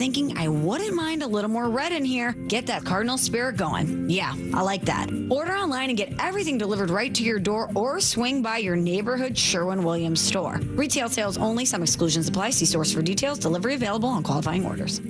Thinking I wouldn't mind a little more red in here. Get that Cardinal spirit going. Yeah, I like that. Order online and get everything delivered right to your door or swing by your neighborhood Sherwin-Williams store. Retail sales only. Some exclusions apply. See stores for details. Delivery available on qualifying orders.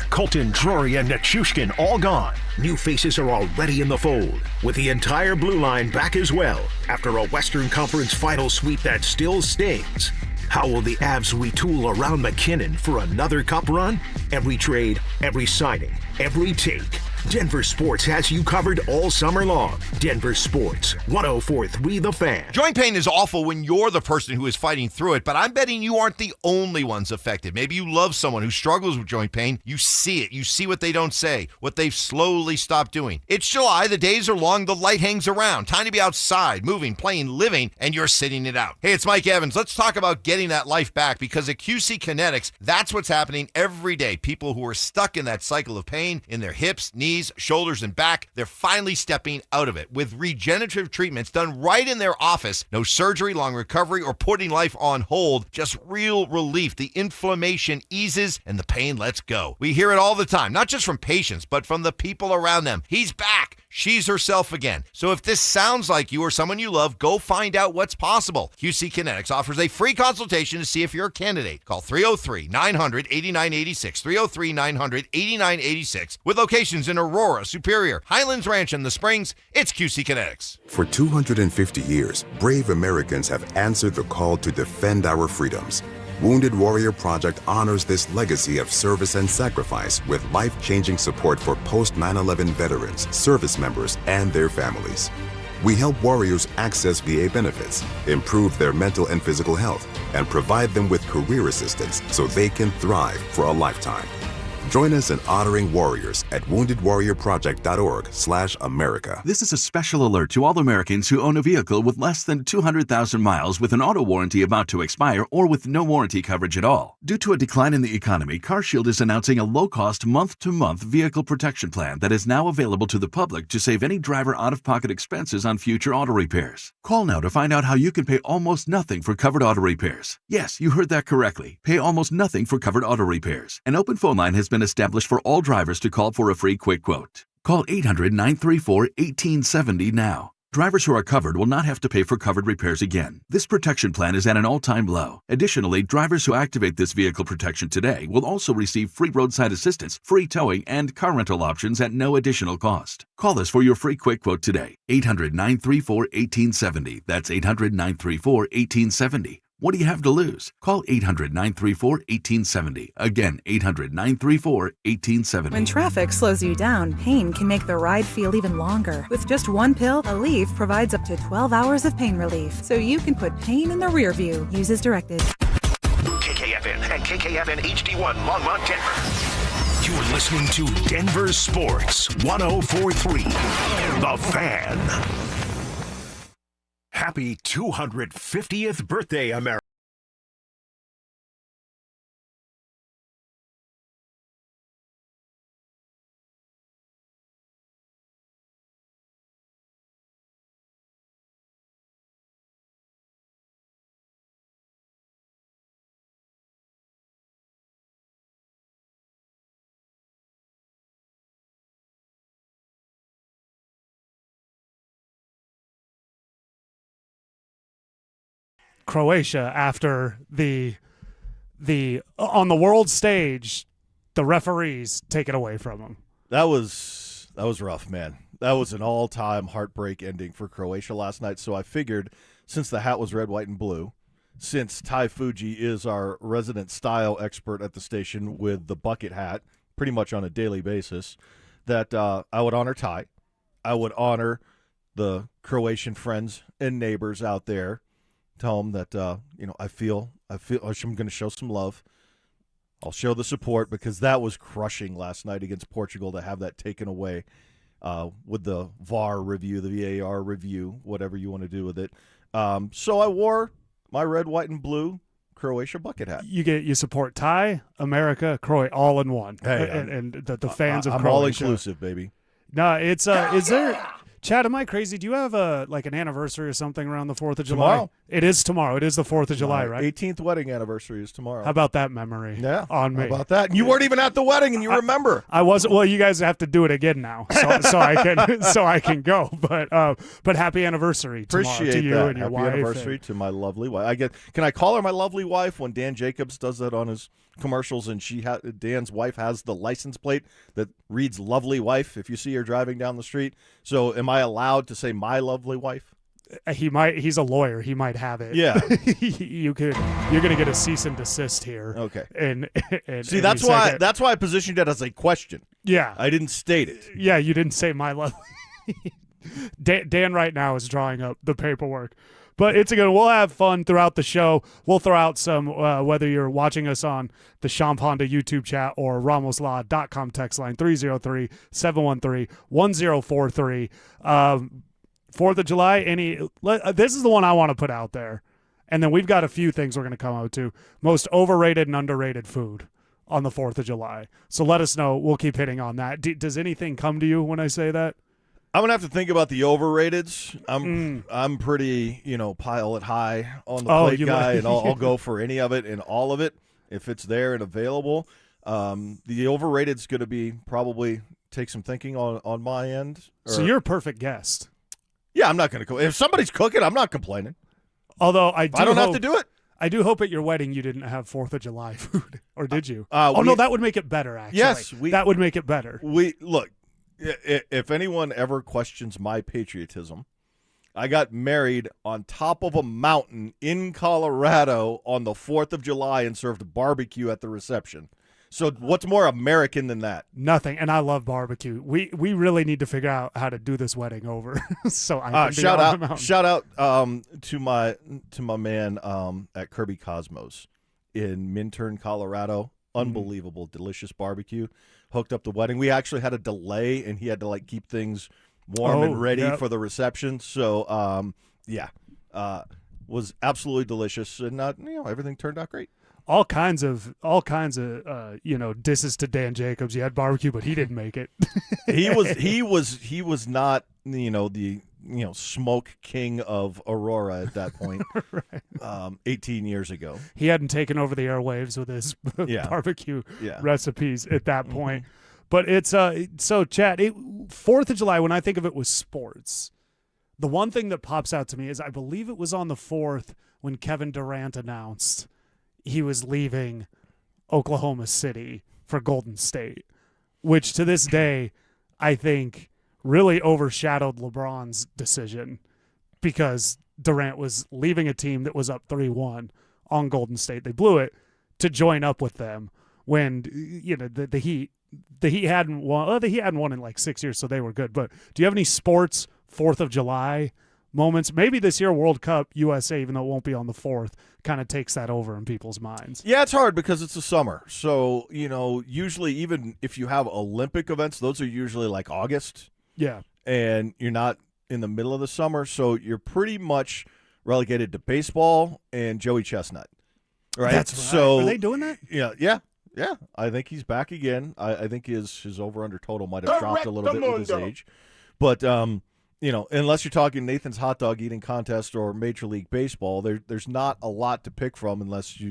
Colton, Drury, and Nichushkin all gone. New faces are already in the fold, with the entire blue line back as well after a Western Conference final sweep that still stings. How will the Avs retool around McKinnon for another cup run? Every trade, every signing, every take. Denver Sports has you covered all summer long. Denver Sports, 104.3 The Fan. Joint pain is awful when you're the person who is fighting through it, but I'm betting you aren't the only ones affected. Maybe you love someone who struggles with joint pain. You see it. You see what they don't say, what they've slowly stopped doing. It's July. The days are long. The light hangs around. Time to be outside, moving, playing, living, and you're sitting it out. Hey, it's Mike Evans. Let's talk about getting that life back, because at QC Kinetics, that's what's happening every day. People who are stuck in that cycle of pain in their hips, knees, shoulders, and back, they're finally stepping out of it with regenerative treatments done right in their office. No surgery, long recovery, or putting life on hold. Just real relief. The inflammation eases and the pain lets go. We hear it all the time, not just from patients, but from the people around them. He's back. She's herself again. So if this sounds like you or someone you love, go find out what's possible. QC Kinetics offers a free consultation to see if you're a candidate. Call 303-900-8986, 303-900-8986, with locations in Aurora, Superior, Highlands Ranch, and the Springs. It's QC Kinetics. For 250 years, brave Americans have answered the call to defend our freedoms. Wounded Warrior Project honors this legacy of service and sacrifice with life-changing support for post-9/11 veterans, service members, and their families. We help warriors access VA benefits, improve their mental and physical health, and provide them with career assistance so they can thrive for a lifetime. Join us in honoring warriors at woundedwarriorproject.org/America. This is a special alert to all Americans who own a vehicle with less than 200,000 miles with an auto warranty about to expire or with no warranty coverage at all. Due to a decline in the economy, CarShield is announcing a low-cost month-to-month vehicle protection plan that is now available to the public to save any driver out-of-pocket expenses on future auto repairs. Call now to find out how you can pay almost nothing for covered auto repairs. Yes, you heard that correctly. Pay almost nothing for covered auto repairs. An open phone line has been established for all drivers to call for a free quick quote. Call 800-934-1870 now. Drivers who are covered will not have to pay for covered repairs again. This protection plan is at an all-time low. Additionally, drivers who activate this vehicle protection today will also receive free roadside assistance, free towing, and car rental options at no additional cost. Call us for your free quick quote today. 800-934-1870. That's 800-934-1870. What do you have to lose? Call 800-934-1870. Again, 800-934-1870. When traffic slows you down, pain can make the ride feel even longer. With just one pill, Aleve provides up to 12 hours of pain relief, so you can put pain in the rear view. Use as directed. KKFN and KKFN HD1 Longmont, Denver. You're listening to Denver Sports 104.3 The Fan. Happy 250th birthday, America. Croatia after the on the world stage, the referees take it away from them. That was rough, man. That was an all-time heartbreak ending for Croatia last night. So I figured, since the hat was red, white, and blue, since Ty Fuji is our resident style expert at the station with the bucket hat pretty much on a daily basis, that I would honor Ty. I would honor the Croatian friends and neighbors out there. Tell them that I feel I'm going to show some love. I'll show the support, because that was crushing last night against Portugal to have that taken away with the VAR review, the VAR review, whatever you want to do with it. So I wore my red, white, and blue Croatia bucket hat. You support Thai, America, Croatia, all in one. Hey, and the fans of I'm Croatia. all inclusive, baby. No, it's is there. Chad, am I crazy? Do you have an anniversary or something around the 4th of July? Tomorrow. It is tomorrow. It is the 4th of July, right? 18th wedding anniversary is tomorrow. How about that memory? Yeah. On me. How about that? And you weren't even at the wedding, and you remember. I wasn't. Well, you guys have to do it again now, so I can go. But happy anniversary tomorrow Appreciate to you that. and your Happy wife. anniversary to my lovely wife. Can I call her my lovely wife when Dan Jacobs does that on his commercials, and Dan's wife has the license plate that reads "lovely wife" if you see her driving down the street. So, am I allowed to say my lovely wife? He might. He's a lawyer. He might have it. Yeah. You're going to get a cease and desist here. Okay. And see, that's why I positioned it as a question. Yeah. I didn't state it. Yeah, you didn't say my lovely. Dan right now is drawing up the paperwork. But we'll have fun throughout the show. We'll throw out some, whether you're watching us on the Champ Honda YouTube chat or RamosLaw.com text line, 303-713-1043. 4th of July, this is the one I want to put out there. And then we've got a few things we're going to come out to. Most overrated and underrated food on the 4th of July. So let us know. We'll keep hitting on that. Does anything come to you when I say that? I'm gonna have to think about the overrateds. I'm pretty, pile it high on the plate guy, and I'll go for any of it and all of it if it's there and available. The overrated's gonna be probably take some thinking on my end. So you're a perfect guest. Yeah, I'm not gonna if somebody's cooking, I'm not complaining. Although I don't have to do it. I do hope at your wedding you didn't have 4th of July food, or did you? No, that would make it better. Actually, yes, that would make it better. Look. If anyone ever questions my patriotism, I got married on top of a mountain in Colorado on the 4th of July and served barbecue at the reception. So what's more American than that? Nothing. And I love barbecue. We really need to figure out how to do this wedding over. So I can shout out to my man at Kirby Cosmos in Minturn, Colorado. Unbelievable, delicious barbecue. Hooked up the wedding. We actually had a delay, and he had to keep things warm and ready for the reception. So, was absolutely delicious, and everything turned out great. All kinds of disses to Dan Jacobs. You had barbecue, but he didn't make it. he was not the smoke king of Aurora at that point. Right. 18 years ago. He hadn't taken over the airwaves with his barbecue recipes at that point. But it's so Chad, 4th of July, when I think of it, was sports. The one thing that pops out to me is I believe it was on the 4th when Kevin Durant announced he was leaving Oklahoma City for Golden State, which to this day I think really overshadowed LeBron's decision, because Durant was leaving a team that was up 3-1 on Golden State. They blew it to join up with them when the Heat hadn't won. Well, the Heat hadn't won in 6 years, so they were good. But do you have any sports 4th of July moments? Maybe this year World Cup USA, even though it won't be on the 4th, kind of takes that over in people's minds. Yeah, it's hard because it's the summer. So, usually even if you have Olympic events, those are usually August. Yeah. And you're not in the middle of the summer, so you're pretty much relegated to baseball and Joey Chestnut. Right? That's right. So, are they doing that? Yeah. I think he's back again. I think his over-under total might have dropped a little bit with his age. But, unless you're talking Nathan's hot dog eating contest or Major League Baseball, there's not a lot to pick from unless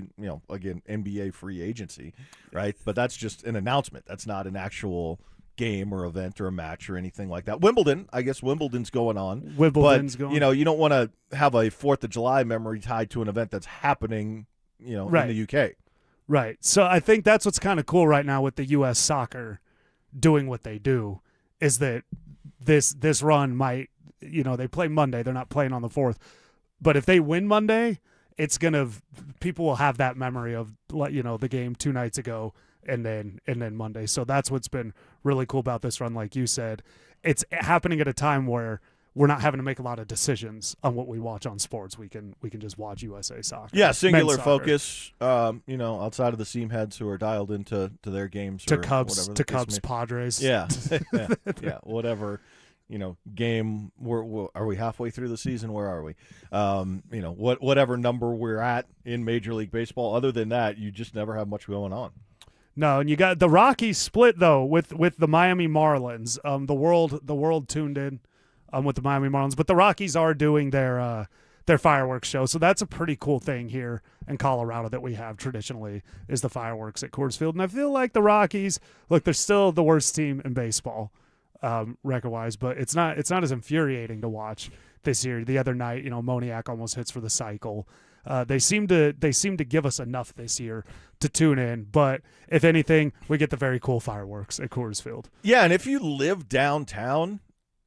again, NBA free agency, right? But that's just an announcement. That's not an actual game or event or a match or anything like that. Wimbledon's going on. Going. You don't want to have a 4th of July memory tied to an event that's happening, right. in the UK. Right. So I think that's what's kind of cool right now with the U.S. soccer doing what they do, is that this run might, they play Monday. They're not playing on the 4th. But if they win Monday, people will have that memory of, the game 2 nights ago and then Monday. So that's what's been really cool about this run. Like you said, it's happening at a time where we're not having to make a lot of decisions on what we watch on sports. We can just watch USA soccer. Yeah, singular focus. Outside of the seam heads who are dialed into their games to Cubs, Padres. Yeah, yeah, whatever. Game. Are we halfway through the season? Where are we? Whatever number we're at in Major League Baseball. Other than that, you just never have much going on. No, and you got the Rockies split though with the Miami Marlins. The world tuned in. with the Miami Marlins. But the Rockies are doing their fireworks show, so that's a pretty cool thing here in Colorado that we have traditionally is the fireworks at Coors Field. And I feel like the Rockies, look, they're still the worst team in baseball record-wise, but it's not as infuriating to watch this year. The other night, Moniak almost hits for the cycle. They seem to give us enough this year to tune in, but if anything, we get the very cool fireworks at Coors Field. Yeah, and if you live downtown,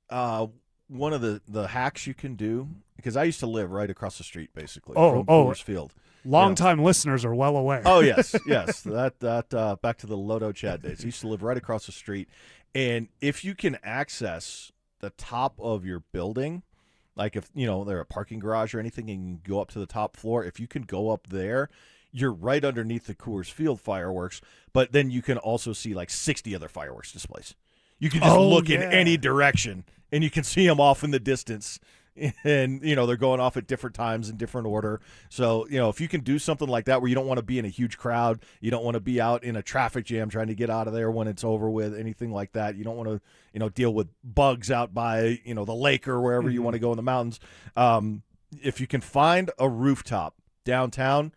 one of the hacks you can do, because I used to live right across the street, basically, from Coors Field. Long-time listeners are well aware. Oh, yes. That back to the Lodo Chad days. I used to live right across the street, and if you can access the top of your building, like if, they're a parking garage or anything and you can go up to the top floor, if you can go up there, you're right underneath the Coors Field fireworks, but then you can also see like 60 other fireworks displays. You can just look in any direction, and you can see them off in the distance. And, they're going off at different times in different order. So, if you can do something like that where you don't want to be in a huge crowd, you don't want to be out in a traffic jam trying to get out of there when it's over with, anything like that. You don't want to, deal with bugs out by, the lake or wherever you want to go in the mountains. If you can find a rooftop downtown,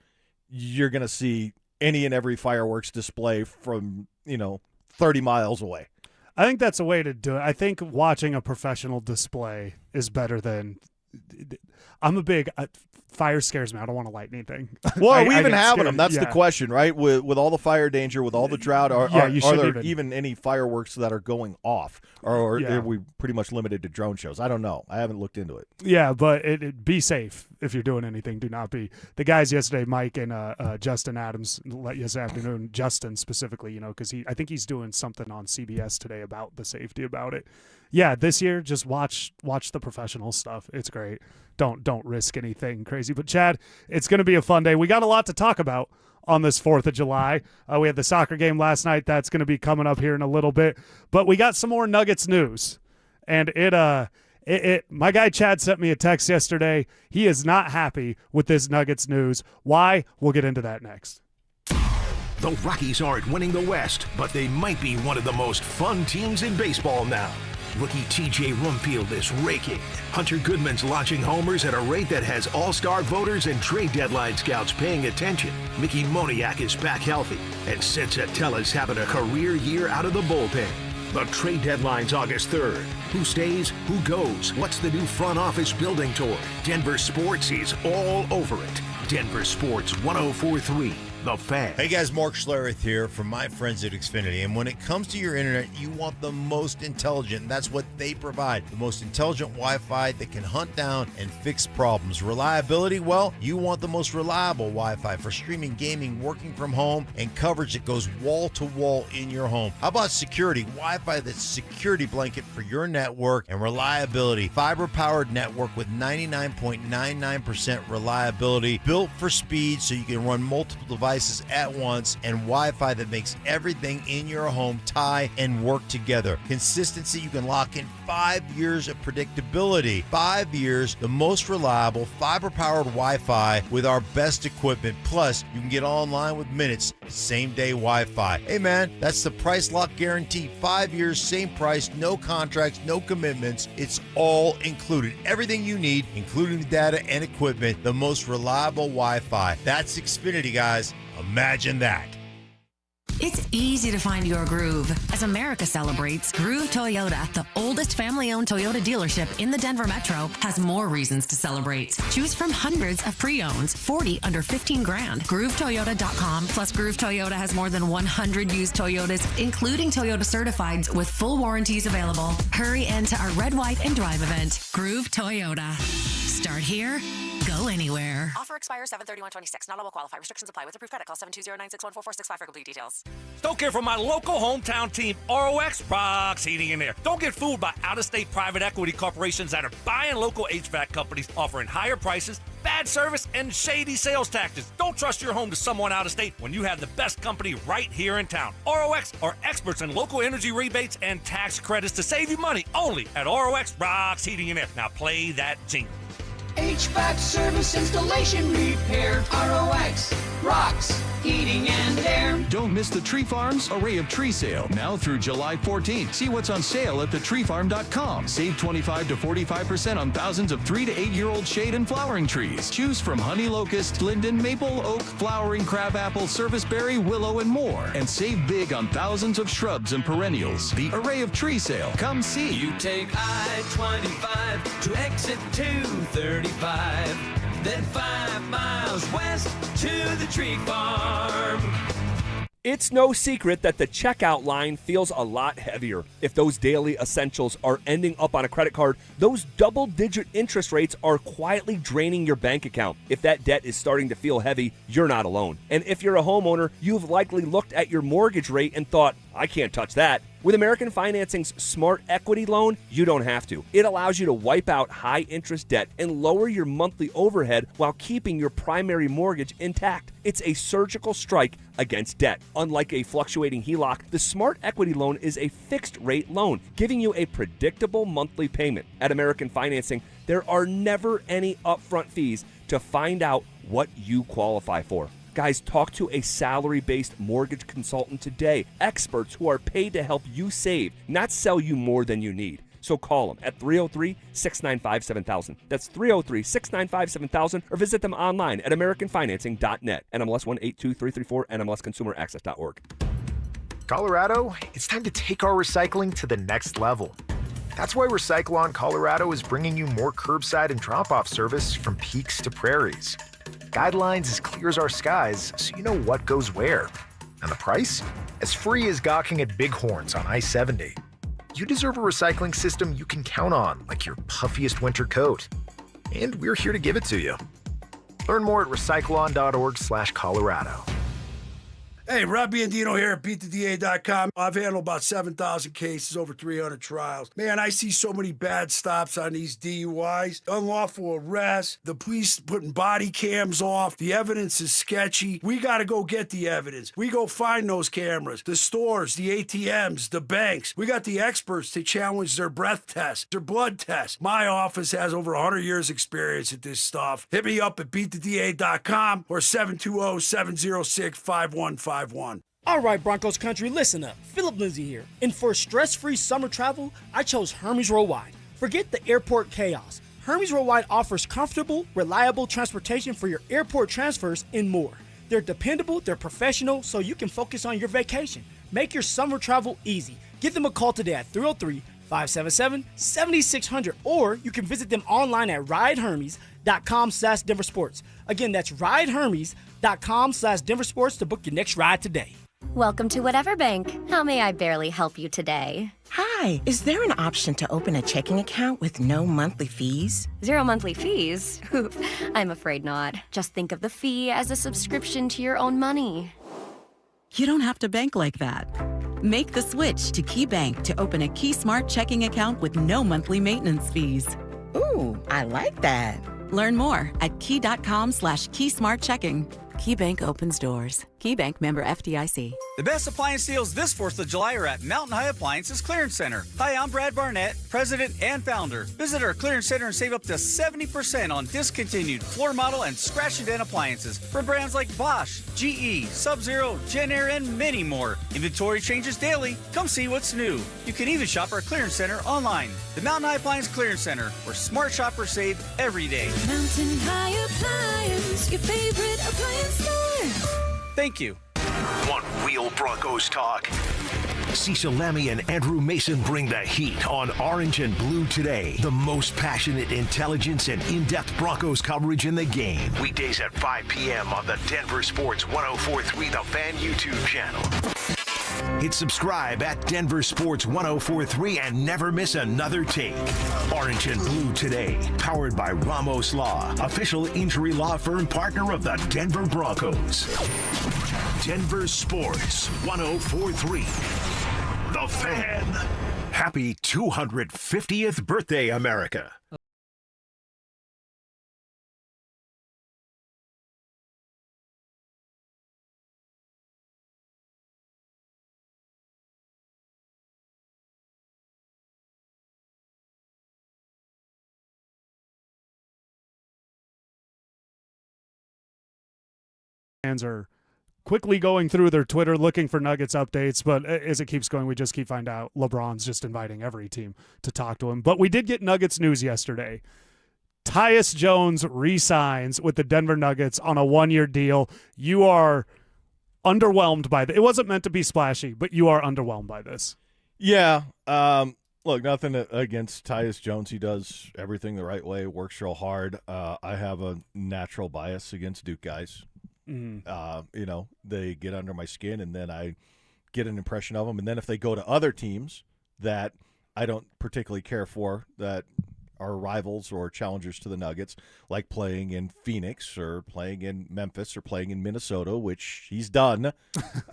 you're going to see any and every fireworks display from, 30 miles away. I think that's a way to do it. I think watching a professional display is better than – I'm a big fire scares me. I don't want to light anything. Well, are we even having them? That's the question, right? With all the fire danger, with all the drought, are there even any fireworks that are going off? Or are we pretty much limited to drone shows? I don't know. I haven't looked into it. Yeah, but be safe if you're doing anything. Do not be. The guys yesterday, Mike and Justin Adams, yesterday afternoon, Justin specifically, because I think he's doing something on CBS today about the safety about it. Yeah, this year, just watch the professional stuff. It's great. Don't risk anything crazy. But, Chad, it's going to be a fun day. We got a lot to talk about on this 4th of July. We had the soccer game last night. That's going to be coming up here in a little bit. But we got some more Nuggets news. And my guy Chad sent me a text yesterday. He is not happy with this Nuggets news. Why? We'll get into that next. The Rockies aren't winning the West, but they might be one of the most fun teams in baseball now. Rookie T.J. Rumfield is raking. Hunter Goodman's launching homers at a rate that has all-star voters and trade deadline scouts paying attention. Mickey Moniak is back healthy, and Senzatella's having a career year out of the bullpen. The trade deadline's August 3rd. Who stays? Who goes? What's the new front office building toward? Denver Sports is all over it. Denver Sports 104.3. The Fan. Hey guys, Mark Schlereth here from my friends at Xfinity. And when it comes to your internet, you want the most intelligent, and that's what they provide. The most intelligent Wi-Fi that can hunt down and fix problems. Reliability, well, you want the most reliable Wi-Fi for streaming, gaming, working from home, and coverage that goes wall to wall in your home. How about security? Wi-Fi that's security blanket for your network and reliability. Fiber-powered network with 99.99% reliability, built for speed so you can run multiple devices at once, and Wi-Fi that makes everything in your home tie and work together. Consistency, you can lock in 5 years of predictability. 5 years, the most reliable fiber-powered Wi-Fi with our best equipment. Plus, you can get online with minutes, same-day Wi-Fi. Hey man, that's the price lock guarantee. 5 years, same price, no contracts, no commitments. It's all included. Everything you need, including the data and equipment, the most reliable Wi-Fi. That's Xfinity, guys. Imagine that. It's easy to find your groove. As America celebrates, Groove Toyota, the oldest family-owned Toyota dealership in the Denver Metro, has more reasons to celebrate. Choose from hundreds of pre-owns, 40 under 15 grand. GrooveToyota.com. Plus, Groove Toyota has more than 100 used Toyotas, including Toyota Certifieds, with full warranties available. Hurry into our Red, White, and Drive event. Groove Toyota. Start here. Go anywhere. Offer expires 7/31/26. Not all will qualify. Restrictions apply. With approved credit, call 720-961-4465 for complete details. Don't care for my local hometown team, ROX Rocks Heating and Air. Don't get fooled by out-of-state private equity corporations that are buying local HVAC companies, offering higher prices, bad service, and shady sales tactics. Don't trust your home to someone out of state when you have the best company right here in town. ROX are experts in local energy rebates and tax credits to save you money only at ROX Rocks Heating and Air. Now play that jingle. HVAC service, installation, repair, ROX rocks heating and air. Don't miss the Tree Farm's Array of Tree Sale, now through July 14th. See what's on sale at thetreefarm.com. Save 25 to 45% on thousands of 3 to 8-year-old shade and flowering trees. Choose from honey locust, linden, maple, oak, flowering crabapple, serviceberry, willow, and more. And save big on thousands of shrubs and perennials. The Array of Tree Sale. Come see. You take I-25 to exit 235, then 5 miles west to the Tree Farm. It's no secret that the checkout line feels a lot heavier. If those daily essentials are ending up on a credit card, those double-digit interest rates are quietly draining your bank account. If that debt is starting to feel heavy, you're not alone. And if you're a homeowner, you've likely looked at your mortgage rate and thought, I can't touch that. With American Financing's Smart Equity Loan, you don't have to. It allows you to wipe out high-interest debt and lower your monthly overhead while keeping your primary mortgage intact. It's a surgical strike against debt. Unlike a fluctuating HELOC, the Smart Equity Loan is a fixed-rate loan, giving you a predictable monthly payment. At American Financing, there are never any upfront fees to find out what you qualify for. Guys, talk to a salary-based mortgage consultant today. Experts who are paid to help you save, not sell you more than you need. So call them at 303-695-7000. That's 303-695-7000, or visit them online at americanfinancing.net. NMLS 182334, NMLSconsumeraccess.org. Colorado, it's time to take our recycling to the next level. That's why Recyclon Colorado is bringing you more curbside and drop-off service from peaks to prairies. Guidelines as clear as our skies, so you know what goes where. And the price? As free as gawking at bighorns on I-70. You deserve a recycling system you can count on, like your puffiest winter coat. And we're here to give it to you. Learn more at recyclon.org/Colorado. Hey, Rob Biandino here at BeatTheDA.com. I've handled about 7,000 cases, over 300 trials. Man, I see so many bad stops on these DUIs. Unlawful arrests, the police putting body cams off, the evidence is sketchy. We got to go get the evidence. We go find those cameras, the stores, the ATMs, the banks. We got the experts to challenge their breath tests, their blood tests. My office has over 100 years experience at this stuff. Hit me up at BeatTheDA.com or 720-706-5151. All right, Broncos country, listen up. Philip Lindsay here. And for stress-free summer travel, I chose Hermes Worldwide. Forget the airport chaos. Hermes Worldwide offers comfortable, reliable transportation for your airport transfers and more. They're dependable, they're professional, so you can focus on your vacation. Make your summer travel easy. Give them a call today at 303-577-7600, or you can visit them online at ridehermes.com/DenverSports. Again, that's ridehermes.com/DenverSports to book your next ride today. Welcome to Whatever Bank. How may I barely help you today? Hi, is there an option to open a checking account with no monthly fees? 0 monthly fees? I'm afraid not. Just think of the fee as a subscription to your own money. You don't have to bank like that. Make the switch to Key Bank to open a Key Smart checking account with no monthly maintenance fees. Ooh, I like that. Learn more at key.com/keysmartchecking. Key Bank opens doors. Key Bank, member FDIC. The best appliance deals this 4th of July are at Mountain High Appliances Clearance Center. Hi, I'm Brad Barnett, president and founder. Visit our clearance center and save up to 70% on discontinued, floor model, and scratch and dent appliances from brands like Bosch, GE, Sub-Zero, Genair, and many more. Inventory changes daily. Come see what's new. You can even shop our clearance center online. The Mountain High Appliance Clearance Center, where smart shoppers save every day. Mountain High Appliance, your favorite appliance store. Thank you. One Wheel Broncos talk. Cecil Lammy and Andrew Mason bring the heat on Orange and Blue today. The most passionate intelligence and in-depth Broncos coverage in the game. Weekdays at 5 p.m. on the Denver Sports 104.3 The Fan YouTube channel. Hit subscribe at Denver Sports 104.3 and never miss another take. Orange and Blue today, powered by Ramos Law, official injury law firm partner of the Denver Broncos. Denver Sports 104.3 The Fan. Happy 250th birthday, America. Fans are quickly going through their Twitter looking for Nuggets updates, but as it keeps going, we just keep finding out LeBron's just inviting every team to talk to him. But we did get Nuggets news yesterday. Tyus Jones re-signs with the Denver Nuggets on a 1-year deal. You are underwhelmed by it. It wasn't meant to be splashy, but you are underwhelmed by this. Yeah. Look, nothing against Tyus Jones. He does everything the right way, works real hard. I have a natural bias against Duke guys. Mm-hmm. They get under my skin, and then I get an impression of them. And then if they go to other teams that I don't particularly care for, that are rivals or challengers to the Nuggets, like playing in Phoenix or playing in Memphis or playing in Minnesota, which he's done,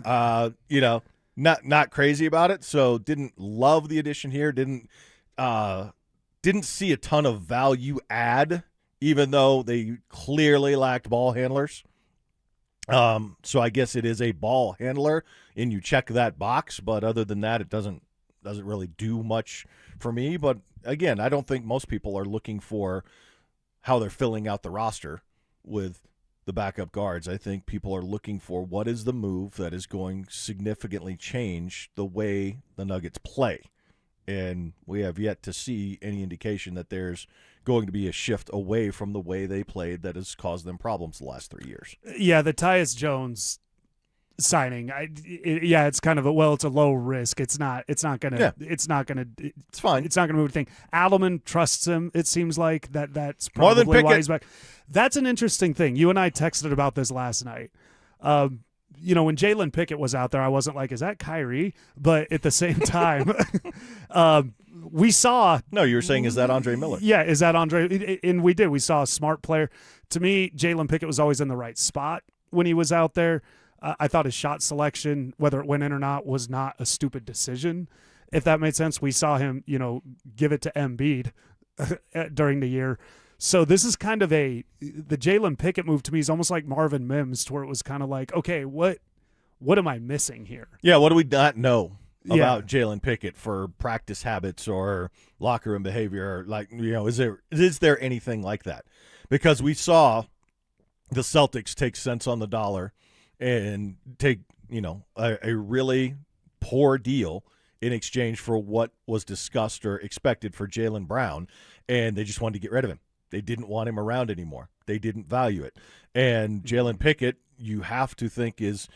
not crazy about it. So didn't love the addition here. Didn't see a ton of value add, even though they clearly lacked ball handlers. So I guess it is a ball handler, and you check that box. But other than that, it doesn't really do much for me. But again, I don't think most people are looking for how they're filling out the roster with the backup guards. I think people are looking for what is the move that is going to significantly change the way the Nuggets play. And we have yet to see any indication that there's going to be a shift away from the way they played that has caused them problems the last 3 years. Yeah, the Tyus Jones signing, it's kind of it's a low risk. It's fine. It's not gonna move the thing. Adelman trusts him. It seems like that's probably more than Pickett. Why he's back. That's an interesting thing. You and I texted about this last night. When Jalen Pickett was out there, I wasn't like, is that Kyrie? But at the same time, we saw. No, you were saying, is that Andre Miller? Yeah, is that Andre? And we did. We saw a smart player. To me, Jalen Pickett was always in the right spot when he was out there. I thought his shot selection, whether it went in or not, was not a stupid decision, if that made sense. We saw him, give it to Embiid during the year. So this is kind of the Jalen Pickett move to me is almost like Marvin Mims, to where it was kind of like, okay, what am I missing here? Yeah, what do we not know about Jalen Pickett for practice habits or locker room behavior? Like, is there anything like that? Because we saw the Celtics take cents on the dollar and take, a really poor deal in exchange for what was discussed or expected for Jaylen Brown, and they just wanted to get rid of him. They didn't want him around anymore. They didn't value it. And Jalen Pickett, you have to think, is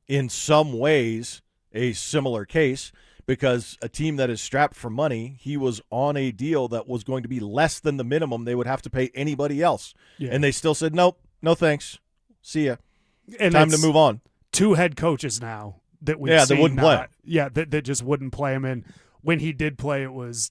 in some ways a similar case, because a team that is strapped for money, he was on a deal that was going to be less than the minimum they would have to pay anybody else. Yeah. And they still said, nope, no thanks. See ya. And time to move on. 2 head coaches now that we that wouldn't play. Yeah, that just wouldn't play him. And when he did play, it was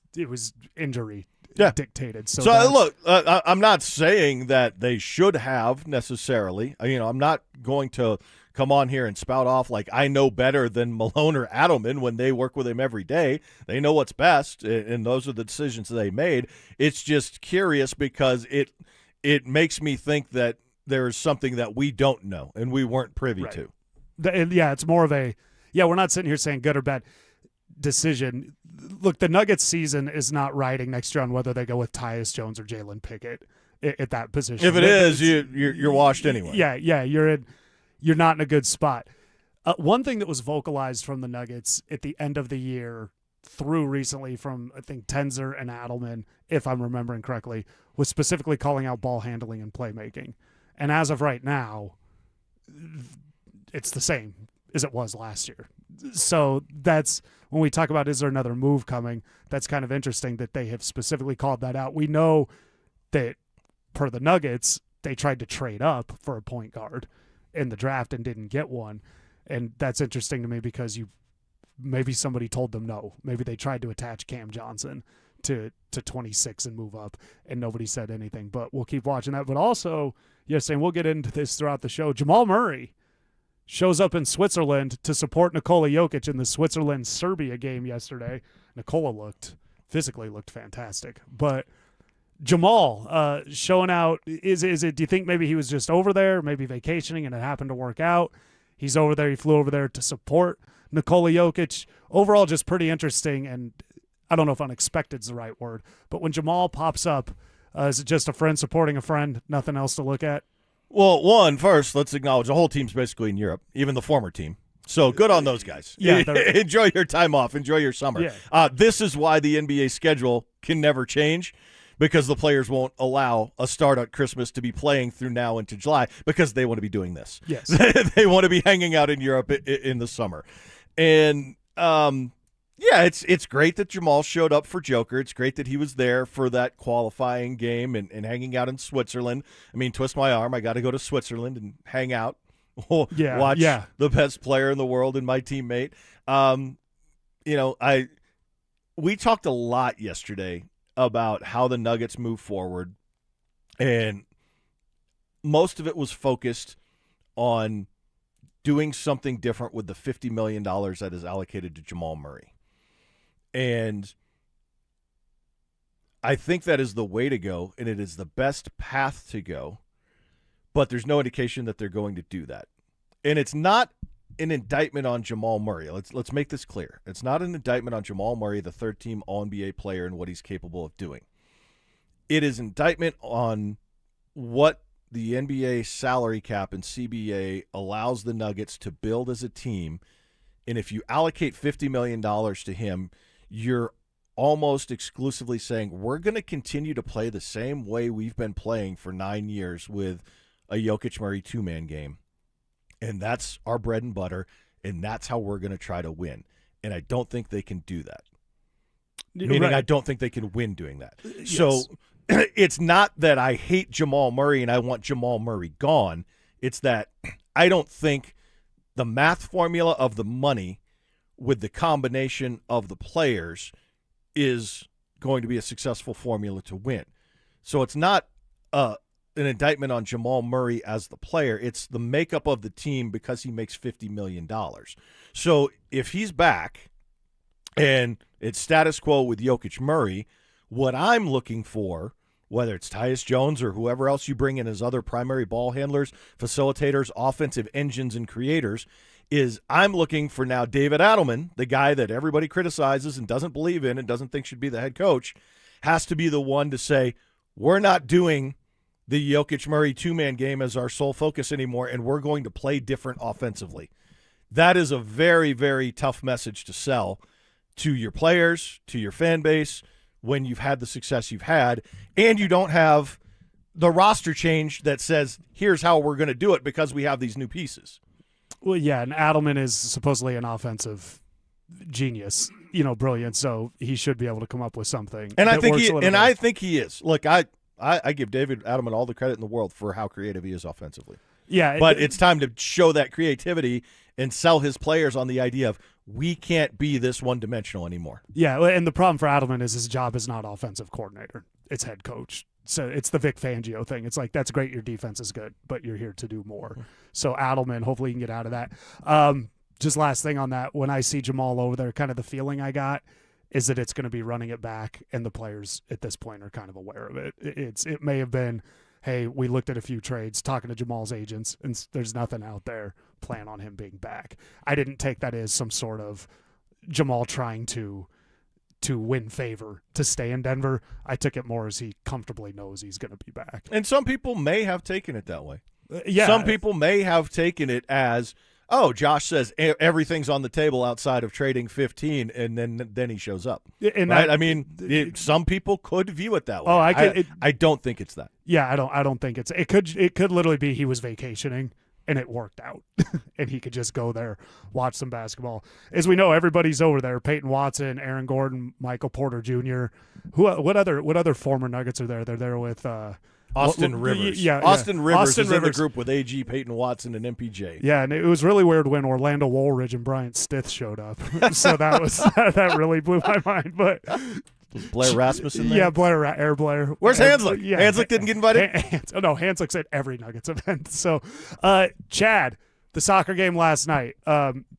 injury dictated. So look, I'm not saying that they should have necessarily. I'm not going to come on here and spout off like I know better than Malone or Adelman when they work with him every day. They know what's best, and those are the decisions they made. It's just curious because it makes me think that there is something that we don't know and we weren't privy to. It's more of we're not sitting here saying good or bad decision. Look, the Nuggets season is not riding next year on whether they go with Tyus Jones or Jalen Pickett at that position. If it is, you're washed anyway. Yeah, you're not in a good spot. One thing that was vocalized from the Nuggets at the end of the year through recently from, I think, Tenzer and Adelman, if I'm remembering correctly, was specifically calling out ball handling and playmaking. And as of right now, it's the same as it was last year. So that's when we talk about, is there another move coming? That's kind of interesting that they have specifically called that out. We know that per the Nuggets, they tried to trade up for a point guard in the draft and didn't get one. And that's interesting to me because maybe somebody told them no. Maybe they tried to attach Cam Johnson to 26 and move up, and nobody said anything. But we'll keep watching that. But also, and we'll get into this throughout the show, Jamal Murray shows up in Switzerland to support Nikola Jokic in the Switzerland-Serbia game yesterday. Nikola physically looked fantastic. But Jamal showing out, is it, do you think maybe he was just over there, maybe vacationing, and it happened to work out? He's over there. He flew over there to support Nikola Jokic. Overall, just pretty interesting, and I don't know if unexpected is the right word, but when Jamal pops up, is it just a friend supporting a friend, nothing else to look at? Well, first, let's acknowledge the whole team's basically in Europe, even the former team. So good on those guys. Yeah, enjoy your time off. Enjoy your summer. Yeah. This is why the NBA schedule can never change, because the players won't allow a start at Christmas to be playing through now into July because they want to be doing this. Yes. They want to be hanging out in Europe in the summer. And, it's great that Jamal showed up for Joker. It's great that he was there for that qualifying game and hanging out in Switzerland. I mean, twist my arm. I got to go to Switzerland and hang out. Watch the best player in the world and my teammate. We talked a lot yesterday about how the Nuggets move forward, and most of it was focused on doing something different with the $50 million that is allocated to Jamal Murray. And I think that is the way to go, and it is the best path to go, but there's no indication that they're going to do that. And it's not an indictment on Jamal Murray. Let's make this clear. It's not an indictment on Jamal Murray, the third-team All-NBA player, and what he's capable of doing. It is indictment on what the NBA salary cap and CBA allows the Nuggets to build as a team. And if you allocate $50 million to him, you're almost exclusively saying we're going to continue to play the same way we've been playing for 9 years with a Jokic-Murray two-man game. And that's our bread and butter, and that's how we're going to try to win. And I don't think they can do that. Meaning I don't think they can win doing that. Yes. So it's not that I hate Jamal Murray and I want Jamal Murray gone. It's that I don't think the math formula of the money with the combination of the players is going to be a successful formula to win. So it's not an indictment on Jamal Murray as the player. It's the makeup of the team because he makes $50 million. So if he's back and it's status quo with Jokic-Murray, what I'm looking for, whether it's Tyus Jones or whoever else you bring in as other primary ball handlers, facilitators, offensive engines, and creators, is I'm looking for now David Adelman, the guy that everybody criticizes and doesn't believe in and doesn't think should be the head coach, has to be the one to say, we're not doing the Jokic-Murray two-man game as our sole focus anymore, and we're going to play different offensively. That is a very, very tough message to sell to your players, to your fan base, when you've had the success you've had, and you don't have the roster change that says, here's how we're going to do it because we have these new pieces. Well, yeah, and Adelman is supposedly an offensive genius, brilliant, so he should be able to come up with something. And I think he is. Look, I give David Adelman all the credit in the world for how creative he is offensively. Yeah, but it's time to show that creativity and sell his players on the idea of we can't be this one-dimensional anymore. Yeah, and the problem for Adelman is his job is not offensive coordinator. It's head coach. So it's the Vic Fangio thing. It's like, that's great, your defense is good, but you're here to do more. So Adelman, hopefully you can get out of that. Just last thing on that, when I see Jamal over there, kind of the feeling I got is that it's going to be running it back, and the players at this point are kind of aware of it. It may have been, hey, we looked at a few trades, talking to Jamal's agents, and there's nothing out there. Plan on him being back. I didn't take that as some sort of Jamal trying to win favor to stay in Denver. I took it more as he comfortably knows he's going to be back. And some people may have taken it that way. Yeah. Some people may have taken it as, oh, Josh says everything's on the table outside of trading 15, and then he shows up. And right? Some people could view it that way. Oh, I don't think it's that. Yeah, I don't think it's. It could literally be he was vacationing and it worked out, and he could just go there, watch some basketball. As we know, everybody's over there: Peyton Watson, Aaron Gordon, Michael Porter Jr. What other former Nuggets are there? They're there with. Austin Rivers. Austin Rivers is in the group with AG, Peyton Watson, and MPJ. Yeah, and it was really weird when Orlando Woolridge and Bryant Stith showed up. So that really blew my mind. But was Blair Rasmussen there? Yeah, Air Blair. Where's Hanslick? Yeah, Hanslick didn't get invited? No, Hanslick's at every Nuggets event. So, Chad, the soccer game last night,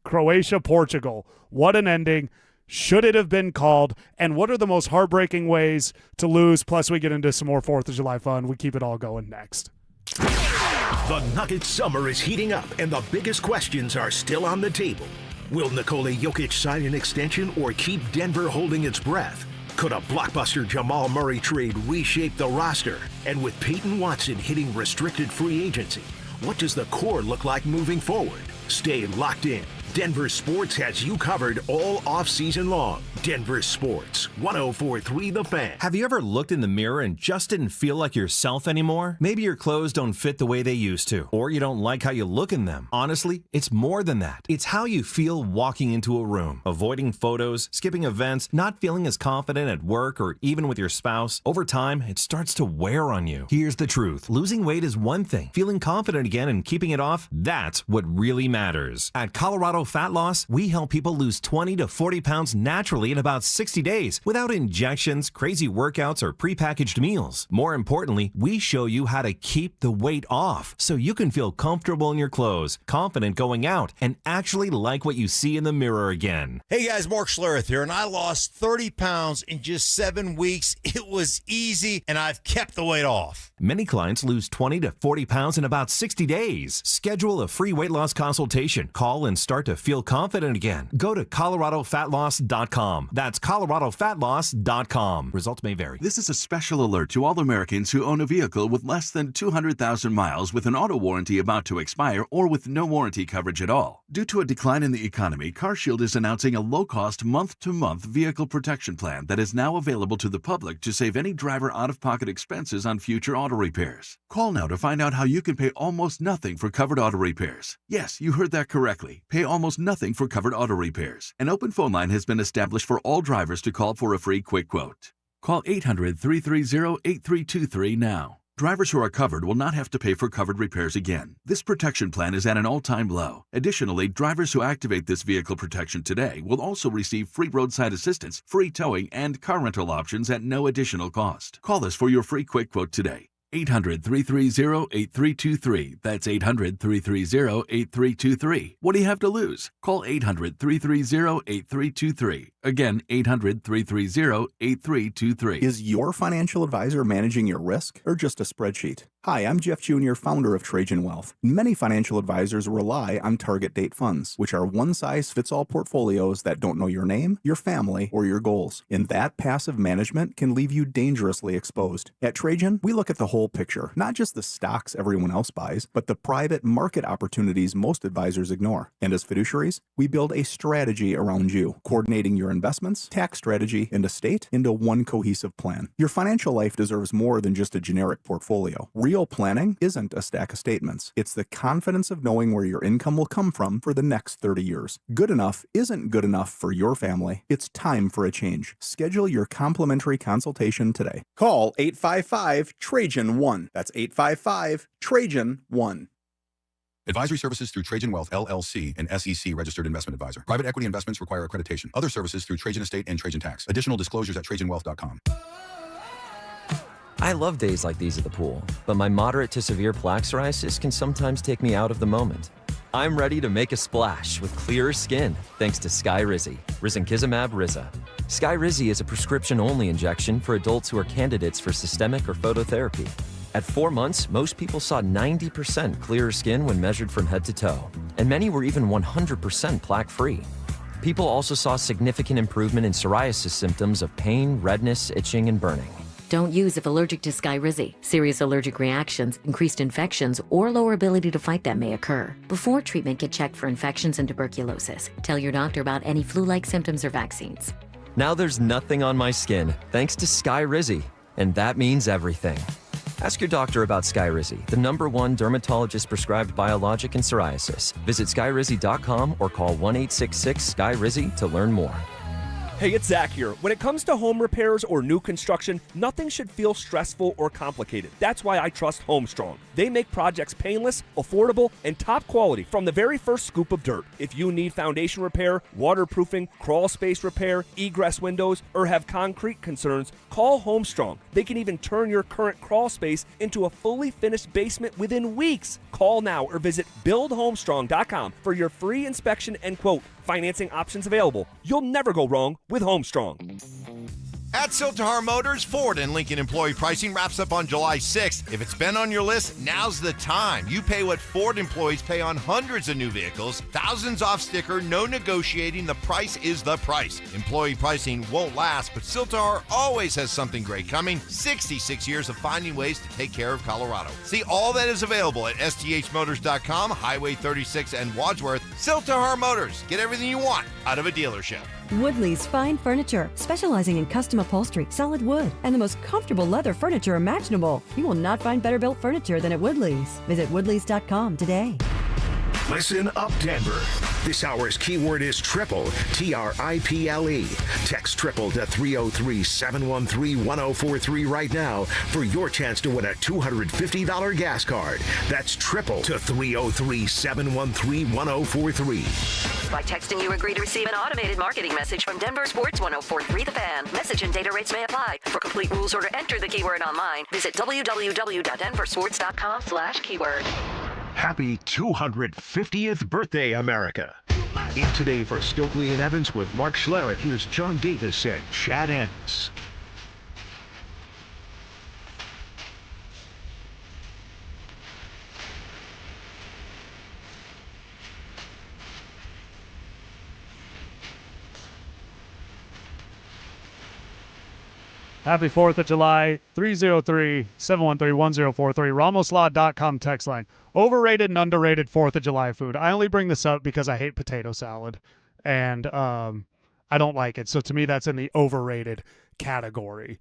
Croatia, Portugal. What an ending. Should it have been called? And what are the most heartbreaking ways to lose? Plus, we get into some more 4th of July fun. We keep it all going next. The Nuggets summer is heating up, and the biggest questions are still on the table. Will Nikola Jokic sign an extension or keep Denver holding its breath? Could a blockbuster Jamal Murray trade reshape the roster? And with Payton Watson hitting restricted free agency, what does the core look like moving forward? Stay locked in. Denver Sports has you covered all offseason long. Denver Sports, 104.3 The Fan. Have you ever looked in the mirror and just didn't feel like yourself anymore? Maybe your clothes don't fit the way they used to, or you don't like how you look in them. Honestly, it's more than that. It's how you feel walking into a room, avoiding photos, skipping events, not feeling as confident at work or even with your spouse. Over time, it starts to wear on you. Here's the truth. Losing weight is one thing. Feeling confident again and keeping it off, that's what really matters. At Colorado Fat Loss, we help people lose 20 to 40 pounds naturally in about 60 days without injections, crazy workouts, or prepackaged meals. More importantly, we show you how to keep the weight off so you can feel comfortable in your clothes, confident going out, and actually like what you see in the mirror again. Hey guys, Mark Schlereth here, and I lost 30 pounds in just 7 weeks. It was easy, and I've kept the weight off. Many clients lose 20 to 40 pounds in about 60 days. Schedule a free weight loss consultation. Call and start to feel confident again. Go to coloradofatloss.com. That's coloradofatloss.com. Results may vary. This is a special alert to all Americans who own a vehicle with less than 200,000 miles with an auto warranty about to expire or with no warranty coverage at all. Due to a decline in the economy, CarShield is announcing a low-cost month-to-month vehicle protection plan that is now available to the public to save any driver out-of-pocket expenses on future auto repairs. Call now to find out how you can pay almost nothing for covered auto repairs. Yes, you heard that correctly. Pay almost nothing for covered auto repairs. An open phone line has been established for all drivers to call for a free quick quote. Call 800-330-8323 now. Drivers who are covered will not have to pay for covered repairs again. This protection plan is at an all-time low. Additionally, drivers who activate this vehicle protection today will also receive free roadside assistance, free towing, and car rental options at no additional cost. Call us for your free quick quote today. 800-330-8323. That's 800-330-8323. What do you have to lose? Call 800-330-8323. Again, 800-330-8323. Is your financial advisor managing your risk or just a spreadsheet? Hi, I'm Jeff Jr., founder of Trajan Wealth. Many financial advisors rely on target date funds, which are one-size-fits-all portfolios that don't know your name, your family, or your goals. And that passive management can leave you dangerously exposed. At Trajan, we look at the whole picture, not just the stocks everyone else buys, but the private market opportunities most advisors ignore. And as fiduciaries, we build a strategy around you, coordinating your investments, tax strategy, and estate into one cohesive plan. Your financial life deserves more than just a generic portfolio. Real planning isn't a stack of statements. It's the confidence of knowing where your income will come from for the next 30 years. Good enough isn't good enough for your family. It's time for a change. Schedule your complimentary consultation today. Call 855-TRAJAN-1. That's 855-TRAJAN-1. Advisory services through Trajan Wealth, LLC, an SEC registered investment advisor. Private equity investments require accreditation. Other services through Trajan Estate and Trajan Tax. Additional disclosures at TrajanWealth.com. I love days like these at the pool, but my moderate to severe plaque psoriasis can sometimes take me out of the moment. I'm ready to make a splash with clearer skin thanks to Skyrizi, Risankizumab Riza. Skyrizi is a prescription-only injection for adults who are candidates for systemic or phototherapy. At 4 months, most people saw 90% clearer skin when measured from head to toe, and many were even 100% plaque-free. People also saw significant improvement in psoriasis symptoms of pain, redness, itching, and burning. Don't use if allergic to Skyrizi. Serious allergic reactions, increased infections, or lower ability to fight them may occur. Before treatment, get checked for infections and tuberculosis. Tell your doctor about any flu-like symptoms or vaccines. Now there's nothing on my skin thanks to Skyrizi, and that means everything. Ask your doctor about Skyrizi, the #1 dermatologist-prescribed biologic in psoriasis. Visit Skyrizi.com or call 1-866-SKYRIZI to learn more. Hey, it's Zach here. When it comes to home repairs or new construction, nothing should feel stressful or complicated. That's why I trust Homestrong. They make projects painless, affordable, and top quality from the very first scoop of dirt. If you need foundation repair, waterproofing, crawl space repair, egress windows, or have concrete concerns, call Homestrong. They can even turn your current crawl space into a fully finished basement within weeks. Call now or visit buildhomestrong.com for your free inspection and quote. Financing options available. You'll never go wrong with Homestrong. At Siltahar Motors, Ford and Lincoln employee pricing wraps up on July 6th. If it's been on your list, now's the time. You pay what Ford employees pay on hundreds of new vehicles. Thousands off sticker, no negotiating. The price is the price. Employee pricing won't last, but Siltahar always has something great coming. 66 years of finding ways to take care of Colorado. See all that is available at sthmotors.com, Highway 36 and Wadsworth. Siltahar Motors. Get everything you want out of a dealership. Woodley's Fine Furniture, specializing in custom upholstery, solid wood, and the most comfortable leather furniture imaginable. You will not find better built furniture than at Woodley's. Visit woodleys.com today. Listen up, Denver. This hour's keyword is triple, TRIPLE. Text triple to 303-713-1043 right now for your chance to win a $250 gas card. That's triple to 303-713-1043. By texting, you agree to receive an automated marketing message from DenverSports 1043 The Fan. Message and data rates may apply. For complete rules or to enter the keyword online, visit www.denversports.com/keyword. Happy 250th birthday, America. In Today for Stokley and Evans with Mark Schlereth, here's John Davis and Chad Ennis. Happy 4th of July, 303-713-1043, RamosLaw.com text line. Overrated and underrated 4th of July food. I only bring this up because I hate potato salad, and I don't like it. So to me, that's in the overrated category.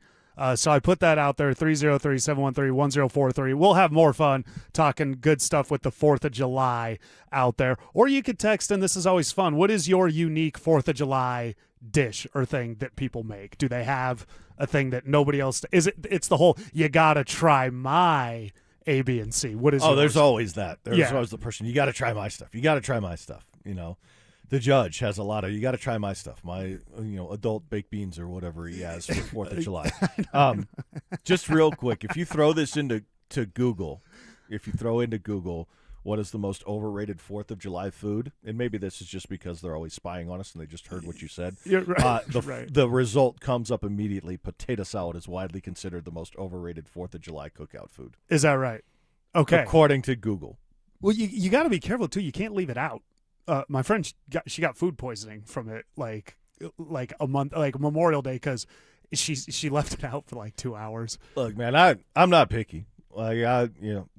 So I put that out there, 303-713-1043. We'll have more fun talking good stuff with the 4th of July out there. Or you could text, and this is always fun. What is your unique 4th of July dish or thing that people make? Do they have a thing that nobody else is? It's the whole you gotta try my A, B, and C. What is yours? There's always that. There's always the person, you gotta try my stuff. You gotta try my stuff. You know, the judge has a lot of, you gotta try my stuff. My adult baked beans or whatever he has for 4th of July. Just real quick, if you throw this into Google, what is the most overrated 4th of July food? And maybe this is just because they're always spying on us and they just heard what you said. You're right. The result comes up immediately. Potato salad is widely considered the most overrated 4th of July cookout food. Is that right? Okay. According to Google. Well, you got to be careful, too. You can't leave it out. My friend, she got food poisoning from it like a month, like Memorial Day, because she left it out for like 2 hours. Look, man, I'm not picky. Like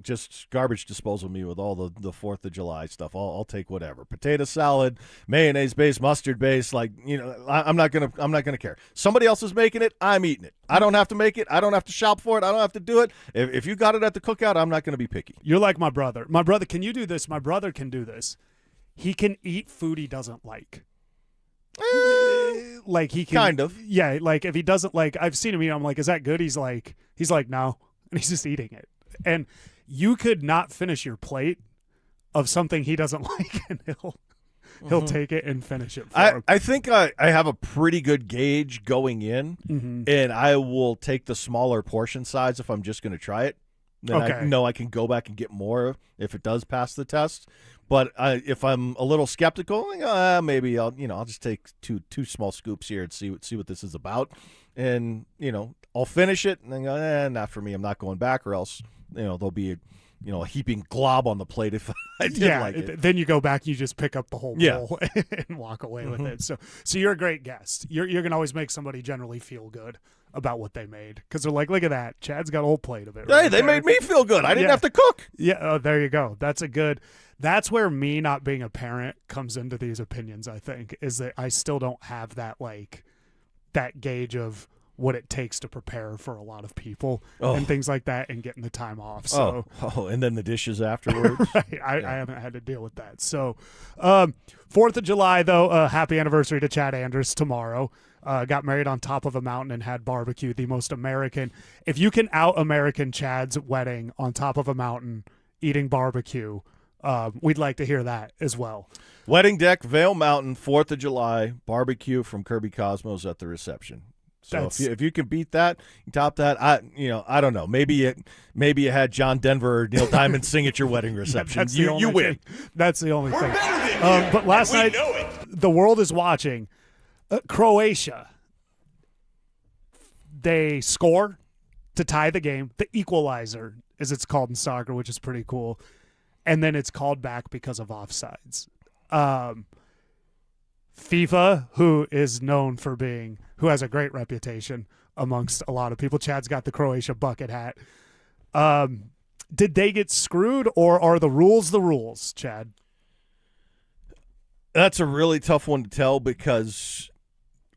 just garbage disposal me with all the 4th of July stuff. I'll take whatever. Potato salad, mayonnaise base, mustard base. I'm not gonna care. Somebody else is making it. I'm eating it. I don't have to make it. I don't have to shop for it. I don't have to do it. If you got it at the cookout, I'm not gonna be picky. You're like my brother. My brother, can you do this? My brother can do this. He can eat food he doesn't like. Like he can kind of. Yeah, like if he doesn't like, I've seen him eat. I'm like, is that good? He's like no. And he's just eating it. And you could not finish your plate of something he doesn't like, and he'll take it and finish it for him. I think I have a pretty good gauge going in, and I will take the smaller portion size if I'm just going to try it. Then I know I can go back and get more if it does pass the test. But if I'm a little skeptical, maybe I'll just take two small scoops here and see what this is about. And I'll finish it and then go, not for me. I'm not going back, or else there'll be a heaping glob on the plate if I did like it. Then you go back, you just pick up the whole bowl and walk away with it. So you're a great guest. You're gonna always make somebody generally feel good about what they made, because they're like, look at that, Chad's got a whole plate of it. Hey, they made me feel good. I didn't have to cook. Yeah. Oh, there you go. That's where me not being a parent comes into these opinions. I think is that I still don't have that that gauge of what it takes to prepare for a lot of people and things like that, and getting the time off. So and then the dishes afterwards. Right. I haven't had to deal with that. So 4th of July, though, happy anniversary to Chad Anders tomorrow. Got married on top of a mountain and had barbecue, the most American. If you can out-American Chad's wedding on top of a mountain eating barbecue, we'd like to hear that as well. Wedding deck, Vail Mountain, 4th of July, barbecue from Kirby Cosmos at the reception. So if you can beat that, top that, I don't know. Maybe you had John Denver or Neil Diamond sing at your wedding reception. You win. That's the only thing. But last night, the world is watching. Croatia they score to tie the game, the equalizer, as it's called in soccer, which is pretty cool, and then it's called back because of offsides. FIFA, who has a great reputation amongst a lot of people. Chad's got the Croatia bucket hat. Did they get screwed, or are the rules, Chad? That's a really tough one to tell because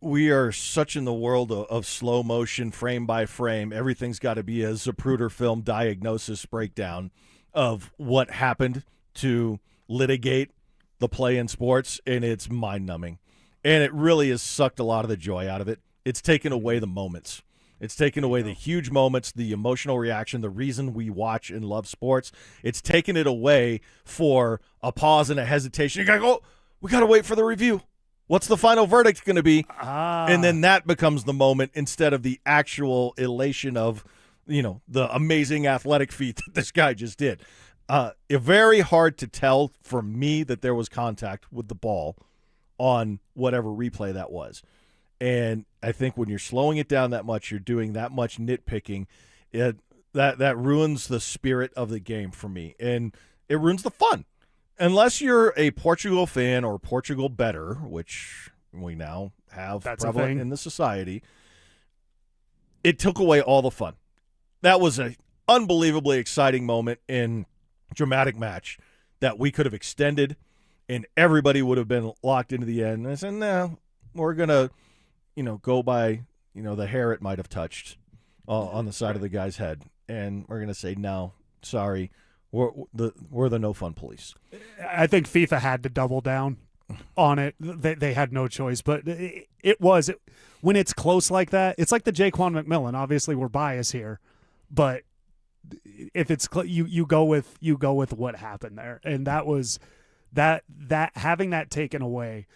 we are such in the world of slow motion, frame by frame. Everything's got to be a Zapruder film diagnosis breakdown of what happened to litigate the play in sports, and it's mind-numbing. And it really has sucked a lot of the joy out of it. It's taken away the moments. It's taken away the huge moments, the emotional reaction, the reason we watch and love sports. It's taken it away for a pause and a hesitation. You got to go, we got to wait for the review. What's the final verdict going to be? And then that becomes the moment instead of the actual elation of, the amazing athletic feat that this guy just did. Very hard to tell for me that there was contact with the ball on whatever replay that was. And I think when you're slowing it down that much, you're doing that much nitpicking, that ruins the spirit of the game for me. And it ruins the fun. Unless you're a Portugal fan or Portugal better, which we now have prevalent in the society, it took away all the fun. That was an unbelievably exciting moment in dramatic match that we could have extended and everybody would have been locked into the end. And I said, no, we're going to, go by, the hair it might have touched on the side of the guy's head. And we're going to say, no, sorry, we're the no fun police. I think FIFA had to double down on it. They had no choice, but it was when it's close like that. It's like the Jaquan McMillan. Obviously, we're biased here, but if it's you go with what happened there, and that was that having that taken away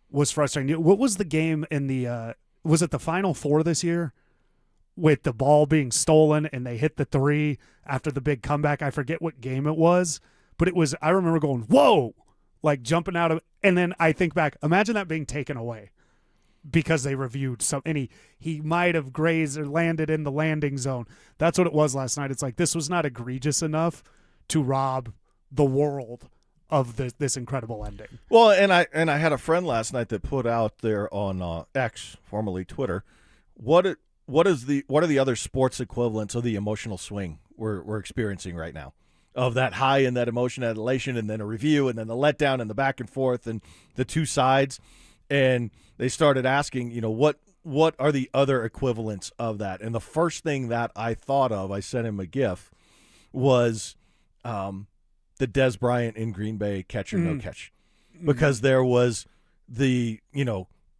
was frustrating. What was the game in the was it the Final Four this year with the ball being stolen and they hit the three after the big comeback? I forget what game it was, but it was. I remember going, whoa, like jumping out of, and then I think back, imagine that being taken away because they reviewed some, and he might have grazed or landed in the landing zone. That's what it was last night. It's like, this was not egregious enough to rob the world of this incredible ending. Well, and I had a friend last night that put out there on X, formerly Twitter, what are the other sports equivalents of the emotional swing we're experiencing right now, of that high and that emotion, that elation, and then a review, and then the letdown, and the back and forth, and the two sides. And they started asking, what are the other equivalents of that? And the first thing that I thought of, I sent him a GIF, was the Des Bryant in Green Bay catch or no catch, because there was the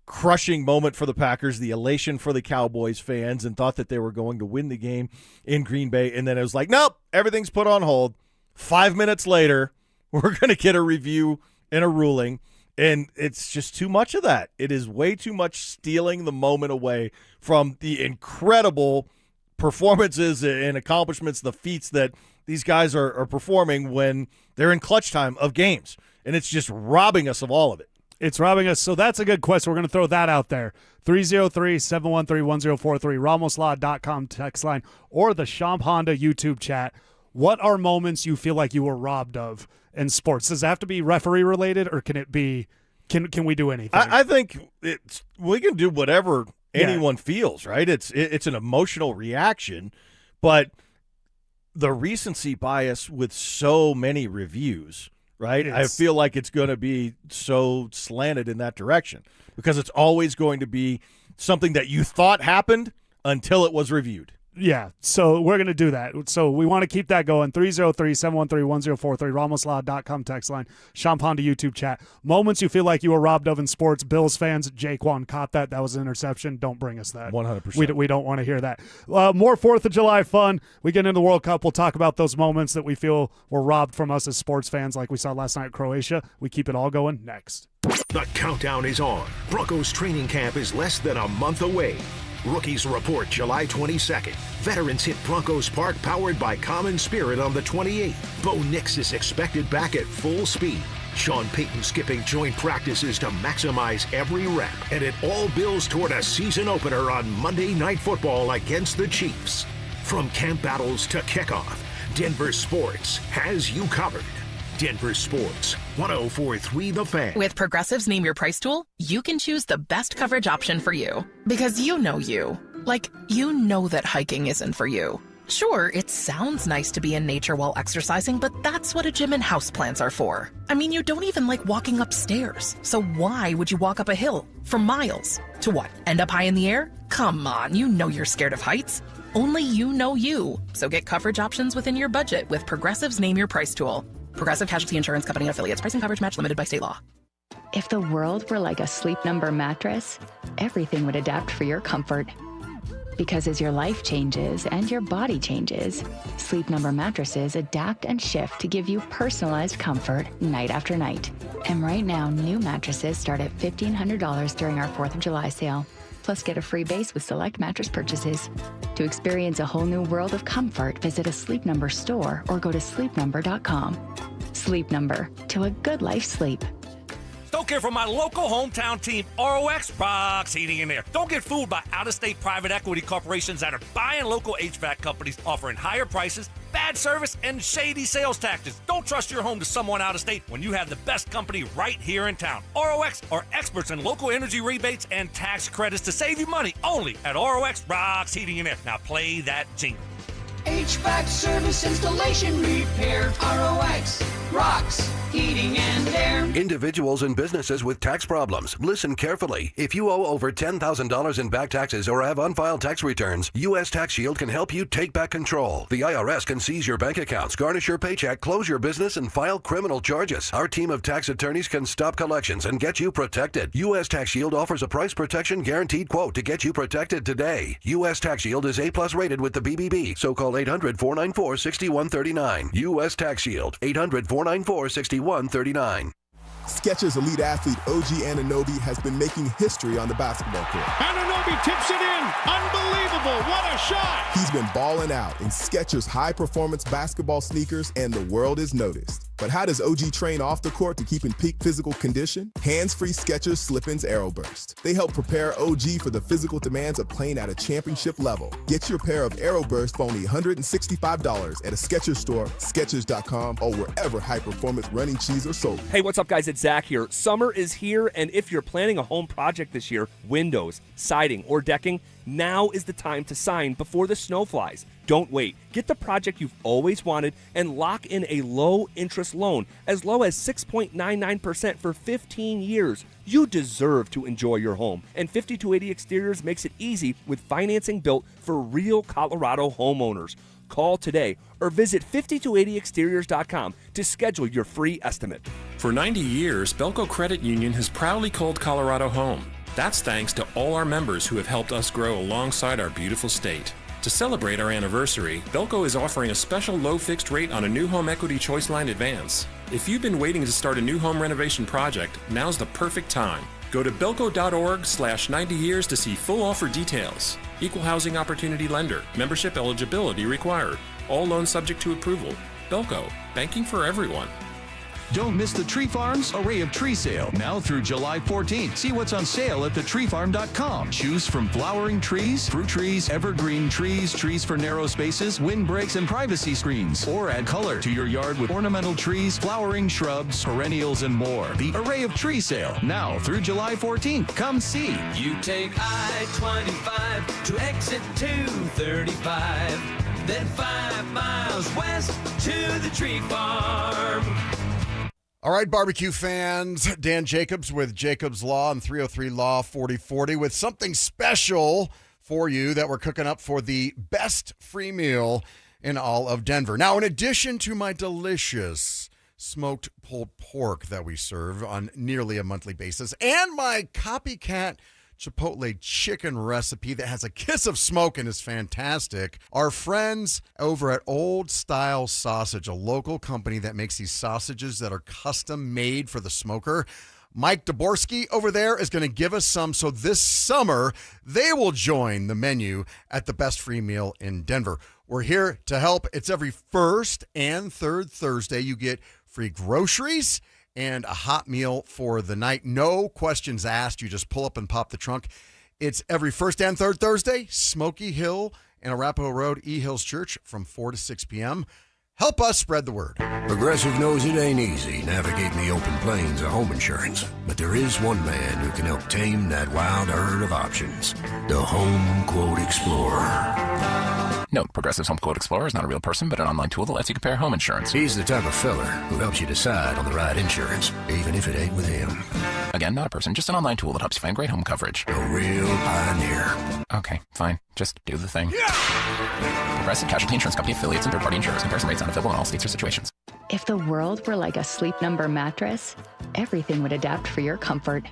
crushing moment for the Packers, the elation for the Cowboys fans, and thought that they were going to win the game in Green Bay, and then it was like, nope, everything's put on hold. 5 minutes later, we're going to get a review and a ruling, and it's just too much of that. It is way too much stealing the moment away from the incredible performances and accomplishments, the feats that these guys are performing when they're in clutch time of games. And it's just robbing us of all of it. It's robbing us. So that's a good question. We're going to throw that out there. 303-713-1043, RamosLaw.com text line, or the Champ Honda YouTube chat. What are moments you feel like you were robbed of in sports? Does it have to be referee related, or can it be? Can we do anything? I think we can do whatever anyone feels. Right? It's an emotional reaction, but the recency bias with so many reviews, right? I feel like it's going to be so slanted in that direction because it's always going to be something that you thought happened until it was reviewed. Yeah, so we're going to do that. So we want to keep that going. 303-713-1043, RamosLaw.com text line, Champ Honda YouTube chat. Moments you feel like you were robbed of in sports. Bills fans, Jaquan caught that. That was an interception. Don't bring us that. 100%. We don't want to hear that. More 4th of July fun. We get into the World Cup. We'll talk about those moments that we feel were robbed from us as sports fans, like we saw last night at Croatia. We keep it all going next. The countdown is on. Broncos training camp is less than a month away. Rookies report July 22nd. Veterans hit Broncos Park powered by Common Spirit on the 28th. Bo Nix is expected back at full speed. Sean Payton skipping joint practices to maximize every rep, and it all builds toward a season opener on Monday Night Football against the Chiefs. From camp battles to kickoff, Denver Sports has you covered. Denver Sports, 104.3 The Fan. With Progressive's Name Your Price tool, you can choose the best coverage option for you. Because you know you. Like, you know that hiking isn't for you. Sure, it sounds nice to be in nature while exercising, but that's what a gym and houseplants are for. I mean, you don't even like walking upstairs. So why would you walk up a hill for miles? To what, end up high in the air? Come on, you know you're scared of heights. Only you know you. So get coverage options within your budget with Progressive's Name Your Price tool. Progressive Casualty Insurance Company affiliates. Pricing coverage match limited by state law. If the world were like a Sleep Number mattress, everything would adapt for your comfort. Because as your life changes and your body changes, Sleep Number mattresses adapt and shift to give you personalized comfort night after night. And right now, new mattresses start at $1,500 during our 4th of July sale. Plus, get a free base with select mattress purchases. To experience a whole new world of comfort, visit a Sleep Number store or go to sleepnumber.com. Sleep Number, to a good life sleep. Don't care for my local hometown team, ROX Rocks Heating and Air. Don't get fooled by out-of-state private equity corporations that are buying local HVAC companies, offering higher prices, bad service, and shady sales tactics. Don't trust your home to someone out of state when you have the best company right here in town. ROX are experts in local energy rebates and tax credits to save you money only at ROX Rocks Heating and Air. Now play that jingle. HVAC service, installation, repair. ROX Rocks Heating and Air. Individuals and businesses with tax problems, listen carefully. If you owe over $10,000 in back taxes or have unfiled tax returns, U.S. Tax Shield can help you take back control. The IRS can seize your bank accounts, garnish your paycheck, close your business, and file criminal charges. Our team of tax attorneys can stop collections and get you protected. U.S. Tax Shield offers a price protection guaranteed quote to get you protected today. U.S. Tax Shield is A+ rated with the BBB, so call 800-494-6139. U.S. Tax Shield, 800-494-6139. Skechers elite athlete OG Anunoby has been making history on the basketball court. Anunoby tips it in. Unbelievable. What a shot. He's been balling out in Skechers high-performance basketball sneakers, and the world is noticed. But how does OG train off the court to keep in peak physical condition? Hands-free Skechers Slip-ins Aeroburst. They help prepare OG for the physical demands of playing at a championship level. Get your pair of Aeroburst for only $165 at a Skechers store, Skechers.com, or wherever high-performance running shoes are sold. Hey, what's up, guys? It's Zach here. Summer is here, and if you're planning a home project this year, windows, siding, or decking, now is the time to sign before the snow flies. Don't wait. Get the project you've always wanted and lock in a low-interest loan as low as 6.99% for 15 years. You deserve to enjoy your home, and 5280 Exteriors makes it easy with financing built for real Colorado homeowners. Call today or visit 5280exteriors.com to schedule your free estimate. For 90 years, Belco Credit Union has proudly called Colorado home. That's thanks to all our members who have helped us grow alongside our beautiful state. To celebrate our anniversary, Belco is offering a special low fixed rate on a new home equity choice line advance. If you've been waiting to start a new home renovation project, now's the perfect time. Go to belco.org/90 years to see full offer details. Equal housing opportunity lender. Membership eligibility required. All loans subject to approval. Belco, banking for everyone. Don't miss the Tree Farm's Array of Tree Sale, now through July 14th. See what's on sale at thetreefarm.com. Choose from flowering trees, fruit trees, evergreen trees, trees for narrow spaces, windbreaks, and privacy screens. Or add color to your yard with ornamental trees, flowering shrubs, perennials, and more. The Array of Tree Sale, now through July 14th. Come see. You take I-25 to exit 235, then 5 miles west to the Tree Farm. All right, barbecue fans, Dan Jacobs with Jacobs Law and 303 Law 4040 with something special for you that we're cooking up for the best free meal in all of Denver. Now, in addition to my delicious smoked pulled pork that we serve on nearly a monthly basis and my copycat Chipotle chicken recipe that has a kiss of smoke and is fantastic. Our friends over at Old Style Sausage, a local company that makes these sausages that are custom made for the smoker. Mike Daborski over there is going to give us some. So this summer, they will join the menu at the best free meal in Denver. We're here to help. It's every first and third Thursday. You get free groceries and a hot meal for the night. No questions asked. You just pull up and pop the trunk. It's every first and third Thursday, Smoky Hill and Arapahoe Road, E Hills Church from 4 to 6 p.m. Help us spread the word. Progressive knows it ain't easy navigating the open plains of home insurance, but there is one man who can help tame that wild herd of options. The Home Quote Explorer. Note, Progressive's Home Quote Explorer is not a real person, but an online tool that lets you compare home insurance. He's the type of fella who helps you decide on the right insurance, even if it ain't with him. Again, not a person, just an online tool that helps you find great home coverage. A real pioneer. Okay, fine. Just do the thing. Progressive Casualty Insurance Company affiliates and third-party insurers. Comparison rates not available in all states or situations. If the world were like a Sleep Number mattress, everything would adapt for your comfort.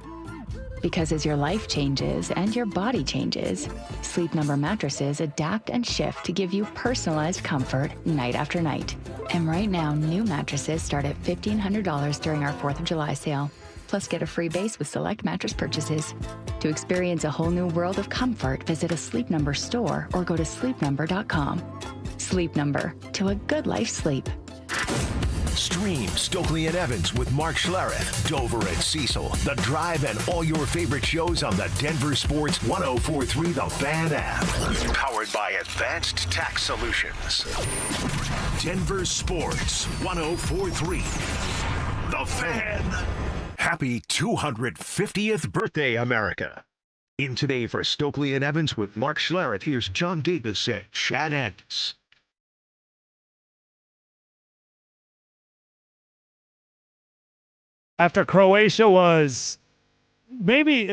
Because as your life changes and your body changes, Sleep Number mattresses adapt and shift to give you personalized comfort night after night. And right now, new mattresses start at $1,500 during our 4th of July sale. Plus, get a free base with select mattress purchases. To experience a whole new world of comfort, visit a Sleep Number store or go to sleepnumber.com. Sleep Number, to a good life sleep. Stream Stokley and Evans with Mark Schlereth, Dover and Cecil, The Drive, and all your favorite shows on the Denver Sports 104.3 The Fan app. Powered by Advanced Tax Solutions. Denver Sports 104.3 The Fan. Happy 250th birthday, America. In Today for Stokley and Evans with Mark Schlereth, here's John Davis and Chad Andis. After Croatia was maybe,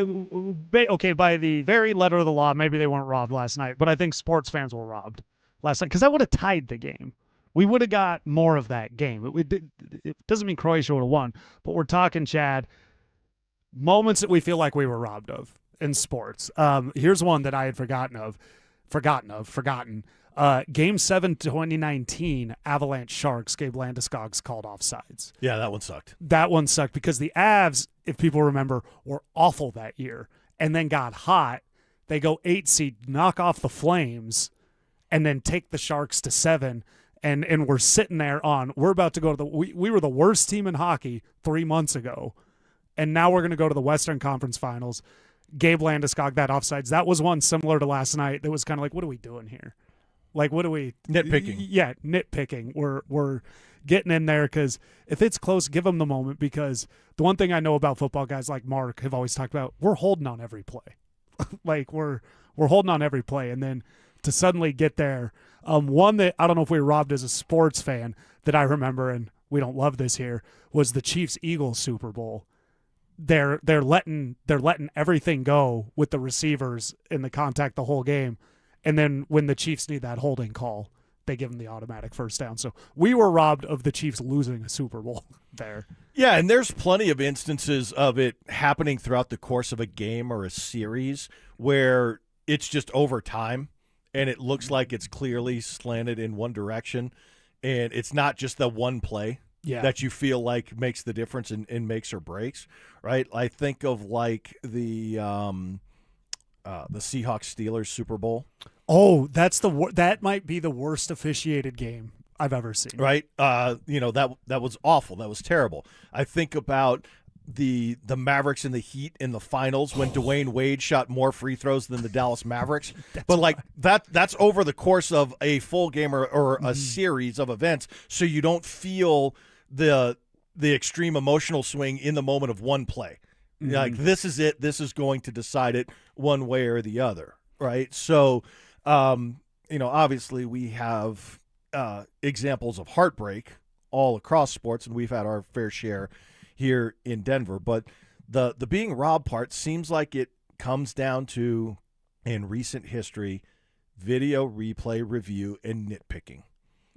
okay, by the very letter of the law, maybe they weren't robbed last night, but I think sports fans were robbed last night because that would have tied the game. We would have got more of that game. It doesn't mean Croatia would have won, but we're talking, Chad, moments that we feel like we were robbed of in sports. Here's one that I had forgotten. Game 7, 2019, Avalanche Sharks, Gabe Landeskog's called offsides. Yeah, that one sucked. That one sucked because the Avs, if people remember, were awful that year and then got hot. They go 8 seed, knock off the Flames, and then take the Sharks to 7. And we're sitting there we're about to go to we were the worst team in hockey 3 months ago, and now we're going to go to the Western Conference Finals. Gabe Landeskog, that offsides. That was one similar to last night. That was kind of like, what are we doing here? Like, what are we nitpicking? Yeah, nitpicking. We're getting in there because if it's close, give them the moment. Because the one thing I know about football guys like Mark have always talked about, we're holding on every play. Like we're holding on every play, and then to suddenly get there. One that I don't know if we were robbed as a sports fan that I remember, and we don't love this here, was the Chiefs-Eagles Super Bowl. They're letting everything go with the receivers in the contact the whole game. And then when the Chiefs need that holding call, they give them the automatic first down. So we were robbed of the Chiefs losing a Super Bowl there. Yeah, and there's plenty of instances of it happening throughout the course of a game or a series where it's just over time and it looks like it's clearly slanted in one direction, and it's not just the one play that you feel like makes the difference and makes or breaks, right? I think of like the Seahawks-Steelers Super Bowl. Oh, that might be the worst officiated game I've ever seen. Right? That was awful. That was terrible. I think about the Mavericks and the Heat in the finals when Dwayne Wade shot more free throws than the Dallas Mavericks. But like that's over the course of a full game or a series of events, so you don't feel the extreme emotional swing in the moment of one play. Like, this is it. This is going to decide it one way or the other, right? So, obviously we have examples of heartbreak all across sports, and we've had our fair share here in Denver. But the being robbed part seems like it comes down to, in recent history, video replay review and nitpicking.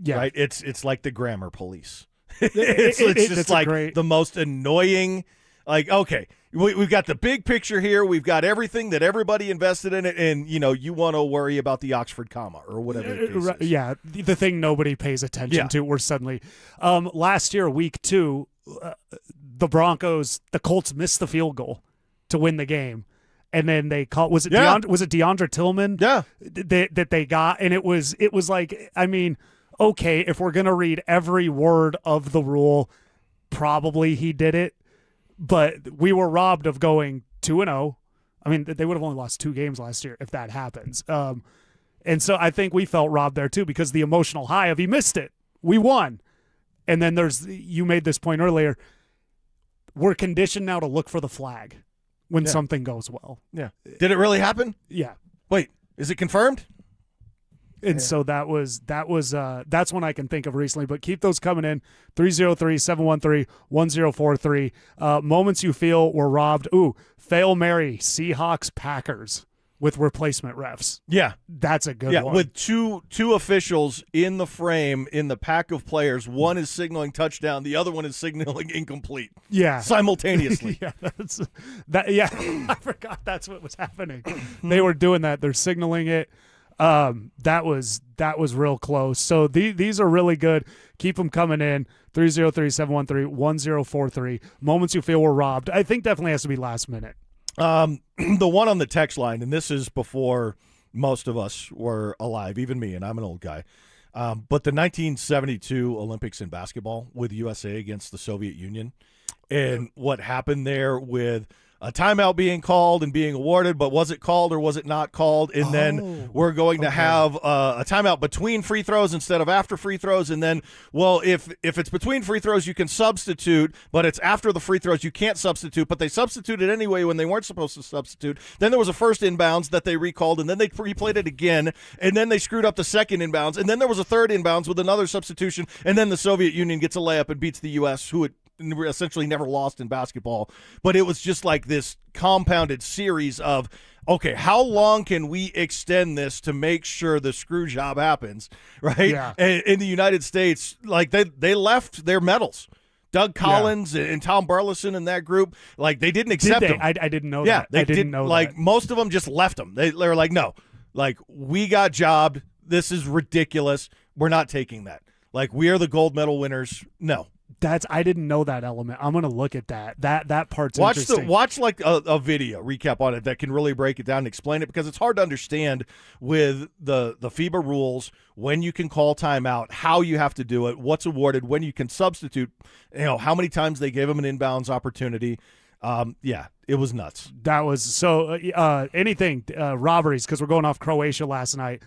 Yeah, right. It's like the grammar police. it's just like the most annoying. Like, okay, we've got the big picture here. We've got everything that everybody invested in it, and you want to worry about the Oxford comma or whatever the case is. Yeah, the thing nobody pays attention to. We're suddenly last year, week 2, the Colts missed the field goal to win the game, and then they called. Was it DeAndre Tillman? Yeah, that they got, and it was like, I mean, okay, if we're gonna read every word of the rule, probably he did it, but we were robbed of going 2-0. I mean, they would have only lost 2 games last year if that happens. And so I think we felt robbed there too, because the emotional high of he missed it. We won. And then you made this point earlier, we're conditioned now to look for the flag when something goes well. Yeah. Did it really happen? Yeah. Wait, is it confirmed? And so that's one I can think of recently, but keep those coming in. 303-713-1043. Moments you feel were robbed. Ooh, Fail Mary, Seahawks, Packers with replacement refs. Yeah. That's a good one. Yeah, with two officials in the frame in the pack of players. One is signaling touchdown, the other one is signaling incomplete. Yeah. Simultaneously. Yeah, I forgot that's what was happening. They were doing that. They're signaling it. That was real close. So these are really good. Keep them coming in. 303-713-1043. Moments you feel were robbed. I think definitely has to be last minute. The one on the text line, and this is before most of us were alive, even me, and I'm an old guy. But the 1972 Olympics in basketball with USA against the Soviet Union, and what happened there with a timeout being called and being awarded, but was it called or was it not called? And then we're going to have a timeout between free throws instead of after free throws. And then, well, if it's between free throws, you can substitute, but it's after the free throws, you can't substitute. But they substituted anyway when they weren't supposed to substitute. Then there was a first inbounds that they recalled, and then they replayed it again, and then they screwed up the second inbounds, and then there was a third inbounds with another substitution, and then the Soviet Union gets a layup and beats the U.S., who essentially never lost in basketball. But it was just like this compounded series of, okay, how long can we extend this to make sure the screw job happens, right? Yeah. And in the United States, like they left their medals. Doug Collins and Tom Burleson and that group, like they didn't accept them. I didn't know yeah, that. They I didn't know like that. most of them just left them. They were like, no, like we got jobbed. This is ridiculous. We're not taking that. Like we are the gold medal winners. No. I didn't know that element. I'm gonna look at that. That part's interesting. Watch like a video recap on it that can really break it down and explain it, because it's hard to understand with the FIBA rules, when you can call timeout, how you have to do it, what's awarded, when you can substitute, how many times they gave them an inbounds opportunity. Yeah, it was nuts. That was so anything robberies, because we're going off Croatia last night.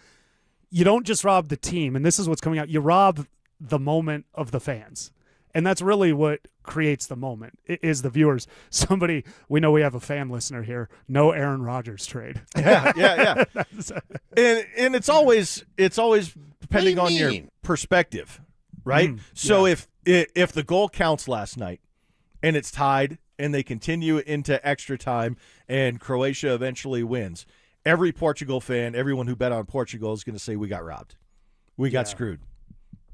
You don't just rob the team, and this is what's coming out. You rob the moment of the fans. And that's really what creates the moment, is the viewers. We know we have a fan listener here. No Aaron Rodgers trade. Yeah. and it's always depending on your perspective, right? So if the goal counts last night and it's tied and they continue into extra time and Croatia eventually wins, every Portugal fan, everyone who bet on Portugal is going to say we got robbed. We got screwed.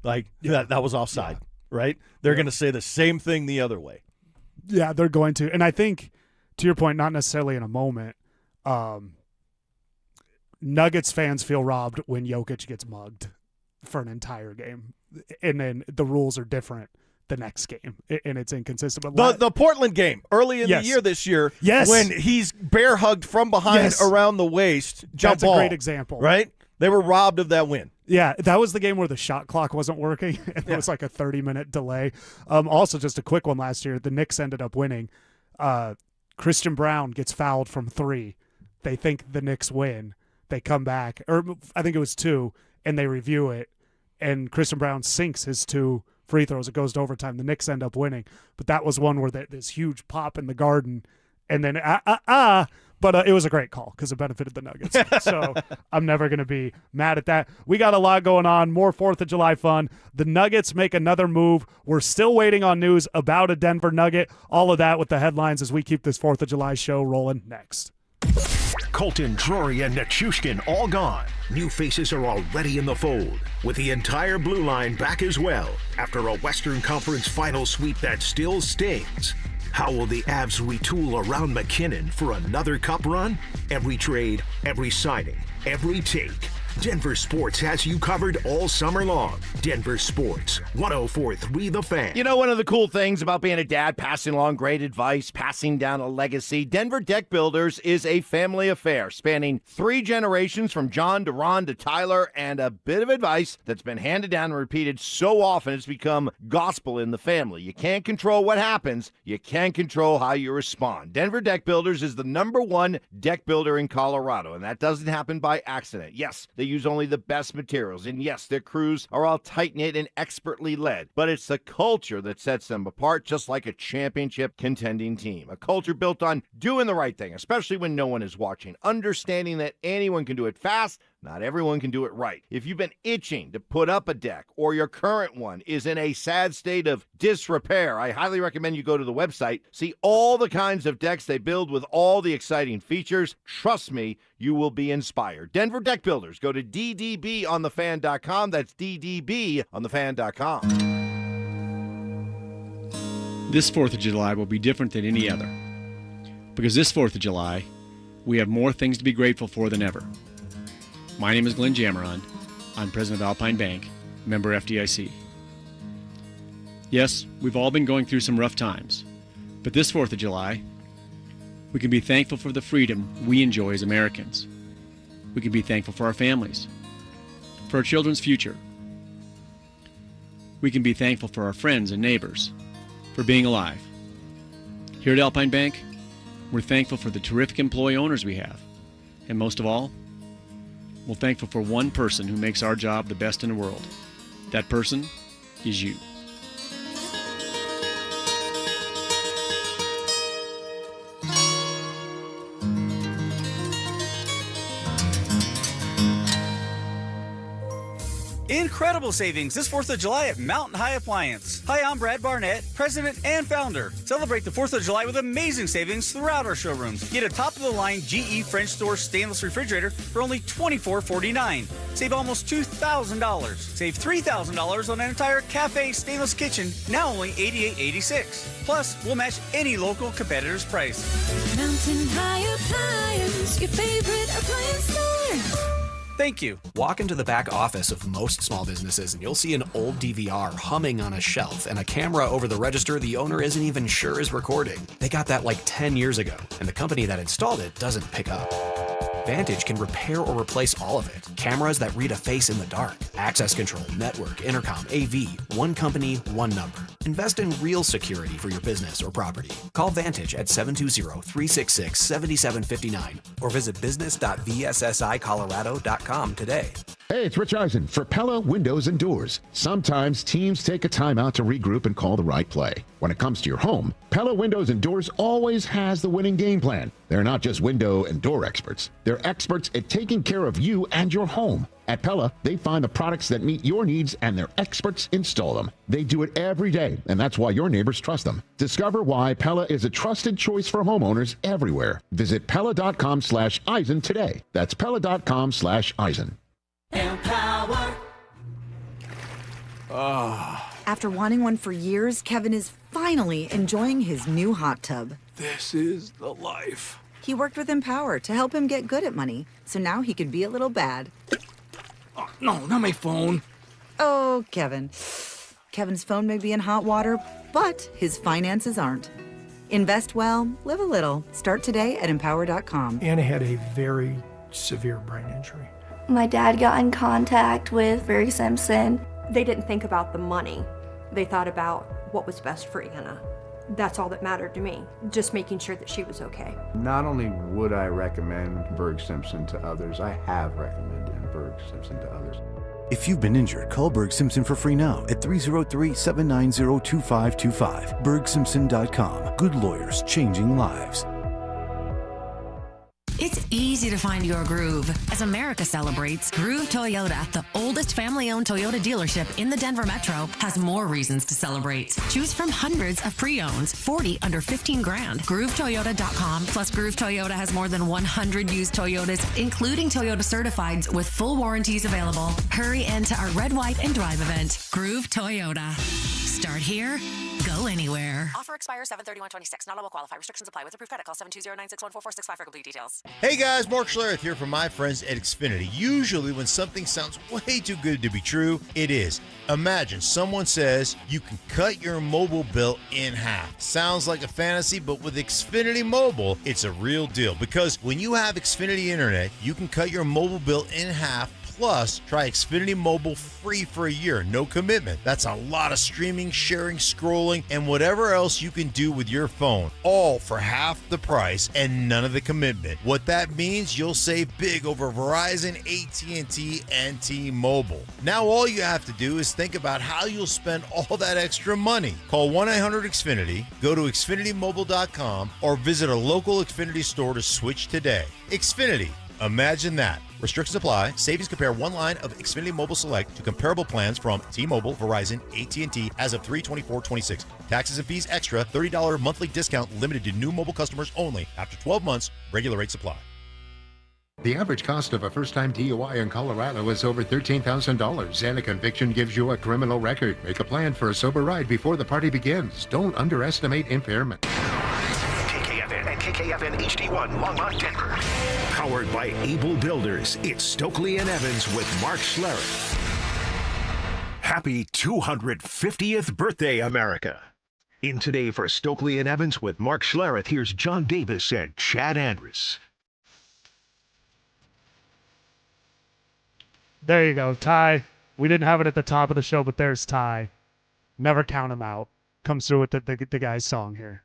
Like that was offside. Yeah. Right? They're going to say the same thing the other way. Yeah, they're going to. And I think, to your point, not necessarily in a moment, Nuggets fans feel robbed when Jokic gets mugged for an entire game. And then the rules are different the next game, and it's inconsistent. But the Portland game early in the year this year, when he's bear hugged from behind around the waist, jump ball. That's a great example. Right? They were robbed of that win. Yeah, that was the game where the shot clock wasn't working, and there was like a 30-minute delay. Also, just a quick one last year, the Knicks ended up winning. Christian Brown gets fouled from 3. They think the Knicks win. They come back, or I think it was 2, and they review it, and Christian Brown sinks his 2 free throws. It goes to overtime. The Knicks end up winning. But that was one where this huge pop in the Garden, and then But it was a great call because it benefited the Nuggets. So I'm never going to be mad at that. We got a lot going on. More 4th of July fun. The Nuggets make another move. We're still waiting on news about a Denver Nugget. All of that with the headlines as we keep this 4th of July show rolling next. Colton, Drury, and Nichushkin all gone. New faces are already in the fold, with the entire blue line back as well after a Western Conference final sweep that still stings. How will the Avs retool around McKinnon for another cup run? Every trade, every signing, every take. Denver Sports has you covered all summer long. Denver Sports, 104.3 The Fan. You know, one of the cool things about being a dad, passing along great advice, passing down a legacy, Denver Deck Builders is a family affair spanning 3 generations from John to Ron to Tyler, and a bit of advice that's been handed down and repeated so often it's become gospel in the family. You can't control what happens. You can control how you respond. Denver Deck Builders is the #1 deck builder in Colorado, and that doesn't happen by accident. Yes, they use only the best materials, and yes, their crews are all tight-knit and expertly led, but it's the culture that sets them apart, just like a championship contending team. A culture built on doing the right thing, especially when no one is watching, understanding that anyone can do it fast, not everyone can do it right. If you've been itching to put up a deck, or your current one is in a sad state of disrepair, I highly recommend you go to the website, see all the kinds of decks they build with all the exciting features. Trust me, you will be inspired. Denver Deck Builders. Go to ddbonthefan.com. That's ddbonthefan.com. This 4th of July will be different than any other. Because this 4th of July, we have more things to be grateful for than ever. My name is Glenn Jameron. I'm president of Alpine Bank, member FDIC. Yes, we've all been going through some rough times, but this 4th of July, we can be thankful for the freedom we enjoy as Americans. We can be thankful for our families, for our children's future. We can be thankful for our friends and neighbors, for being alive. Here at Alpine Bank, we're thankful for the terrific employee owners we have, and most of all, we're thankful for one person who makes our job the best in the world. That person is you. Incredible savings this 4th of July at Mountain High Appliance. Hi, I'm Brad Barnett, president and founder. Celebrate the 4th of July with amazing savings throughout our showrooms. Get a top-of-the-line GE French door stainless refrigerator for only $24.49. Save almost $2,000. Save $3,000 on an entire cafe stainless kitchen, now only $88.86. Plus, we'll match any local competitor's price. Mountain High Appliance, your favorite appliance store. Thank you. Walk into the back office of most small businesses and you'll see an old DVR humming on a shelf and a camera over the register the owner isn't even sure is recording. They got that like 10 years ago, and the company that installed it doesn't pick up. Vantage can repair or replace all of it. Cameras that read a face in the dark. Access control, network, intercom, AV. One company, one number. Invest in real security for your business or property. Call Vantage at 720-366-7759 or visit business.vssicolorado.com today. Hey, it's Rich Eisen for Pella Windows and Doors. Sometimes teams take a time out to regroup and call the right play. When it comes to your home, Pella Windows and Doors always has the winning game plan. They're not just window and door experts. They're experts at taking care of you and your home. At Pella, they find the products that meet your needs and their experts install them. They do it every day, and that's why your neighbors trust them. Discover why Pella is a trusted choice for homeowners everywhere. Visit Pella.com/Eisen today. That's Pella.com/Eisen. Empower. After wanting one for years, Kevin is finally enjoying his new hot tub. This is the life. He worked with Empower to help him get good at money, so now he can be a little bad. Oh, no, not my phone. Oh, Kevin. Kevin's phone may be in hot water, but his finances aren't. Invest well, live a little. Start today at Empower.com. Anna had a very severe brain injury. My dad got in contact with Berg Simpson. They didn't think about the money. They thought about what was best for Anna. That's all that mattered to me, just making sure that she was okay. Not only would I recommend Berg Simpson to others, I have recommended Berg Simpson to others. If you've been injured, call Berg Simpson for free now at 303-790-2525. BergSimpson.com. Good lawyers changing lives. It's easy to find your groove. As America celebrates, Groove Toyota, the oldest family-owned Toyota dealership in the Denver Metro, has more reasons to celebrate. Choose from hundreds of pre-owns, 40 under 15 grand. GrooveToyota.com, plus Groove Toyota has more than 100 used Toyotas, including Toyota Certifieds with full warranties available. Hurry into our Red, White, and Drive event. Groove Toyota. Start here, go anywhere. Offer expires 7/31/26. Not all will qualify. Restrictions apply. With approved credit call 720-961-4465 for complete details. Hey guys, Mark Schlereth here from my friends at Xfinity. Usually when something sounds way too good to be true, it is. Imagine someone says you can cut your mobile bill in half. Sounds like a fantasy, but with Xfinity Mobile, it's a real deal. Because when you have Xfinity Internet, you can cut your mobile bill in half. Plus, try Xfinity Mobile free for a year, no commitment. That's a lot of streaming, sharing, scrolling, and whatever else you can do with your phone, all for half the price and none of the commitment. What that means, you'll save big over Verizon, AT&T, and T-Mobile. Now all you have to do is think about how you'll spend all that extra money. Call 1-800-XFINITY, go to XfinityMobile.com, or visit a local Xfinity store to switch today. Xfinity. Imagine that. Restrictions apply. Savings compare one line of Xfinity Mobile Select to comparable plans from T-Mobile, Verizon, AT&T as of 3/24/26. Taxes and fees extra. $30 monthly discount limited to new mobile customers only. After 12 months, regular rates apply. The average cost of a first-time DUI in Colorado is over $13,000, and a conviction gives you a criminal record. Make a plan for a sober ride before the party begins. Don't underestimate impairment. KKFN and KKFN HD1, Longmont, Denver. Powered by Able Builders, it's Stokley and Evans with Mark Schlereth. Happy 250th birthday, America. In Today for Stokley and Evans with Mark Schlereth, here's John Davis and Chad Andrus. There you go, Ty. We didn't have it at the top of the show, but there's Ty. Never count him out. Comes through with the guy's song here.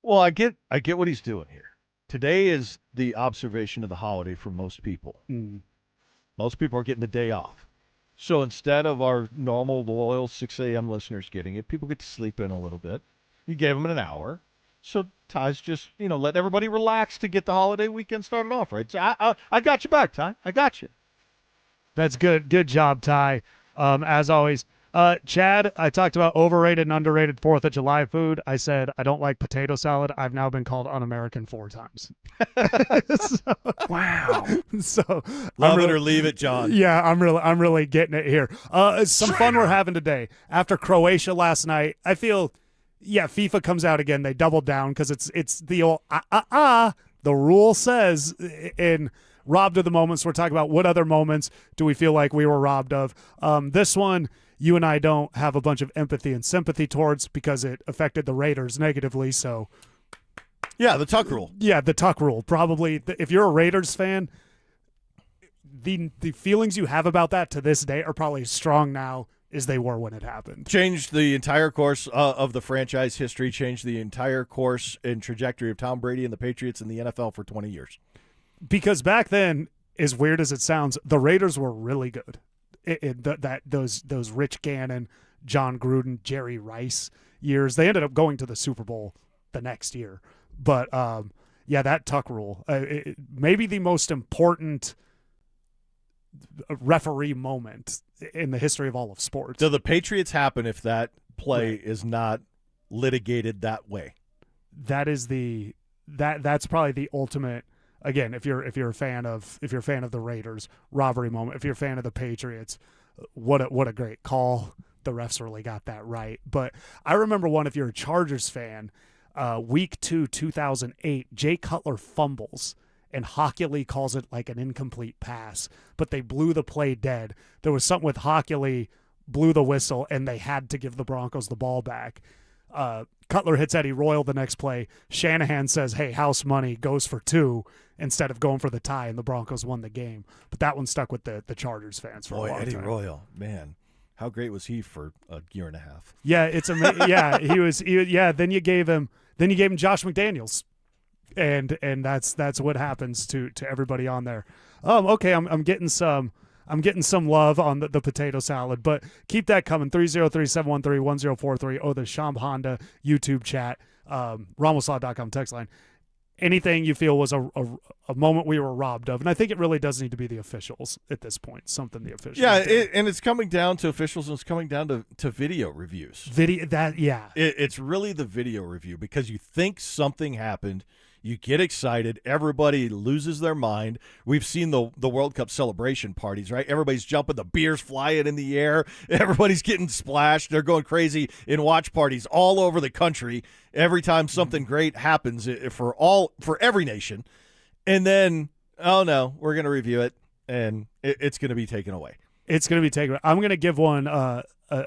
Well, I get what he's doing here. Today is the observation of the holiday for most people. Most people are getting the day off. So instead of our normal, loyal 6 a.m. listeners getting it, people get to sleep in a little bit. You gave them an hour. So Ty's just, letting everybody relax to get the holiday weekend started off, right? So I got you back, Ty. I got you. That's good. Good job, Ty. As always. Chad, I talked about overrated and underrated 4th of July food. I said I don't like potato salad. I've now been called un-American 4 times. Wow. So love it or leave it, John. Yeah, I'm really getting it here. Some fun we're having today. After Croatia last night, I feel, FIFA comes out again. They doubled down because it's the old the rule says in robbed of the moments. We're talking about what other moments do we feel like we were robbed of. This one, you and I don't have a bunch of empathy and sympathy towards because it affected the Raiders negatively. So, yeah, the Tuck rule. Yeah, the Tuck rule. Probably, if you're a Raiders fan, the feelings you have about that to this day are probably as strong now as they were when it happened. Changed the entire course of the franchise history, changed the entire course and trajectory of Tom Brady and the Patriots in the NFL for 20 years. Because back then, as weird as it sounds, the Raiders were really good. Those Rich Gannon, John Gruden, Jerry Rice years, they ended up going to the Super Bowl the next year. But that Tuck rule, maybe the most important referee moment in the history of all of sports. Do the Patriots happen if that play is not litigated that way? That's probably the ultimate. Again, if you're a fan of the Raiders, robbery moment. If you're a fan of the Patriots, what a great call. The refs really got that right. But I remember one. If you're a Chargers fan, Week 2, 2008, Jay Cutler fumbles and Hockley calls it like an incomplete pass, but they blew the play dead. There was something with Hockley, blew the whistle, and they had to give the Broncos the ball back. Cutler hits Eddie Royal the next play. Shanahan says, hey, house money, goes for 2 instead of going for the tie, and the Broncos won the game. But that one stuck with the Chargers fans for a long time. Eddie Royal, man. How great was he for a year and a half? Yeah, it's amazing. Yeah, he was. Then you gave him Josh McDaniels, and that's what happens to everybody on there. Okay, I'm getting some love on the potato salad, but keep that coming. 303-713-1043. Oh, the Sham Honda YouTube chat, RamosLaw.com text line. Anything you feel was a moment we were robbed of, and I think it really does need to be the officials at this point. Something the officials. Yeah, and it's coming down to officials, and it's coming down to video reviews. It's really the video review, because you think something happened. You get excited. Everybody loses their mind. We've seen the World Cup celebration parties, right? Everybody's jumping. The beer's flying in the air. Everybody's getting splashed. They're going crazy in watch parties all over the country every time something great happens for every nation. And then, oh, no, we're going to review it, and it's going to be taken away. It's going to be taken away. I'm going to give one a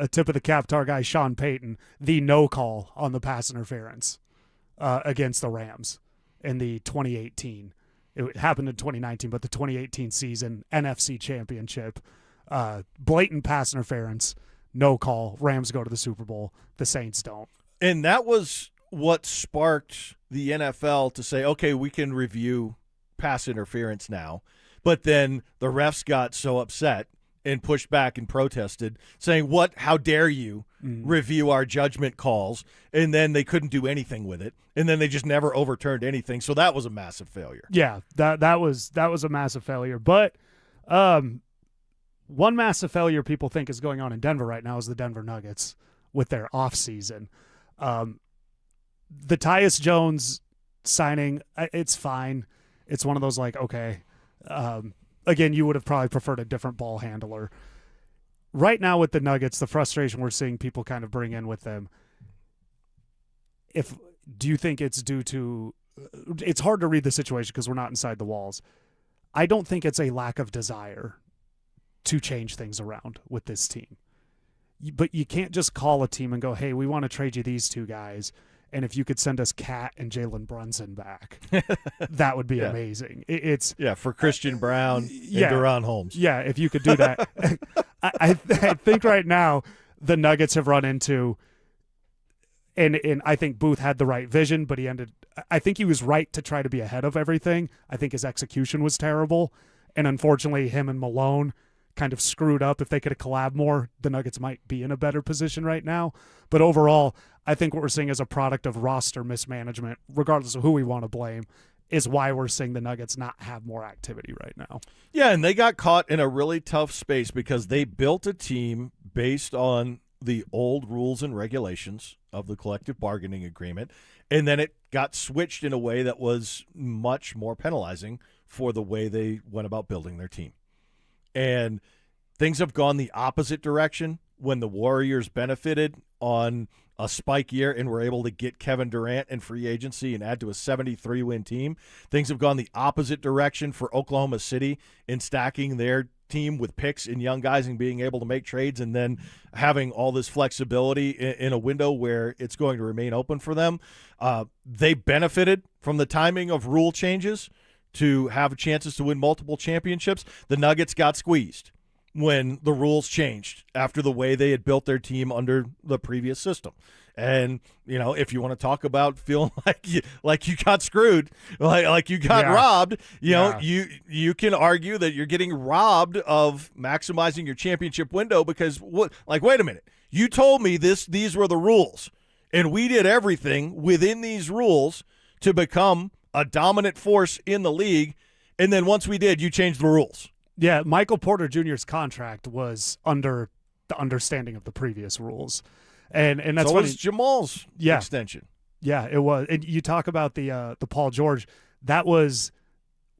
tip of the cap to our guy Sean Payton, the no call on the pass interference against the Rams in the 2018. It happened in 2019, but the 2018 season NFC Championship, blatant pass interference, no call. Rams go to the Super Bowl. The Saints don't. And that was what sparked the NFL to say, okay, we can review pass interference now. But then the refs got so upset and pushed back and protested, saying, how dare you review our judgment calls? And then they couldn't do anything with it. And then they just never overturned anything. So that was a massive failure. Yeah, that was a massive failure. But one massive failure people think is going on in Denver right now is the Denver Nuggets with their offseason. The Tyus Jones signing, it's fine. It's one of those okay. Again, you would have probably preferred a different ball handler. Right now with the Nuggets, the frustration we're seeing people kind of bring in with them, do you think it's due to – it's hard to read the situation because we're not inside the walls. I don't think it's a lack of desire to change things around with this team. But you can't just call a team and go, hey, we want to trade you these two guys, and if you could send us Cat and Jalen Brunson back, that would be amazing. It's for Christian Brown and Deron Holmes. Yeah, if you could do that. I think right now the Nuggets have run into, and I think Booth had the right vision, but I think he was right to try to be ahead of everything. I think his execution was terrible, and unfortunately him and Malone kind of screwed up. If they could have collabed more, the Nuggets might be in a better position right now. But overall, I think what we're seeing is a product of roster mismanagement, regardless of who we want to blame, is why we're seeing the Nuggets not have more activity right now. Yeah, and they got caught in a really tough space because they built a team based on the old rules and regulations of the collective bargaining agreement, and then it got switched in a way that was much more penalizing for the way they went about building their team. And things have gone the opposite direction when the Warriors benefited on a spike year and were able to get Kevin Durant in free agency and add to a 73-win team. Things have gone the opposite direction for Oklahoma City in stacking their team with picks and young guys and being able to make trades and then having all this flexibility in a window where it's going to remain open for them. They benefited from the timing of rule changes to have chances to win multiple championships. The Nuggets got squeezed when the rules changed after the way they had built their team under the previous system. And, if you want to talk about feeling like you got screwed, like you got robbed, you can argue that you're getting robbed of maximizing your championship window because wait a minute, you told me these were the rules, and we did everything within these rules to become a dominant force in the league, and then once we did, you changed the rules. Yeah, Michael Porter Jr.'s contract was under the understanding of the previous rules, and that's so was Jamal's extension. Yeah, it was. And you talk about the Paul George. That was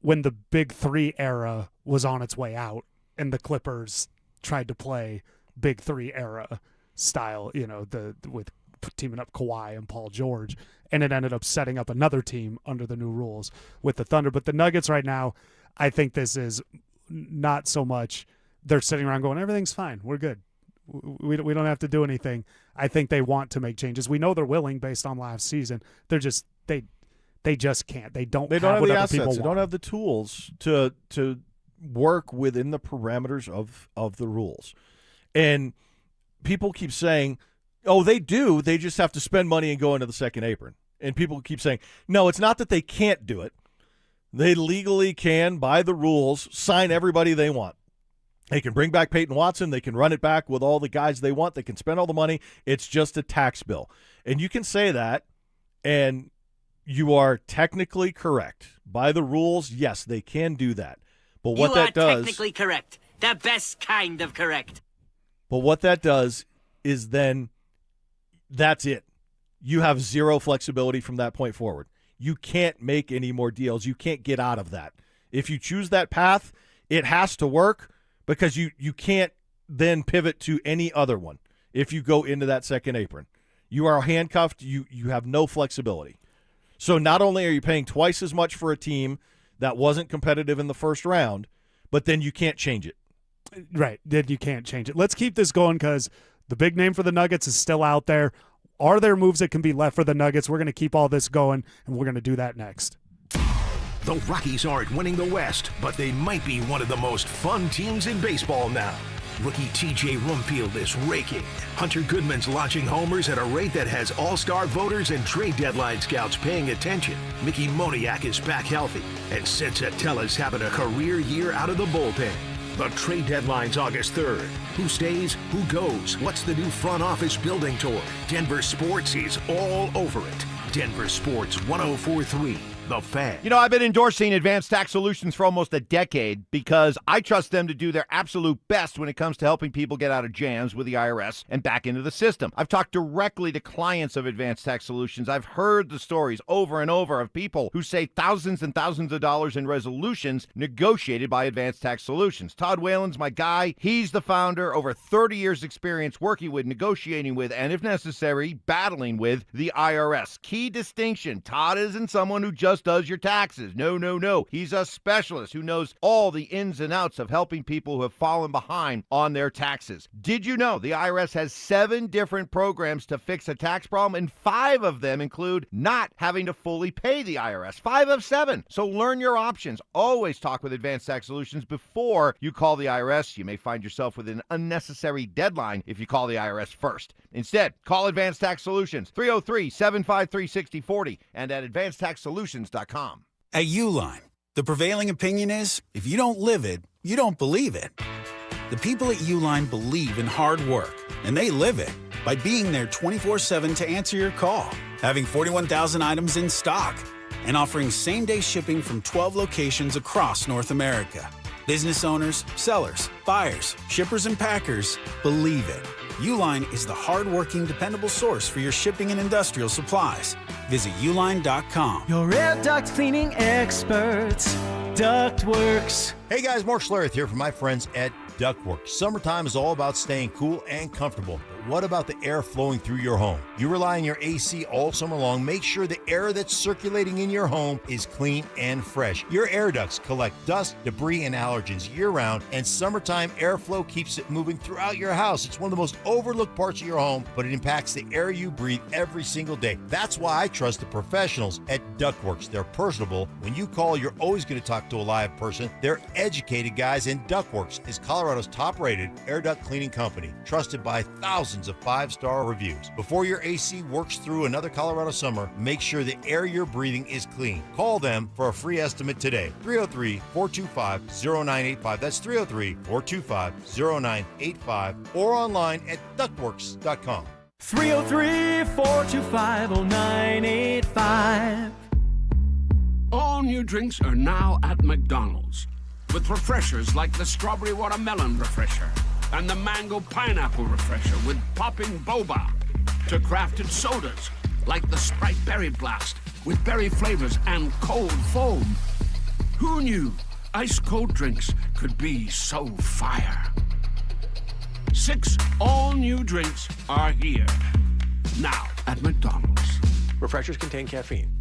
when the Big Three era was on its way out, and the Clippers tried to play Big Three era style. With teaming up Kawhi and Paul George. And it ended up setting up another team under the new rules with the Thunder. But the Nuggets right now, I think this is not so much they're sitting around going, everything's fine. We're good. We don't have to do anything. I think they want to make changes. We know they're willing based on last season. They're just they just can't. They don't have the what assets. people want. They don't have the tools to work within the parameters of the rules. And people keep saying, oh, they do. They just have to spend money and go into the second apron. And people keep saying, no, it's not that they can't do it. They legally can, by the rules, sign everybody they want. They can bring back Peyton Watson. They can run it back with all the guys they want. They can spend all the money. It's just a tax bill. And you can say that, and you are technically correct. By the rules, yes, they can do that. But what that does... You are technically correct. The best kind of correct. But what that does is then that's it. You have zero flexibility from that point forward. you can't make any more deals. You can't get out of that. If you choose that path, it has to work because you can't then pivot to any other one if you go into that second apron. You are handcuffed. You have no flexibility. So not only are you paying twice as much for a team that wasn't competitive in the first round, but then you can't change it. Right, then you can't change it. Let's keep this going because the big name for the Nuggets is still out there. Are there moves that can be left for the Nuggets? We're going to keep all this going, and we're going to do that next. The Rockies aren't winning the West, but they might be one of the most fun teams in baseball now. Rookie TJ Rumfield is raking. Hunter Goodman's launching homers at a rate that has all-star voters and trade deadline scouts paying attention. Mickey Moniak is back healthy, and Sensatella's having a career year out of the bullpen. The trade deadline's August 3rd. Who stays? Who goes? What's the new front office building toward? Denver Sports is all over it. Denver Sports 104.3. The Fan. You know, I've been endorsing Advanced Tax Solutions for almost a decade because I trust them to do their absolute best when it comes to helping people get out of jams with the IRS and back into the system. I've talked directly to clients of Advanced Tax Solutions. I've heard the stories over and over of people who save thousands and thousands of dollars in resolutions negotiated by Advanced Tax Solutions. Todd Whalen's my guy. He's the founder, over 30 years experience working with, negotiating with, and if necessary, battling with the IRS. Key distinction, Todd isn't someone who just does your taxes. No. He's a specialist who knows all the ins and outs of helping people who have fallen behind on their taxes. Did you know the IRS has 7 different programs to fix a tax problem, and 5 of them include not having to fully pay the IRS? 5 of 7. So learn your options. Always talk with Advanced Tax Solutions before you call the IRS. You may find yourself with an unnecessary deadline if you call the IRS first. Instead, call Advanced Tax Solutions, 303-753-6040, and at advancedtaxsolutions.com. At Uline, the prevailing opinion is, if you don't live it, you don't believe it. The people at Uline believe in hard work, and they live it by being there 24/7 to answer your call, having 41,000 items in stock, and offering same-day shipping from 12 locations across North America. Business owners, sellers, buyers, shippers, and packers believe it. Uline is the hard-working, dependable source for your shipping and industrial supplies. Visit uline.com. Your air duct cleaning experts, Ductworks. Hey guys, Mark Schlereth here from my friends at Ductworks. Summertime is all about staying cool and comfortable. But what about the air flowing through your home? You rely on your AC all summer long. Make sure the air that's circulating in your home is clean and fresh. Your air ducts collect dust, debris, and allergens year-round, and summertime airflow keeps it moving throughout your house. It's one of the most overlooked parts of your home, but it impacts the air you breathe every single day. That's why I trust the professionals at Ductworks. They're personable. When you call, you're always going to talk to a live person. They're educated guys, and Ductworks is Colorado's top-rated air duct cleaning company, trusted by thousands of 5-star reviews. Before your AC works through another Colorado summer, make sure the air you're breathing is clean. Call them for a free estimate today. 303-425-0985. That's 303-425-0985, or online at ductworks.com. 303-425-0985. All new drinks are now at McDonald's, with refreshers like the Strawberry Watermelon Refresher and the Mango Pineapple Refresher with popping boba, to crafted sodas like the Sprite Berry Blast with berry flavors and cold foam. Who knew ice-cold drinks could be so fire? 6 all-new drinks are here, now at McDonald's. Refreshers contain caffeine.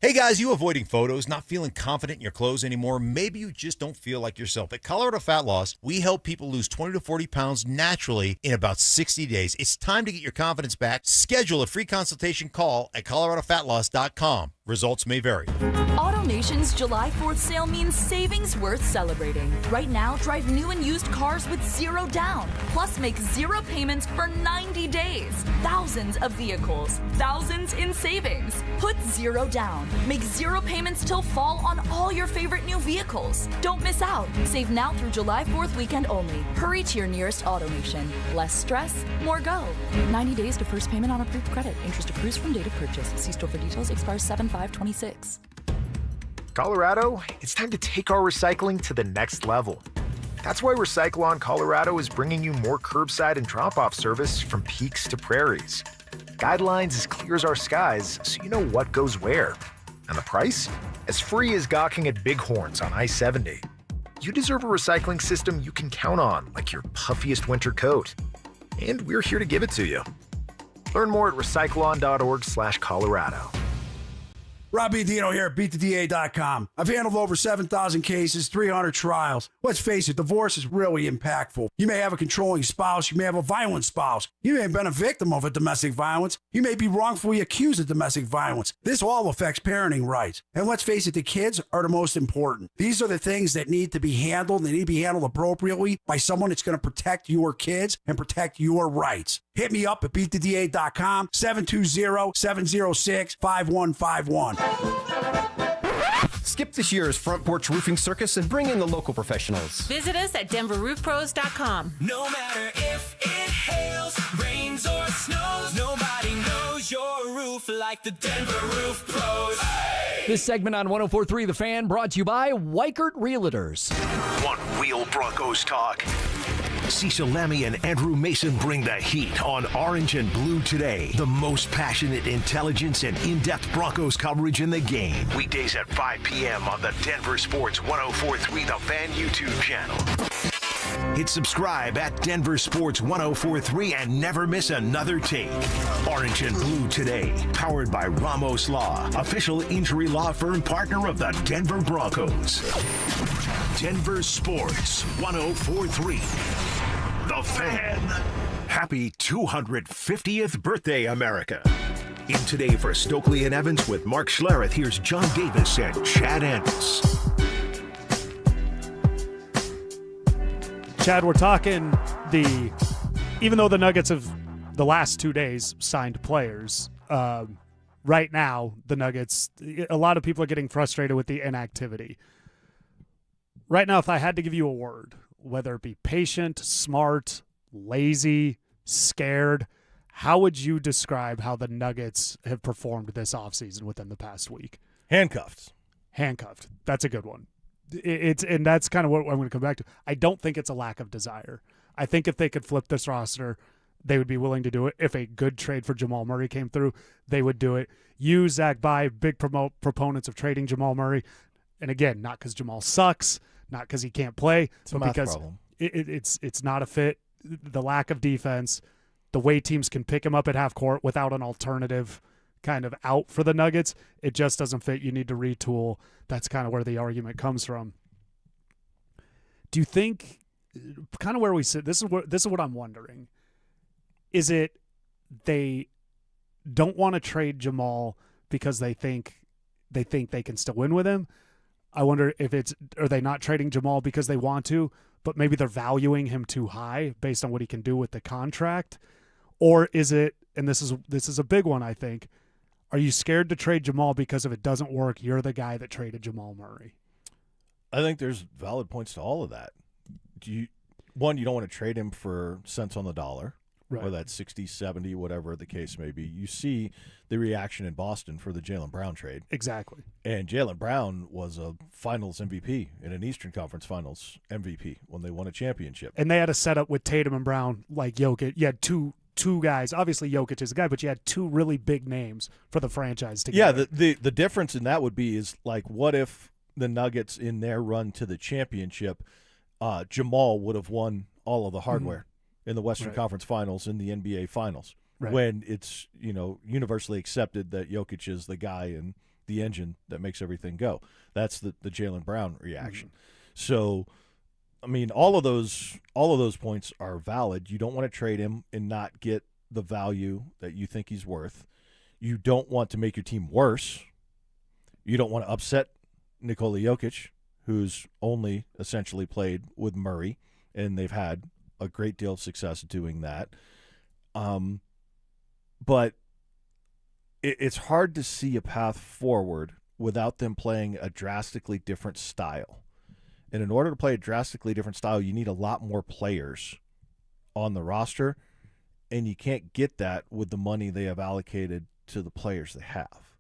Hey guys, you avoiding photos, not feeling confident in your clothes anymore? Maybe you just don't feel like yourself. At Colorado Fat Loss, we help people lose 20 to 40 pounds naturally in about 60 days. It's time to get your confidence back. Schedule a free consultation call at coloradofatloss.com. Results may vary. AutoNation's July 4th sale means savings worth celebrating. Right now, drive new and used cars with 0 down. Plus, make 0 payments for 90 days. Thousands of vehicles, thousands in savings. Put 0 down. Make 0 payments till fall on all your favorite new vehicles. Don't miss out. Save now through July 4th weekend only. Hurry to your nearest AutoNation. Less stress, more go. 90 days to first payment on approved credit. Interest accrues from date of purchase. See store for details. Expires 7/5/26. Colorado, it's time to take our recycling to the next level. That's why Recycle-On Colorado is bringing you more curbside and drop-off service from peaks to prairies. Guidelines as clear as our skies, so you know what goes where. And the price? As free as gawking at Bighorns on I-70. You deserve a recycling system you can count on, like your puffiest winter coat. And we're here to give it to you. Learn more at recycleon.org/Colorado. Robbie Dino here at BeatTheDA.com. I've handled over 7,000 cases, 300 trials. Let's face it, divorce is really impactful. You may have a controlling spouse. You may have a violent spouse. You may have been a victim of a domestic violence. You may be wrongfully accused of domestic violence. This all affects parenting rights. And let's face it, the kids are the most important. These are the things that need to be handled. They need to be handled appropriately by someone that's going to protect your kids and protect your rights. Hit me up at BeatTheDA.com, 720-706-5151. Skip this year's Front Porch Roofing Circus and bring in the local professionals. Visit us at DenverRoofPros.com. No matter if it hails, rains, or snows, nobody knows your roof like the Denver Roof Pros. Hey! This segment on 104.3 The Fan brought to you by Weichert Realtors. One real Broncos talk. Cecil Lammy and Andrew Mason bring the heat on Orange and Blue Today. The most passionate intelligence and in-depth Broncos coverage in the game. Weekdays at 5 p.m. on the Denver Sports 104.3 The Fan YouTube channel. Hit subscribe at Denver Sports 104.3 and never miss another take. Orange and Blue Today, powered by Ramos Law, official injury law firm partner of the Denver Broncos. Denver Sports 104.3 The Fan. Happy 250th birthday, America. In today for Stokley and Evans with Mark Schlereth, here's John Davis and Chad Anderson. Chad, we're talking even though the Nuggets have the last 2 days signed players, right now the Nuggets, a lot of people are getting frustrated with the inactivity. Right now, if I had to give you a word, whether it be patient, smart, lazy, scared, how would you describe how the Nuggets have performed this offseason within the past week? Handcuffed. That's a good one. And that's kind of what I'm going to come back to. I don't think it's a lack of desire. I think if they could flip this roster, they would be willing to do it. If a good trade for Jamal Murray came through, they would do it. You, Zach Bye, big proponents of trading Jamal Murray. And again, not because Jamal sucks, not because he can't play, but because it's not a fit. The lack of defense, the way teams can pick him up at half court without an alternative kind of out for the Nuggets, it just doesn't fit. You need to retool. That's kind of where the argument comes from. Do you think, kind of where we sit, this is what I'm wondering. Is it they don't want to trade Jamal because they think they can still win with him? I wonder if are they not trading Jamal because they want to, but maybe they're valuing him too high based on what he can do with the contract? Or is it, and this is a big one, I think, are you scared to trade Jamal because if it doesn't work, you're the guy that traded Jamal Murray? I think there's valid points to all of that. You don't want to trade him for cents on the dollar, right, or that 60, 70, whatever the case may be. You see the reaction in Boston for the Jaylen Brown trade. Exactly. And Jaylen Brown was a finals MVP and an Eastern Conference Finals MVP when they won a championship. And they had a setup with Tatum and Brown like Jokic. You had two guys. Obviously, Jokic is a guy, but you had two really big names for the franchise together. Yeah, the difference in that would be is like, what if the Nuggets in their run to the championship, Jamal would have won all of the hardware in the Western Conference Finals, in the NBA Finals, when it's universally accepted that Jokic is the guy and the engine that makes everything go. That's the Jaylen Brown reaction. So, I mean, all of those points are valid. You don't want to trade him and not get the value that you think he's worth. You don't want to make your team worse. You don't want to upset Nikola Jokic, who's only essentially played with Murray, and they've had a great deal of success doing that. But it's hard to see a path forward without them playing a drastically different style. And in order to play a drastically different style, you need a lot more players on the roster, and you can't get that with the money they have allocated to the players they have.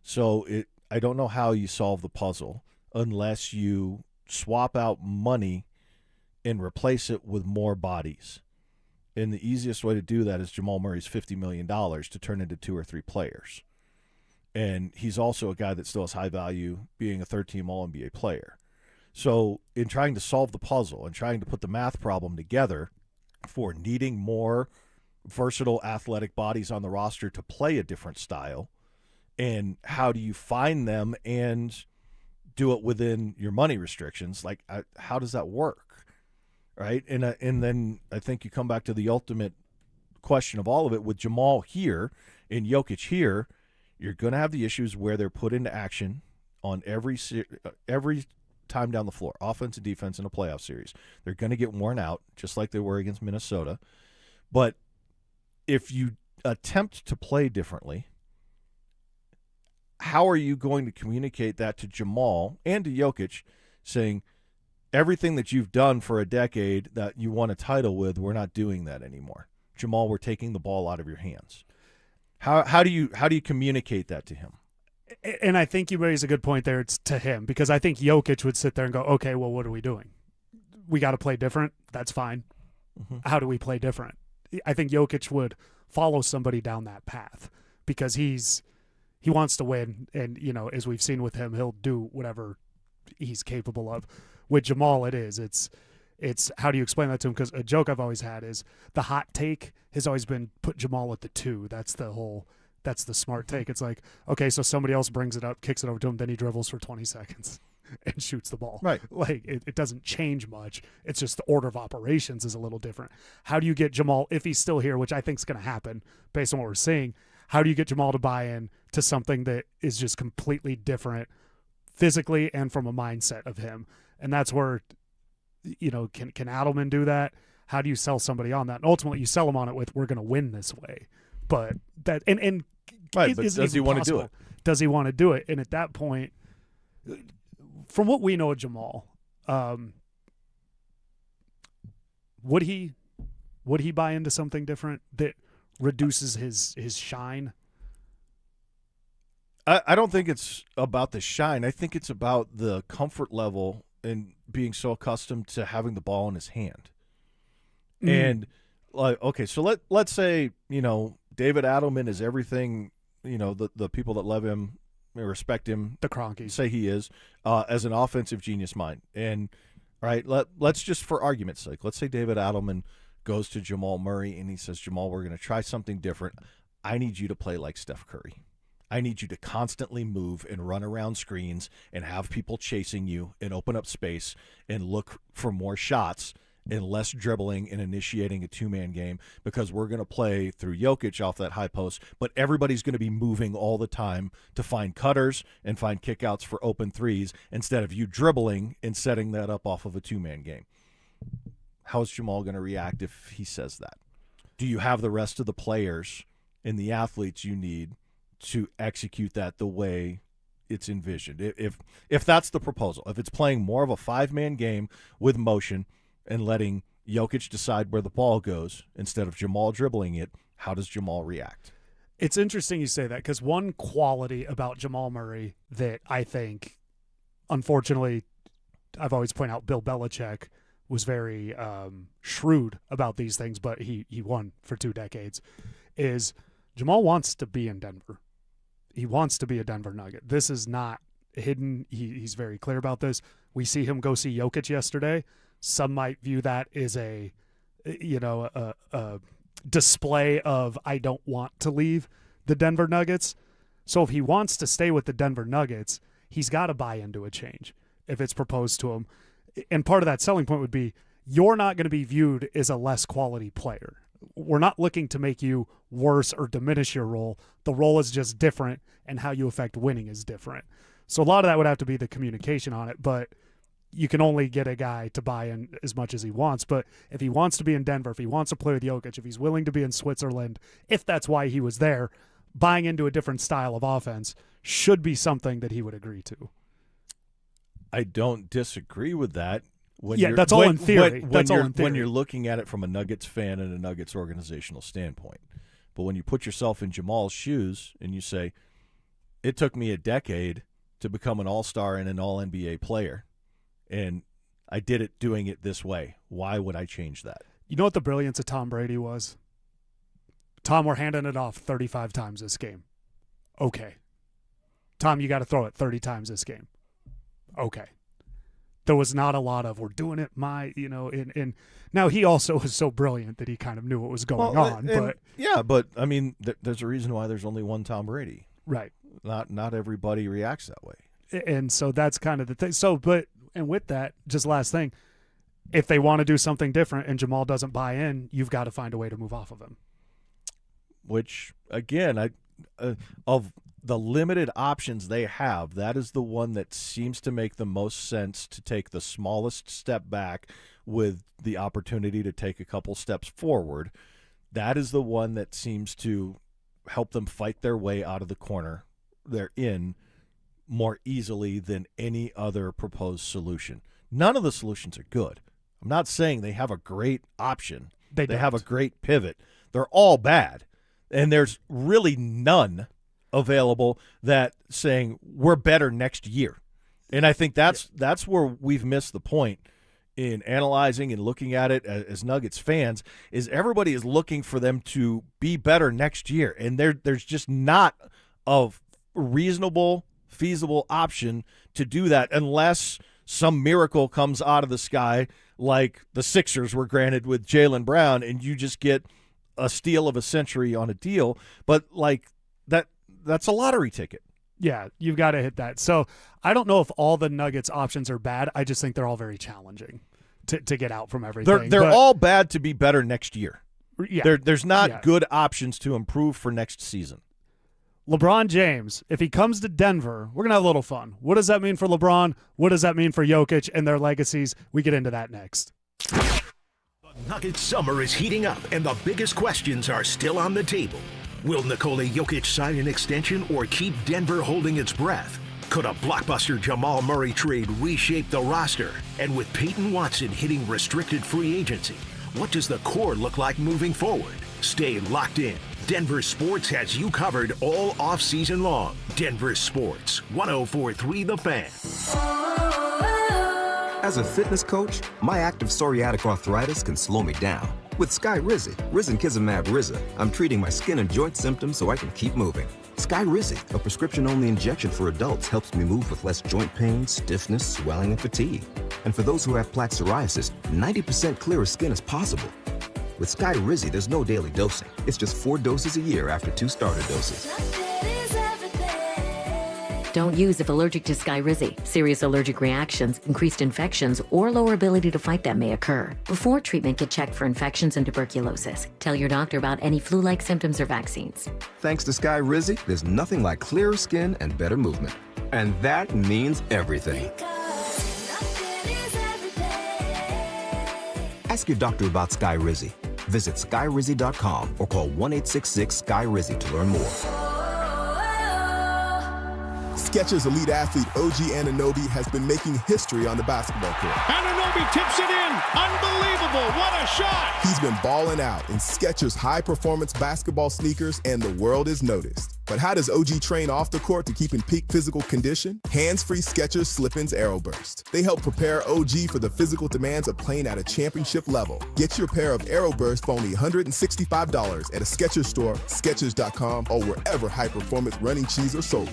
So I don't know how you solve the puzzle unless you swap out money and replace it with more bodies. And the easiest way to do that is Jamal Murray's $50 million to turn into 2 or 3 players. And he's also a guy that still has high value, being a third-team All-NBA player. So in trying to solve the puzzle and trying to put the math problem together for needing more versatile athletic bodies on the roster to play a different style, and how do you find them and do it within your money restrictions? Like, how does that work, right? And then I think you come back to the ultimate question of all of it. With Jamal here and Jokic here, you're going to have the issues where they're put into action on every time down the floor, offense and defense in a playoff series. They're going to get worn out, just like they were against Minnesota. But if you attempt to play differently, how are you going to communicate that to Jamal and to Jokic, saying everything that you've done for a decade that you won a title with, we're not doing that anymore? Jamal, we're taking the ball out of your hands. How do you communicate that to him? And I think you raise a good point there. It's to him, because I think Jokic would sit there and go, okay, well, what are we doing? We got to play different. That's fine. Mm-hmm. How do we play different? I think Jokic would follow somebody down that path, because he wants to win. And, as we've seen with him, he'll do whatever he's capable of. With Jamal, it's how do you explain that to him? Because a joke I've always had is the hot take has always been put Jamal at the 2. That's the smart take. It's like, okay, so somebody else brings it up, kicks it over to him, then he dribbles for 20 seconds and shoots the ball. Right. Like, it doesn't change much. It's just the order of operations is a little different. How do you get Jamal, if he's still here, which I think is going to happen based on what we're seeing, how do you get Jamal to buy in to something that is just completely different physically and from a mindset of him? And that's where, can Adelman do that? How do you sell somebody on that? And ultimately, you sell them on it with, we're going to win this way. But that, and right, but does he want to do it? Does he want to do it? And at that point, from what we know of Jamal, would he buy into something different that reduces his shine? I don't think it's about the shine. I think it's about the comfort level and being so accustomed to having the ball in his hand. Mm. And like, okay, so let's say, David Adelman is everything, the people that love him, respect him, the Cronkies say he is, as an offensive genius mind. And right, let's just, for argument's sake, let's say David Adelman goes to Jamal Murray and he says, Jamal, we're going to try something different. I need you to play like Steph Curry. I need you to constantly move and run around screens and have people chasing you and open up space and look for more shots and less dribbling and initiating a two-man game, because we're going to play through Jokic off that high post, but everybody's going to be moving all the time to find cutters and find kickouts for open threes instead of you dribbling and setting that up off of a two-man game. How is Jamal going to react if he says that? Do you have the rest of the players and the athletes you need to execute that the way it's envisioned? If that's the proposal, if it's playing more of a five-man game with motion and letting Jokic decide where the ball goes instead of Jamal dribbling it, how does Jamal react? It's interesting you say that, because one quality about Jamal Murray that I think, unfortunately, I've always pointed out, Bill Belichick was very shrewd about these things, but he won for 2 decades, is Jamal wants to be in Denver. He wants to be a Denver Nugget. This is not hidden. He's very clear about this. We see him go see Jokic yesterday. Some might view that as a display of, I don't want to leave the Denver Nuggets. So if he wants to stay with the Denver Nuggets, he's got to buy into a change if it's proposed to him. And part of that selling point would be, you're not going to be viewed as a less quality player. We're not looking to make you worse or diminish your role. The role is just different, and how you affect winning is different. So a lot of that would have to be the communication on it, but you can only get a guy to buy in as much as he wants. But if he wants to be in Denver, if he wants to play with Jokic, if he's willing to be in Switzerland, if that's why he was there, buying into a different style of offense should be something that he would agree to. I don't disagree with that. That's all in theory. When you're looking at it from a Nuggets fan and a Nuggets organizational standpoint. But when you put yourself in Jamal's shoes and you say, it took me a decade to become an all-star and an all-NBA player, and I did it doing it this way, why would I change that? You know what the brilliance of Tom Brady was? Tom, we're handing it off 35 times this game. Okay. Tom, you got to throw it 30 times this game. Okay. There was not a lot of, we're doing it and now he also was so brilliant that he kind of knew what was going on. But I mean, there's a reason why there's only one Tom Brady. Right. Not everybody reacts that way. And so that's kind of the thing. So, and with that, just last thing, if they want to do something different and Jamal doesn't buy in, you've got to find a way to move off of him. Which, again, of the limited options they have, that is the one that seems to make the most sense to take the smallest step back with the opportunity to take a couple steps forward. That is the one that seems to help them fight their way out of the corner they're in more easily than any other proposed solution. None of the solutions are good. I'm not saying they have a great option. They have a great pivot. They're all bad. And there's really none available that saying we're better next year. And I think that's where we've missed the point in analyzing and looking at it as Nuggets fans, is everybody is looking for them to be better next year. And there's just not a reasonable, feasible option to do that unless some miracle comes out of the sky like the Sixers were granted with Jaylen Brown, and you just get a steal of a century on a deal. But like that's a lottery ticket. Yeah, you've got to hit that. So I don't know if all the Nuggets options are bad. I just think they're all very challenging to get out from everything. They're all bad to be better next year. Yeah, there's not good options to improve for next season. LeBron James, if he comes to Denver, we're going to have a little fun. What does that mean for LeBron? What does that mean for Jokic and their legacies? We get into that next. The Nuggets summer is heating up, and the biggest questions are still on the table. Will Nikola Jokic sign an extension or keep Denver holding its breath? Could a blockbuster Jamal Murray trade reshape the roster? And with Payton Watson hitting restricted free agency, what does the core look like moving forward? Stay locked in. Denver Sports has you covered all offseason long. Denver Sports, 104.3 The Fan. As a fitness coach, my active psoriatic arthritis can slow me down. With Skyrizi, risankizumab Riza, I'm treating my skin and joint symptoms so I can keep moving. Skyrizi, a prescription-only injection for adults, helps me move with less joint pain, stiffness, swelling, and fatigue. And for those who have plaque psoriasis, 90% clearer skin is possible. With Skyrizi, there's no daily dosing. It's just 4 doses a year after 2 starter doses. Don't use if allergic to Skyrizi. Serious allergic reactions, increased infections, or lower ability to fight them may occur. Before treatment, get checked for infections and tuberculosis. Tell your doctor about any flu-like symptoms or vaccines. Thanks to Skyrizi, there's nothing like clearer skin and better movement. And that means everything. Ask your doctor about Skyrizi. Visit Skyrizi.com or call 1-866-SKY-RIZZI to learn more. Skechers elite athlete OG Anunoby has been making history on the basketball court. Anunoby tips it in. Unbelievable. What a shot. He's been balling out in Skechers high-performance basketball sneakers, and the world is noticed. But how does OG train off the court to keep in peak physical condition? Hands-free Skechers Slip-ins Aeroburst. They help prepare OG for the physical demands of playing at a championship level. Get your pair of Aeroburst for only $165 at a Skechers store, Skechers.com, or wherever high-performance running shoes are sold.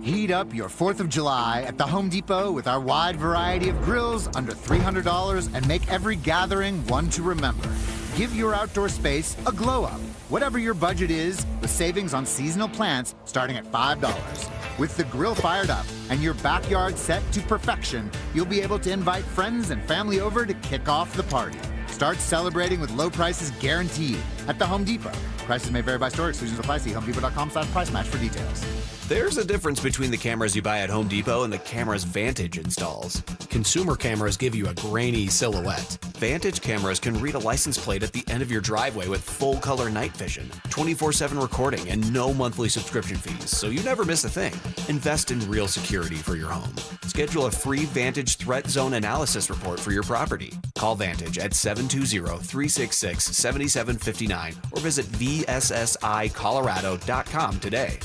Heat up your 4th of July at the Home Depot with our wide variety of grills under $300 and make every gathering one to remember. Give your outdoor space a glow up. Whatever your budget is, with savings on seasonal plants starting at $5. With the grill fired up and your backyard set to perfection, you'll be able to invite friends and family over to kick off the party. Start celebrating with low prices guaranteed at the Home Depot. Prices may vary by store. Exclusions apply. See HomeDepot.com/price match for details. There's a difference between the cameras you buy at Home Depot and the cameras Vantage installs. Consumer cameras give you a grainy silhouette. Vantage cameras can read a license plate at the end of your driveway with full color night vision, 24/7 recording, and no monthly subscription fees, so you never miss a thing. Invest in real security for your home. Schedule a free Vantage Threat Zone Analysis report for your property. Call Vantage at 720-366-7759 or visit VSSIColorado.com today.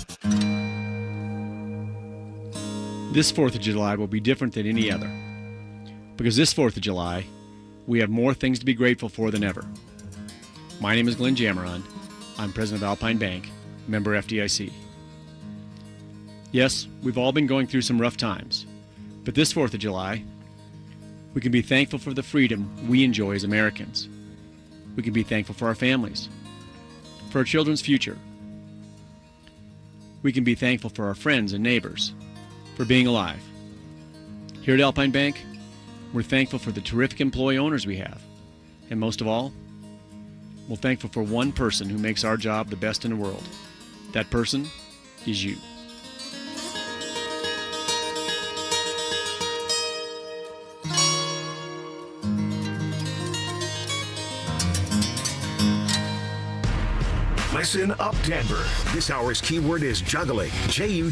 This 4th of July will be different than any other. Because this 4th of July, we have more things to be grateful for than ever. My name is Glenn Jameron. I'm president of Alpine Bank, member FDIC. Yes, we've all been going through some rough times, but this 4th of July, we can be thankful for the freedom we enjoy as Americans. We can be thankful for our families, for our children's future. We can be thankful for our friends and neighbors, for being alive. Here at Alpine Bank, we're thankful for the terrific employee owners we have. And most of all, we're thankful for one person who makes our job the best in the world. That person is you. Listen up, Denver. This hour's keyword is juggling. Juggling.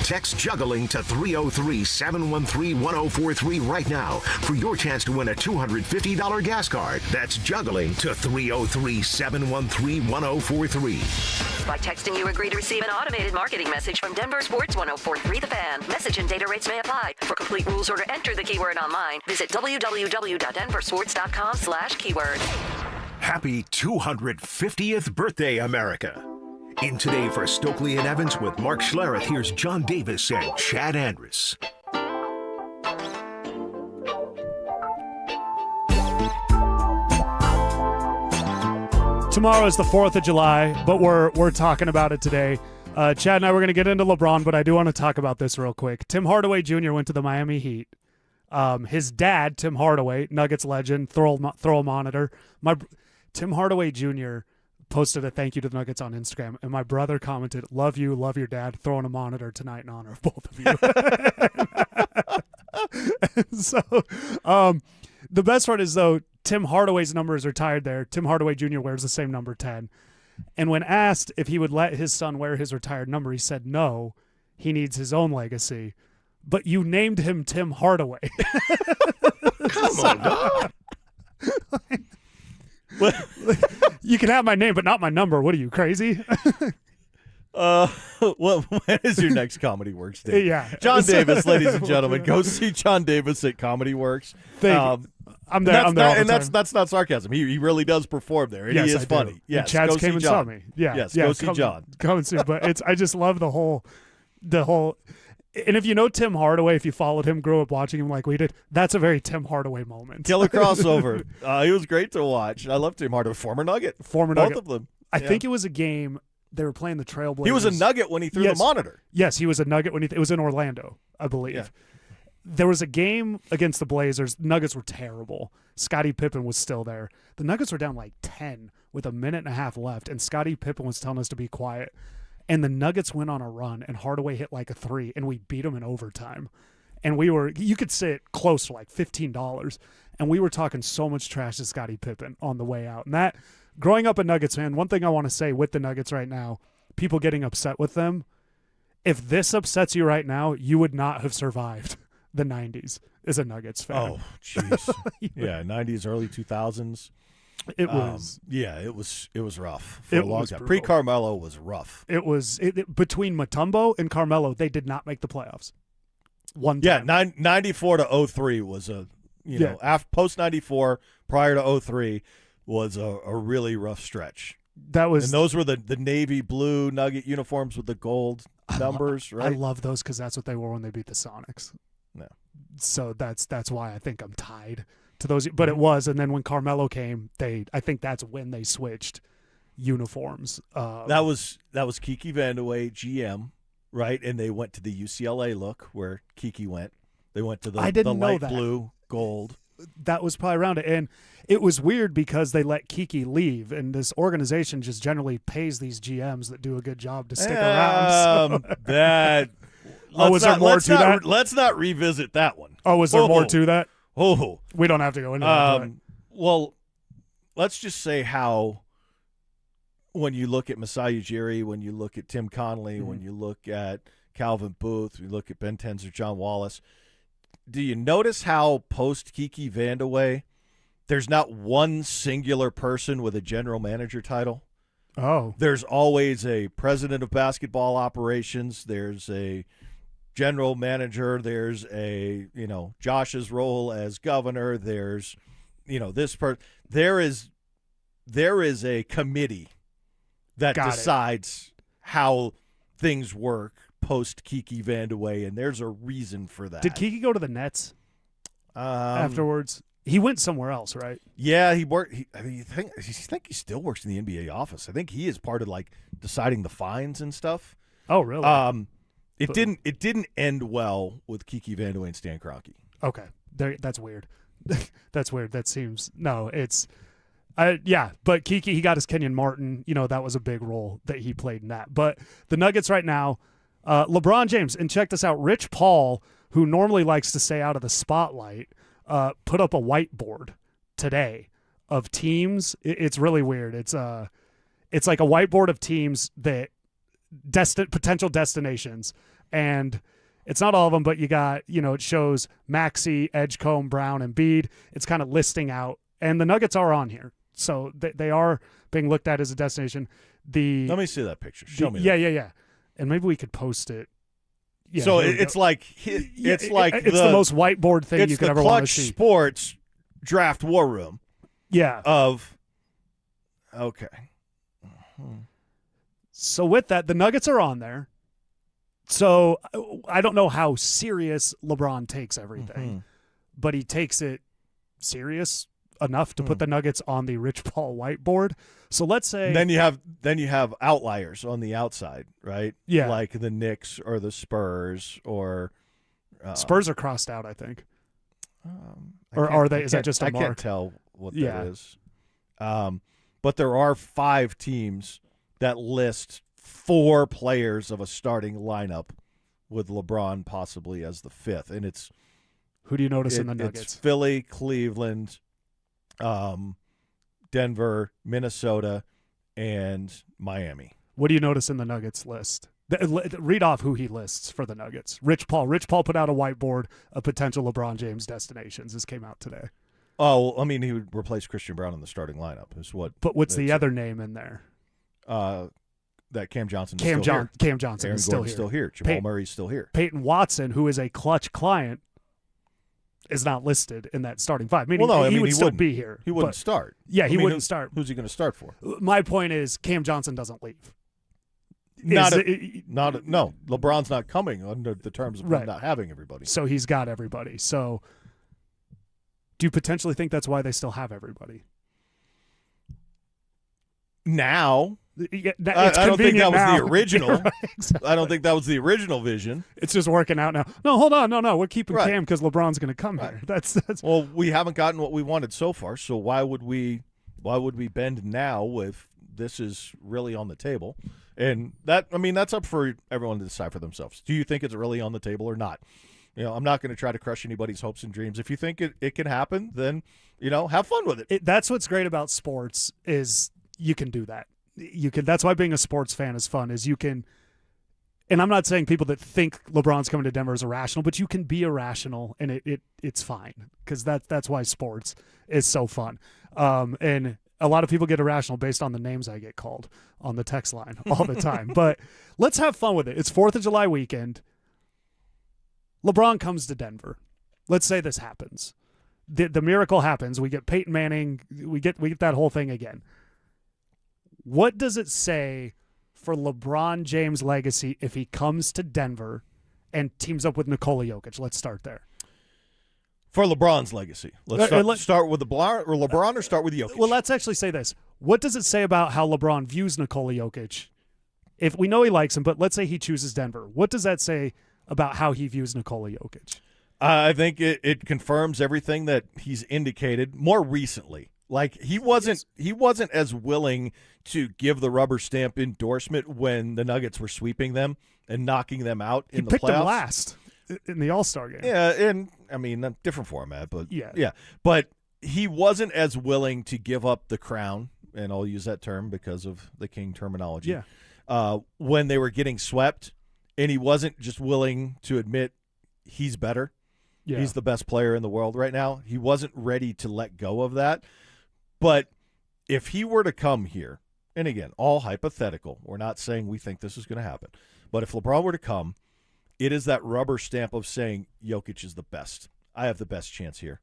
Text juggling to 303-713-1043 right now for your chance to win a $250 gas card. That's juggling to 303-713-1043. By texting, you agree to receive an automated marketing message from DenverSports 104.3 The Fan. Message and data rates may apply. For complete rules or to enter the keyword online, visit www.denversports.com/keyword. Happy 250th birthday, America. In Today for Stokley and Evans with Mark Schlereth, here's John Davis and Chad Andrus. Tomorrow is the 4th of July, but we're talking about it today. Chad and I were going to get into LeBron, but I do want to talk about this real quick. Tim Hardaway Jr. went to the Miami Heat. His dad, Tim Hardaway, Nuggets legend, throw a monitor. Tim Hardaway Jr. posted a thank you to the Nuggets on Instagram, and my brother commented, "Love you, love your dad, throwing a monitor tonight in honor of both of you." So, the best part is, though, Tim Hardaway's number is retired there. Tim Hardaway Jr. wears the same number 10. And when asked if he would let his son wear his retired number, he said no, he needs his own legacy. But you named him Tim Hardaway. Come on, dog. You can have my name, but not my number. What are you, crazy? When is your next Comedy Works day? Yeah. John Davis, ladies and gentlemen. Go see John Davis at Comedy Works. I'm there. That's not sarcasm. He really does perform there. And yes, he is funny. Yes, Chad came and saw me. Yeah. Yes, yeah, go see John. Come and see. But I just love the whole. And if you know Tim Hardaway, if you followed him, grew up watching him like we did, that's a very Tim Hardaway moment. Killer crossover. He was great to watch. I love Tim Hardaway. Former Nugget. Both of them. I think it was a game. They were playing the Trailblazers. He was a Nugget when he threw the monitor. Yes, he was a Nugget when it was in Orlando, I believe. Yeah. There was a game against the Blazers. Nuggets were terrible. Scottie Pippen was still there. The Nuggets were down like 10 with a minute and a half left, and Scottie Pippen was telling us to be quiet. And the Nuggets went on a run, and Hardaway hit like a 3, and we beat them in overtime. And you could sit close to like $15, and we were talking so much trash to Scottie Pippen on the way out. And that, growing up a Nuggets fan, one thing I want to say with the Nuggets right now, people getting upset with them, if this upsets you right now, you would not have survived the 90s as a Nuggets fan. Oh, jeez. Yeah, 90s, early 2000s. It was it was rough for a long time. Pre-Carmelo was rough. It was between Mutombo and Carmelo, they did not make the playoffs. One time. Yeah, 94 to 03 was post 94 prior to 03 was a really rough stretch. And those were the navy blue Nugget uniforms with the gold numbers, right? I love those because that's what they wore when they beat the Sonics. No. So that's why I think I'm tied to those, but it was, and then when Carmelo came, I think that's when they switched uniforms. That was Kiki Vandeweghe, GM, right? And they went to the UCLA look where Kiki went. They went to the light blue, gold. That was probably around it, and it was weird because they let Kiki leave, and this organization just generally pays these GMs that do a good job to stick around. So. Was there more to that? Let's not revisit that one. Oh, was there more to that? Oh, we don't have to go into that. Well, let's just say how when you look at Masai Ujiri, when you look at Tim Connolly, when you look at Calvin Booth, you look at Ben Tenzer, John Wallace, do you notice how post Kiki Vandeweghe, there's not one singular person with a general manager title? Oh. There's always a president of basketball operations. There's a general manager. There's a, Josh's role as governor. There's, this part. There is a committee that decides how things work post Kiki Vandeweghe, and there's a reason for that. Did Kiki go to the Nets afterwards? He went somewhere else, right? Yeah, he worked. I think he still works in the NBA office. I think he is part of like deciding the fines and stuff. Oh, really? It didn't end well with Kiki Vandeweghe and Stan Kroenke. Okay, that's weird. That's weird. That seems it's. But Kiki, he got his Kenyon Martin. That was a big role that he played in that. But the Nuggets right now, LeBron James, and check this out, Rich Paul, who normally likes to stay out of the spotlight, put up a whiteboard today of teams. It's really weird. It's like a whiteboard of teams that potential destinations, and it's not all of them, but you got, it shows Maxey, Edgecombe, Brown, and Embiid. It's kind of listing out, and the Nuggets are on here. So they are being looked at as a destination. Let me see that picture. Show me. Yeah. And maybe we could post it. Yeah, so it's like it's the most whiteboard thing you could ever want to see. It's the Clutch Sports draft war room. Yeah. Okay. So with that, the Nuggets are on there. So I don't know how serious LeBron takes everything, but he takes it serious enough to put the Nuggets on the Rich Paul whiteboard. So let's say then you have outliers on the outside, right? Yeah, like the Knicks or the Spurs or Spurs are crossed out, I think. Or are they? Is that just a mark? I can't tell what that is. But there are 5 teams that list 4 players of a starting lineup with LeBron possibly as the 5th, and it's who do you notice in the Nuggets? It's Philly, Cleveland, Denver, Minnesota, and Miami. What do you notice in the Nuggets list? Read off who he lists for the Nuggets. Rich Paul put out a whiteboard of potential LeBron James destinations. This came out today. Oh, I mean, he would replace Christian Brown in the starting lineup. Is what? But what's the other name in there? That Cam Johnson. Cam Johnson Aaron is Gordon's still here. Jamal Murray's still here. Peyton Watson, who is a Clutch client, is not listed in that starting 5. Meaning he would still be here. He wouldn't start. Yeah, he wouldn't start. Who's he going to start for? My point is Cam Johnson doesn't leave. No. LeBron's not coming under the terms of not having everybody. So he's got everybody. So do you potentially think that's why they still have everybody? Now, I don't think that was the original. Right, exactly. I don't think that was the original vision. It's just working out now. No, hold on. No. We're keeping Cam because LeBron's going to come here. That's well, we haven't gotten what we wanted so far. So why would we bend now if this is really on the table? And that's up for everyone to decide for themselves. Do you think it's really on the table or not? I'm not going to try to crush anybody's hopes and dreams. If you think it can happen, then have fun with it. That's what's great about sports is you can do that. That's why being a sports fan is fun. Is you can, and I'm not saying people that think LeBron's coming to Denver is irrational, but you can be irrational, and it's fine because that's why sports is so fun. And a lot of people get irrational based on the names I get called on the text line all the time. But let's have fun with it. It's 4th of July weekend. LeBron comes to Denver. Let's say this happens. The miracle happens. We get Peyton Manning. We get that whole thing again. What does it say for LeBron James' legacy if he comes to Denver and teams up with Nikola Jokic? Let's start there. For LeBron's legacy. Let's start with LeBron or start with Jokic? Well, let's actually say this. What does it say about how LeBron views Nikola Jokic? If we know he likes him, but let's say he chooses Denver. What does that say about how he views Nikola Jokic? I think it confirms everything that he's indicated more recently. Like he wasn't as willing to give the rubber stamp endorsement when the Nuggets were sweeping them and knocking them out in the playoffs. He picked them last in the All-Star game. Yeah, and I mean, different format, but yeah. But he wasn't as willing to give up the crown, and I'll use that term because of the King terminology. Yeah. When they were getting swept, and he wasn't just willing to admit he's better. Yeah. He's the best player in the world right now. He wasn't ready to let go of that. But if he were to come here, and again, all hypothetical, we're not saying we think this is going to happen, but if LeBron were to come, it is that rubber stamp of saying Jokic is the best. I have the best chance here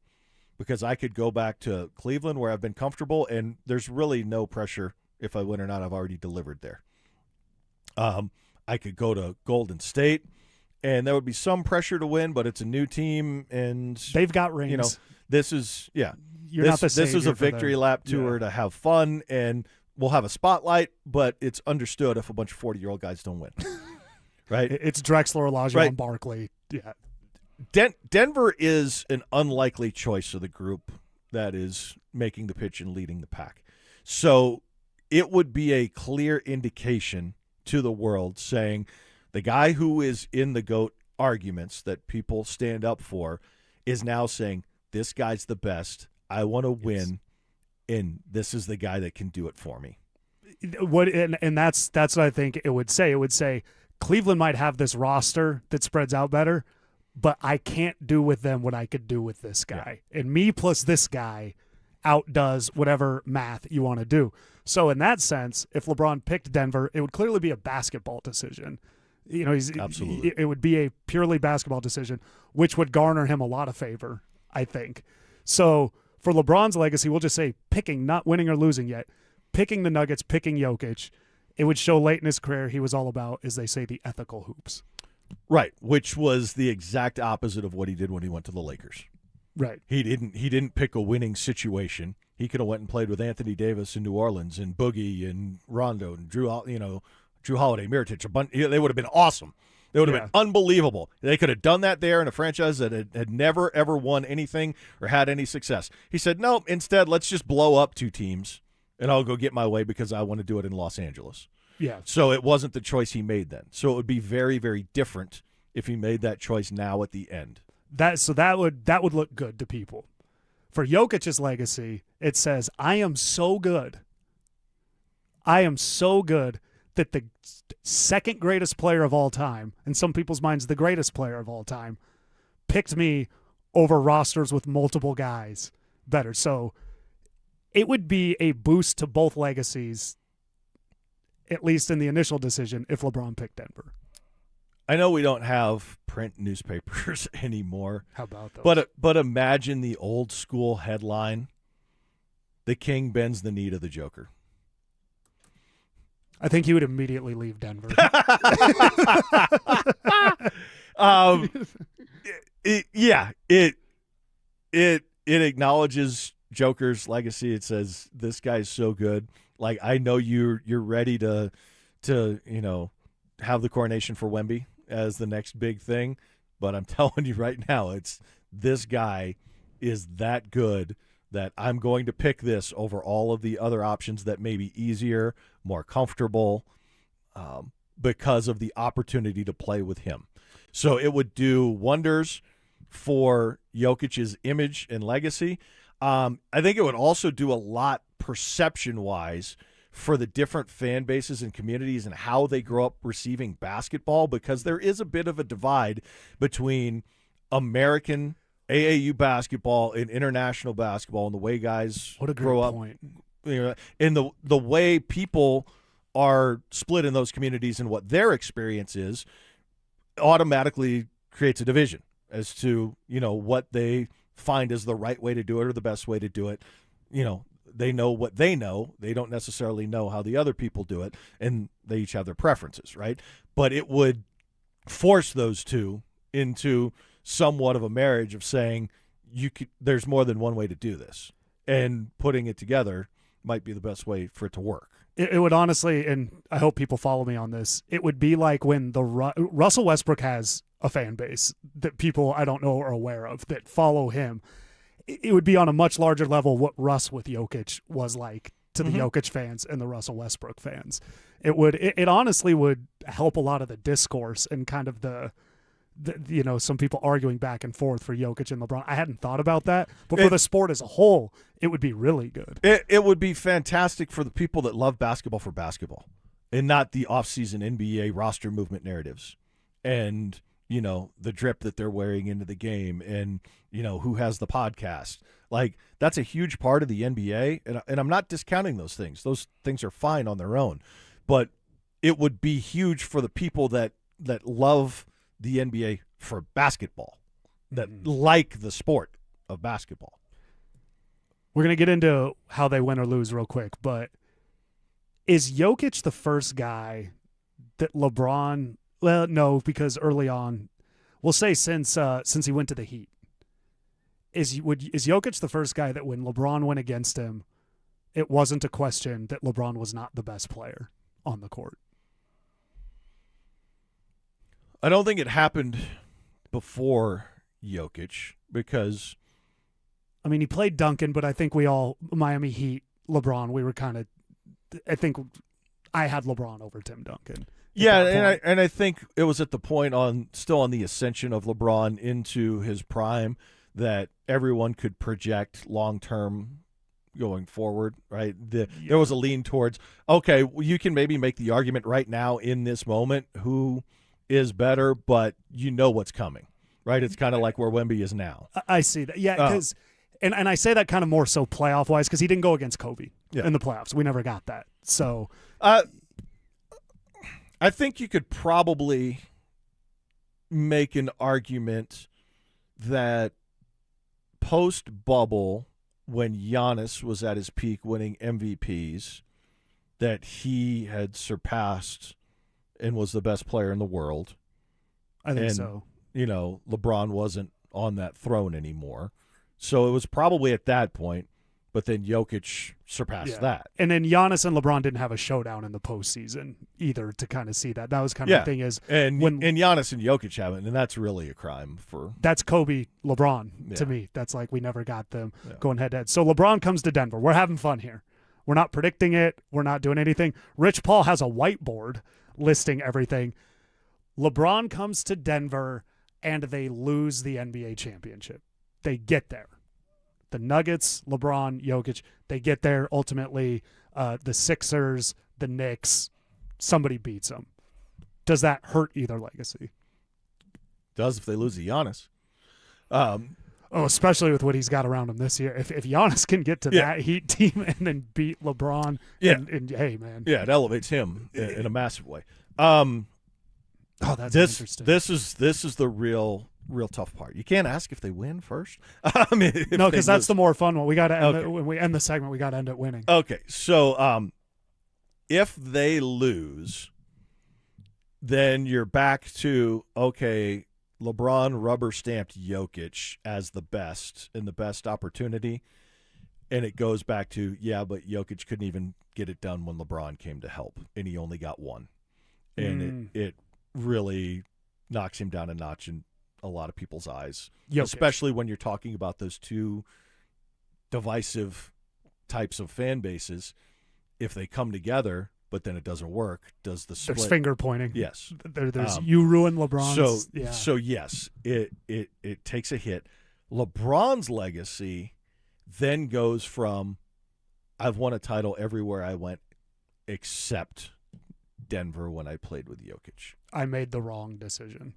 because I could go back to Cleveland where I've been comfortable, and there's really no pressure if I win or not. I've already delivered there. I could go to Golden State, and there would be some pressure to win, but it's a new team, and they've got rings. You know, this is this is a victory lap tour to have fun, and we'll have a spotlight, but it's understood if a bunch of 40-year-old guys don't win. Right? It's Drexler, Olajuwon, and Barkley. Yeah. Denver is an unlikely choice of the group that is making the pitch and leading the pack. So it would be a clear indication to the world saying the guy who is in the GOAT arguments that people stand up for is now saying, this guy's the best. I want to win, and this is the guy that can do it for me. And that's what I think it would say. It would say Cleveland might have this roster that spreads out better, but I can't do with them what I could do with this guy. Yeah. And me plus this guy outdoes whatever math you want to do. So in that sense, if LeBron picked Denver, it would clearly be a basketball decision. You know, absolutely. It would be a purely basketball decision, which would garner him a lot of favor, I think. So for LeBron's legacy, we'll just say picking, not winning or losing yet, picking the Nuggets, picking Jokic, it would show late in his career he was all about, as they say, the ethical hoops. Right, which was the exact opposite of what he did when he went to the Lakers. Right. He didn't pick a winning situation. He could have went and played with Anthony Davis in New Orleans and Boogie and Rondo and Drew Holiday, Mirotic. They would have been awesome. They would have been unbelievable. They could have done that there in a franchise that had never, ever won anything or had any success. He said, no, instead, let's just blow up 2 teams, and I'll go get my way because I want to do it in Los Angeles. Yeah. So it wasn't the choice he made then. So it would be very, very different if he made that choice now at the end. That would look good to people. For Jokic's legacy, it says, I am so good that the second greatest player of all time, in some people's minds the greatest player of all time, picked me over rosters with multiple guys better. So it would be a boost to both legacies, at least in the initial decision, if LeBron picked Denver. I know we don't have print newspapers anymore. How about those? But imagine the old school headline, "The King bends the knee to the Joker." I think he would immediately leave Denver. It acknowledges Joker's legacy. It says this guy's so good. Like, I know you're ready to have the coronation for Wemby as the next big thing, but I'm telling you right now, it's this guy is that good that I'm going to pick this over all of the other options that may be easier, more comfortable, because of the opportunity to play with him. So it would do wonders for Jokic's image and legacy. I think it would also do a lot perception-wise for the different fan bases and communities and how they grow up receiving basketball, because there is a bit of a divide between American AAU basketball and international basketball and the way guys grow up. Point. And the way people are split in those communities and what their experience is automatically creates a division as to, what they find is the right way to do it or the best way to do it. They know what they know. They don't necessarily know how the other people do it, and they each have their preferences, right? But it would force those two into somewhat of a marriage of saying there's more than one way to do this, and putting it together might be the best way for it to work. It would honestly, and I hope people follow me on this, it would be like when Russell Westbrook has a fan base that people I don't know are aware of that follow him. It would be on a much larger level what Russ with Jokic was like to the Jokic fans and the Russell Westbrook fans. It honestly would help a lot of the discourse and kind of the some people arguing back and forth for Jokic and LeBron. I hadn't thought about that, but for the sport as a whole, it would be really good. It would be fantastic for the people that love basketball for basketball and not the offseason NBA roster movement narratives and, the drip that they're wearing into the game and, who has the podcast. Like, that's a huge part of the NBA, and I'm not discounting those things. Those things are fine on their own. But it would be huge for the people that love the NBA for basketball, that like the sport of basketball. We're going to get into how they win or lose real quick, but is Jokic the first guy that LeBron, well, no, because early on, we'll say since he went to the Heat, is Jokic the first guy that when LeBron went against him, it wasn't a question that LeBron was not the best player on the court? I don't think it happened before Jokic because, I mean, he played Duncan, but I think we all, Miami Heat, LeBron, we were kind of, I think I had LeBron over Tim Duncan. Yeah, and I think it was at the point still on the ascension of LeBron into his prime that everyone could project long-term going forward, right? There was a lean towards, okay, well, you can maybe make the argument right now in this moment who is better, but you know what's coming, right? It's kind of like where Wemby is now. I see that. Yeah, because and I say that kind of more so playoff-wise because he didn't go against Kobe in the playoffs. We never got that. So I think you could probably make an argument that post-bubble, when Giannis was at his peak winning MVPs, that he had surpassed and was the best player in the world. I think so. You know, LeBron wasn't on that throne anymore. So it was probably at that point, but then Jokic surpassed that. And then Giannis and LeBron didn't have a showdown in the postseason either to kind of see that. That was kind of the thing is and Giannis and Jokic haven't, and that's really a crime for that's Kobe, LeBron to me. That's like we never got them going head to head. So LeBron comes to Denver. We're having fun here. We're not predicting it. We're not doing anything. Rich Paul has a whiteboard listing everything. LeBron comes to Denver and they lose the NBA championship. They get there. The Nuggets, LeBron, Jokic, they get there. Ultimately, the Sixers, the Knicks, somebody beats them. Does that hurt either legacy? Does if they lose to Giannis. Especially with what he's got around him this year. If Giannis can get to that Heat team and then beat LeBron, and hey, man. Yeah, it elevates him in a massive way. That's interesting. This is the real tough part. You can't ask if they win first. I mean, no, because that's the more fun one. We got to end it, when we end the segment. We got to end it winning. Okay, so if they lose, then you're back to LeBron rubber stamped Jokic as the best in the best opportunity, and it goes back to but Jokic couldn't even get it done when LeBron came to help, and he only got one, and it really knocks him down a notch in a lot of people's eyes, especially when you're talking about those two divisive types of fan bases. If they come together, but then it doesn't work, does the split? There's finger pointing. Yes. There's you ruin LeBron's. So yes, it takes a hit. LeBron's legacy then goes from I've won a title everywhere I went except Denver when I played with Jokic. I made the wrong decision.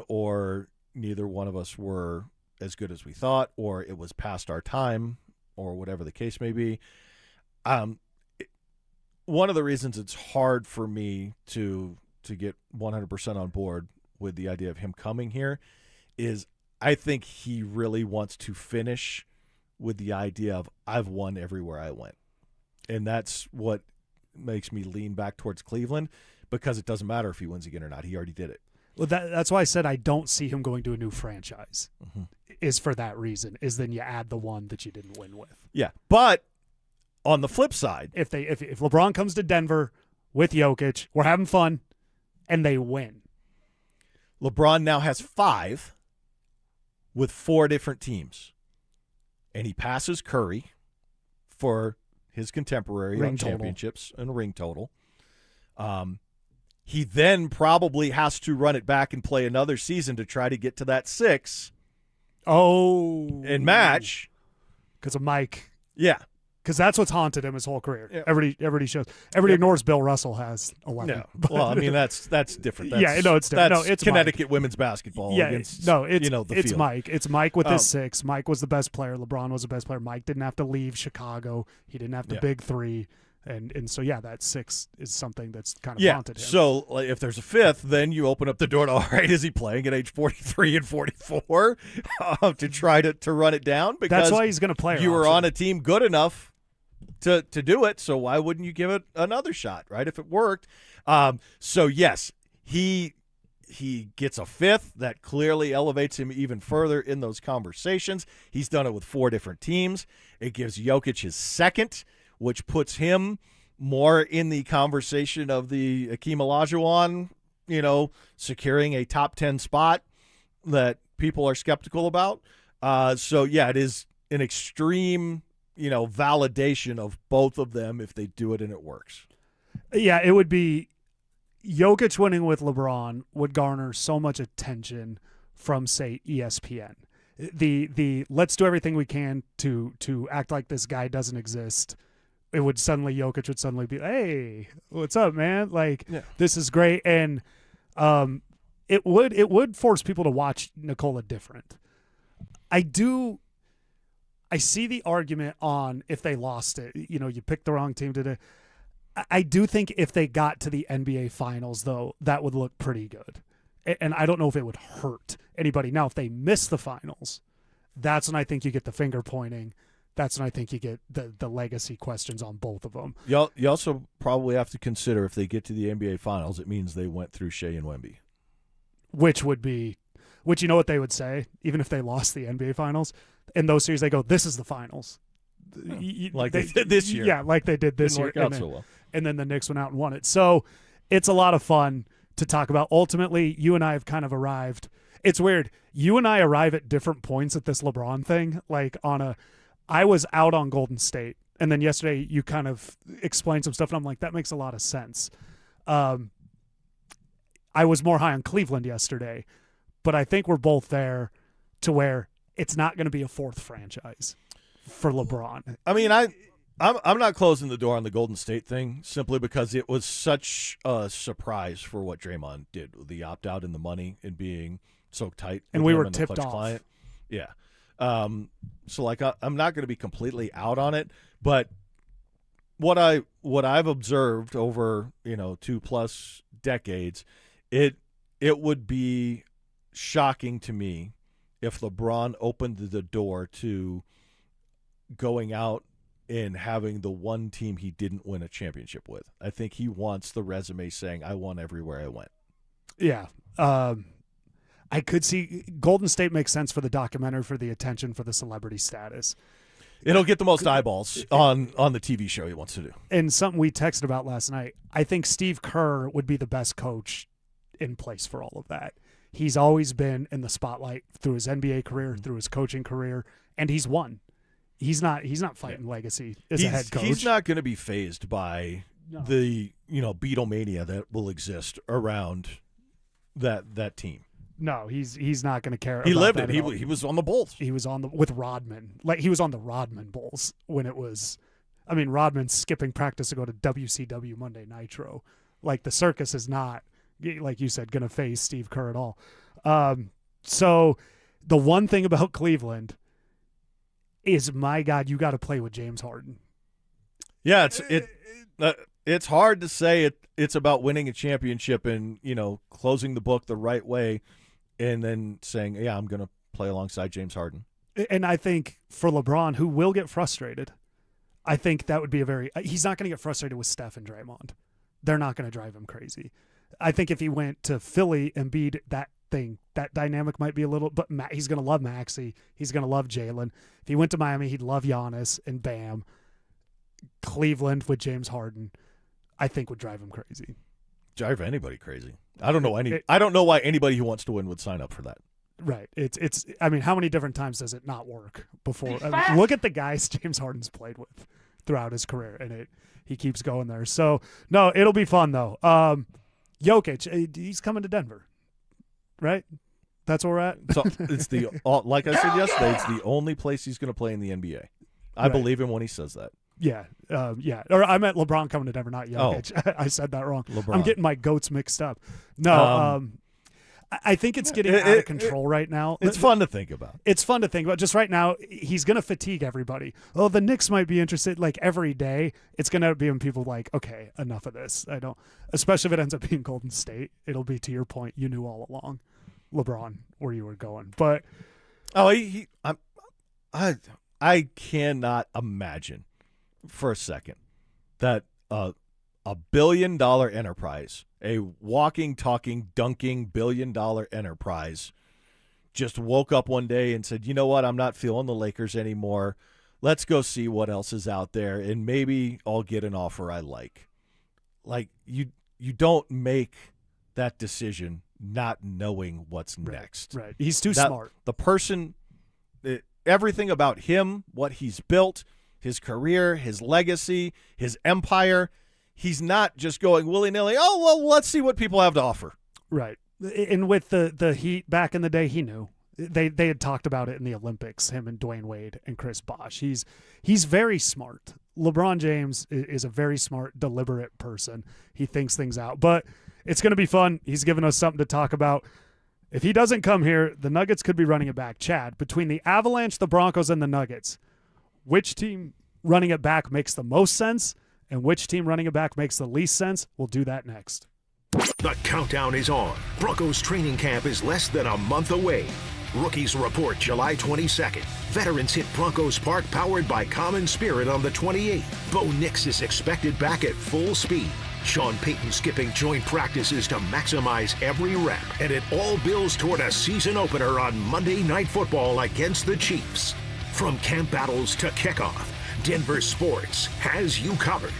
Or neither one of us were as good as we thought, or it was past our time, or whatever the case may be. One of the reasons it's hard for me to get 100% on board with the idea of him coming here is I think he really wants to finish with the idea of I've won everywhere I went. And that's what makes me lean back towards Cleveland, because it doesn't matter if he wins again or not. He already did it. Well, that's why I said I don't see him going to a new franchise. Is for that reason. Is then you add the one that you didn't win with. Yeah, but on the flip side, if LeBron comes to Denver with Jokic, we're having fun, and they win. LeBron now has 5 with 4 different teams, and he passes Curry for his contemporary on championships and ring total. He then probably has to run it back and play another season to try to get to that 6. And match. Because of Mike. Yeah. Because that's what's haunted him his whole career. Yeah. Everybody shows. Everybody ignores Bill Russell has 11. No. Well, I mean, that's different. It's different. That's it's Connecticut Mike. Women's basketball. Against, it's field. Mike. It's Mike with his 6. Mike was the best player. LeBron was the best player. Mike didn't have to leave Chicago. He didn't have to big 3. And so, that 6 is something that's kind of haunted him. So if there's a 5th, then you open up the door to, all right, is he playing at age 43 and 44 to try to run it down? Because that's why he's going to play. You were on a team good enough to do it, so why wouldn't you give it another shot, right? If it worked. So yes, he gets a fifth. That clearly elevates him even further in those conversations. He's done it with 4 different teams. It gives Jokic his second, which puts him more in the conversation of the Akeem Olajuwon, securing a top 10 spot that people are skeptical about. So yeah, it is an extreme, validation of both of them if they do it and it works. Yeah, it would be Jokic winning with LeBron would garner so much attention from, say, ESPN. The let's do everything we can to act like this guy doesn't exist. Jokic would suddenly be, hey, what's up, man? This is great. And it would force people to watch Nikola different. I see the argument on if they lost it, you picked the wrong team today. I do think if they got to the NBA Finals, though, that would look pretty good. And I don't know if it would hurt anybody. Now, if they miss the Finals, that's when I think you get the finger pointing. That's when I think you get the legacy questions on both of them. You also probably have to consider if they get to the NBA Finals, it means they went through Shea and Wemby. Which you know what they would say, even if they lost the NBA Finals? In those series, they go, this is the Finals. Like they did this year. Yeah, like they did this year. Didn't work out so well. And then the Knicks went out and won it. So it's a lot of fun to talk about. Ultimately, you and I have kind of arrived. It's weird. You and I arrive at different points at this LeBron thing. I was out on Golden State, and then yesterday you kind of explained some stuff, and I'm like, that makes a lot of sense. I was more high on Cleveland yesterday, but I think we're both there to where it's not going to be a fourth franchise for LeBron. I mean, I'm not closing the door on the Golden State thing simply because it was such a surprise for what Draymond did with the opt-out and the money and being so tight. And we were tipped off. Client. Yeah. So I'm not going to be completely out on it, but what I've observed over 2+ decades, it would be shocking to me if LeBron opened the door to going out and having the one team he didn't win a championship with. I think he wants the resume saying, I won everywhere I went. Yeah. I could see Golden State makes sense for the documentary, for the attention, for the celebrity status. It'll get the most eyeballs on the TV show he wants to do. And something we texted about last night, I think Steve Kerr would be the best coach in place for all of that. He's always been in the spotlight through his NBA career, through his coaching career, and he's won. He's not fighting legacy as a head coach. He's not going to be fazed by the Beatlemania that will exist around that team. No, he's not going to care. He lived it. He was on the Bulls. He was with Rodman. He was on the Rodman Bulls when it was. I mean, Rodman skipping practice to go to WCW Monday Nitro. The circus is not, like you said, going to phase Steve Kerr at all. So the one thing about Cleveland is, my God, you got to play with James Harden. Yeah, it's hard to say it's about winning a championship and closing the book the right way, and then saying, yeah, I'm going to play alongside James Harden. And I think for LeBron, who will get frustrated, I think that would be he's not going to get frustrated with Steph and Draymond. They're not going to drive him crazy. I think if he went to Philly and beat that dynamic might be a little, but he's going to love Maxey. He's going to love Jalen. If he went to Miami, he'd love Giannis and Bam. Cleveland with James Harden, I think, would drive him crazy. Drive anybody crazy. I don't know why anybody who wants to win would sign up for that. Right. It's. I mean, how many different times does it not work before? I mean, look at the guys James Harden's played with throughout his career, and he keeps going there. So no, it'll be fun though. Jokic, he's coming to Denver, right? That's where we're at. So it's like I said yesterday, it's the only place he's going to play in the NBA. I believe him when he says that. Yeah, yeah. Or I meant LeBron coming to Denver, not Jokic. Oh. I said that wrong. LeBron. I'm getting my goats mixed up. No, I think it's getting out of control right now. It's fun to think about. It's fun to think about. Just right now, he's going to fatigue everybody. Oh, the Knicks might be interested. Every day, it's going to be when people okay, enough of this. I don't. Especially if it ends up being Golden State, it'll be, to your point, you knew all along, LeBron, where you were going. But I cannot imagine for a second that a $1 billion enterprise, a walking, talking, dunking $1 billion enterprise, just woke up one day and said, you know what, I'm not feeling the Lakers anymore. Let's go see what else is out there, and maybe I'll get an offer I like. Like, you don't make that decision not knowing what's next. Right. He's too smart. The person, everything about him, what he's built, his career, his legacy, his empire, he's not just going willy-nilly, oh, well, let's see what people have to offer. Right. And with the Heat back in the day, he knew. They had talked about it in the Olympics, him and Dwayne Wade and Chris Bosh. He's very smart. LeBron James is a very smart, deliberate person. He thinks things out. But it's going to be fun. He's given us something to talk about. If he doesn't come here, the Nuggets could be running it back. Chad, between the Avalanche, the Broncos, and the Nuggets, which team running it back makes the most sense, and which team running it back makes the least sense? We'll do that next. The countdown is on. Broncos training camp is less than a month away. Rookies report July 22nd. Veterans hit Broncos Park powered by Common Spirit on the 28th. Bo Nix is expected back at full speed. Sean Payton skipping joint practices to maximize every rep. And it all builds toward a season opener on Monday Night Football against the Chiefs. From camp battles to kickoff, Denver Sports has you covered.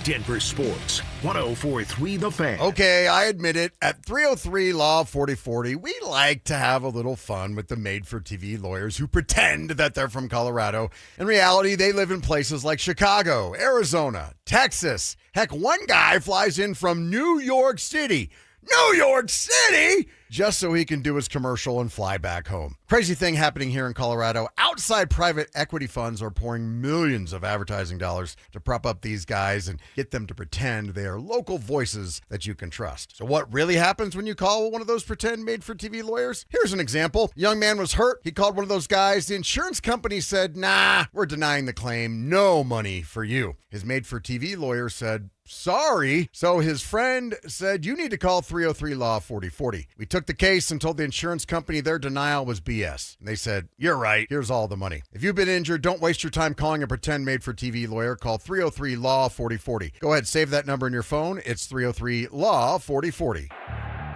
Denver Sports, 104.3 The Fan. Okay, I admit it. At 303 Law 4040, we like to have a little fun with the made-for-TV lawyers who pretend that they're from Colorado. In reality, they live in places like Chicago, Arizona, Texas. Heck, one guy flies in from New York City. New York City! Just so he can do his commercial and fly back home. Crazy thing happening here in Colorado. Outside private equity funds are pouring millions of advertising dollars to prop up these guys and get them to pretend they are local voices that you can trust. So what really happens when you call one of those pretend made-for-TV lawyers? Here's an example. A young man was hurt. He called one of those guys. The insurance company said, nah, we're denying the claim. No money for you. His made-for-TV lawyer said, sorry. So his friend said, you need to call 303 Law 4040. We took the case and told the insurance company their denial was BS. And they said, you're right. Here's all the money. If you've been injured, don't waste your time calling a pretend made-for-TV lawyer. Call 303 Law 4040. Go ahead, save that number in your phone. It's 303 Law 4040.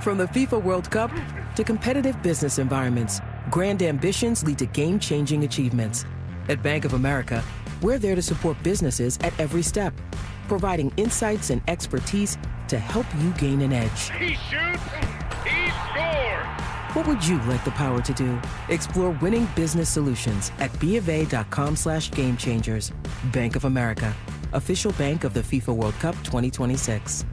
From the FIFA World Cup to competitive business environments, grand ambitions lead to game-changing achievements. At Bank of America, we're there to support businesses at every step, providing insights and expertise to help you gain an edge. He shoots, he scores! What would you like the power to do? Explore winning business solutions at BofA.com/gamechangers. Bank of America, official bank of the FIFA World Cup 2026.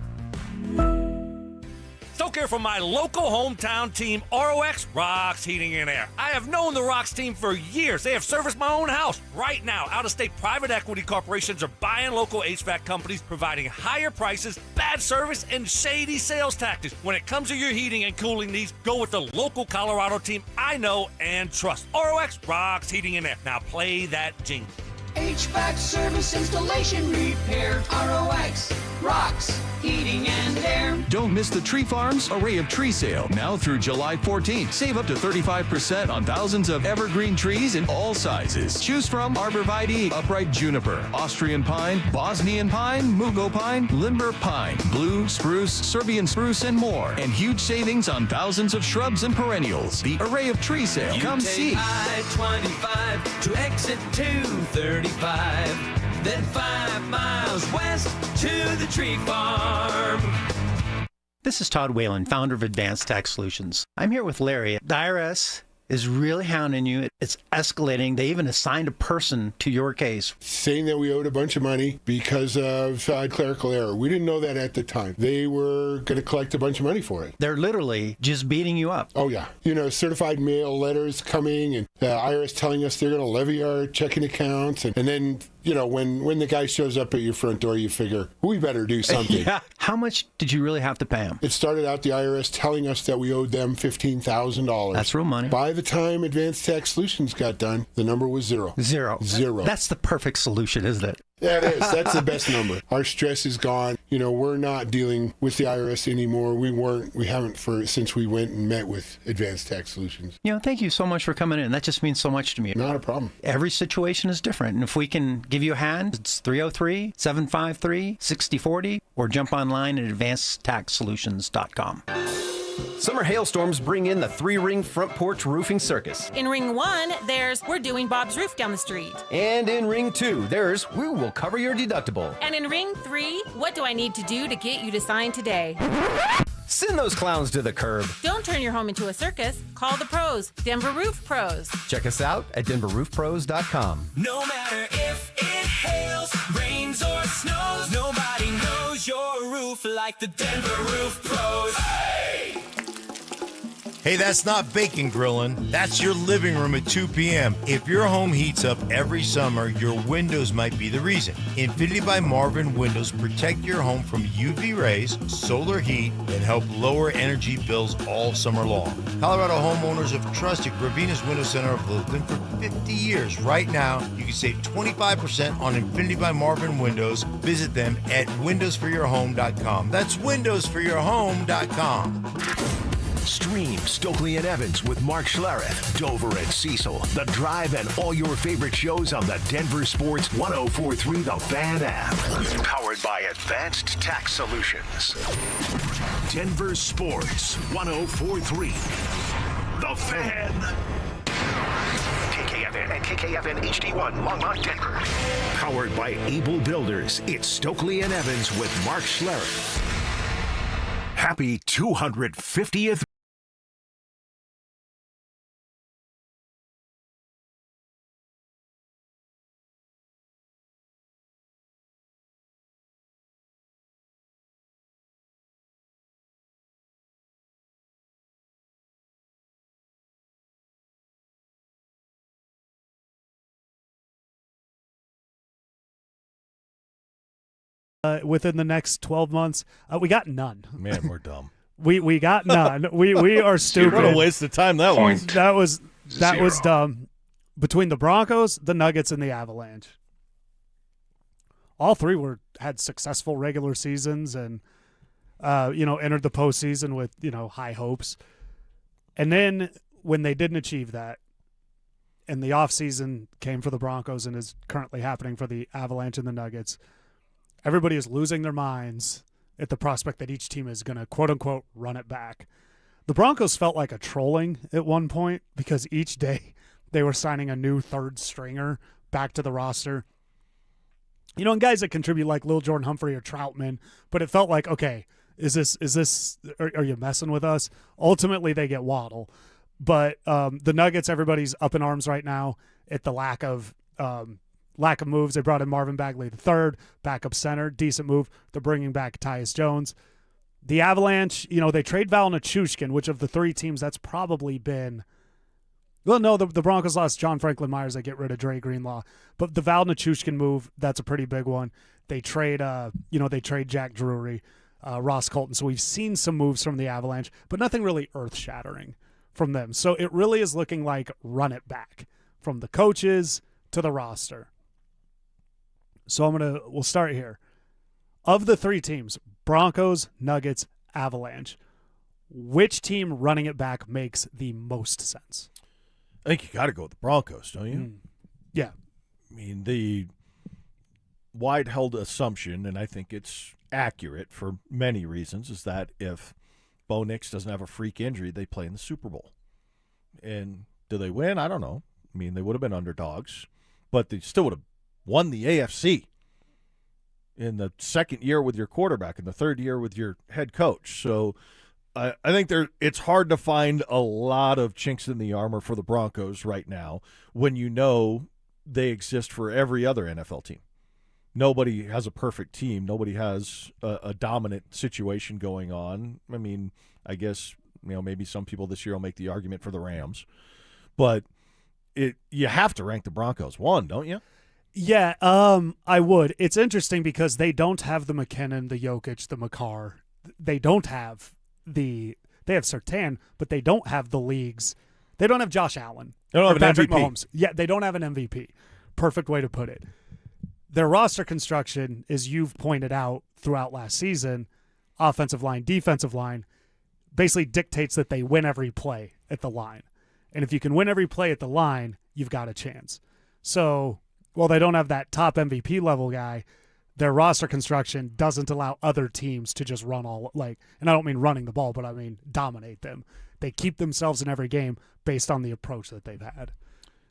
Here from my local hometown team, ROX Rocks Heating and Air. I have known the Rocks team for years. They have serviced my own house. Right now, out-of-state private equity corporations are buying local HVAC companies, providing higher prices, bad service, and shady sales tactics. When it comes to your heating and cooling needs, go with the local Colorado team I know and trust. ROX Rocks Heating and Air. Now play that jingle. HVAC service, installation, repair. ROX Rocks Heating and Air. Don't miss the Tree Farms Array of Tree Sale now through July 14th. Save up to 35% on thousands of evergreen trees in all sizes. Choose from arborvitae, upright juniper, Austrian pine, Bosnian pine, mugo pine, limber pine, blue, spruce, Serbian spruce, and more. And huge savings on thousands of shrubs and perennials. The Array of Tree Sale. Come see. I-25 to exit 235. Then 5 miles west to the Tree Farm. This is Todd Whalen, founder of Advanced Tax Solutions. I'm here with Larry. The IRS is really hounding you. It's escalating. They even assigned a person to your case. Saying that we owed a bunch of money because of clerical error. We didn't know that at the time. They were going to collect a bunch of money for it. They're literally just beating you up. Oh, yeah. You know, certified mail letters coming and the IRS telling us they're going to levy our checking accounts. And then, you know, when the guy shows up at your front door, you figure, we better do something. Yeah. How much did you really have to pay him? It started out the IRS telling us that we owed them $15,000. That's real money. By the time Advanced Tax Solutions got done, the number was 0. Zero. That's the perfect solution, isn't it? Yeah, it is. That's the best number. Our stress is gone. We're not dealing with the IRS anymore. We haven't since we went and met with Advanced Tax Solutions. Thank you so much for coming in. That just means so much to me. Not a problem. Every situation is different. And if we can give you a hand, it's 303-753-6040 or jump online at advancedtaxsolutions.com. Summer hailstorms bring in the 3-ring front porch roofing circus. In ring 1, there's We're Doing Bob's Roof down the street. And in ring 2, there's We Will Cover Your Deductible. And in ring 3, What Do I Need to Do to Get You to Sign Today? Send those clowns to the curb. Don't turn your home into a circus. Call the pros, Denver Roof Pros. Check us out at DenverRoofPros.com. No matter if it hails, rains, or snows, nobody knows your roof like the Denver Roof Pros. Hey! Hey, that's not bacon grilling. That's your living room at 2 p.m. If your home heats up every summer, your windows might be the reason. Infinity by Marvin Windows protect your home from UV rays, solar heat, and help lower energy bills all summer long. Colorado homeowners have trusted Gravina's Window Center of Littleton for 50 years. Right now, you can save 25% on Infinity by Marvin Windows. Visit them at windowsforyourhome.com. That's windowsforyourhome.com. Stream Stokley and Evans with Mark Schlereth, Dover and Cecil, The Drive, and all your favorite shows on the Denver Sports 104.3 The Fan app. Powered by Advanced Tax Solutions. Denver Sports 104.3 The Fan. KKFN and KKFN HD1 Longmont, Denver. Powered by Able Builders. It's Stokley and Evans with Mark Schlereth. Happy 250th. Within the next 12 months, we got none. Man, we're dumb. We got none. We are stupid. What a waste of time that was. That was dumb. Between the Broncos, the Nuggets, and the Avalanche, all three had successful regular seasons and entered the postseason with high hopes. And then when they didn't achieve that, and the offseason came for the Broncos and is currently happening for the Avalanche and the Nuggets, everybody is losing their minds at the prospect that each team is going to, quote-unquote, run it back. The Broncos felt like a trolling at one point because each day they were signing a new third stringer back to the roster. And guys that contribute like Lil Jordan Humphrey or Troutman, but it felt like, okay, are you messing with us? Ultimately, they get Waddle. But the Nuggets, everybody's up in arms right now at the lack of moves. They brought in Marvin Bagley III, backup center, decent move. They're bringing back Tyus Jones. The Avalanche, they trade Val Nichushkin, which of the three teams that's probably been. Well, no, the Broncos lost John Franklin Myers. They get rid of Dre Greenlaw, but the Val Nichushkin move, that's a pretty big one. They trade, Jack Drury, Ross Colton. So we've seen some moves from the Avalanche, but nothing really earth-shattering from them. So it really is looking like run it back from the coaches to the roster. So we'll start here. Of the three teams, Broncos, Nuggets, Avalanche, which team running it back makes the most sense? I think you got to go with the Broncos, don't you? Yeah. I mean, the wide-held assumption, and I think it's accurate for many reasons, is that if Bo Nix doesn't have a freak injury, they play in the Super Bowl. And do they win? I don't know. I mean, they would have been underdogs, but they still would have won the AFC in the second year with your quarterback and the third year with your head coach. So I think it's hard to find a lot of chinks in the armor for the Broncos right now when they exist for every other NFL team. Nobody has a perfect team. Nobody has a dominant situation going on. I mean, I guess maybe some people this year will make the argument for the Rams, but you have to rank the Broncos one, don't you? Yeah, I would. It's interesting because they don't have the McKinnon, the Jokic, the Makar. They don't have they have Surtain, but they don't have the league's They don't have Josh Allen. They don't have an Patrick MVP. Mahomes. Yeah, they don't have an MVP. Perfect way to put it. Their roster construction, as you've pointed out throughout last season, offensive line, defensive line, basically dictates that they win every play at the line. And if you can win every play at the line, you've got a chance. So while they don't have that top MVP level guy, their roster construction doesn't allow other teams to just run and I don't mean running the ball, but I mean dominate them. They keep themselves in every game based on the approach that they've had.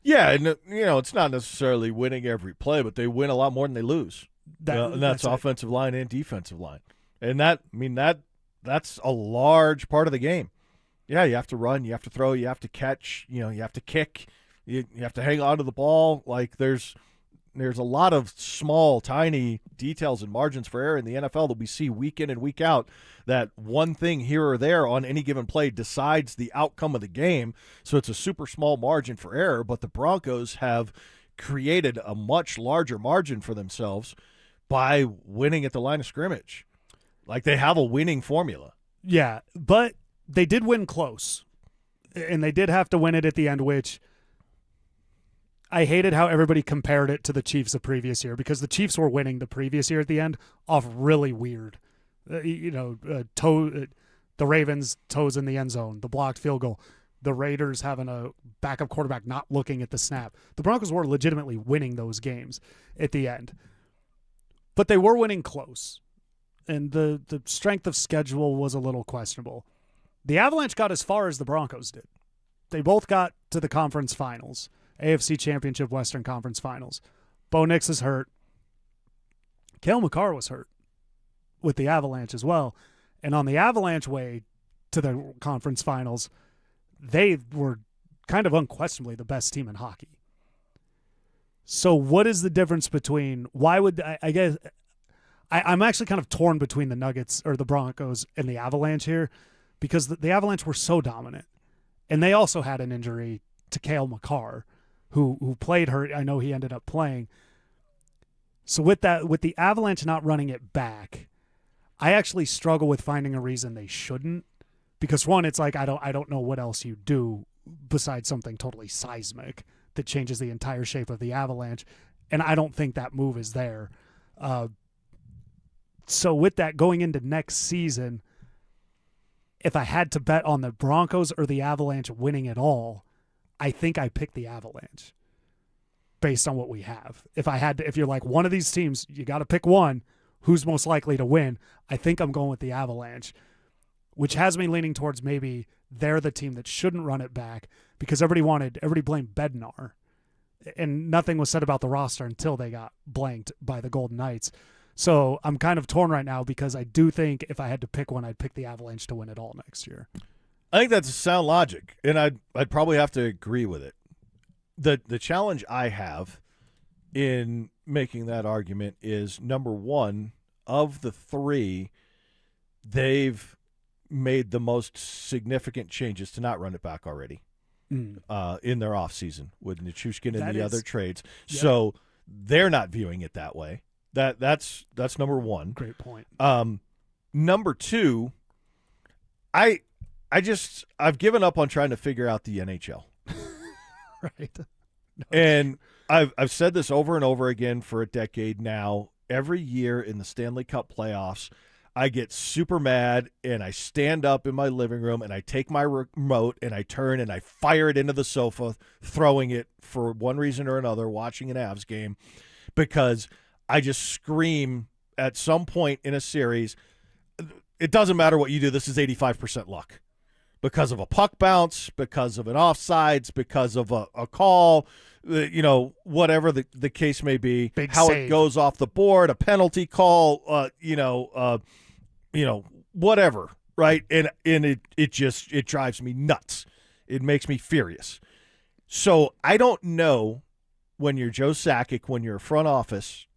Yeah, and it's not necessarily winning every play, but they win a lot more than they lose. And that's offensive line and defensive line. And that's a large part of the game. Yeah, you have to run, you have to throw, you have to catch, you have to kick, you have to hang on to the ball. Like there's a lot of small, tiny details and margins for error in the NFL that we see week in and week out, that one thing here or there on any given play decides the outcome of the game. So it's a super small margin for error, but the Broncos have created a much larger margin for themselves by winning at the line of scrimmage. Like they have a winning formula. Yeah, but they did win close, and they did have to win it at the end, which I hated how everybody compared it to the Chiefs the previous year, because the Chiefs were winning the previous year at the end off really weird, the Ravens toes in the end zone, the blocked field goal, the Raiders having a backup quarterback not looking at the snap. The Broncos were legitimately winning those games at the end, but they were winning close, and the strength of schedule was a little questionable. The Avalanche got as far as the Broncos did. They both got to the conference finals. AFC Championship, Western Conference Finals. Bo Nix is hurt. Cale Makar was hurt with the Avalanche as well. And on the Avalanche way to the conference finals, they were kind of unquestionably the best team in hockey. So what is the difference between, I'm actually kind of torn between the Nuggets or the Broncos and the Avalanche here, because the Avalanche were so dominant. And they also had an injury to Cale Makar, who played hurt. I know he ended up playing. So with the Avalanche not running it back, I actually struggle with finding a reason they shouldn't. Because one, it's like I don't know what else you do besides something totally seismic that changes the entire shape of the Avalanche, and I don't think that move is there. So with that going into next season, if I had to bet on the Broncos or the Avalanche winning it all, I think I pick the Avalanche based on what we have. If you're like one of these teams, you got to pick one, who's most likely to win, I think I'm going with the Avalanche, which has me leaning towards maybe they're the team that shouldn't run it back, because everybody blamed Bednar, and nothing was said about the roster until they got blanked by the Golden Knights. So I'm kind of torn right now, because I do think if I had to pick one, I'd pick the Avalanche to win it all next year. I think that's sound logic, and I'd probably have to agree with it. The challenge I have in making that argument is, number one, of the three, they've made the most significant changes to not run it back already in their offseason with Nichushkin and the other trades. Yep. So they're not viewing it that way. That's number one. Great point. Number two, I've given up on trying to figure out the NHL. Right. No. And I've said this over and over again for a decade now. Every year in the Stanley Cup playoffs, I get super mad, and I stand up in my living room, and I take my remote, and I turn, and I fire it into the sofa, throwing it for one reason or another, watching an Avs game, because I just scream at some point in a series, it doesn't matter what you do, this is 85% luck. Because of a puck bounce, because of an offsides, because of a call, whatever the case may be, Big how save. It goes off the board, a penalty call, whatever, right? And it drives me nuts. It makes me furious. So I don't know, when you're Joe Sakic, when you're a front office,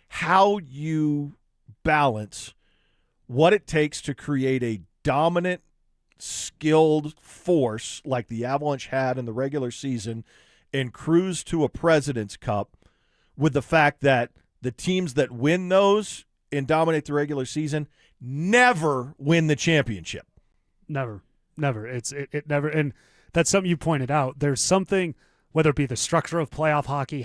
how you balance what it takes to create a dominant, skilled force like the Avalanche had in the regular season and cruise to a President's Cup, with the fact that the teams that win those and dominate the regular season never win the championship. Never. It never. And That's something you pointed out. There's something, whether it be the structure of playoff hockey,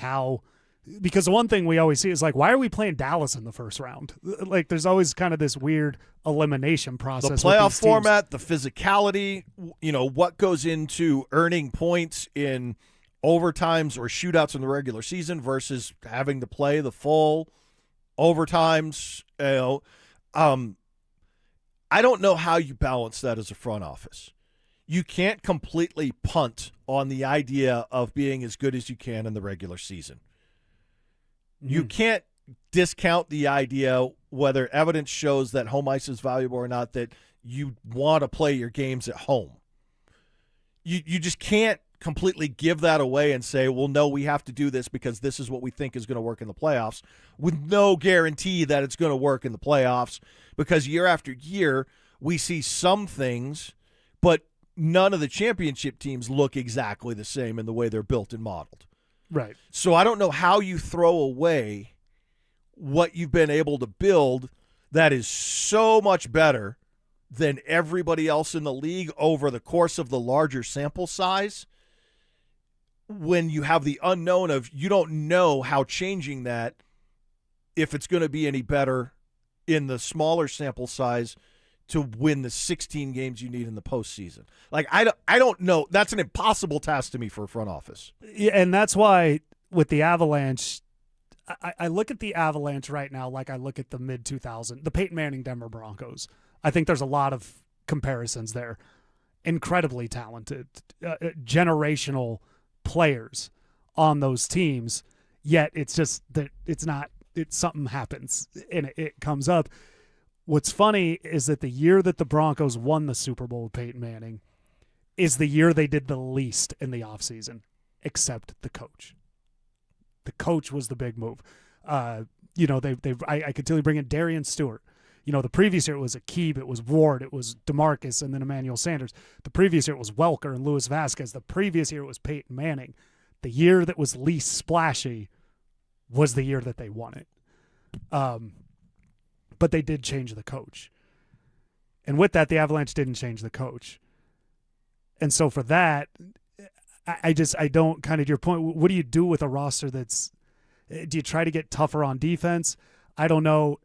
because the one thing we always see is like, why are we playing Dallas in the first round? Like, there's always kind of this weird elimination process. The playoff format, the physicality, what goes into earning points in overtimes or shootouts in the regular season versus having to play the full overtimes. I don't know how you balance that as a front office. You can't completely punt on the idea of being as good as you can in the regular season. You can't discount the idea, whether evidence shows that home ice is valuable or not, that you want to play your games at home. You just can't completely give that away and say, well, no, we have to do this because this is what we think is going to work in the playoffs, with no guarantee that it's going to work in the playoffs, because year after year we see some things, but none of the championship teams look exactly the same in the way they're built and modeled. Right. So I don't know how you throw away what you've been able to build that is so much better than everybody else in the league over the course of the larger sample size, when you have the unknown of, you don't know how changing that, if it's going to be any better in the smaller sample size to win the 16 games you need in the postseason. Like, I don't know. That's an impossible task to me for a front office. Yeah, and that's why with the Avalanche, I look at the Avalanche right now like I look at the mid-2000s, the Peyton Manning Denver Broncos. I think there's a lot of comparisons there. Incredibly talented, generational players on those teams, yet it's just that something happens and it comes up. What's funny is that the year that the Broncos won the Super Bowl with Peyton Manning is the year they did the least in the offseason, except the coach. The coach was the big move. I could tell you bring in Darian Stewart. The previous year it was Akib, it was Ward, it was DeMarcus, and then Emmanuel Sanders. The previous year it was Welker and Louis Vasquez. The previous year it was Peyton Manning. The year that was least splashy was the year that they won it. But they did change the coach. And with that, the Avalanche didn't change the coach. And so for that, I don't, kind of your point, what do you do with a roster do you try to get tougher on defense? I don't know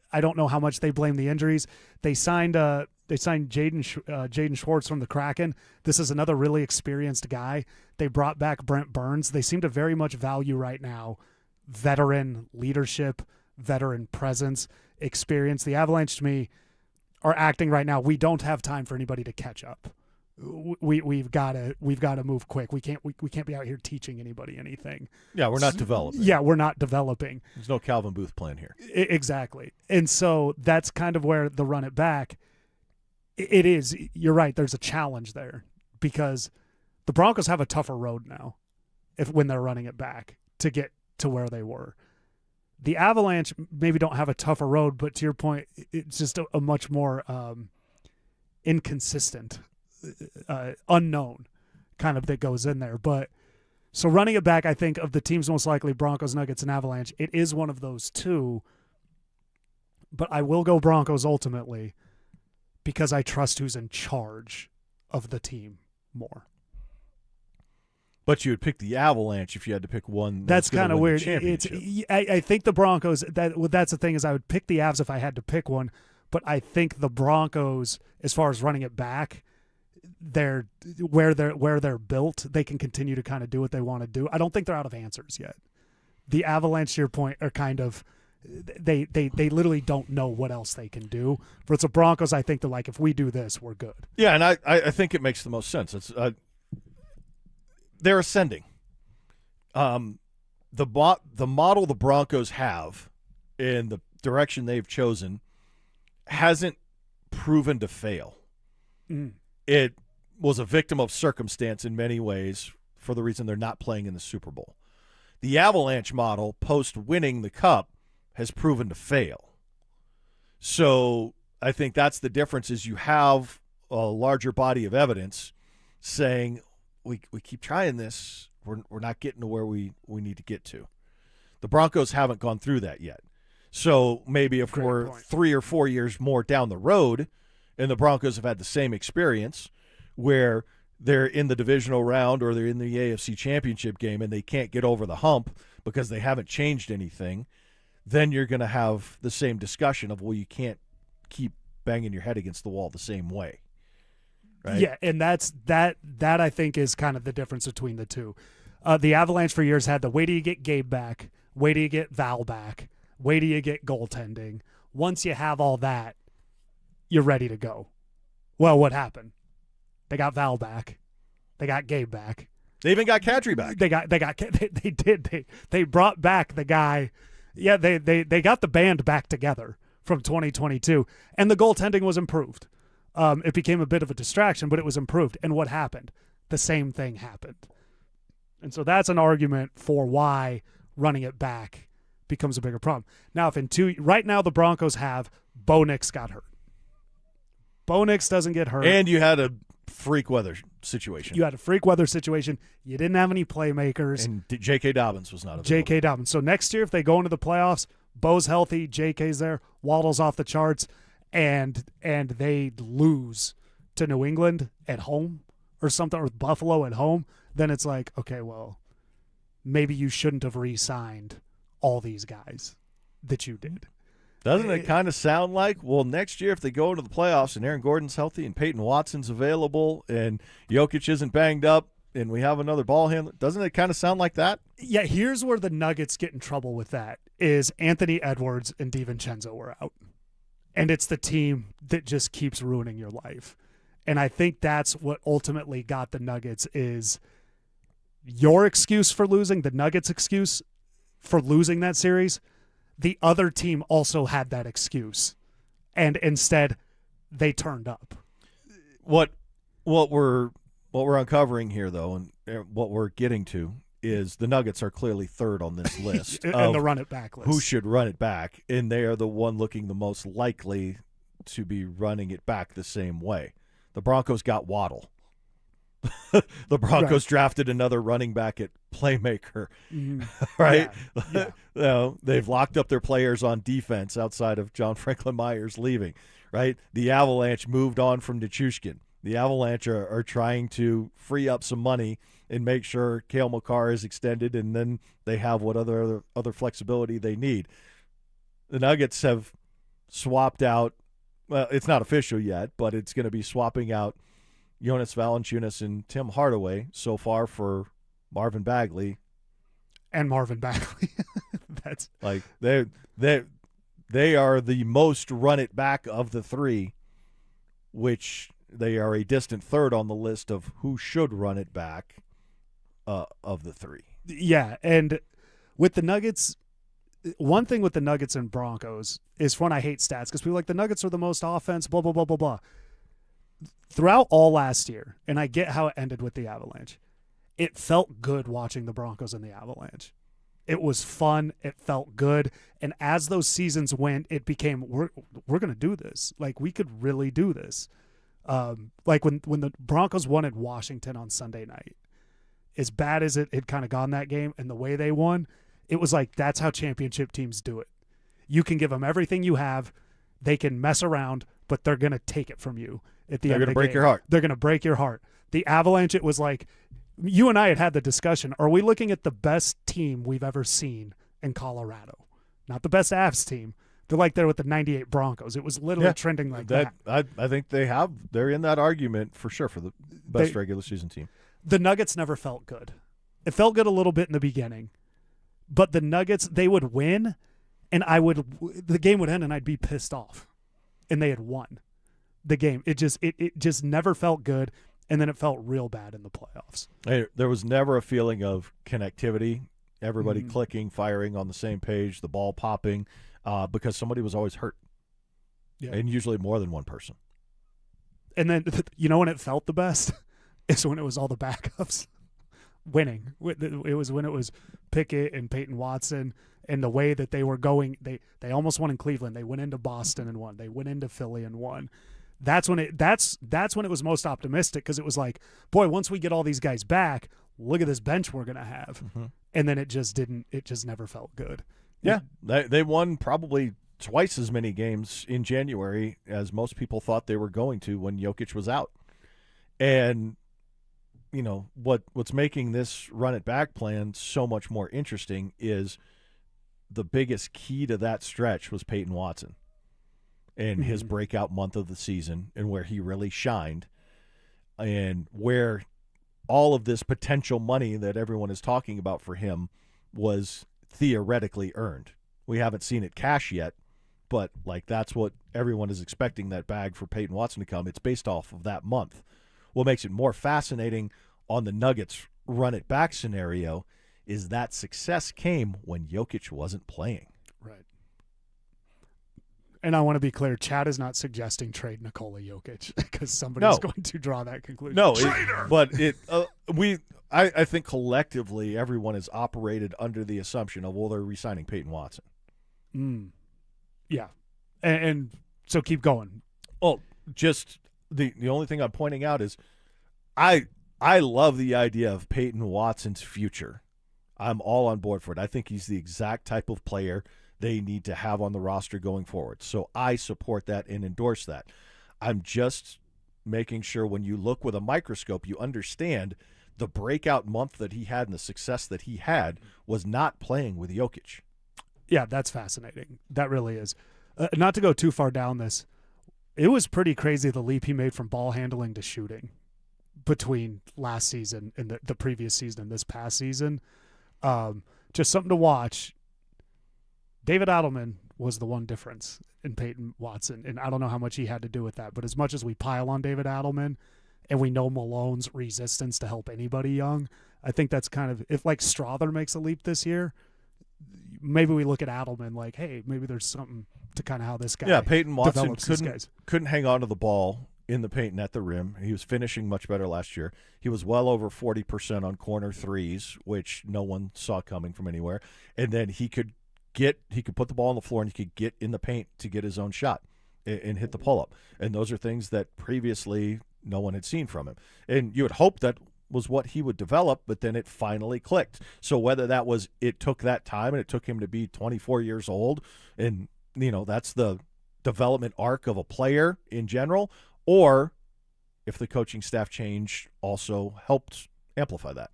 how much they blame the injuries. They signed Jaden Schwartz from the Kraken. This is another really experienced guy. They brought back Brent Burns. They seem to very much value right now veteran leadership, veteran presence, experience. The Avalanche, to me, are acting right now. We don't have time for anybody to catch up. We've got to move quick. We can't be out here teaching anybody anything. Yeah, we're not developing. Yeah, we're not developing. There's no Calvin Booth plan here. Exactly. And so that's kind of where the run it back. It is. You're right. There's a challenge there because the Broncos have a tougher road now when they're running it back to get to where they were. The Avalanche maybe don't have a tougher road, but to your point, it's just a much more inconsistent, unknown kind of that goes in there. But so running it back, I think of the teams most likely, Broncos, Nuggets, and Avalanche, it is one of those two. But I will go Broncos ultimately because I trust who's in charge of the team more. But you would pick the Avalanche if you had to pick one. That's kind of weird. I think the Broncos. That's the thing is I would pick the Avs if I had to pick one. But I think the Broncos, as far as running it back, where they're built, they can continue to kind of do what they want to do. I don't think they're out of answers yet. The Avalanche, to your point, are kind of they literally don't know what else they can do. For the Broncos, I think they're like, if we do this, we're good. Yeah, and I think it makes the most sense. It's they're ascending. The model the Broncos have in the direction they've chosen hasn't proven to fail. It was a victim of circumstance in many ways for the reason they're not playing in the Super Bowl. The Avalanche model, post-winning the Cup, has proven to fail. So I think that's the difference is you have a larger body of evidence saying, we keep trying this. We're not getting to where we need to get to. The Broncos haven't gone through that yet. So maybe if we're 3 or 4 years more down the road and the Broncos have had the same experience where they're in the divisional round or they're in the AFC Championship game and they can't get over the hump because they haven't changed anything, then you're going to have the same discussion of, well, you can't keep banging your head against the wall the same way. Right? Yeah, and that I think is kind of the difference between the two. The Avalanche for years had the wait till you get Gabe back, wait till you get Val back, wait till you get goaltending. Once you have all that, you're ready to go. Well, what happened? They got Val back. They got Gabe back. They even got Kadri back. They brought back the guy. Yeah, they got the band back together from 2022, and the goaltending was improved. It became a bit of a distraction, but it was improved. And what happened? The same thing happened. And so that's an argument for why running it back becomes a bigger problem. Now, right now the Broncos have Bo Nix got hurt. Bo Nix doesn't get hurt. And you had a freak weather situation. You didn't have any playmakers. And J.K. Dobbins was not available. J.K. Dobbins. So next year, if they go into the playoffs, Bo's healthy, J.K.'s there, Waddle's off the charts, and they lose to New England at home or something, or Buffalo at home, then it's like, okay, well, maybe you shouldn't have re-signed all these guys that you did. Doesn't it kind of sound like, well, next year if they go into the playoffs and Aaron Gordon's healthy and Peyton Watson's available and Jokic isn't banged up and we have another ball handler, doesn't it kind of sound like that? Yeah, here's where the Nuggets get in trouble with that is Anthony Edwards and DiVincenzo were out. And it's the team that just keeps ruining your life. And I think that's what ultimately got the Nuggets is your excuse for losing, the Nuggets' excuse for losing that series. The other team also had that excuse, and instead they turned up. What we're uncovering here, though, and what we're getting to is the Nuggets are clearly third on this list and the run it back list. Who should run it back, and they are the one looking the most likely to be running it back the same way. The Broncos got Waddle. The Broncos drafted another running back at playmaker, right? Yeah. They've locked up their players on defense outside of John Franklin Myers leaving, right? The Avalanche moved on from Nichushkin. The Avalanche are trying to free up some money and make sure Cale Makar is extended, and then they have what other flexibility they need. The Nuggets have swapped out. Well, it's not official yet, but it's going to be swapping out Jonas Valanciunas and Tim Hardaway so far for Marvin Bagley. And Marvin Bagley. That's like they are the most run it back of the three, which they are a distant third on the list of who should run it back of the three. Yeah, and with the Nuggets, one thing with the Nuggets and Broncos is when I hate stats because people are like the Nuggets are the most offense, blah, blah, blah, blah, blah. Throughout all last year, and I get how it ended with the Avalanche, it felt good watching the Broncos and the Avalanche. It was fun. It felt good. And as those seasons went, it became, we're going to do this. Like, we could really do this. Like when the Broncos won at Washington on Sunday night, as bad as it had kind of gone that game and the way they won, it was like, that's how championship teams do it. You can give them everything you have. They can mess around, but they're going to take it from you at the end of the game. They're going to break your heart. They're going to break your heart. The Avalanche, it was like, you and I had the discussion. Are we looking at the best team we've ever seen in Colorado? Not the best Avs team. They're like there with the 98 Broncos. It was literally trending like that. I think they're in that argument for sure for the best regular season team. The Nuggets never felt good. It felt good a little bit in the beginning. But the Nuggets, they would win, and the game would end, and I'd be pissed off. And they had won the game. It just never felt good, and then it felt real bad in the playoffs. Hey, there was never a feeling of connectivity, everybody clicking, firing on the same page, the ball popping, because somebody was always hurt, and usually more than one person. And then, you know when it felt the best? Is when it was all the backups winning. It was when it was Pickett and Peyton Watson and the way that they were going. They almost won in Cleveland. They went into Boston and won. They went into Philly and won. That's when it was most optimistic because it was like, boy, once we get all these guys back, look at this bench we're going to have. And then it just never felt good. Yeah, they won probably twice as many games in January as most people thought they were going to when Jokic was out. And what's making this run it back plan so much more interesting is the biggest key to that stretch was Payton Watson and his breakout month of the season and where he really shined and where all of this potential money that everyone is talking about for him was theoretically earned. We haven't seen it cash yet, but that's what everyone is expecting, that bag for Payton Watson to come. It's based off of that month. What makes it more fascinating on the Nuggets run it back scenario is that success came when Jokic wasn't playing. Right. And I want to be clear, Chad is not suggesting trade Nikola Jokic because somebody's going to draw that conclusion. No, I think collectively everyone has operated under the assumption of, they're re-signing Payton Watson. Yeah. And so keep going. Oh, just the only thing I'm pointing out is I love the idea of Payton Watson's future. I'm all on board for it. I think he's the exact type of player they need to have on the roster going forward. So I support that and endorse that. I'm just making sure when you look with a microscope, you understand the breakout month that he had and the success that he had was not playing with Jokic. Yeah, that's fascinating. That really is. Not to go too far down this, it was pretty crazy the leap he made from ball handling to shooting between last season and the previous season and this past season. Just something to watch. David Adelman was the one difference in Payton Watson, and I don't know how much he had to do with that, but as much as we pile on David Adelman and we know Malone's resistance to help anybody young, I think that's kind of, if Strother makes a leap this year, maybe we look at Adelman hey, maybe there's something to kind of how this guy Payton Watson develops couldn't hang on to the ball in the paint and at the rim. He was finishing much better last year. He was well over 40% on corner threes, which no one saw coming from anywhere. And then he could put the ball on the floor and he could get in the paint to get his own shot and hit the pull-up. And those are things that previously no one had seen from him. And you would hope that was what he would develop, but then it finally clicked. So whether that was it took that time and it took him to be 24 years old and, that's the development arc of a player in general, or if the coaching staff change also helped amplify that.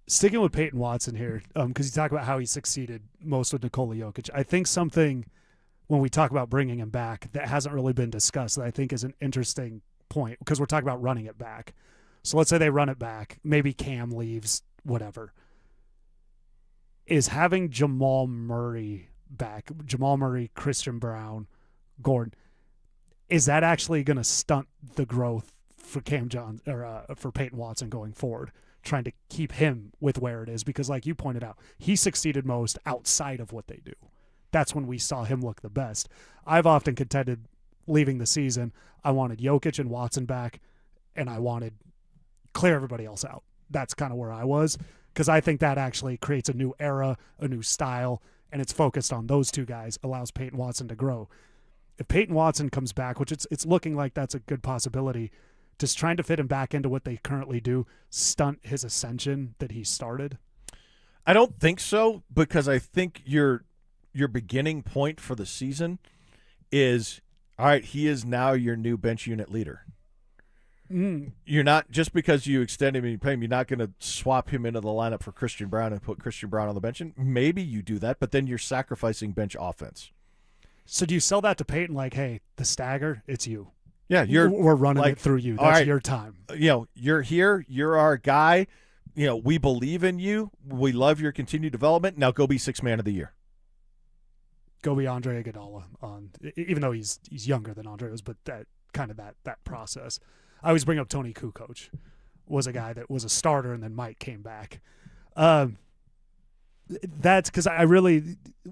Sticking with Payton Watson here, because you talk about how he succeeded most with Nikola Jokic, I think something when we talk about bringing him back that hasn't really been discussed that I think is an interesting point, because we're talking about running it back. So let's say they run it back. Maybe Cam leaves, whatever. Is having Jamal Murray back, Christian Brown, Gordon, is that actually going to stunt the growth for for Payton Watson going forward, trying to keep him with where it is? Because like you pointed out, he succeeded most outside of what they do. That's when we saw him look the best. I've often contended leaving the season, I wanted Jokic and Watson back, and I wanted clear everybody else out. That's kind of where I was, because I think that actually creates a new era, a new style, and it's focused on those two guys, allows Payton Watson to grow. If Payton Watson comes back, which it's looking like that's a good possibility, just trying to fit him back into what they currently do stunt his ascension that he started? I don't think so, because I think your beginning point for the season is, all right, he is now your new bench unit leader. You're not, just because you extend him and you pay him, you're not going to swap him into the lineup for Christian Brown and put Christian Brown on the bench. And maybe you do that, but then you're sacrificing bench offense. So do you sell that to Payton hey, the stagger, it's you. Yeah, we're running it through you. That's your time. You're here. You're our guy. We believe in you. We love your continued development. Now go be sixth man of the year. Go be Andre Iguodala even though he's younger than Andre was, but that kind of that process. I always bring up Tony Kukoc, was a guy that was a starter and then Mike came back. That's because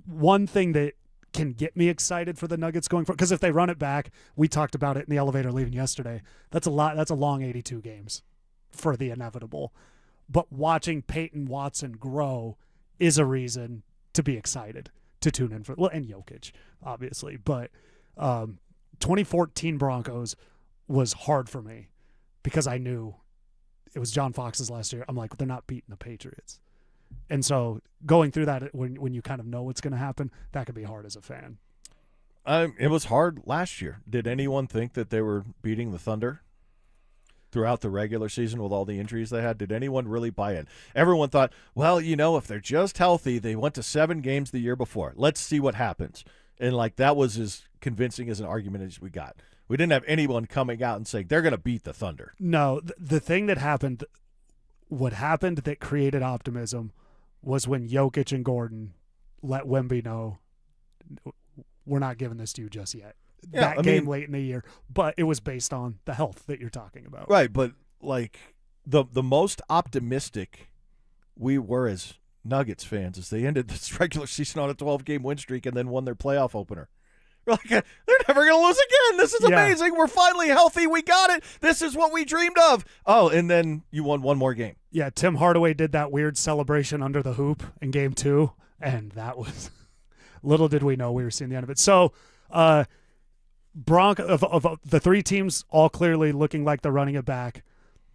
one thing that can get me excited for the Nuggets going forward, because if they run it back, we talked about it in the elevator leaving yesterday, that's a long 82 games for the inevitable. But watching Payton Watson grow is a reason to be excited, to tune in for, and Jokic, obviously. But 2014 Broncos was hard for me because I knew it was John Fox's last year. I'm like, they're not beating the Patriots. And so going through that, when you kind of know what's going to happen, that could be hard as a fan. It was hard last year. Did anyone think that they were beating the Thunder? throughout the regular season with all the injuries they had? Did anyone really buy in? Everyone thought, well, if they're just healthy, they went to 7 games the year before. Let's see what happens. And, that was as convincing as an argument as we got. We didn't have anyone coming out and saying they're going to beat the Thunder. No, the thing that happened, what happened that created optimism was when Jokic and Gordon let Wemby know, we're not giving this to you just yet. Yeah, that game late in the year, but it was based on the health that you're talking about. Right, but the most optimistic we were as Nuggets fans is they ended this regular season on a 12-game win streak and then won their playoff opener. We're like, they're never going to lose again. This is amazing. We're finally healthy. We got it. This is what we dreamed of. Oh, and then you won one more game. Yeah, Tim Hardaway did that weird celebration under the hoop in Game 2, and that was little did we know we were seeing the end of it. So, of the 3 teams all clearly looking like they're running it back,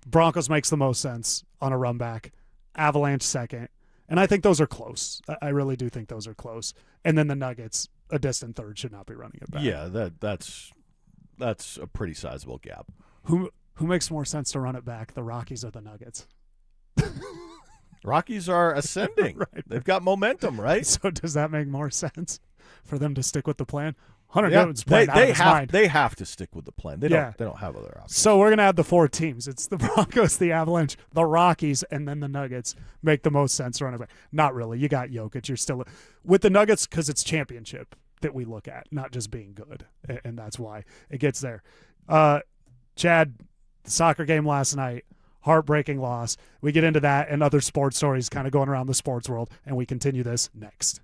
Broncos makes the most sense on a run back. Avalanche second. And I think those are close. I really do think those are close. And then the Nuggets, a distant third, should not be running it back. Yeah, that's a pretty sizable gap. Who makes more sense to run it back, the Rockies or the Nuggets? Rockies are ascending. Right. They've got momentum, right? So does that make more sense for them to stick with the plan? Hunter Newton's playing out of his mind. They have to stick with the plan. They don't have other options. So we're going to have the 4 teams. It's the Broncos, the Avalanche, the Rockies, and then the Nuggets make the most sense to run it back. Not really. You got Jokic. You're still with the Nuggets because it's championship that we look at, not just being good, and that's why it gets there. Chad, the soccer game last night, heartbreaking loss. We get into that and other sports stories kind of going around the sports world, and we continue this next.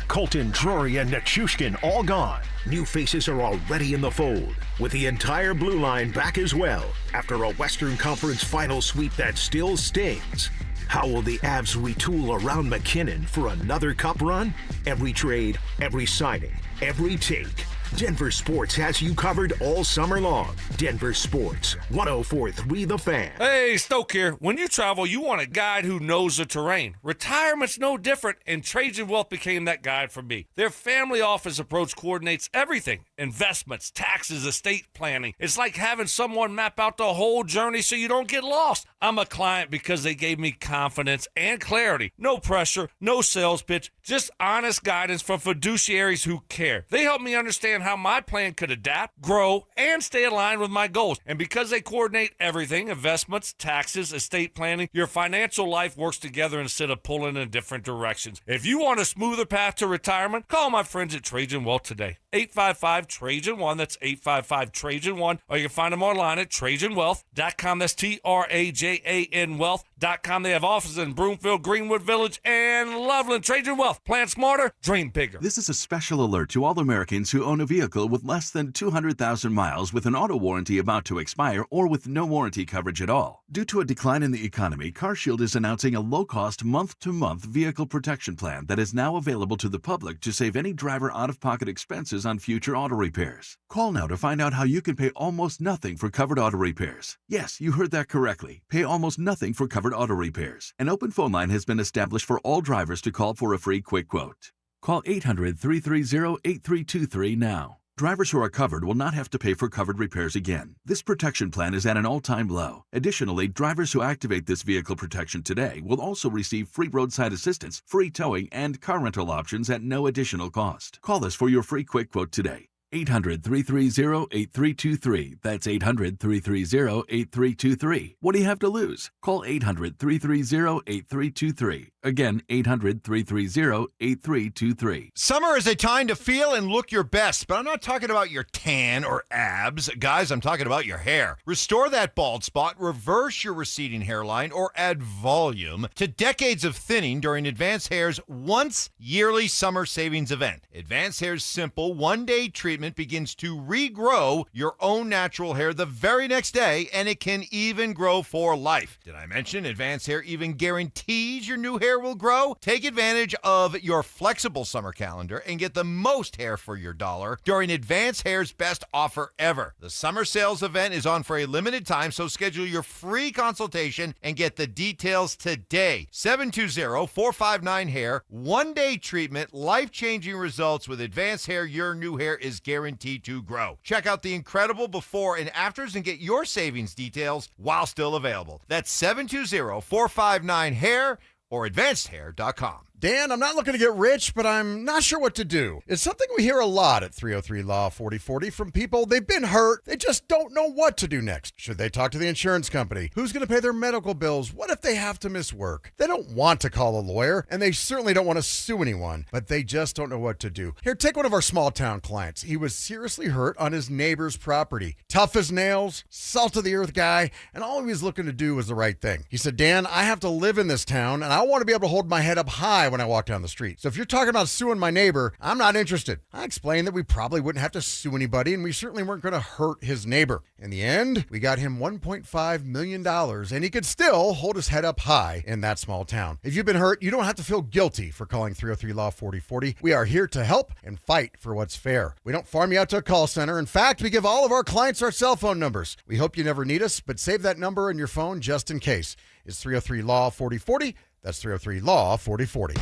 Colton, Drury, and Nichushkin all gone. New faces are already in the fold, with the entire blue line back as well after a Western Conference final sweep that still stings. How will the Avs retool around McKinnon for another cup run? Every trade, every signing, every take. Denver Sports has you covered all summer long. Denver Sports, 104.3 The Fan. Hey, Stoke here. When you travel, you want a guide who knows the terrain. Retirement's no different, and Trajan Wealth became that guide for me. Their family office approach coordinates everything. Investments, taxes, estate planning. It's like having someone map out the whole journey so you don't get lost. I'm a client because they gave me confidence and clarity. No pressure, no sales pitch, just honest guidance from fiduciaries who care. They help me understand how my plan could adapt, grow, and stay aligned with my goals. And because they coordinate everything, investments, taxes, estate planning, your financial life works together instead of pulling in different directions. If you want a smoother path to retirement, call my friends at Trajan Wealth today. 855-TRAJAN-1, that's 855-TRAJAN-1, or you can find them online at TrajanWealth.com. That's TRAJAN Wealth.com. They have offices in Broomfield, Greenwood Village, and Loveland. Trajan Wealth. Plan smarter, dream bigger. This is a special alert to all Americans who own a vehicle with less than 200,000 miles with an auto warranty about to expire or with no warranty coverage at all. Due to a decline in the economy, CarShield is announcing a low-cost month-to-month vehicle protection plan that is now available to the public to save any driver out-of-pocket expenses on future auto repairs. Call now to find out how you can pay almost nothing for covered auto repairs. Yes, you heard that correctly. Pay almost nothing for covered auto repairs. An open phone line has been established for all drivers to call for a free quick quote. Call 800-330-8323 now. Drivers who are covered will not have to pay for covered repairs again. This protection plan is at an all-time low. Additionally, drivers who activate this vehicle protection today will also receive free roadside assistance, free towing, and car rental options at no additional cost. Call us for your free quick quote today. 800-330-8323. That's 800-330-8323. What do you have to lose? Call 800-330-8323. Again, 800-330-8323. Summer is a time to feel and look your best, but I'm not talking about your tan or abs. Guys, I'm talking about your hair. Restore that bald spot, reverse your receding hairline, or add volume to decades of thinning during Advanced Hair's once yearly summer savings event. Advanced Hair's simple one-day treatment begins to regrow your own natural hair the very next day, and it can even grow for life. Did I mention Advanced Hair even guarantees your new hair will grow? Take advantage of your flexible summer calendar and get the most hair for your dollar during Advanced Hair's best offer ever. The summer sales event is on for a limited time, so schedule your free consultation and get the details today. 720-459-HAIR. One-day treatment, life-changing results with Advanced Hair. Your new hair is guaranteed. guaranteed to grow. Check out the incredible before and afters and get your savings details while still available. That's 720-459-HAIR or advancedhair.com. Dan, I'm not looking to get rich, but I'm not sure what to do. It's something we hear a lot at 303 Law 4040 from people. They've been hurt. They just don't know what to do next. Should they talk to the insurance company? Who's going to pay their medical bills? What if they have to miss work? They don't want to call a lawyer, and they certainly don't want to sue anyone, but they just don't know what to do. Here, take one of our small town clients. He was seriously hurt on his neighbor's property. Tough as nails, salt of the earth guy, and all he was looking to do was the right thing. He said, Dan, I have to live in this town, and I want to be able to hold my head up high when I walk down the street. So if you're talking about suing my neighbor, I'm not interested. I explained that we probably wouldn't have to sue anybody, and we certainly weren't going to hurt his neighbor. In the end, we got him $1.5 million, and he could still hold his head up high in that small town. If you've been hurt, you don't have to feel guilty for calling 303 Law 4040. We are here to help and fight for what's fair. We don't farm you out to a call center. In fact, we give all of our clients our cell phone numbers. We hope you never need us, but save that number in your phone just in case. It's 303 Law 4040. That's 303 Law 4040.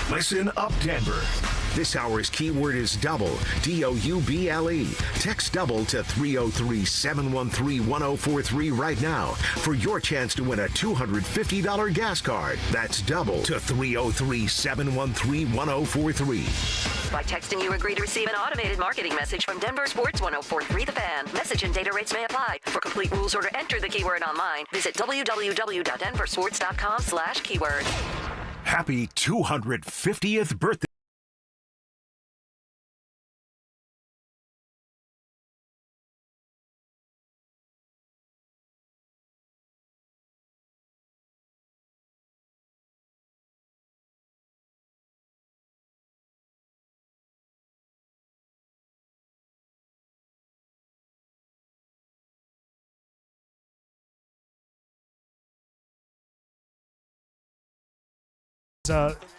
Listen up, Denver. This hour's keyword is double, D-O-U-B-L-E. Text double to 303-713-1043 right now for your chance to win a $250 gas card. That's double to 303-713-1043. By texting, you agree to receive an automated marketing message from Denver Sports 1043 The Fan. Message and data rates may apply. For complete rules or to enter the keyword online, visit www.denversports.com/keyword. Happy 250th birthday.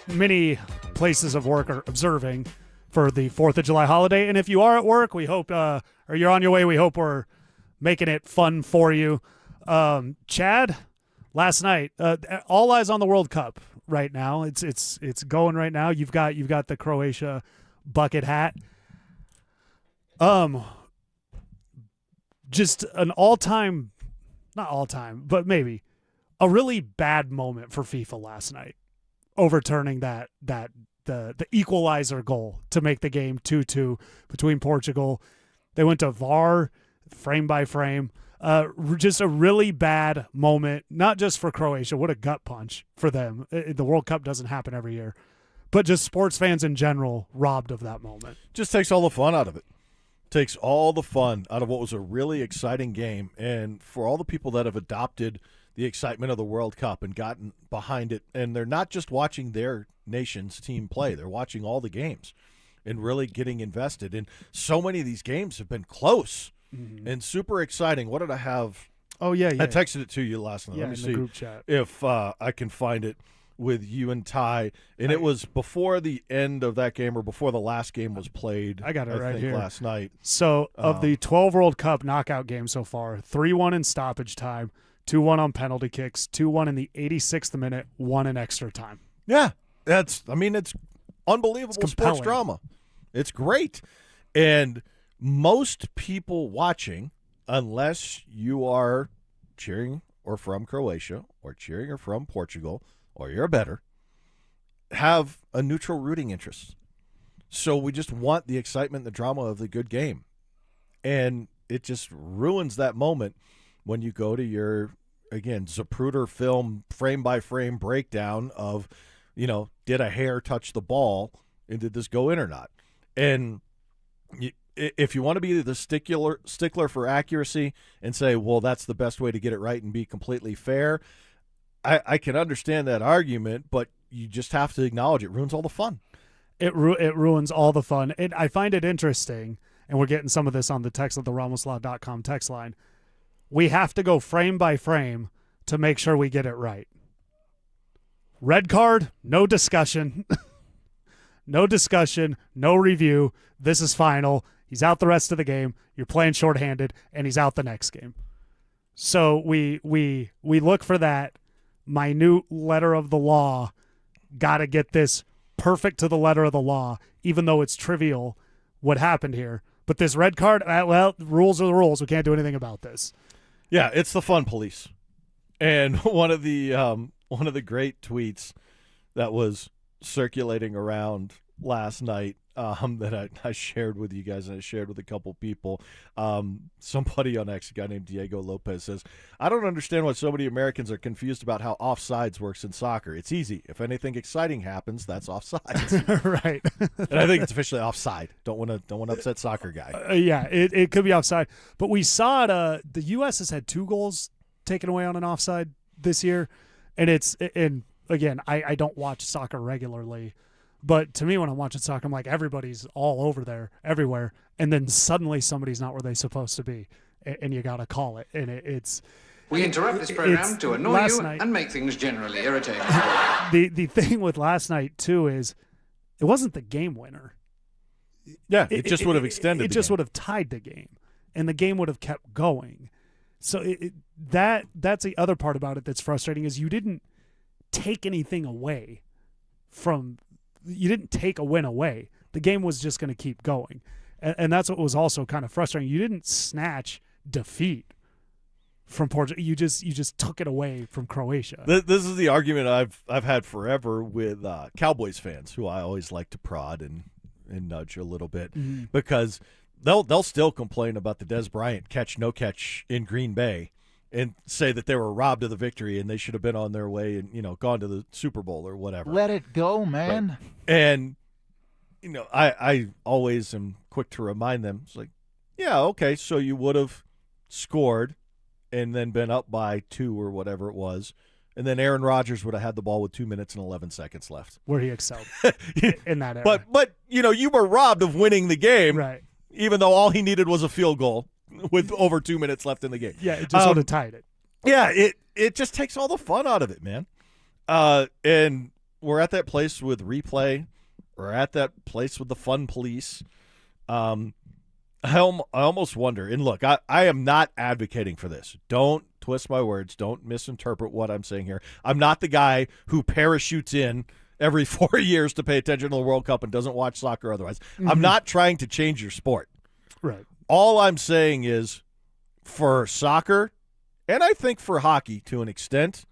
Many places of work are observing for the 4th of July holiday. And if you are at work, we hope, or you're on your way, we hope we're making it fun for you. Chad, last night, all eyes on the World Cup right now. It's going right now. You've got the Croatia bucket hat. Just an all-time, not all-time, but maybe a really bad moment for FIFA last night, overturning the equalizer goal to make the game 2-2 between Portugal. They went to VAR, frame by frame. Just a really bad moment, not just for Croatia. What a gut punch for them. The World Cup doesn't happen every year, but just sports fans in general robbed of that moment. Just takes all the fun out of it. Takes all the fun out of what was a really exciting game. And for all the people that have adopted the excitement of the World Cup and gotten behind it, and they're not just watching their nation's team play, they're watching all the games and really getting invested. And so many of these games have been close and super exciting. What did I have? Oh, yeah. I texted it to you last night. Yeah, Let me in see the group chat. if I can find it with you and Ty. And it was before the end of that game or before the last game was played. I got it right here. Last night. So of the 12 World Cup knockout games so far, 3-1 in stoppage time, 2-1 on penalty kicks, 2-1 in the 86th minute, 1 in extra time. Yeah, it's unbelievable sports drama. It's great. And most people watching, unless you are cheering or from Croatia or cheering or from Portugal or you're a bettor, have a neutral rooting interest. So we just want the excitement and the drama of the good game. And it just ruins that moment when you go to your, again, Zapruder film frame-by-frame breakdown of, did a hair touch the ball and did this go in or not? And if you want to be the stickler for accuracy and say, well, that's the best way to get it right and be completely fair, I can understand that argument, but you just have to acknowledge it ruins all the fun. It ruins all the fun. And I find it interesting, and we're getting some of this on the text of the RamosLaw.com text line. We have to go frame by frame to make sure we get it right. Red card, no discussion. No discussion, no review. This is final. He's out the rest of the game. You're playing shorthanded, and he's out the next game. So we look for that minute letter of the law. Got to get this perfect to the letter of the law, even though it's trivial. what happened here. But this red card, well, the rules are the rules. We can't do anything about this. Yeah, it's the fun police. And one of the great tweets that was circulating around last night that I shared with you guys, and I shared with a couple people. Somebody on X, a guy named Diego Lopez, says, I don't understand why so many Americans are confused about how offsides works in soccer. It's easy. If anything exciting happens, that's offsides. Right. And I think it's officially offside. Don't want to upset soccer guy. Yeah, it could be offside. But we saw it. The U.S. has had 2 goals taken away on an offside this year. And again, I don't watch soccer regularly. But to me, when I'm watching soccer, I'm like, everybody's all over there, everywhere. And then suddenly somebody's not where they're supposed to be. And you got to call it. And it's. We interrupt this program to annoy you and make things generally irritating. The thing with last night, too, is it wasn't the game winner. Yeah, it just would have extended It just would have tied the game. And the game would have kept going. So that's the other part about it that's frustrating is you didn't take anything away from. You didn't take a win away. The game was just going to keep going. And that's what was also kind of frustrating. You didn't snatch defeat from Portugal. You just took it away from Croatia. This is the argument I've had forever with Cowboys fans, who I always like to prod and nudge a little bit, because they'll still complain about the Des Bryant catch no catch in Green Bay and say that they were robbed of the victory and they should have been on their way and gone to the Super Bowl or whatever. Let it go, man. Right. And I always am quick to remind them. It's like, yeah, okay, so you would have scored and then been up by 2 or whatever it was, and then Aaron Rodgers would have had the ball with 2 minutes and 11 seconds left, where he excelled in that era. But you were robbed of winning the game, right? Even though all he needed was a field goal with over 2 minutes left in the game. Yeah, it just would have tied it. Yeah, it just takes all the fun out of it, man. And we're at that place with replay. We're at that place with the fun police. I almost wonder, and look, I am not advocating for this. Don't twist my words. Don't misinterpret what I'm saying here. I'm not the guy who parachutes in every 4 years to pay attention to the World Cup and doesn't watch soccer otherwise. Mm-hmm. I'm not trying to change your sport. Right. All I'm saying is, for soccer, and I think for hockey to an extent,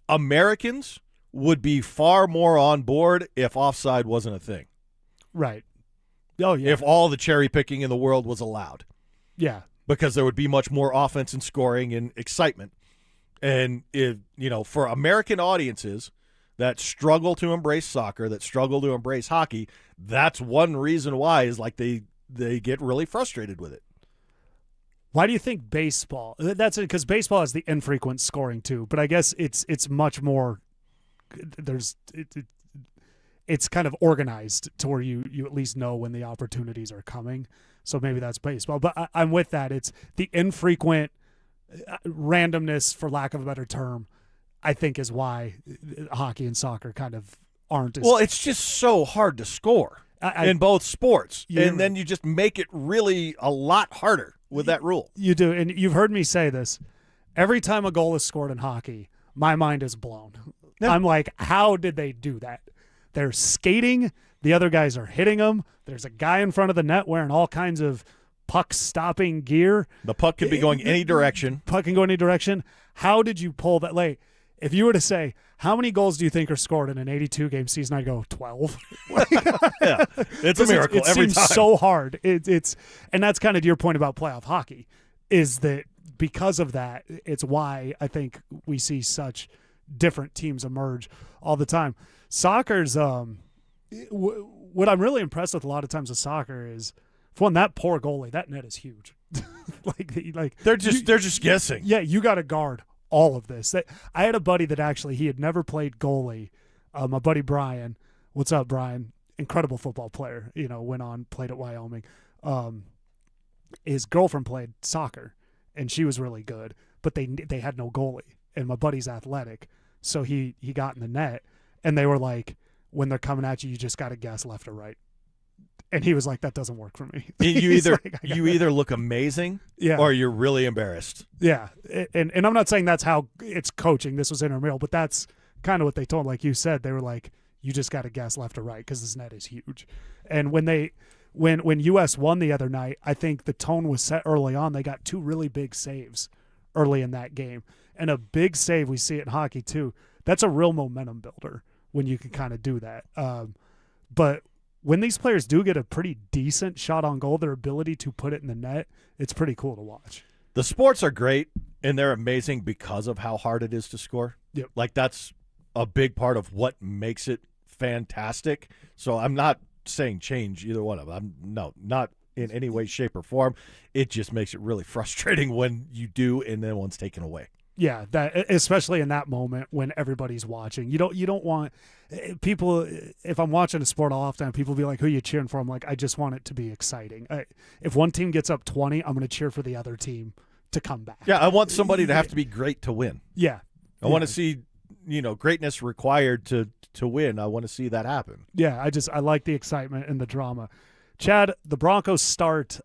Americans would be far more on board if offside wasn't a thing. Right. Oh, yeah. If all the cherry picking in the world was allowed. Yeah. Because there would be much more offense and scoring and excitement. And for American audiences that struggle to embrace soccer, that struggle to embrace hockey, that's one reason why is like they get really frustrated with it. Why do you think baseball? That's because baseball has the infrequent scoring too, but I guess it's much more. It's kind of organized to where you at least know when the opportunities are coming. So maybe that's baseball, but I'm with that. It's the infrequent randomness, for lack of a better term, I think is why hockey and soccer kind of aren't. Well, it's just so hard to score in both sports, and then you just make it really a lot harder with that rule. You do, and you've heard me say this. Every time a goal is scored in hockey, my mind is blown. Yeah. I'm like, how did they do that? They're skating. The other guys are hitting them. There's a guy in front of the net wearing all kinds of puck-stopping gear. The puck could be going any direction. Puck can go any direction. How did you pull that? Like, if you were to say, how many goals do you think are scored in an 82-game season? I'd go 12. Yeah, it's a miracle every time. It seems so hard. And that's kind of your point about playoff hockey, is that because of that, it's why I think we see such different teams emerge all the time. Soccer's what I'm really impressed with a lot of times with soccer is, for one, that poor goalie, that net is huge. like they're just guessing. Yeah, you got to guard all of this. I had a buddy that actually, he had never played goalie. My buddy Brian, what's up, Brian? Incredible football player. Went on, played at Wyoming. His girlfriend played soccer, and she was really good, but they had no goalie. And my buddy's athletic, so he got in the net, and they were like, when they're coming at you, you just got to guess left or right. And he was like, that doesn't work for me. You either look amazing, or you're really embarrassed. Yeah, and I'm not saying that's how it's coaching. This was intramural, but that's kind of what they told. Like you said, they were like, you just got to guess left or right because this net is huge. And when When U.S. won the other night, I think the tone was set early on. They got 2 really big saves early in that game. And a big save, we see it in hockey too. That's a real momentum builder when you can kind of do that. But when these players do get a pretty decent shot on goal, their ability to put it in the net, it's pretty cool to watch. The sports are great, and they're amazing because of how hard it is to score. Yep. Like, that's a big part of what makes it fantastic. So I'm not saying change either one of them. Not in any way, shape, or form. It just makes it really frustrating when you do and then one's taken away. Yeah, that especially in that moment when everybody's watching. You don't want people. If I'm watching a sport, I'll often have people be like, "Who are you cheering for?" I'm like, I just want it to be exciting. If one team gets up 20, I'm going to cheer for the other team to come back. Yeah, I want somebody to have to be great to win. Yeah, I want to see, greatness required to win. I want to see that happen. Yeah, I like the excitement and the drama. Chad, the Broncos start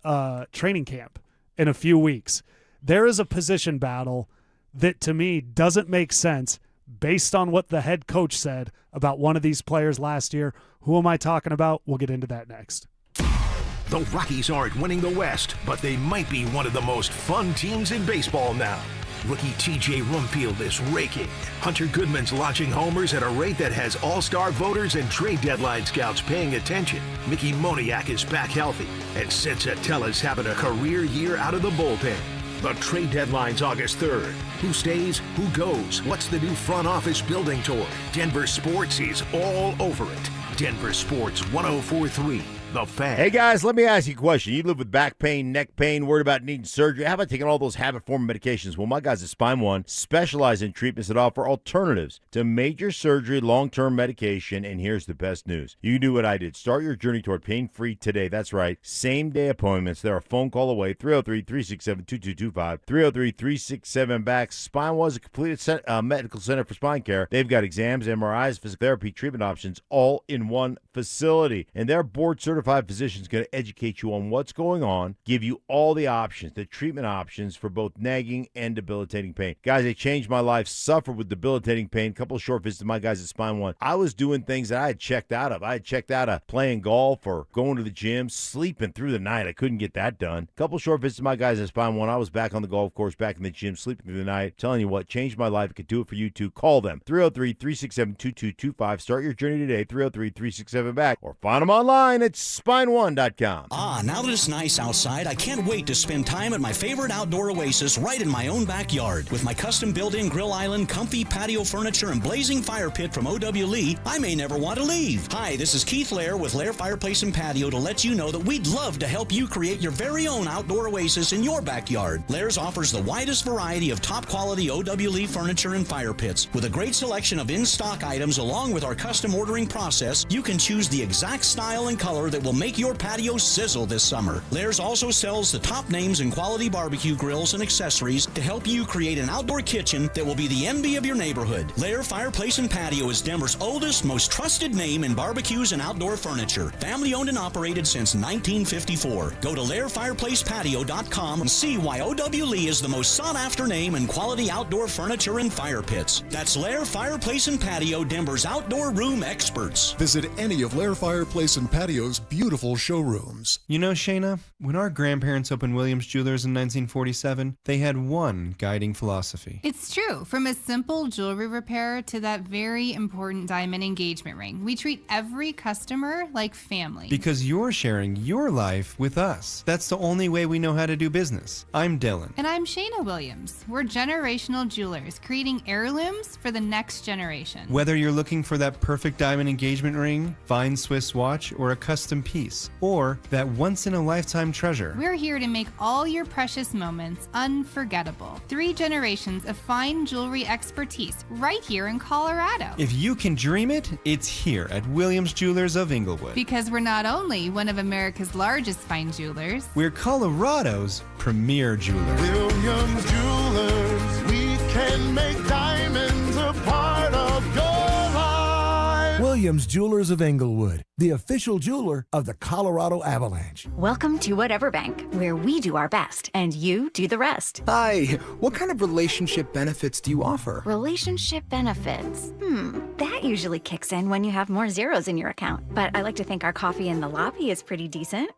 training camp in a few weeks. There is a position battle that to me doesn't make sense based on what the head coach said about one of these players last year. Who am I talking about? We'll get into that next. The Rockies aren't winning the West, but they might be one of the most fun teams in baseball now. Rookie TJ Rumfield is raking. Hunter Goodman's launching homers at a rate that has all-star voters and trade deadline scouts paying attention. Mickey Moniak is back healthy, and Sensatella's having a career year out of the bullpen. The trade deadline's August 3rd. Who stays? Who goes? What's the new front office building toward? Denver Sports is all over it. Denver Sports 104.3. The Fan. Hey guys, let me ask you a question. You live with back pain, neck pain, worried about needing surgery. How about taking all those habit-forming medications? Well, my guys at Spine One specialize in treatments that offer alternatives to major surgery, long-term medication, and here's the best news. You can do what I did. Start your journey toward pain-free today. That's right. Same-day appointments. They're a phone call away. 303-367-2225. 303-367-BACK. Spine One is a complete medical center for spine care. They've got exams, MRIs, physical therapy, treatment options, all in one facility. And they're board-certified physicians going to educate you on what's going on, give you all the options, the treatment options for both nagging and debilitating pain. Guys, they changed my life, suffered with debilitating pain. A couple of short visits to my guys at Spine One. I was doing things that I had checked out of. I had checked out of playing golf or going to the gym, sleeping through the night. I couldn't get that done. A couple of short visits to my guys at Spine One. I was back on the golf course, back in the gym, sleeping through the night. Telling you what, changed my life. It could do it for you too. Call them. 303-367-2225. Start your journey today. 303-367-BACK. Or find them online at spine1.com. Now that it's nice outside, I can't wait to spend time at my favorite outdoor oasis right in my own backyard. With my custom built-in grill island, comfy patio furniture, and blazing fire pit from O.W. Lee, I may never want to leave. Hi, this is Keith Lair with Lair Fireplace and Patio to let you know that we'd love to help you create your very own outdoor oasis in your backyard. Lair's offers the widest variety of top-quality O.W. Lee furniture and fire pits. With a great selection of in-stock items along with our custom ordering process, you can choose the exact style and color that will make your patio sizzle this summer. Lair's also sells the top names in quality barbecue grills and accessories to help you create an outdoor kitchen that will be the envy of your neighborhood. Lair Fireplace and Patio is Denver's oldest, most trusted name in barbecues and outdoor furniture. Family owned and operated since 1954. Go to LairFireplacePatio.com and see why O.W. Lee is the most sought after name in quality outdoor furniture and fire pits. That's Lair Fireplace and Patio, Denver's outdoor room experts. Visit any of Lair Fireplace and Patio's beautiful showrooms. You know, Shayna, when our grandparents opened Williams Jewelers in 1947, they had one guiding philosophy. It's true. From a simple jewelry repair to that very important diamond engagement ring, we treat every customer like family. Because you're sharing your life with us. That's the only way we know how to do business. I'm Dylan. And I'm Shayna Williams. We're generational jewelers, creating heirlooms for the next generation. Whether you're looking for that perfect diamond engagement ring, fine Swiss watch, or a custom piece, or that once-in-a-lifetime treasure. We're here to make all your precious moments unforgettable. 3 generations of fine jewelry expertise right here in Colorado. If you can dream it, it's here at Williams Jewelers of Inglewood. Because we're not only one of America's largest fine jewelers, we're Colorado's premier jeweler. Williams Jewelers, we can make diamonds a part of your life. Williams Jewelers of Inglewood, the official jeweler of the Colorado Avalanche. Welcome to Whatever Bank, where we do our best and you do the rest. Hi, what kind of relationship benefits do you offer? Relationship benefits? That usually kicks in when you have more zeros in your account. But I like to think our coffee in the lobby is pretty decent.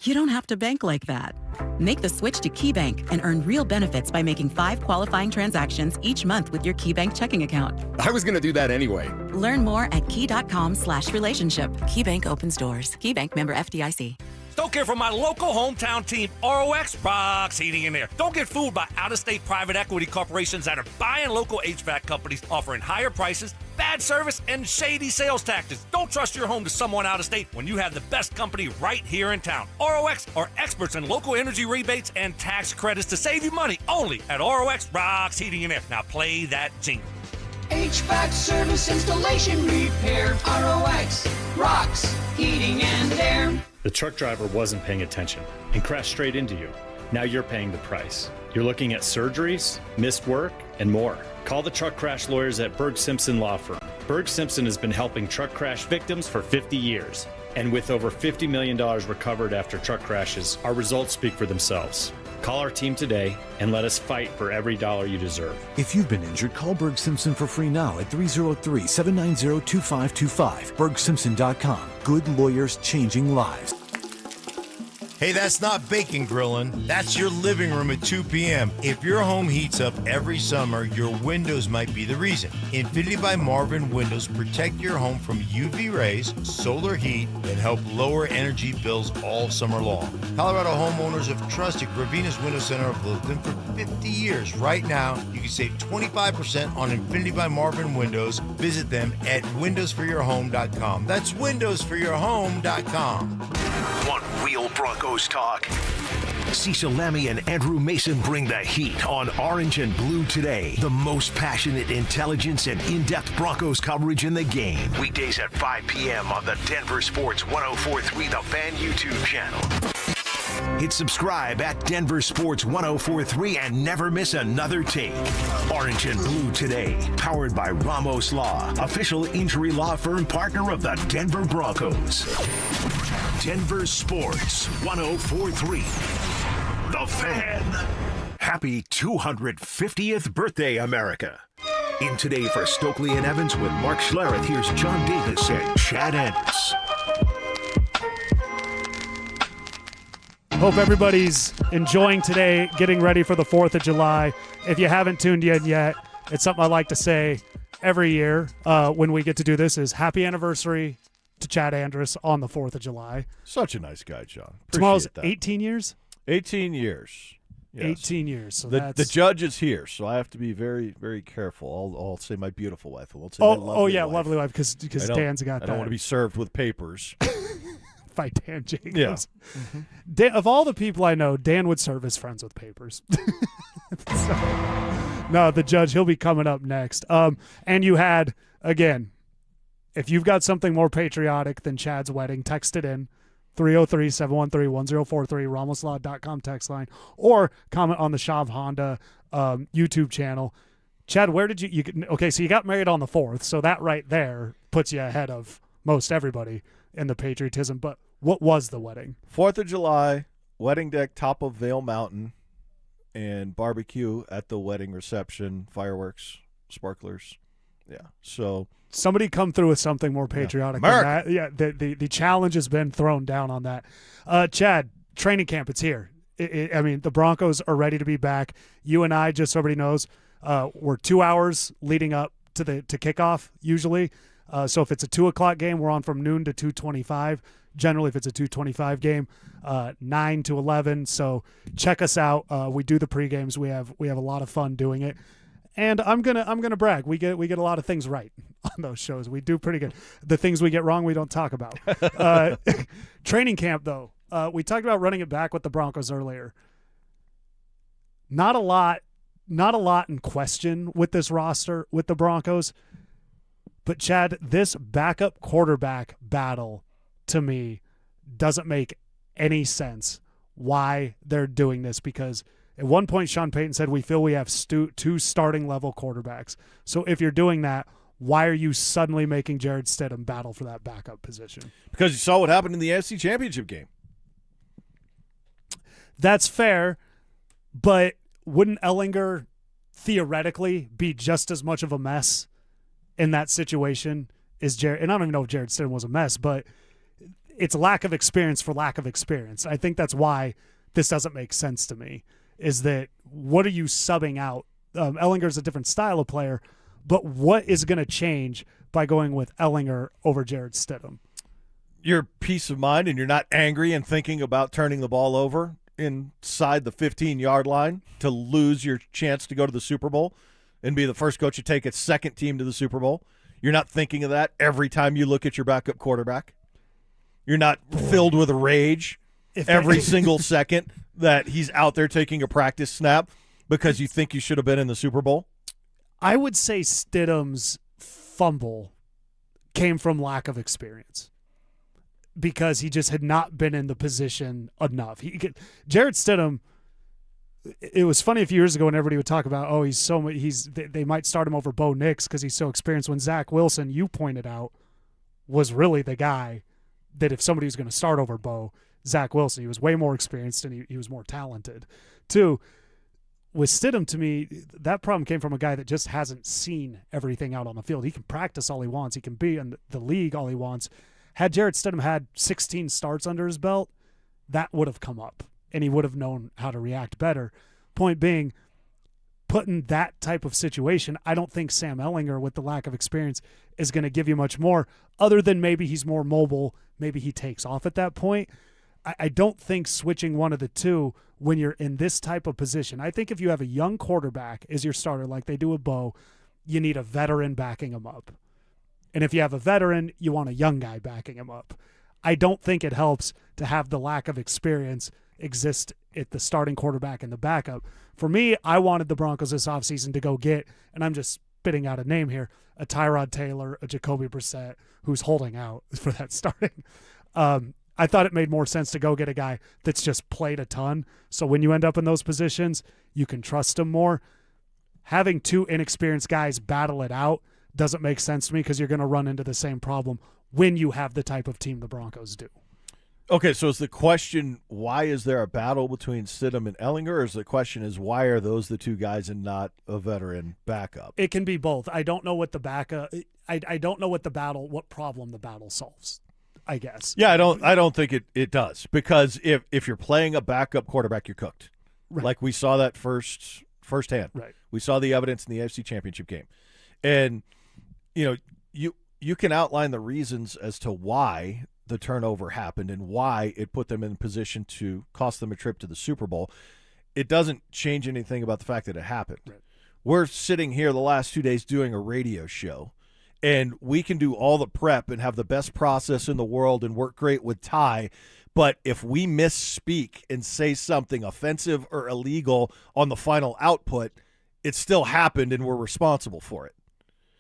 You don't have to bank like that. Make the switch to KeyBank and earn real benefits by making 5 qualifying transactions each month with your KeyBank checking account. I was going to do that anyway. Learn more at key.com/relationship. KeyBank opens doors. KeyBank member FDIC. Don't care for my local hometown team, ROX Rocks Heating and Air. Don't get fooled by out-of-state private equity corporations that are buying local HVAC companies, offering higher prices, bad service, and shady sales tactics. Don't trust your home to someone out of state when you have the best company right here in town. ROX are experts in local energy rebates and tax credits to save you money only at ROX Rocks Heating and Air. Now play that jingle. HVAC service, installation, repair. ROX Rocks Heating and Air. The truck driver wasn't paying attention and crashed straight into you. Now you're paying the price. You're looking at surgeries, missed work, and more. Call the truck crash lawyers at Berg Simpson Law Firm. Berg Simpson has been helping truck crash victims for 50 years. And with over $50 million recovered after truck crashes, our results speak for themselves. Call our team today and let us fight for every dollar you deserve. If you've been injured, call Berg Simpson for free now at 303-790-2525. BergSimpson.com. Good lawyers changing lives. Hey, that's not bacon grilling. That's your living room at 2 p.m. If your home heats up every summer, your windows might be the reason. Infinity by Marvin Windows protect your home from UV rays, solar heat, and help lower energy bills all summer long. Colorado homeowners have trusted Gravina's Window Center of Littleton for 50 years. Right now, you can save 25% on Infinity by Marvin Windows. Visit them at windowsforyourhome.com. That's windowsforyourhome.com. One Wheel Broncos talk. Cecil Lammy and Andrew Mason bring the heat on Orange and Blue today. The most passionate intelligence and in-depth Broncos coverage in the game. Weekdays at 5 p.m. on the Denver Sports 104.3 The Fan YouTube channel. Hit subscribe at Denver Sports 104.3 and never miss another take. Orange and Blue today, powered by Ramos Law, official injury law firm partner of the Denver Broncos. Denver Sports 104.3 The Fan. Happy 250th birthday, America. In today for Stokley and Evans with Mark Schlereth, here's John Davis and Chad Anderson. Hope everybody's enjoying today, getting ready for the 4th of July. If you haven't tuned in yet, it's something I like to say every year when we get to do this is happy anniversary to Chad Andrus on the 4th of July. Such a nice guy, John. Appreciate Tomorrow's that. 18 years? 18 years. Yes. 18 years. So the judge is here, so I have to be very, very careful. I'll say my beautiful wife. I won't say my lovely wife. Lovely wife, because Dan's got that. I don't want to be served with papers. By Dan Jacobs. Yeah. Mm-hmm. Dan, of all the people I know, Dan would serve his friends with papers. No, the judge, he'll be coming up next. And you had, again, if you've got something more patriotic than Chad's wedding, text it in. 303-713-1043, ramoslaw.com text line, or comment on the Shav Honda YouTube channel. Chad, where did you okay, so you got married on the 4th, so that right there puts you ahead of most everybody in the patriotism, but what was the wedding? 4th of July, wedding deck, top of Vail Mountain, and barbecue at the wedding reception, fireworks, sparklers. Yeah, so somebody come through with something more patriotic than that. Yeah, the challenge has been thrown down on that. Chad, training camp, it's here. I mean, the Broncos are ready to be back. You and I, just so everybody knows, we're 2 hours leading up to kickoff usually. So if it's a 2 o'clock game, we're on from noon to 2:25. Generally, if it's a 2:25 game, 9 to 11. So check us out. We do the pregames. We have a lot of fun doing it. And I'm gonna brag. We get a lot of things right on those shows. We do pretty good. The things we get wrong, we don't talk about. Training camp, though, we talked about running it back with the Broncos earlier. Not a lot in question with this roster with the Broncos. But Chad, this backup quarterback battle to me doesn't make any sense why they're doing this, because at one point Sean Payton said we feel we have two starting level quarterbacks. So if you're doing that, why are you suddenly making Jared Stidham battle for that backup position? Because you saw what happened in the AFC Championship game. That's fair, but wouldn't Ellinger theoretically be just as much of a mess in that situation is Jared? And I don't even know if Jared Stidham was a mess, but it's lack of experience for lack of experience. I think that's why this doesn't make sense to me, is that what are you subbing out? Ellinger's a different style of player, but what is going to change by going with Ellinger over Jared Stidham? Your peace of mind, and you're not angry and thinking about turning the ball over inside the 15-yard line to lose your chance to go to the Super Bowl and be the first coach to take its second team to the Super Bowl. You're not thinking of that every time you look at your backup quarterback. You're not filled with rage every single second that he's out there taking a practice snap because you think you should have been in the Super Bowl. I would say Stidham's fumble came from lack of experience, because he just had not been in the position enough. Jared Stidham, it was funny a few years ago when everybody would talk about, they might start him over Bo Nix because he's so experienced, when Zach Wilson, you pointed out, was really the guy that if somebody was going to start over Bo, Zach Wilson, he was way more experienced and he was more talented. Two, with Stidham, to me, that problem came from a guy that just hasn't seen everything out on the field. He can practice all he wants. He can be in the league all he wants. Had Jared Stidham had 16 starts under his belt, that would have come up, and he would have known how to react better. Point being, put in that type of situation, I don't think Sam Ellinger, with the lack of experience, is going to give you much more, other than maybe he's more mobile, maybe he takes off at that point. I don't think switching one of the two when you're in this type of position. I think if you have a young quarterback as your starter, like they do with Bo, you need a veteran backing him up. And if you have a veteran, you want a young guy backing him up. I don't think it helps to have the lack of experience exist at the starting quarterback and the backup. For me, I wanted the Broncos this offseason to go get, and I'm just spitting out a name here, a Tyrod Taylor, a Jacoby Brissett, who's holding out for that starting. I thought it made more sense to go get a guy that's just played a ton. So when you end up in those positions, you can trust him more. Having two inexperienced guys battle it out doesn't make sense to me, because you're going to run into the same problem when you have the type of team the Broncos do. Okay, so is the question, why is there a battle between Stidham and Ellinger, or is the question is, why are those the two guys and not a veteran backup? It can be both. I don't know what the backup. I don't know what problem the battle solves, I guess. Yeah, I don't think it does, because if you're playing a backup quarterback, you're cooked. Right. Like we saw that firsthand. Right. We saw the evidence in the AFC Championship game. And you can outline the reasons as to why the turnover happened and why it put them in position to cost them a trip to the Super Bowl. It doesn't change anything about the fact that it happened. Right. We're sitting here the last 2 days doing a radio show, and we can do all the prep and have the best process in the world and work great with Ty, but if we misspeak and say something offensive or illegal on the final output, it still happened and we're responsible for it.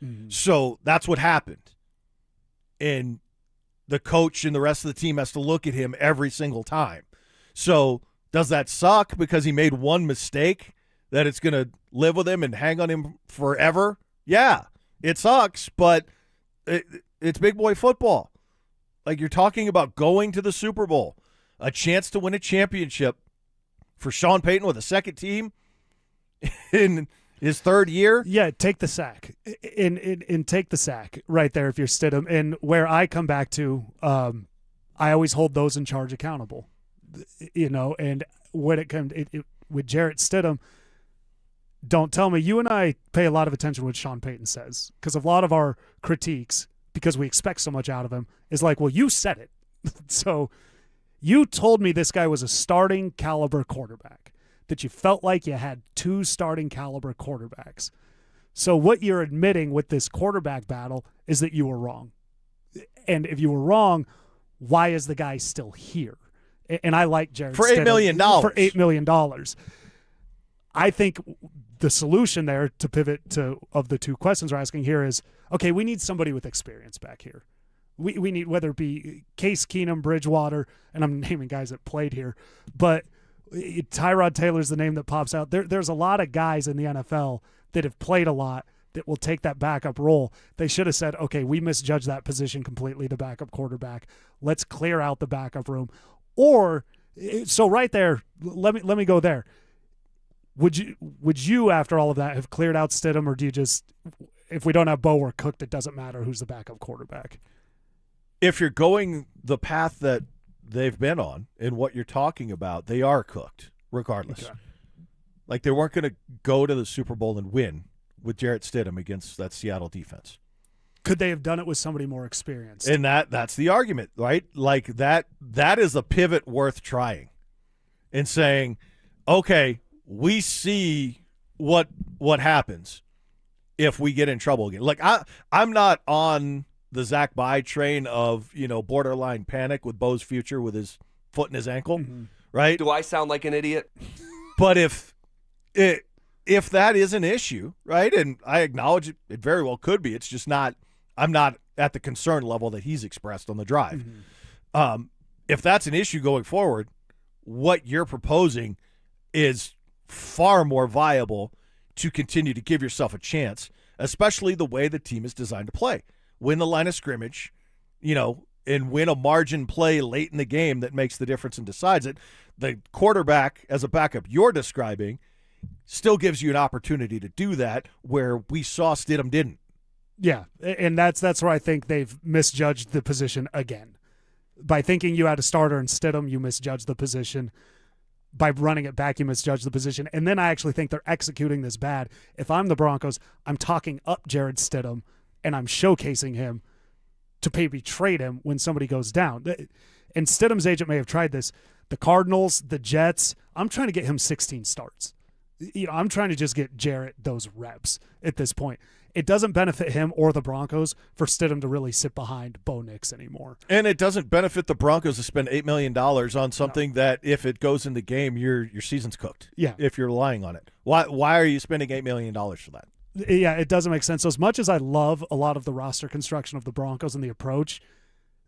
Mm-hmm. So that's what happened. And the coach and the rest of the team has to look at him every single time. So does that suck because he made one mistake that it's going to live with him and hang on him forever? Yeah, it sucks, but it's big boy football. Like, you're talking about going to the Super Bowl, a chance to win a championship for Sean Payton with a second team in his third year. Yeah, take the sack. And take the sack right there if you're Stidham. And where I come back to, I always hold those in charge accountable. And when it comes with Jarrett Stidham, don't tell me. You and I pay a lot of attention to what Sean Payton says, because a lot of our critiques, because we expect so much out of him, is like, well, you said it. So you told me this guy was a starting caliber quarterback, that you felt like you had two starting caliber quarterbacks. So what you're admitting with this quarterback battle is that you were wrong. And if you were wrong, why is the guy still here? And I like Jared for $8 million. For $8 million. I think the solution there, to pivot to of the two questions we're asking here, is, okay, we need somebody with experience back here. We need, whether it be Case Keenum, Bridgewater, and I'm naming guys that played here, but Tyrod Taylor's the name that pops out. There's a lot of guys in the NFL that have played a lot that will take that backup role. They should have said, okay, we misjudged that position completely, the backup quarterback. Let's clear out the backup room. Or, so right there, let me go there. Would you, after all of that, have cleared out Stidham, or do you just, if we don't have Bo, we're cooked, it doesn't matter who's the backup quarterback? if you're going the path that they've been on and what you're talking about, they are cooked regardless. Okay. Like they weren't going to go to the Super Bowl and win with Jarrett Stidham against that Seattle defense. Could they have done it with somebody more experienced? And that's the argument, right? Like that is a pivot worth trying and saying, okay, we see what happens if we get in trouble again. Like I'm not on the Zach Bye train of, borderline panic with Bo's future with his foot in his ankle, right? Do I sound like an idiot? But if that is an issue, right, and I acknowledge it very well could be, it's just not – I'm not at the concern level that he's expressed on the drive. If that's an issue going forward, what you're proposing is far more viable to continue to give yourself a chance, especially the way the team is designed to play. Win the line of scrimmage, and win a margin play late in the game that makes the difference and decides it. The quarterback, as a backup you're describing, still gives you an opportunity to do that where we saw Stidham didn't. Yeah, and that's where I think they've misjudged the position again. By thinking you had a starter in Stidham, you misjudged the position. By running it back, you misjudged the position. And then I actually think they're executing this bad. If I'm the Broncos, I'm talking up Jared Stidham, and I'm showcasing him to maybe trade him when somebody goes down. And Stidham's agent may have tried this. The Cardinals, the Jets, I'm trying to get him 16 starts. I'm trying to just get Jarrett those reps at this point. It doesn't benefit him or the Broncos for Stidham to really sit behind Bo Nix anymore. And it doesn't benefit the Broncos to spend $8 million on something that if it goes in the game, your season's cooked. Yeah. If you're relying on it. Why are you spending $8 million for that? Yeah, it doesn't make sense. So as much as I love a lot of the roster construction of the Broncos and the approach,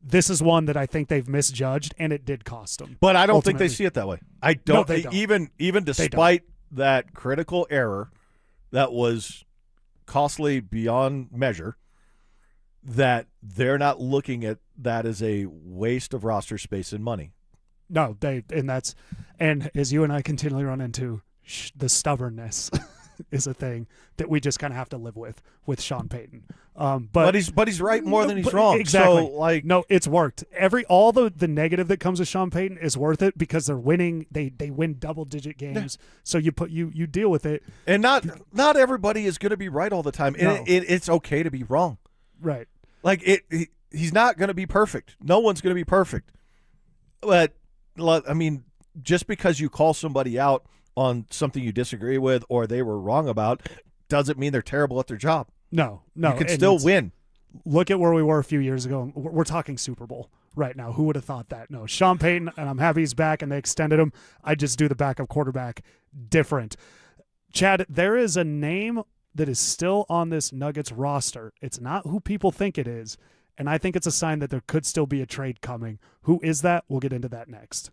this is one that I think they've misjudged, and it did cost them. But I don't think they see it that way. I don't. No, they don't. Even despite that critical error that was costly beyond measure, that they're not looking at that as a waste of roster space and money. No, and as you and I continually run into, the stubbornness is a thing that we just kind of have to live with Sean Payton. But he's right more than he's wrong. Exactly. So no, it's worked. All the negative that comes with Sean Payton is worth it because they're winning. They win double-digit games. Yeah. So you deal with it. And not everybody is going to be right all the time. And it's okay to be wrong. Right. Like he's not going to be perfect. No one's going to be perfect. But I mean, just because you call somebody out on something you disagree with or they were wrong about doesn't mean they're terrible at their job. No. You can still win. Look at where we were a few years ago. We're talking Super Bowl right now. Who would have thought that? No, Sean Payton, and I'm happy he's back, and they extended him. I just do the backup quarterback different. Chad, there is a name that is still on this Nuggets roster. It's not who people think it is, and I think it's a sign that there could still be a trade coming. Who is that? We'll get into that next.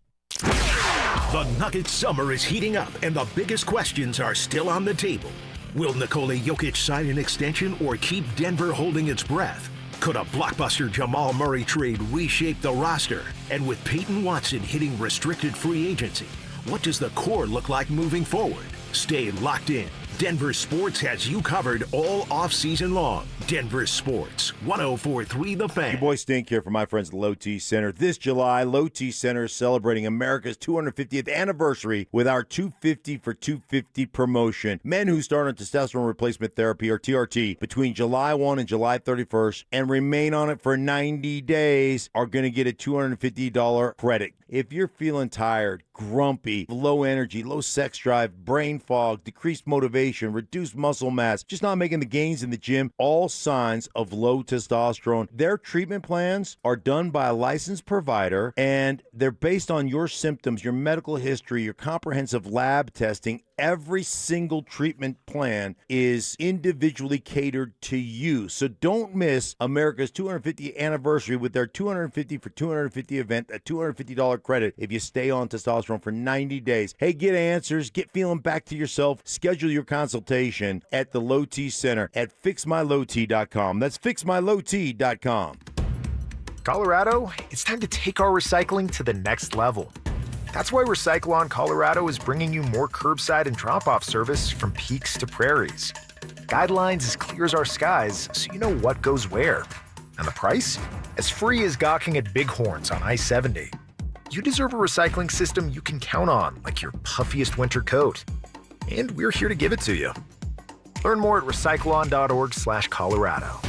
The Nuggets summer is heating up, and the biggest questions are still on the table. Will Nikola Jokic sign an extension or keep Denver holding its breath? Could a blockbuster Jamal Murray trade reshape the roster? And with Peyton Watson hitting restricted free agency, what does the core look like moving forward? Stay locked in. Denver Sports has you covered all off-season long. Denver Sports, 104.3 The Fan. Your boy Stink here from my friends at Low T Center. This July, Low T Center is celebrating America's 250th anniversary with our 250 for 250 promotion. Men who start on testosterone replacement therapy, or TRT, between July 1 and July 31st and remain on it for 90 days are going to get a $250 credit. If you're feeling tired, grumpy, low energy, low sex drive, brain fog, decreased motivation, reduced muscle mass, just not making the gains in the gym, all signs of low testosterone. Their treatment plans are done by a licensed provider, and they're based on your symptoms, your medical history, your comprehensive lab testing. Every single treatment plan is individually catered to you. So don't miss America's 250th anniversary with their 250 for 250 event, a $250 credit if you stay on testosterone for 90 days. Hey, get answers, get feeling back to yourself. Schedule your consultation at the Low T Center at fixmylowt.com. That's fixmylowt.com. Colorado, it's time to take our recycling to the next level. That's why Recycle-On Colorado is bringing you more curbside and drop-off service from peaks to prairies. Guidelines as clear as our skies, so you know what goes where. And the price? as free as gawking at bighorns on I-70. You deserve a recycling system you can count on, like your puffiest winter coat. And we're here to give it to you. Learn more at recycleon.org/Colorado.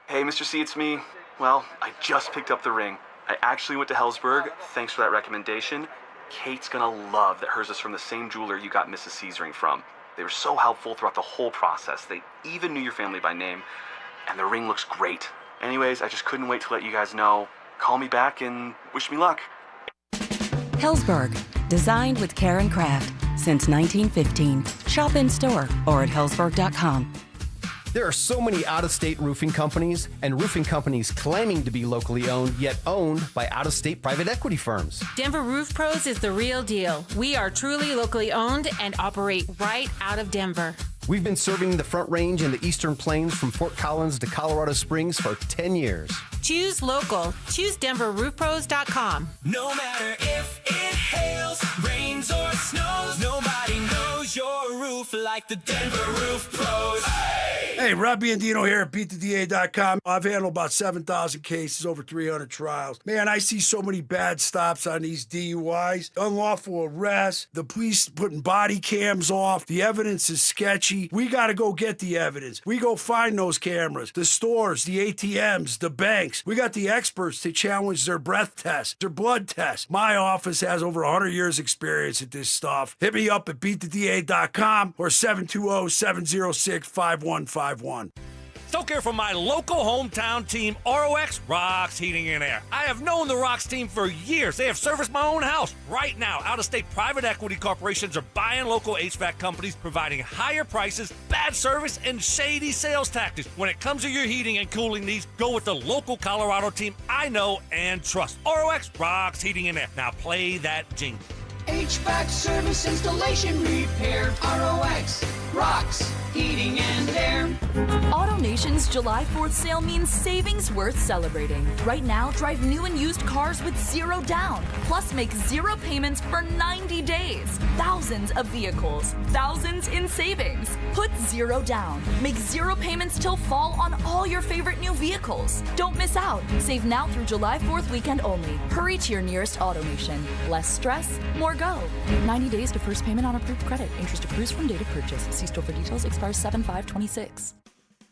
Hey, Mr. C, it's me. Well, I just picked up the ring. I actually went to Hellsberg. Thanks for that recommendation. Kate's gonna love that hers is from the same jeweler you got Mrs. C's ring from. They were so helpful throughout the whole process. They even knew your family by name. And the ring looks great. Anyways, I just couldn't wait to let you guys know. Call me back and wish me luck. Hellsberg, designed with care and craft since 1915. Shop in store or at hellsberg.com. There are so many out-of-state roofing companies and roofing companies claiming to be locally owned, yet owned by out-of-state private equity firms. Denver Roof Pros is the real deal. We are truly locally owned and operate right out of Denver. We've been serving the Front Range and the Eastern Plains from Fort Collins to Colorado Springs for 10 years. Choose local. Choose DenverRoofPros.com. No matter if it hails, rains, or snows, nobody knows your roof like the Denver Roof Pros. Hey, Rob Biandino here at BeatTheDA.com. I've handled about 7,000 cases, over 300 trials. Man, I see so many bad stops on these DUIs, unlawful arrests, the police putting body cams off, the evidence is sketchy. We got to go get the evidence. We go find those cameras, the stores, the ATMs, the banks. We got the experts to challenge their breath tests, their blood tests. My office has over 100 years experience at this stuff. Hit me up at BeatTheDA.com or 720-706-5151. Stoke here from my local hometown team, ROX Rocks Heating and Air. I have known the Rocks team for years. They have serviced my own house. Right now, out-of-state private equity corporations are buying local HVAC companies, providing higher prices, bad service, and shady sales tactics. When it comes to your heating and cooling needs, go with the local Colorado team I know and trust. ROX Rocks Heating and Air. Now play that jingle. HVAC service, installation, repair, ROX, Rocks, Heating and Air. AutoNation's July 4th sale means savings worth celebrating. Right now, drive new and used cars with zero down. Plus, make zero payments for 90 days. Thousands of vehicles, thousands in savings. Put zero down. Make zero payments till fall on all your favorite new vehicles. Don't miss out. Save now through July 4th weekend only. Hurry to your nearest AutoNation. Less stress, more go. 90 days to first payment on approved credit. Interest accrues from date of purchase. See store for details. Expires 7/5/26.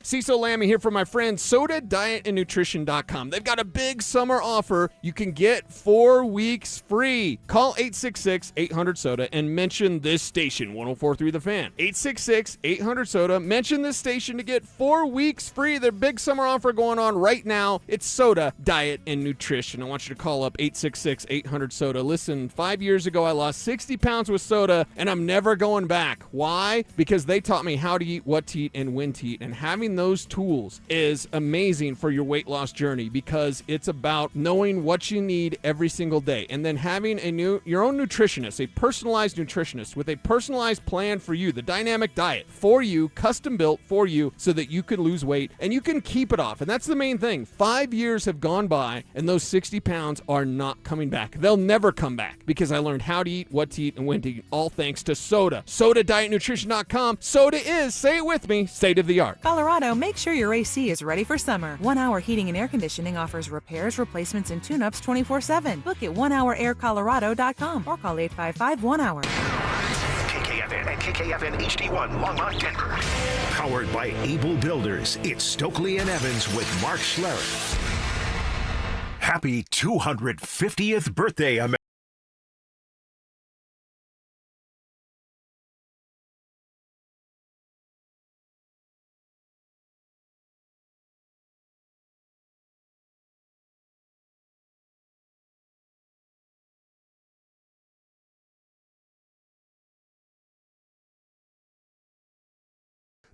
Cecil Lammy here for my friends SodaDietAndNutrition.com. They've got a big summer offer. You can get 4 weeks free. Call 866-800-SODA and mention this station, 104.3 The Fan. 866-800-SODA. Mention this station to get 4 weeks free. Their big summer offer going on right now. It's Soda, Diet, and Nutrition. I want you to call up 866-800-SODA. Listen, 5 years ago I lost 60 pounds with soda, and I'm never going back. Why? Because they taught me how to eat, what to eat, and when to eat. And having those tools is amazing for your weight loss journey because it's about knowing what you need every single day and then having your own nutritionist, a personalized nutritionist with a personalized plan for you, the dynamic diet for you, custom built for you so that you can lose weight and you can keep it off. And that's the main thing. 5 years have gone by and those 60 pounds are not coming back. They'll never come back because I learned how to eat, what to eat, and when to eat, all thanks to Soda. SodaDietNutrition.com. Soda is, say it with me, state of the art. Colorado, make sure your AC is ready for summer. 1 Hour Heating and Air Conditioning offers repairs, replacements, and tune-ups 24/7. Book at onehouraircolorado.com or call 855-1-HOUR. KKFN and KKFN HD1, Longmont, Denver. Powered by Able Builders, it's Stokley and Evans with Mark Schlereth. Happy 250th birthday, America.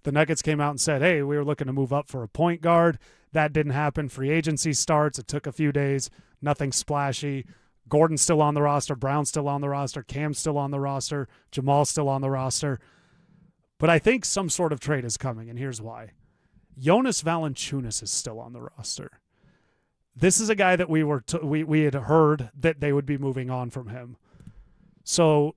The Nuggets came out and said, hey, we were looking to move up for a point guard. That didn't happen. Free agency starts. It took a few days. Nothing splashy. Gordon's still on the roster. Brown's still on the roster. Cam's still on the roster. Jamal's still on the roster. But I think some sort of trade is coming, and here's why. Jonas Valanciunas is still on the roster. This is a guy that we had heard that they would be moving on from him. So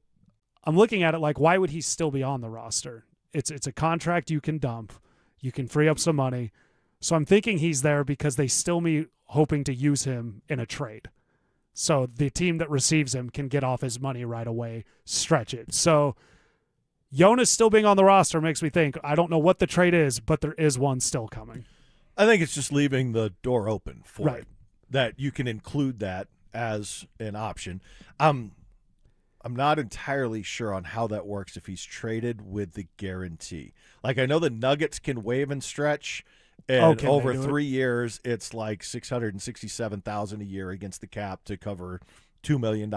I'm looking at it like, why would he still be on the roster? It's a contract you can dump. You can free up some money. So I'm thinking he's there because they still be hoping to use him in a trade. So the team that receives him can get off his money right away, stretch it. So Jonas still being on the roster makes me think, I don't know what the trade is, but there is one still coming. I think it's just leaving the door open for Right. it, that you can include that as an option. I'm not entirely sure on how that works if he's traded with the guarantee. Like, I know the Nuggets can waive and stretch, and over 3 years, it's like $667,000 a year against the cap to cover $2 million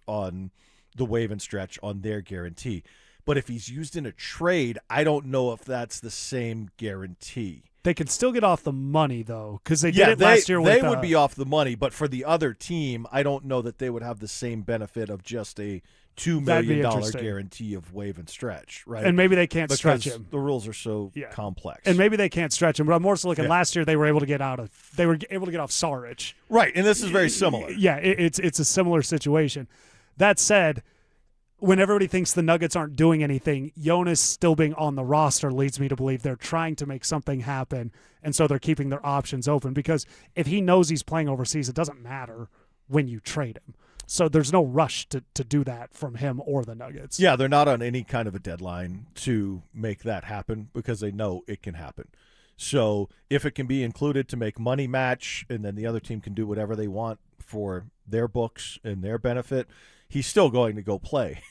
on the waive and stretch on their guarantee. But if he's used in a trade, I don't know if that's the same guarantee. They can still get off the money, though, because they did it last year. They would be off the money, but for the other team, I don't know that they would have the same benefit of just a $2 million guarantee of waive and stretch, right? And maybe they can't because stretch him. The rules are so complex. And maybe they can't stretch him. But I'm more so looking last year they were able to get off Saric. Right, and this is very similar. Yeah, it's a similar situation. That said, when everybody thinks the Nuggets aren't doing anything, Jonas still being on the roster leads me to believe they're trying to make something happen, and so they're keeping their options open. Because if he knows he's playing overseas, it doesn't matter when you trade him. So there's no rush to do that from him or the Nuggets. Yeah, they're not on any kind of a deadline to make that happen because they know it can happen. So if it can be included to make money match and then the other team can do whatever they want for their books and their benefit, he's still going to go play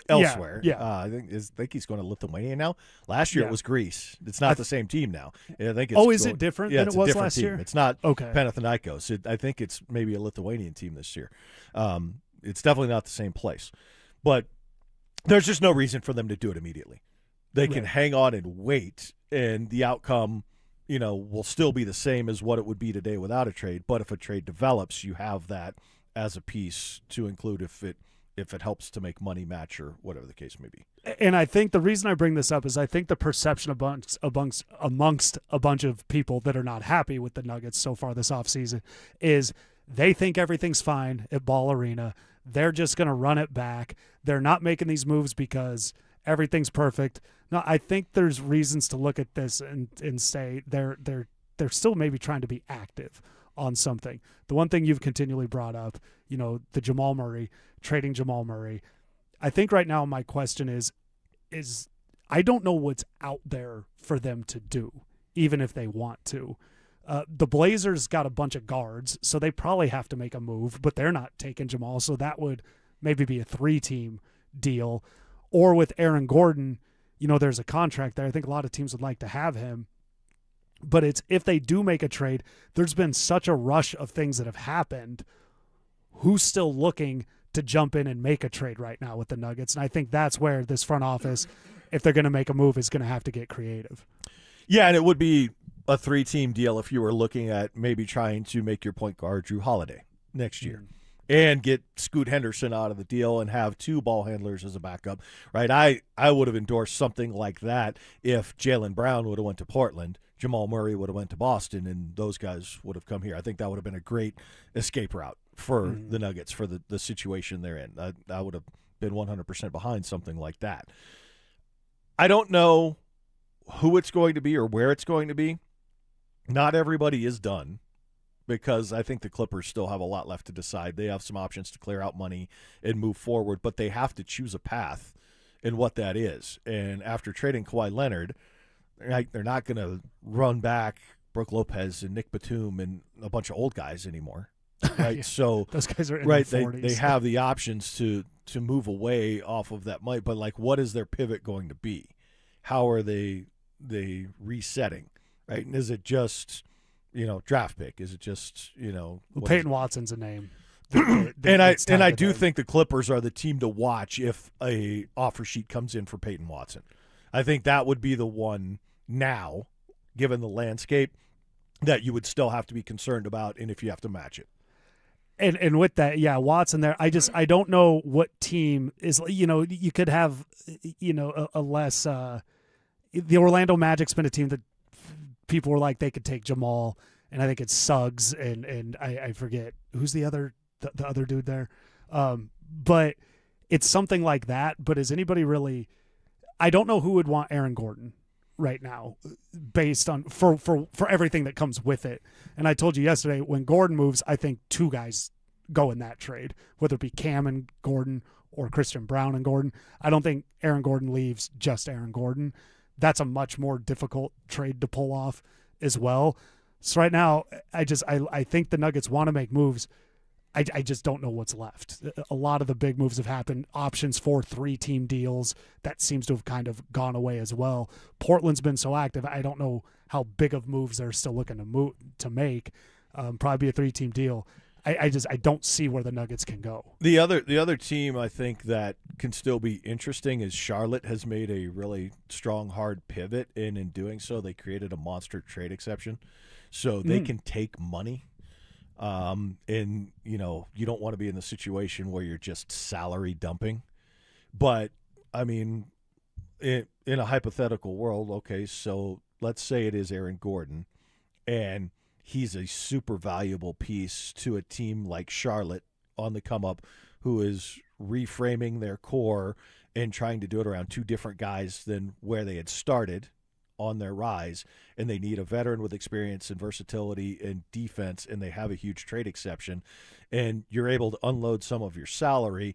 elsewhere. Yeah. I think he's going to Lithuania now. Last year it was Greece. It's not the same team now. I think it's is it different than it was last year? It's not okay. Panathinaikos. I think it's maybe a Lithuanian team this year. It's definitely not the same place. But there's just no reason for them to do it immediately. They can hang on and wait, and the outcome, will still be the same as what it would be today without a trade. But if a trade develops, you have that as a piece to include if it helps to make money match or whatever the case may be. And I think the reason I bring this up is I think the perception amongst a bunch of people that are not happy with the Nuggets so far this offseason is they think everything's fine at Ball Arena. They're just going to run it back. They're not making these moves because everything's perfect. No, I think there's reasons to look at this and say they're still maybe trying to be active on something. The one thing you've continually brought up, the Jamal Murray, trading Jamal Murray. I think right now my question is I don't know what's out there for them to do, even if they want to. The Blazers got a bunch of guards, so they probably have to make a move, but they're not taking Jamal, so that would maybe be a 3-team deal. Or with Aaron Gordon, there's a contract there. I think a lot of teams would like to have him. But it's if they do make a trade, there's been such a rush of things that have happened. Who's still looking to jump in and make a trade right now with the Nuggets? And I think that's where this front office, if they're going to make a move, is going to have to get creative. Yeah, and it would be a 3-team deal if you were looking at maybe trying to make your point guard Drew Holiday next year. And get Scoot Henderson out of the deal and have 2 ball handlers as a backup, right? I would have endorsed something like that if Jaylen Brown would have went to Portland, Jamal Murray would have went to Boston, and those guys would have come here. I think that would have been a great escape route for the Nuggets for the situation they're in. I would have been 100% behind something like that. I don't know who it's going to be or where it's going to be. Not everybody is done, because I think the Clippers still have a lot left to decide. They have some options to clear out money and move forward, but they have to choose a path and what that is. And after trading Kawhi Leonard, they're not going to run back Brook Lopez and Nick Batum and a bunch of old guys anymore. Right? Yeah, so those guys are in their 40s. They have the options to move away off of that might, but what is their pivot going to be? How are they resetting? Right? And is it just draft pick? Is it just Peyton Watson's a name. And I do think the Clippers are the team to watch if a offer sheet comes in for Peyton Watson. I think that would be the one now, given the landscape, that you would still have to be concerned about, and if you have to match it. And with that, Watson there. I don't know what team is. You could have a less. The Orlando Magic's been a team that people were like they could take Jamal, and I think it's Suggs and I forget who's the other dude there, but it's something like that. But is anybody really? I don't know who would want Aaron Gordon. right now based on for everything that comes with it. And I told you yesterday, when Gordon moves, I think 2 guys go in that trade, whether it be Cam and Gordon or Christian Brown and Gordon. I don't think Aaron Gordon leaves just Aaron Gordon. That's a much more difficult trade to pull off as well. So right now, I think the Nuggets want to make moves. I just don't know what's left. A lot of the big moves have happened. Options for 3-team deals, that seems to have kind of gone away as well. Portland's been so active. I don't know how big of moves they're still looking to make. Probably a 3-team deal. I don't see where the Nuggets can go. The other team I think that can still be interesting is Charlotte has made a really strong, hard pivot, and in doing so, they created a monster trade exception, so they can take money. And you don't want to be in the situation where you're just salary dumping. But I mean, in a hypothetical world, okay, so let's say it is Aaron Gordon, and he's a super valuable piece to a team like Charlotte on the come up, who is reframing their core and trying to do it around 2 different guys than where they had started on their rise, and they need a veteran with experience and versatility and defense, and they have a huge trade exception, and you're able to unload some of your salary.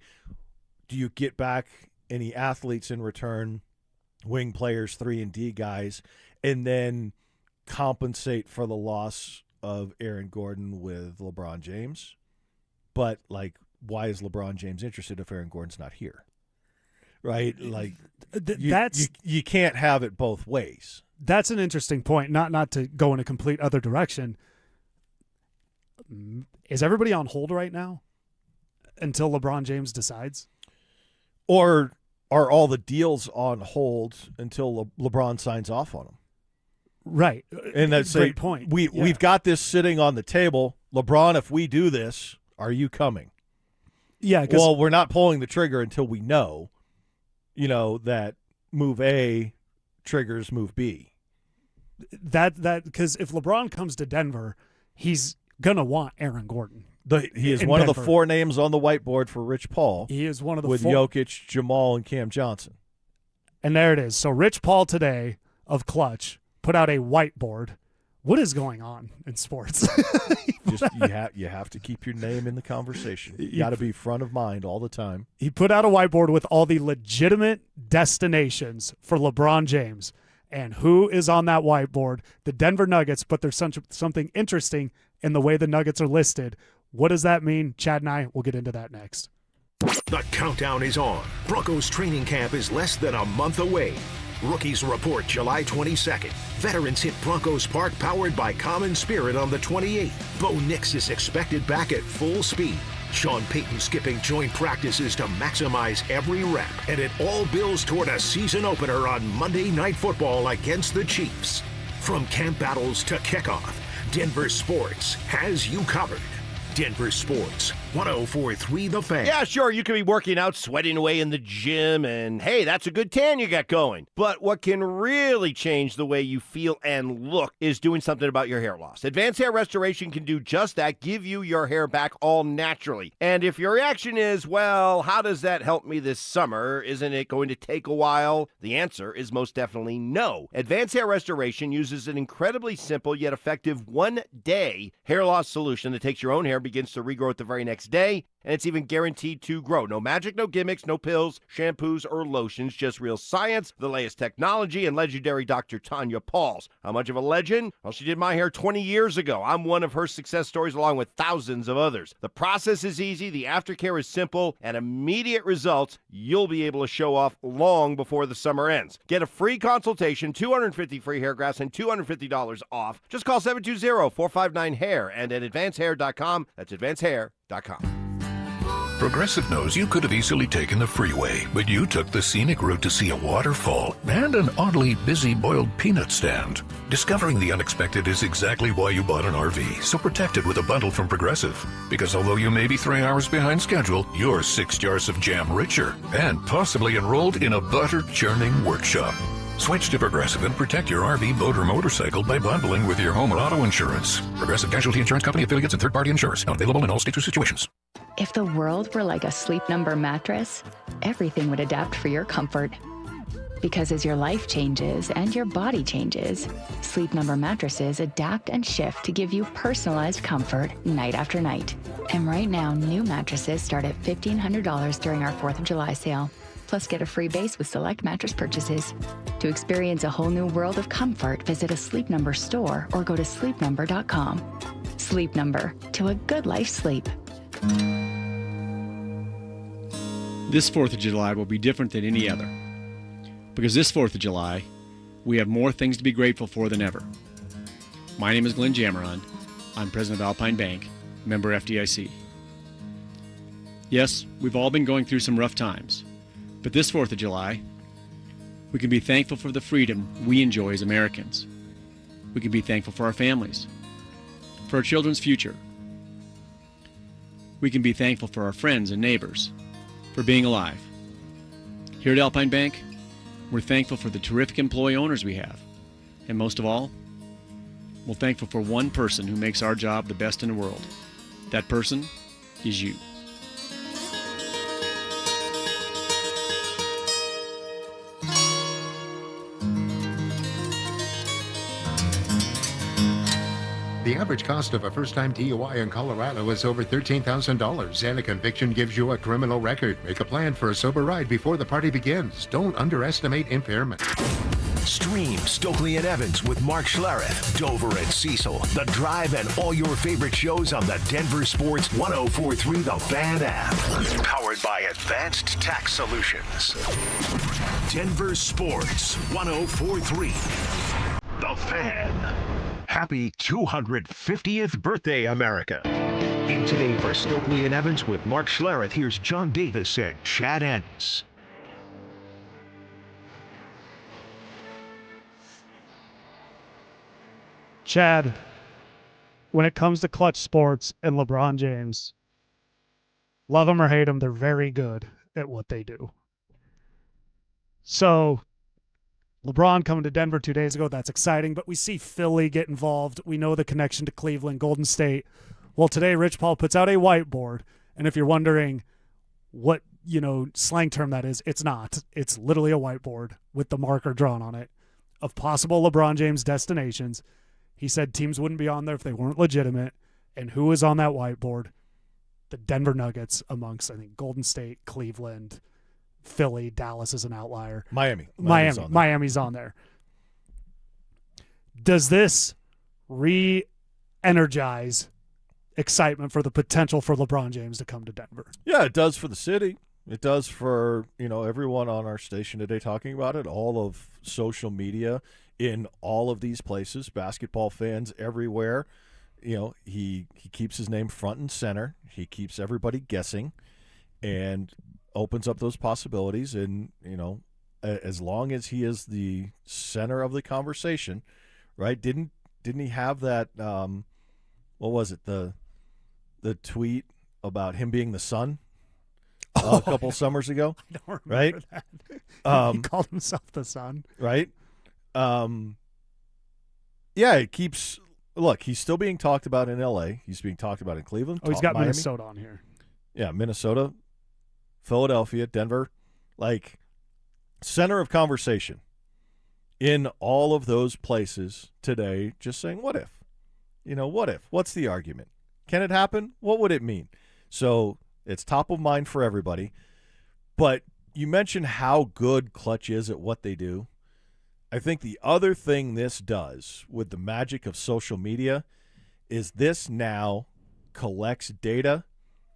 Do you get back any athletes in return, wing players, 3-and-D guys, and then compensate for the loss of Aaron Gordon with LeBron James? But, why is LeBron James interested if Aaron Gordon's not here? Right? You can't have it both ways. That's an interesting point. Not to go in a complete other direction. Is everybody on hold right now until LeBron James decides? Or are all the deals on hold until LeBron signs off on them? Right. And that's a great point. We've got this sitting on the table. LeBron, if we do this, are you coming? Yeah. Well, we're not pulling the trigger until we know, that move A triggers move B. That because if LeBron comes to Denver, he's gonna want Aaron Gordon. He is one of the 4 names on the whiteboard for Rich Paul. He is one of the with 4. Jokic, Jamal, and Cam Johnson. And there it is. So Rich Paul today of Clutch put out a whiteboard. What is going on in sports? You have to keep your name in the conversation. You got to be front of mind all the time. He put out a whiteboard with all the legitimate destinations for LeBron James. And who is on that whiteboard? The Denver Nuggets, but there's something interesting in the way the Nuggets are listed. What does that mean? Chad and I will get into that next. The countdown is on. Broncos training camp is less than a month away. Rookies report July 22nd. Veterans hit Broncos Park powered by Common Spirit on the 28th. Bo Nix is expected back at full speed. Sean Payton skipping joint practices to maximize every rep. And it all builds toward a season opener on Monday Night Football against the Chiefs. From camp battles to kickoff, Denver Sports has you covered. Denver Sports, 104.3 The Fan. Yeah, sure, you could be working out, sweating away in the gym, and hey, that's a good tan you got going. But what can really change the way you feel and look is doing something about your hair loss. Advanced Hair Restoration can do just that, give you your hair back all naturally. And if your reaction is, well, how does that help me this summer? Isn't it going to take a while? The answer is most definitely no. Advanced Hair Restoration uses an incredibly simple yet effective 1-day hair loss solution that takes your own hair, begins to regrow it the very next day, and it's even guaranteed to grow. No magic, no gimmicks, no pills, shampoos, or lotions, just real science, the latest technology, and legendary Dr. Tanya Pauls. How much of a legend? Well, she did my hair 20 years ago. I'm one of her success stories along with thousands of others. The process is easy, the aftercare is simple, and immediate results you'll be able to show off long before the summer ends. Get a free consultation, 250 free hair grafts, and $250 off. Just call 720-459-HAIR and at advancehair.com. That's advancehair.com. Progressive knows you could have easily taken the freeway, but you took the scenic route to see a waterfall and an oddly busy boiled peanut stand. Discovering the unexpected is exactly why you bought an RV, so protect it with a bundle from Progressive. Because although you may be 3 hours behind schedule, you're 6 jars of jam richer and possibly enrolled in a butter churning workshop. Switch to Progressive and protect your RV, boat, or motorcycle by bundling with your home and auto insurance. Progressive Casualty Insurance Company, affiliates, and third-party insurers. Not available in all states or situations. If the world were like a Sleep Number mattress, everything would adapt for your comfort. Because as your life changes and your body changes, Sleep Number mattresses adapt and shift to give you personalized comfort night after night. And right now, new mattresses start at $1,500 during our 4th of July sale. Plus, get a free base with select mattress purchases. To experience a whole new world of comfort, visit a Sleep Number store or go to sleepnumber.com. Sleep Number, to a good life sleep. This 4th of July will be different than any other. Because this 4th of July, we have more things to be grateful for than ever. My name is Glenn Jameron. I'm president of Alpine Bank, member FDIC. Yes, we've all been going through some rough times. But this 4th of July, we can be thankful for the freedom we enjoy as Americans. We can be thankful for our families, for our children's future. We can be thankful for our friends and neighbors, for being alive. Here at Alpine Bank, we're thankful for the terrific employee owners we have. And most of all, we're thankful for one person who makes our job the best in the world. That person is you. The average cost of a first-time DUI in Colorado is over $13,000, and a conviction gives you a criminal record. Make a plan for a sober ride before the party begins. Don't underestimate impairment. Stream Stokley and Evans with Mark Schlereth, Dover and Cecil, The Drive, and all your favorite shows on the Denver Sports 104.3 The Fan app. Powered by Advanced Tax Solutions. Denver Sports 104.3 The Fan. Happy 250th birthday, America. In Today for Stokley and Evans with Mark Schlereth, here's John Davis and Chad Enns. Chad, when it comes to clutch sports and LeBron James, love them or hate them, they're very good at what they do. So, LeBron coming to Denver 2 days ago, that's exciting, but we see Philly get involved. We know the connection to Cleveland, Golden State. Well, today Rich Paul puts out a whiteboard, and if you're wondering what, slang term that is, it's not. It's literally a whiteboard with the marker drawn on it of possible LeBron James destinations. He said teams wouldn't be on there if they weren't legitimate, and who is on that whiteboard? The Denver Nuggets amongst, I think, Golden State, Cleveland, Philly, Dallas is an outlier. Miami's on there. Does this re-energize excitement for the potential for LeBron James to come to Denver? Yeah, it does for the city. It does for, everyone on our station today talking about it, all of social media in all of these places, basketball fans everywhere. He keeps his name front and center. He keeps everybody guessing and opens up those possibilities, and as long as he is the center of the conversation, right? Didn't he have that what was it, the tweet about him being the sun a couple summers ago? I don't remember right? that. He called himself the sun. Right? Yeah, it keeps look, he's still being talked about in LA. He's being talked about in Cleveland. Oh, he's got Miami. Minnesota on here. Yeah, Minnesota, Philadelphia, Denver, like center of conversation in all of those places today, just saying, what if? What if? What's the argument? Can it happen? What would it mean? So it's top of mind for everybody. But you mentioned how good Clutch is at what they do. I think the other thing this does with the magic of social media is this now collects data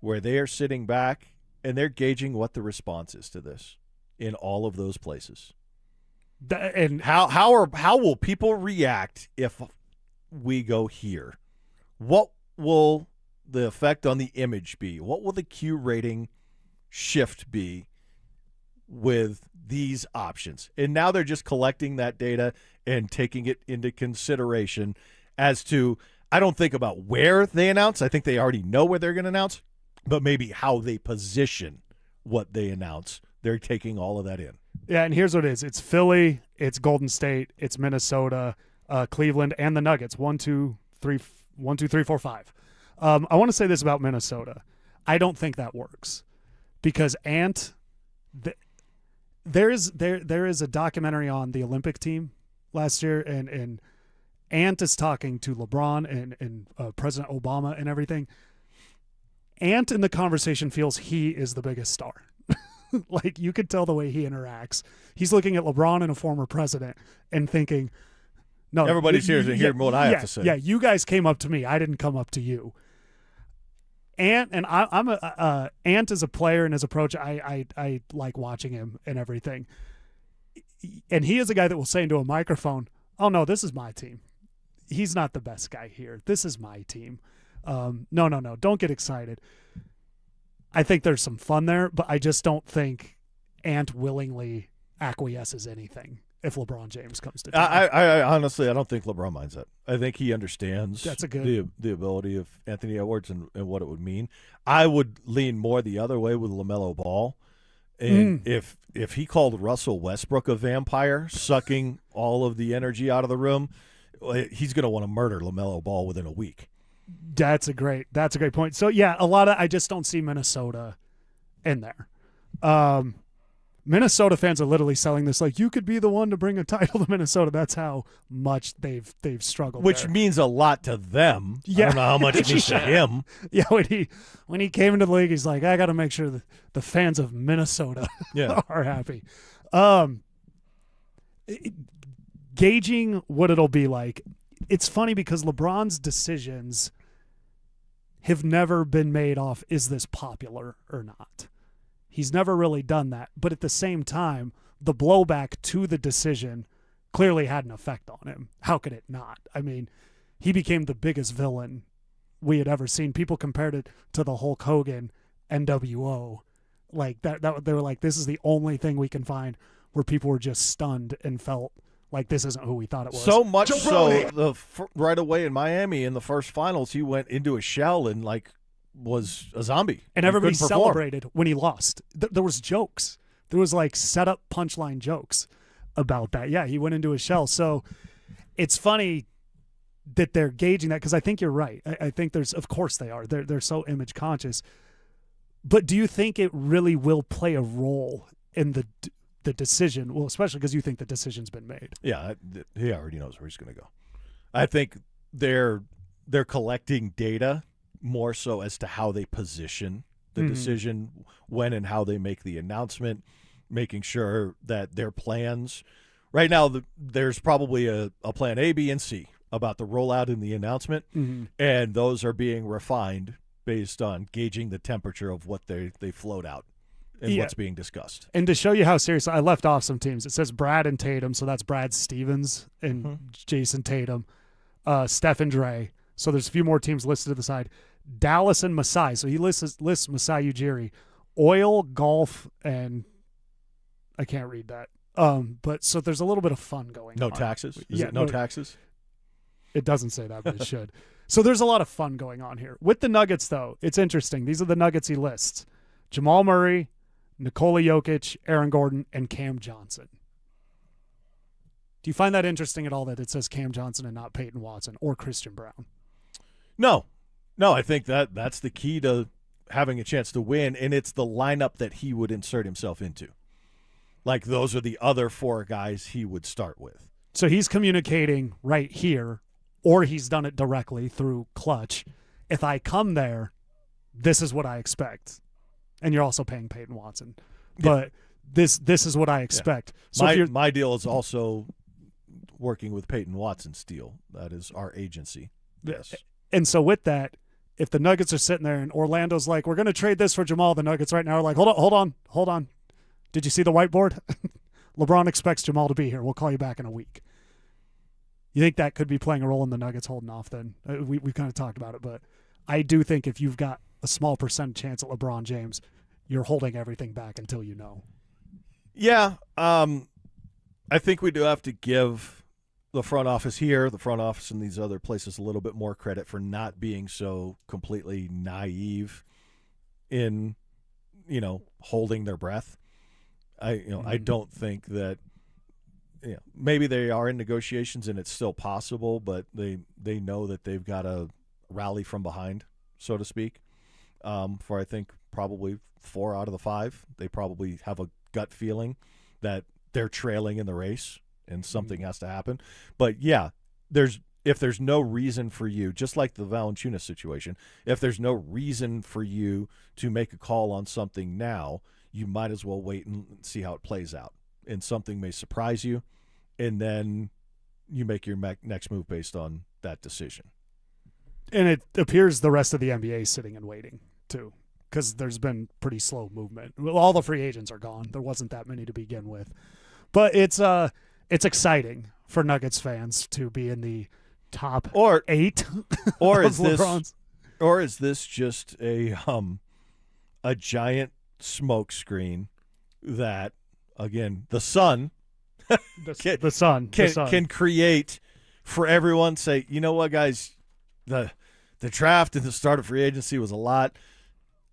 where they are sitting back and they're gauging what the response is to this in all of those places. And how will people react if we go here? What will the effect on the image be? What will the Q rating shift be with these options? And now they're just collecting that data and taking it into consideration as to, I don't think about where they announce. I think they already know where they're going to announce, but maybe how they position what they announce. They're taking all of that in. Yeah, and here's what it is. It's Philly, it's Golden State, it's Minnesota, Cleveland, and the Nuggets. 1, 2, 3, 4, 5. I want to say this about Minnesota. I don't think that works because there is a documentary on the Olympic team last year, and Ant is talking to LeBron and President Obama and everything. Ant in the conversation feels he is the biggest star. Like, you could tell the way he interacts. He's looking at LeBron and a former president and thinking, no, everybody's here to hear what I have to say. Yeah, you guys came up to me. I didn't come up to you. Ant, and I'm a Ant as a player and his approach, I like watching him and everything. And he is a guy that will say into a microphone, "Oh no, this is my team. He's not the best guy here. This is my team. No, don't get excited." I think there's some fun there, but I just don't think Ant willingly acquiesces anything if LeBron James comes to town. I honestly, I don't think LeBron minds that. I think he understands That's a good the ability of Anthony Edwards and what it would mean. I would lean more the other way with LaMelo Ball. And if he called Russell Westbrook a vampire, sucking all of the energy out of the room, he's going to want to murder LaMelo Ball within a week. That's a great point. So yeah, I just don't see Minnesota in there. Minnesota fans are literally selling this like, you could be the one to bring a title to Minnesota. That's how much they've struggled. Which there. means a lot to them. Yeah. I don't know how much it means to him. Yeah, when he came into the league, he's like, I got to make sure that the fans of Minnesota are happy. Gauging what it'll be like. It's funny because LeBron's decisions have never been made off, is this popular or not? He's never really done that. But at the same time, the blowback to the decision clearly had an effect on him. How could it not? I mean, he became the biggest villain we had ever seen. People compared it to the Hulk Hogan NWO. Like that they were like, this is the only thing we can find where people were just stunned and felt like this isn't who we thought it was. So much so, right away in Miami in the first finals, he went into a shell and was a zombie. And everybody celebrated when he lost. There was jokes. There was set up punchline jokes about that. Yeah, he went into a shell. So it's funny that they're gauging that because I think you're right. I think of course they are. They're so image conscious. But do you think it really will play a role in the decision? Well, especially because you think the decision's been made. Yeah, he already knows where he's going to go. I think they're collecting data more so as to how they position the decision, when and how they make the announcement, making sure that their plans. Right now, there's probably a plan A, B, and C about the rollout and the announcement, and those are being refined based on gauging the temperature of what they float out. And what's being discussed. And to show you how serious, I left off some teams. It says Brad and Tatum, so that's Brad Stevens and Jason Tatum, Steph and Dre. So there's a few more teams listed to the side. Dallas and Masai. So he lists Masai Ujiri. Oil, golf, and I can't read that. But so there's a little bit of fun going on. No taxes? Is it no taxes? It doesn't say that, but it should. So there's a lot of fun going on here. With the Nuggets, though, it's interesting. These are the Nuggets he lists. Jamal Murray, Nikola Jokic, Aaron Gordon, and Cam Johnson. Do you find that interesting at all that it says Cam Johnson and not Peyton Watson or Christian Brown? No, I think that's the key to having a chance to win, and it's the lineup that he would insert himself into. Like, those are the other four guys he would start with. So he's communicating right here, or he's done it directly through Clutch. If I come there, this is what I expect. And you're also paying Peyton Watson. But this is what I expect. Yeah. So my deal is also working with Peyton Watson's deal. That is our agency. Yes. And so with that, if the Nuggets are sitting there and Orlando's like, we're going to trade this for Jamal, the Nuggets right now are like, hold on. Did you see the whiteboard? LeBron expects Jamal to be here. We'll call you back in a week. You think that could be playing a role in the Nuggets holding off then? We kind of talked about it, but I do think if you've got a small percent chance at LeBron James, you're holding everything back until you know. Yeah, I think we do have to give the front office here, the front office in these other places, a little bit more credit for not being so completely naive in, holding their breath. I don't think that. Maybe they are in negotiations and it's still possible, but they know that they've got to rally from behind, so to speak. For I think probably 4 out of the 5, they probably have a gut feeling that they're trailing in the race and something has to happen. But yeah, if there's no reason for you, just like the Valanciunas situation, if there's no reason for you to make a call on something now, you might as well wait and see how it plays out. And something may surprise you, and then you make your next move based on that decision. And it appears the rest of the NBA is sitting and waiting, too, because there's been pretty slow movement. Well, all the free agents are gone. There wasn't that many to begin with. But it's exciting for Nuggets fans to be in the top 8 or of is LeBron's. Is this just a giant smoke screen that, again, the sun can create for everyone? Say, you know what, guys, the draft and the start of free agency was a lot.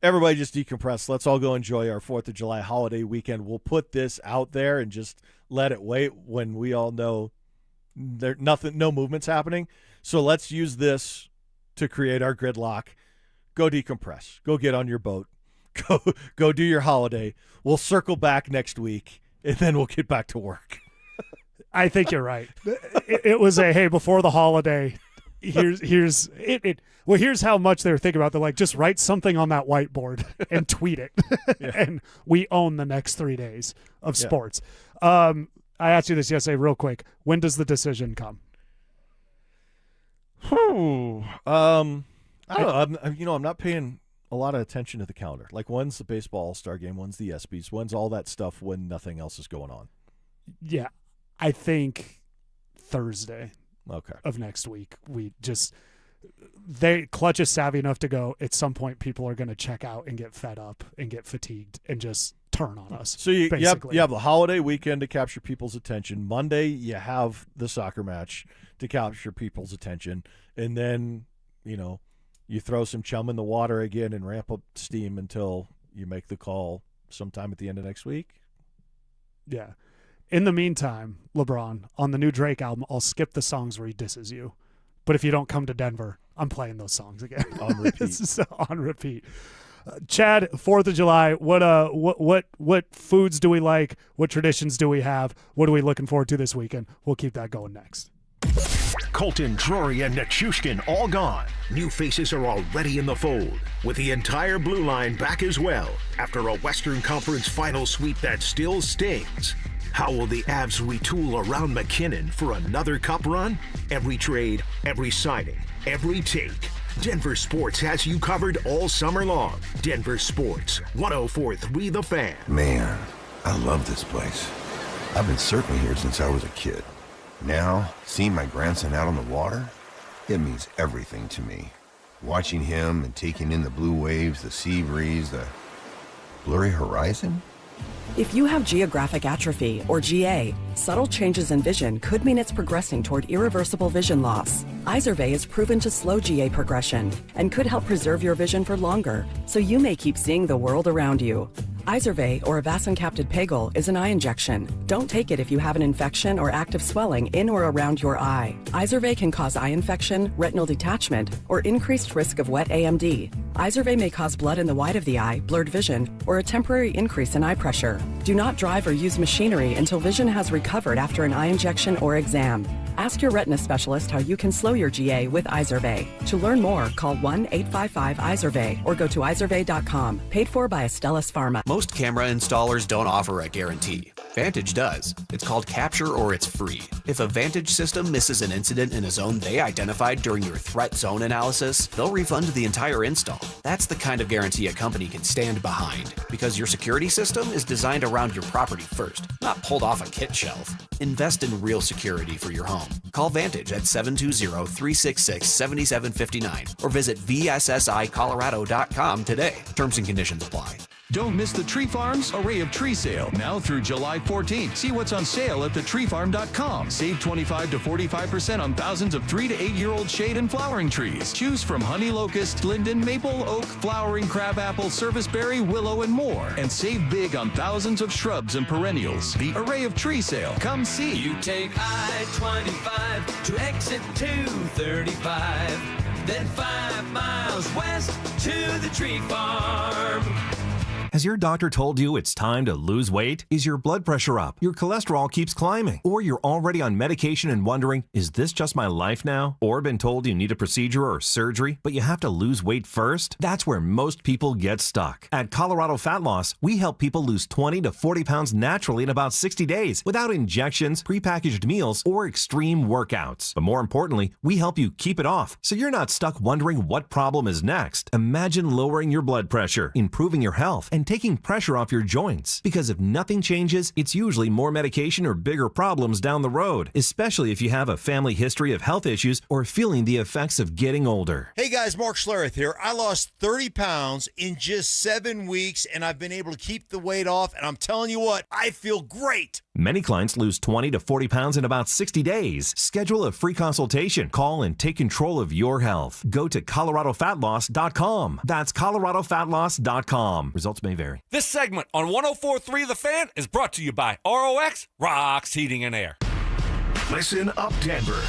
Everybody just decompress. Let's all go enjoy our 4th of July holiday weekend. We'll put this out there and just let it wait when we all know no movement's happening. So let's use this to create our gridlock. Go decompress. Go get on your boat. Go do your holiday. We'll circle back next week, and then we'll get back to work. I think you're right. It was hey, before the holiday, here's how much they're thinking about. They're like, just write something on that whiteboard and tweet it. Yeah. And we own the next 3 days of sports. I asked you this yesterday real quick. When does the decision come? I don't know. I'm not paying a lot of attention to the calendar. Like, when's the baseball all-star game? When's the ESPYs? When's all that stuff when nothing else is going on? Yeah, I think Thursday Okay. of next week. Clutch is savvy enough to go, at some point people are going to check out and get fed up and get fatigued and just turn on us. So you have the holiday weekend to capture people's attention. Monday you have the soccer match to capture people's attention. And then, you throw some chum in the water again and ramp up steam until you make the call sometime at the end of next week. Yeah. In the meantime, LeBron, on the new Drake album, I'll skip the songs where he disses you. But if you don't come to Denver, I'm playing those songs again. On repeat. On repeat. Chad, 4th of July, what foods do we like? What traditions do we have? What are we looking forward to this weekend? We'll keep that going next. Colton, Drury, and Nichushkin all gone. New faces are already in the fold, with the entire blue line back as well after a Western Conference final sweep that still stings. How will the Avs retool around McKinnon for another cup run? Every trade, every signing, every take. Denver Sports has you covered all summer long. Denver Sports, 104.3 The Fan. Man, I love this place. I've been surfing here since I was a kid. Now, seeing my grandson out on the water, it means everything to me. Watching him and taking in the blue waves, the sea breeze, the blurry horizon. If you have geographic atrophy, or GA, subtle changes in vision could mean it's progressing toward irreversible vision loss. Izervay is proven to slow GA progression and could help preserve your vision for longer, so you may keep seeing the world around you. Izervay, or avacincaptad pegol, is an eye injection. Don't take it if you have an infection or active swelling in or around your eye. Izervay can cause eye infection, retinal detachment, or increased risk of wet AMD. Izervay may cause blood in the white of the eye, blurred vision, or a temporary increase in eye pressure. Do not drive or use machinery until vision has recovered after an eye injection or exam. Ask your retina specialist how you can slow your GA with Izervay. To learn more, call 1-855-IZERVAY or go to izervay.com. Paid for by Astellas Pharma. Most camera installers don't offer a guarantee. Vantage does. It's called Capture or it's free. If a Vantage system misses an incident in a zone they identified during your threat zone analysis, they'll refund the entire install. That's the kind of guarantee a company can stand behind, because your security system is designed around your property first, not pulled off a kit shelf. Invest in real security for your home. Call Vantage at 720-366-7759 or visit vssicolorado.com today. Terms and conditions apply. Don't miss the Tree Farm's Array of Tree Sale, now through July 14th. See what's on sale at thetreefarm.com. Save 25 to 45% on thousands of 3 to 8-year-old shade and flowering trees. Choose from honey locust, linden, maple, oak, flowering crabapple, serviceberry, willow, and more. And save big on thousands of shrubs and perennials. The Array of Tree Sale. Come see. You take I-25 to exit 235, then 5 miles west to the Tree Farm. Has your doctor told you it's time to lose weight? Is your blood pressure up? Your cholesterol keeps climbing? Or you're already on medication and wondering, is this just my life now? Or been told you need a procedure or surgery, but you have to lose weight first? That's where most people get stuck. At Colorado Fat Loss, we help people lose 20 to 40 pounds naturally in about 60 days without injections, prepackaged meals, or extreme workouts. But more importantly, we help you keep it off so you're not stuck wondering what problem is next. Imagine lowering your blood pressure, improving your health, and taking pressure off your joints. Because if nothing changes, it's usually more medication or bigger problems down the road, especially if you have a family history of health issues or feeling the effects of getting older. Hey guys, Mark Schlereth here. I lost 30 pounds in just 7 weeks, and I've been able to keep the weight off, and I'm telling you what, I feel great. Many clients lose 20 to 40 pounds in about 60 days. Schedule a free consultation. Call and take control of your health. Go to coloradofatloss.com. That's coloradofatloss.com. Results may vary. This segment on 104.3 The Fan is brought to you by ROX Rocks Heating and Air. Listen up, Denver.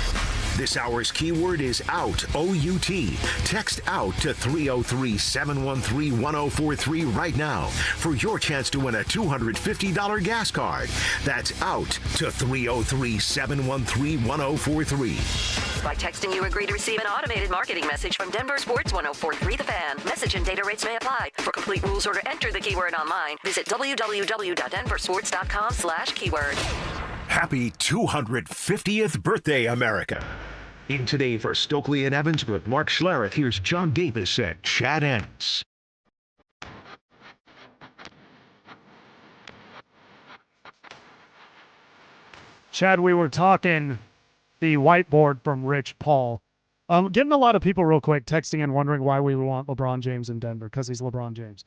This hour's keyword is out, O-U-T. Text out to 303-713-1043 right now for your chance to win a $250 gas card. That's out to 303-713-1043. By texting, you agree to receive an automated marketing message from DenverSports 104.3 The Fan. Message and data rates may apply. For complete rules or to enter the keyword online, visit www.denversports.com/keyword. Happy 250th birthday, America. In Today for Stokley and Evans with Mark Schlereth, here's John Davis and Chad Ennis. Chad, we were talking the whiteboard from Rich Paul. Getting a lot of people real quick texting and wondering why we want LeBron James in Denver, because he's LeBron James.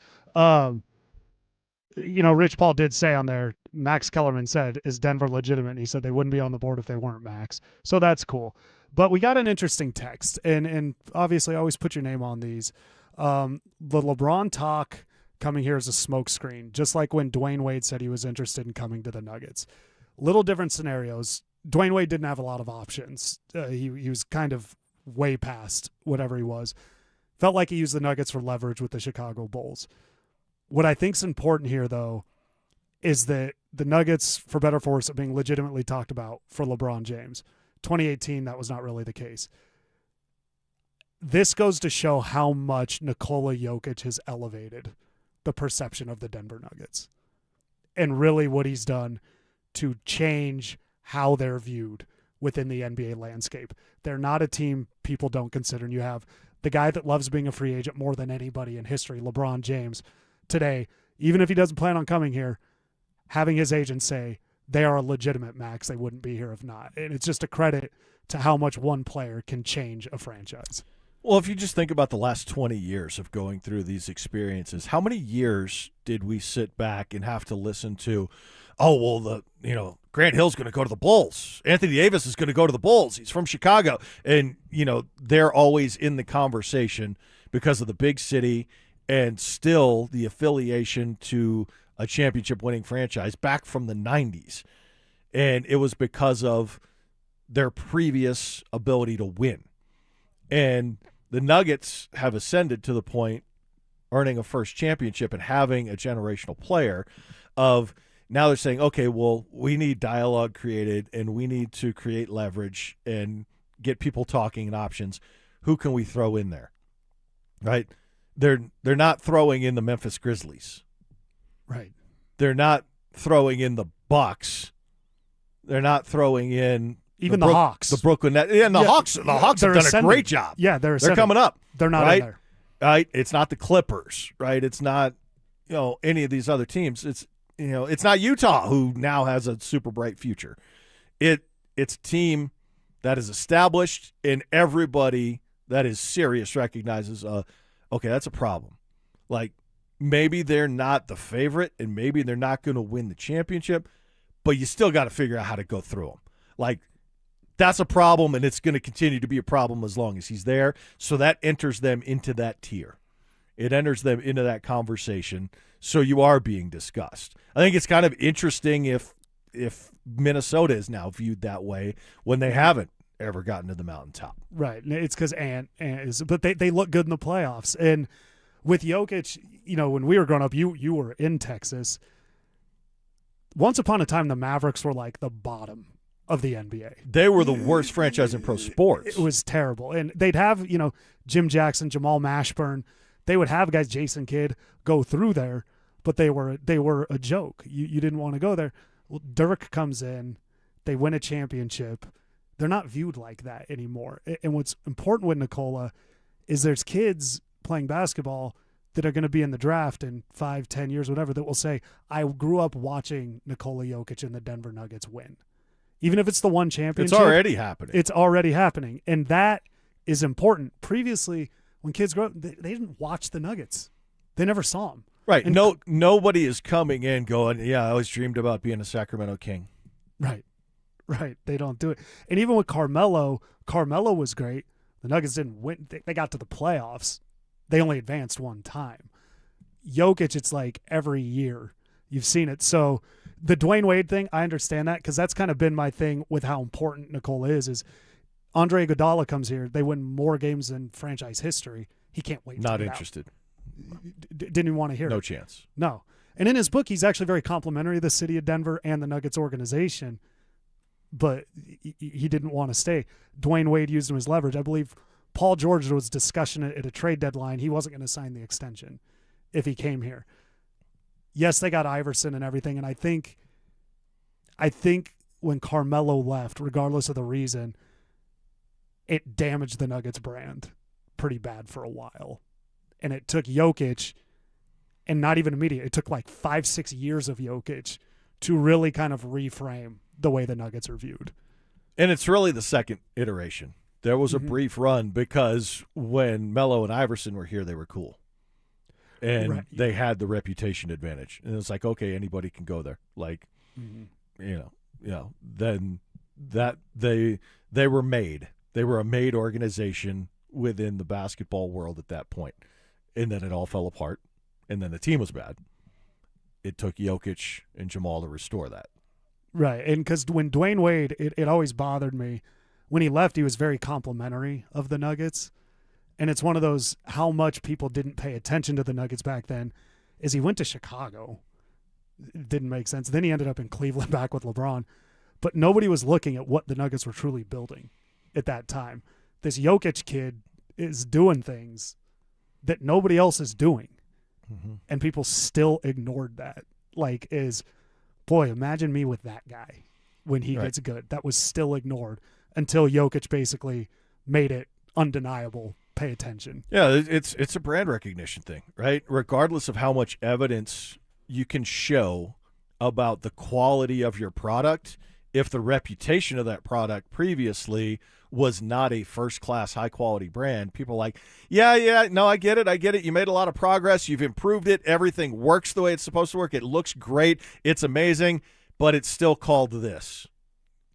Rich Paul did say on there, Max Kellerman said, is Denver legitimate? And he said they wouldn't be on the board if they weren't Max. So that's cool. But we got an interesting text, and obviously always put your name on these. The LeBron talk coming here is a smokescreen, just like when Dwayne Wade said he was interested in coming to the Nuggets. Little different scenarios. Dwayne Wade didn't have a lot of options. He was kind of way past whatever he was. Felt like he used the Nuggets for leverage with the Chicago Bulls. What I think is important here, though, is that the Nuggets, for better or for worse, are being legitimately talked about for LeBron James. 2018, that was not really the case. This goes to show how much Nikola Jokic has elevated the perception of the Denver Nuggets and really what he's done to change how they're viewed within the NBA landscape. They're not a team people don't consider. And you have the guy that loves being a free agent more than anybody in history, LeBron James, today, even if he doesn't plan on coming here, having his agent say they are a legitimate Max, they wouldn't be here if not. And it's just a credit to how much one player can change a franchise. Well, if you just think about the last 20 years of going through these experiences, how many years did we sit back and have to listen to, Grant Hill's going to go to the Bulls. Anthony Davis is going to go to the Bulls. He's from Chicago. And, they're always in the conversation because of the big city and still the affiliation to a championship-winning franchise back from the 90s. And it was because of their previous ability to win. And the Nuggets have ascended to the point, earning a first championship and having a generational player of now they're saying, okay, well, we need dialogue created and we need to create leverage and get people talking and options. Who can we throw in there? Right? They're not throwing in the Memphis Grizzlies. Right. They're not throwing in the Bucks. They're not throwing in even the Hawks. The Brooklyn Nets. And the Hawks have done ascending. A great job. Yeah, they're coming up. They're not right? in there. Right? It's not the Clippers, right? It's not, any of these other teams. It's it's not Utah, who now has a super bright future. It's a team that is established, and everybody that is serious recognizes, okay, that's a problem. Like, maybe they're not the favorite, and maybe they're not going to win the championship, but you still got to figure out how to go through them. Like, that's a problem, and it's going to continue to be a problem as long as he's there. So that enters them into that tier. It enters them into that conversation. So you are being discussed. I think it's kind of interesting if Minnesota is now viewed that way when they haven't ever gotten to the mountaintop. Right. It's because Ant is, but they look good in the playoffs. And with Jokic, when we were growing up, you were in Texas. Once upon a time, the Mavericks were like the bottom of the NBA. They were the worst franchise in pro sports. It was terrible. And they'd have, Jim Jackson, Jamal Mashburn. They would have guys, Jason Kidd, go through there, but they were a joke. You didn't want to go there. Well, Dirk comes in. They win a championship. They're not viewed like that anymore. And what's important with Nikola is there's kids playing basketball that are going to be in the draft in 5-10 years, whatever, that will say, I grew up watching Nikola Jokic and the Denver Nuggets win. Even if it's the one championship. It's already happening. It's already happening. And that is important. Previously, when kids grow up, they didn't watch the Nuggets. They never saw them. Right. And nobody is coming in going, yeah, I always dreamed about being a Sacramento King. Right. They don't do it. And even with Carmelo was great. The Nuggets didn't win. They got to the playoffs. They only advanced one time. Jokic, it's like every year you've seen it. So the Dwayne Wade thing, I understand that because that's kind of been my thing with how important Nikola is Andre Iguodala comes here. They win more games than franchise history. He can't wait. Not interested. Didn't even want to hear it. No chance. No. And in his book, he's actually very complimentary of the city of Denver and the Nuggets organization, but he didn't want to stay. Dwayne Wade used him as leverage. I believe Paul George was discussing it at a trade deadline. He wasn't going to sign the extension if he came here. Yes, they got Iverson and everything, and I think when Carmelo left, regardless of the reason, it damaged the Nuggets brand pretty bad for a while. And it took Jokic, and not even immediate, it took like 5-6 years of Jokic to really kind of reframe the way the Nuggets are viewed. And it's really the second iteration. There was a brief run because when Melo and Iverson were here, they were cool. And they had the reputation advantage. And it's like, okay, anybody can go there. Like, then that they were made. They were a made organization within the basketball world at that point. And then it all fell apart. And then the team was bad. It took Jokic and Jamal to restore that. Right. And because when Dwayne Wade, it always bothered me. When he left, he was very complimentary of the Nuggets. And it's one of those, how much people didn't pay attention to the Nuggets back then, is he went to Chicago. It didn't make sense. Then he ended up in Cleveland back with LeBron. But nobody was looking at what the Nuggets were truly building at that time. This Jokic kid is doing things that nobody else is doing. Mm-hmm. And people still ignored that. Boy, imagine me with that guy when he gets good. That was still ignored until Jokic basically made it undeniable. Pay attention. Yeah, it's a brand recognition thing, right? Regardless of how much evidence you can show about the quality of your product, if the reputation of that product previously was not a first-class, high-quality brand, people are like, no, I get it. You made a lot of progress. You've improved it. Everything works the way it's supposed to work. It looks great. It's amazing, but it's still called this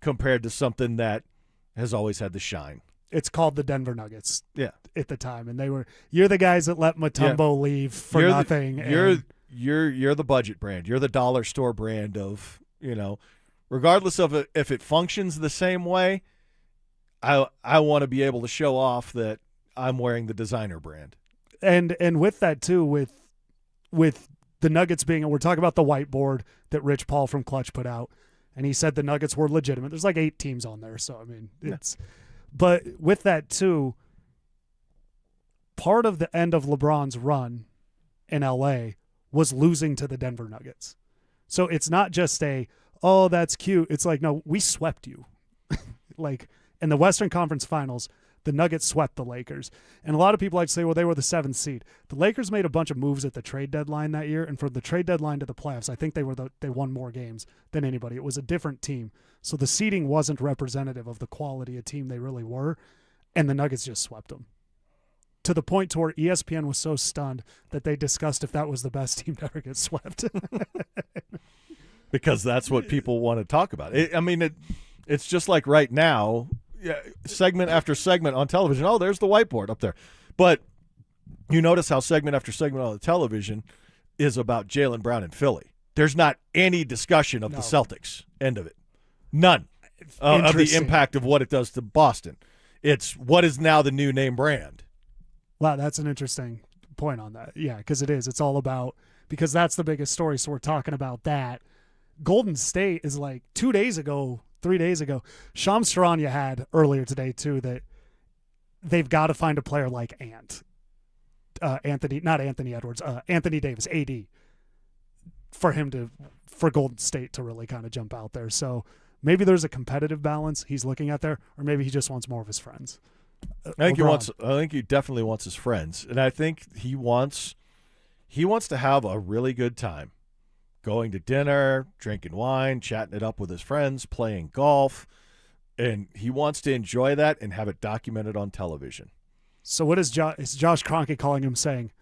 compared to something that has always had the shine. It's called the Denver Nuggets. Yeah. At the time, and you're the guys that let Mutombo leave for nothing. You're the budget brand. You're the dollar store brand of, regardless of if it functions the same way, I want to be able to show off that I'm wearing the designer brand. And with that too, with the Nuggets being, we're talking about the whiteboard that Rich Paul from Clutch put out, and he said the Nuggets were legitimate. There's like 8 teams on there, so I mean it's. But with that too, part of the end of LeBron's run in LA was losing to the Denver Nuggets. So it's not just oh, that's cute. It's like, no, we swept you. In the Western Conference Finals, the Nuggets swept the Lakers. And a lot of people like to say, well, they were the 7th seed. The Lakers made a bunch of moves at the trade deadline that year, and from the trade deadline to the playoffs, I think they won more games than anybody. It was a different team. So the seeding wasn't representative of the quality of team they really were, and the Nuggets just swept them. To the point to where ESPN was so stunned that they discussed if that was the best team to ever get swept. Because that's what people want to talk about. It's just like right now, segment after segment on television. Oh, there's the whiteboard up there. But you notice how segment after segment on the television is about Jaylen Brown and Philly. There's not any discussion of the Celtics end of it. None of the impact of what it does to Boston. It's what is now the new name brand. Wow, that's an interesting point on that. Yeah, because it is. It's all about, because that's the biggest story. So we're talking about that. Golden State is like 3 days ago, Shams Charania had earlier today too, that they've got to find a player like Anthony Davis, AD, for Golden State to really kind of jump out there. So maybe there's a competitive balance he's looking at there, or maybe he just wants more of his friends. I think he definitely wants his friends, and I think he wants to have a really good time, going to dinner, drinking wine, chatting it up with his friends, playing golf, and he wants to enjoy that and have it documented on television. So what is Josh Kroenke calling him, saying,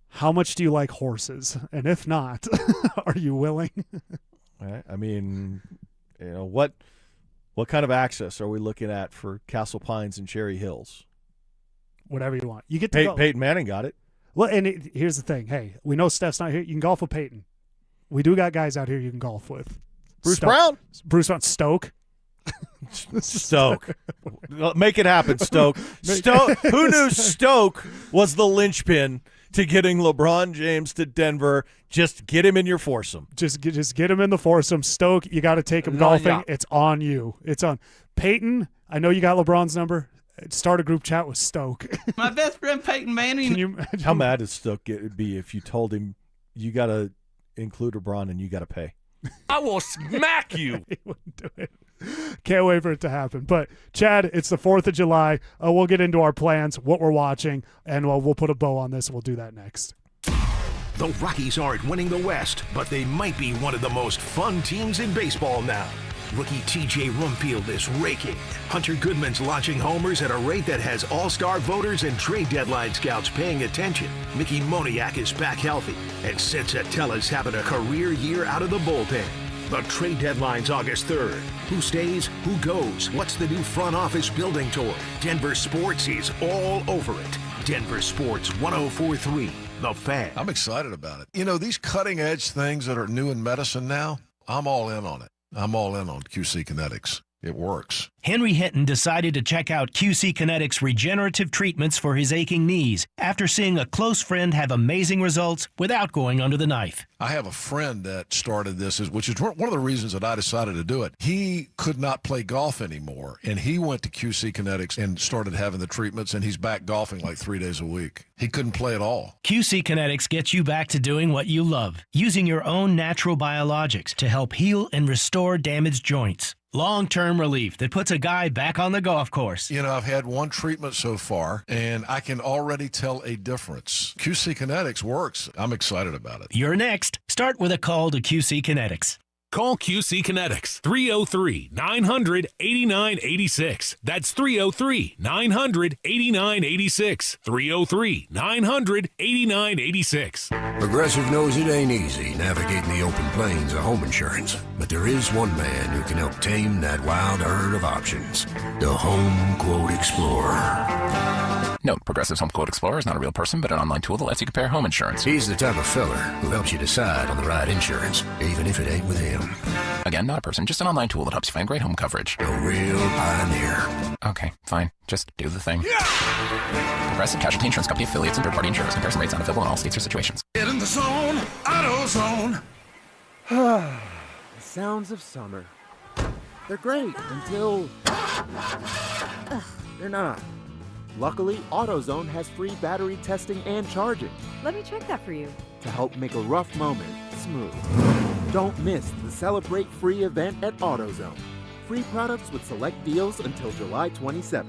how much do you like horses? And if not, are you willing? I mean, what kind of access are we looking at for Castle Pines and Cherry Hills? Whatever you want. You get to go. Peyton Manning got it. Well, and here's the thing. Hey, we know Steph's not here. You can golf with Peyton. We do got guys out here you can golf with. Bruce Brown. Stoke. Stoke. Make it happen, Stoke. Who knew Stoke was the linchpin to getting LeBron James to Denver? Just get him in your foursome. Just get him in the foursome. Stoke, you got to take him golfing. Yeah. It's on you. It's on. Peyton, I know you got LeBron's number. Start a group chat with Stoke. My best friend Peyton Manning. Can you imagine? How mad would Stoke be if you told him you got to include LeBron and you got to pay? I will smack you. He wouldn't do it. Can't wait for it to happen. But, Chad, it's the 4th of July. We'll get into our plans, what we're watching, and we'll put a bow on this. We'll do that next. The Rockies aren't winning the West, but they might be one of the most fun teams in baseball now. Rookie TJ Rumfield is raking. Hunter Goodman's launching homers at a rate that has all-star voters and trade deadline scouts paying attention. Mickey Moniak is back healthy, and Sid Satella's having a career year out of the bullpen. The trade deadline's August 3rd. Who stays? Who goes? What's the new front office building toward? Denver Sports is all over it. Denver Sports 104.3, The Fan. I'm excited about it. You know, these cutting-edge things that are new in medicine now, I'm all in on it. I'm all in on QC Kinetics. It works. Henry Hinton decided to check out QC Kinetics regenerative treatments for his aching knees after seeing a close friend have amazing results without going under the knife. I have a friend that started this, which is one of the reasons that I decided to do it. He could not play golf anymore, and he went to QC Kinetics and started having the treatments, and he's back golfing like 3 days a week. He couldn't play at all. QC Kinetics gets you back to doing what you love, using your own natural biologics to help heal and restore damaged joints. Long-term relief that puts a guy back on the golf course. You know, I've had one treatment so far, and I can already tell a difference. QC Kinetics works. I'm excited about it. You're next. Start with a call to QC Kinetics. Call QC Kinetics, 303-900-8986. That's 303-900-8986. 303-900-8986. Progressive knows it ain't easy navigating the open plains of home insurance, but there is one man who can help tame that wild herd of options. The Home Quote Explorer. Note, Progressive's Home Quote Explorer is not a real person, but an online tool that lets you compare home insurance. He's the type of fella who helps you decide on the right insurance, even if it ain't with him. Again, not a person, just an online tool that helps you find great home coverage. A real pioneer. Okay, fine. Just do the thing. Yeah! Progressive Casualty Insurance Company affiliates and third-party insurers. Comparison rates not available in all states or situations. Get in the zone, AutoZone. The sounds of summer. They're great until they're not. Luckily, AutoZone has free battery testing and charging. Let me check that for you. To help make a rough moment smooth. Don't miss the Celebrate Free event at AutoZone. Free products with select deals until July 27th.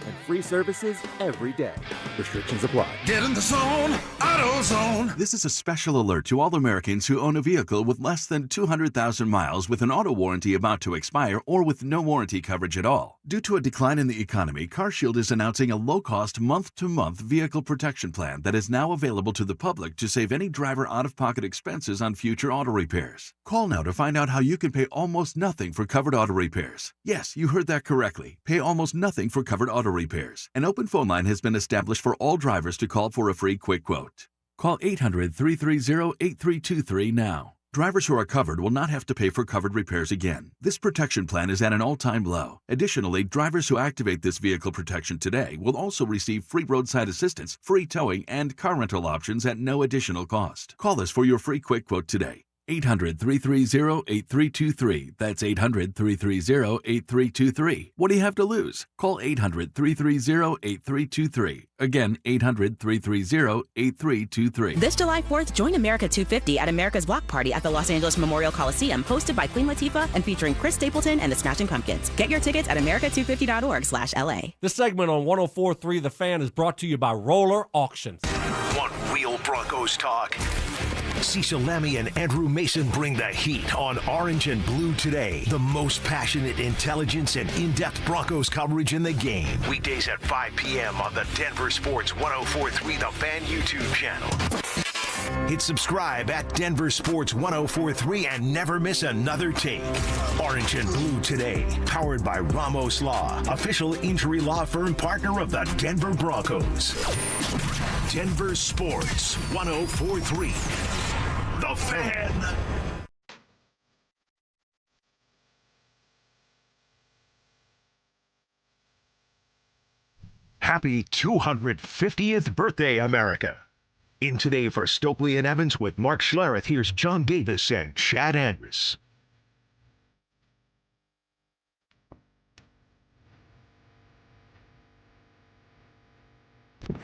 And free services every day. Restrictions apply. Get in the zone, AutoZone. This is a special alert to all Americans who own a vehicle with less than 200,000 miles with an auto warranty about to expire or with no warranty coverage at all. Due to a decline in the economy, CarShield is announcing a low-cost month-to-month vehicle protection plan that is now available to the public to save any driver out-of-pocket expenses on future auto repairs. Call now to find out how you can pay almost nothing for covered auto repairs. Yes, you heard that correctly. Pay almost nothing for covered auto repairs. An open phone line has been established for all drivers to call for a free quick quote. Call 800-330-8323 now. Drivers who are covered will not have to pay for covered repairs again. This protection plan is at an all-time low. Additionally, drivers who activate this vehicle protection today will also receive free roadside assistance, free towing, and car rental options at no additional cost. Call us for your free quick quote today. 800-330-8323. That's 800-330-8323. What do you have to lose? Call 800-330-8323. Again, 800-330-8323. This July 4th, join America 250 at America's Block Party at the Los Angeles Memorial Coliseum, hosted by Queen Latifah and featuring Chris Stapleton and the Smashing Pumpkins. Get your tickets at america250.org/LA. This segment on 104.3 The Fan is brought to you by Roller Auctions. One Wheel Broncos talk. Cecil Lammy and Andrew Mason bring the heat on Orange and Blue Today. The most passionate intelligence and in-depth Broncos coverage in the game. Weekdays at 5 p.m. on the Denver Sports 104.3 The Fan YouTube channel. Hit subscribe at Denver Sports 104.3 and never miss another take. Orange and Blue Today, powered by Ramos Law, official injury law firm partner of the Denver Broncos. Denver Sports 104.3 The Fan. Happy 250th birthday, America. In Today for Stokley and Evans with Mark Schlereth, here's John Davis and Chad Andrus.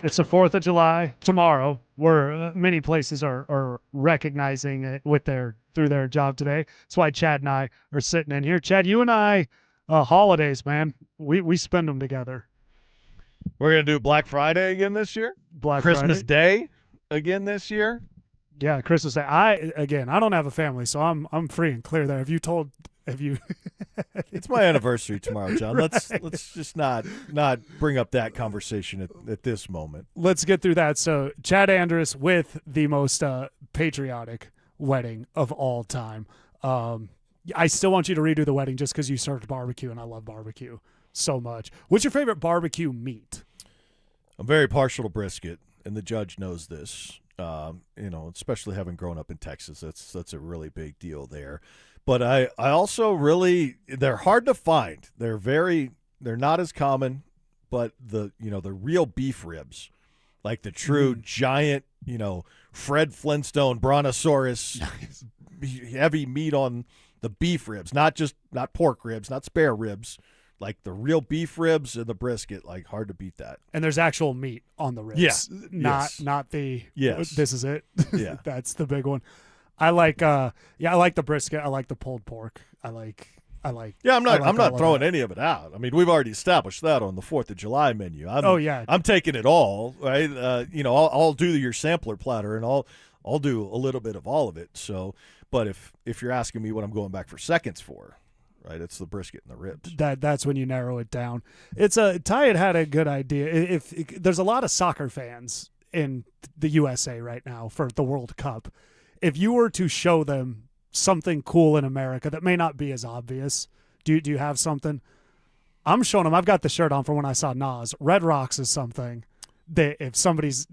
It's the 4th of July tomorrow, where many places are recognizing it through their job today. That's why Chad and I are sitting in here. Chad, you and I, holidays, man, we spend them together. We're going to do Black Friday again this year? Christmas Day again this year? Yeah, Christmas Day. I don't have a family, so I'm free and clear there. Have you? It's my anniversary tomorrow, John. Right. Let's just not bring up that conversation at this moment. Let's get through that. So Chad Andrus with the most patriotic wedding of all time. I still want you to redo the wedding just because you served barbecue, and I love barbecue so much. What's your favorite barbecue meat? I'm very partial to brisket, and the judge knows this. Especially having grown up in Texas, that's a really big deal there. But I also really, they're hard to find. They're not as common, but the real beef ribs, like the true giant, Fred Flintstone brontosaurus, heavy meat on the beef ribs, not pork ribs, not spare ribs, like the real beef ribs and the brisket, like hard to beat that. And there's actual meat on the ribs. Yeah. Not the, yes. This is it. Yeah. That's the big one. I like the brisket. I like the pulled pork. Yeah, I'm not throwing any of it out. I mean, we've already established that on the 4th of July menu. I'm taking it all, right? I'll do your sampler platter, and I'll do a little bit of all of it. So, but if you're asking me what I'm going back for seconds for, right, it's the brisket and the ribs. That's when you narrow it down. Ty had a good idea. If there's a lot of soccer fans in the USA right now for the World Cup. If you were to show them something cool in America that may not be as obvious, do you have something? I'm showing them. I've got the shirt on from when I saw Nas. Red Rocks is something that if somebody's,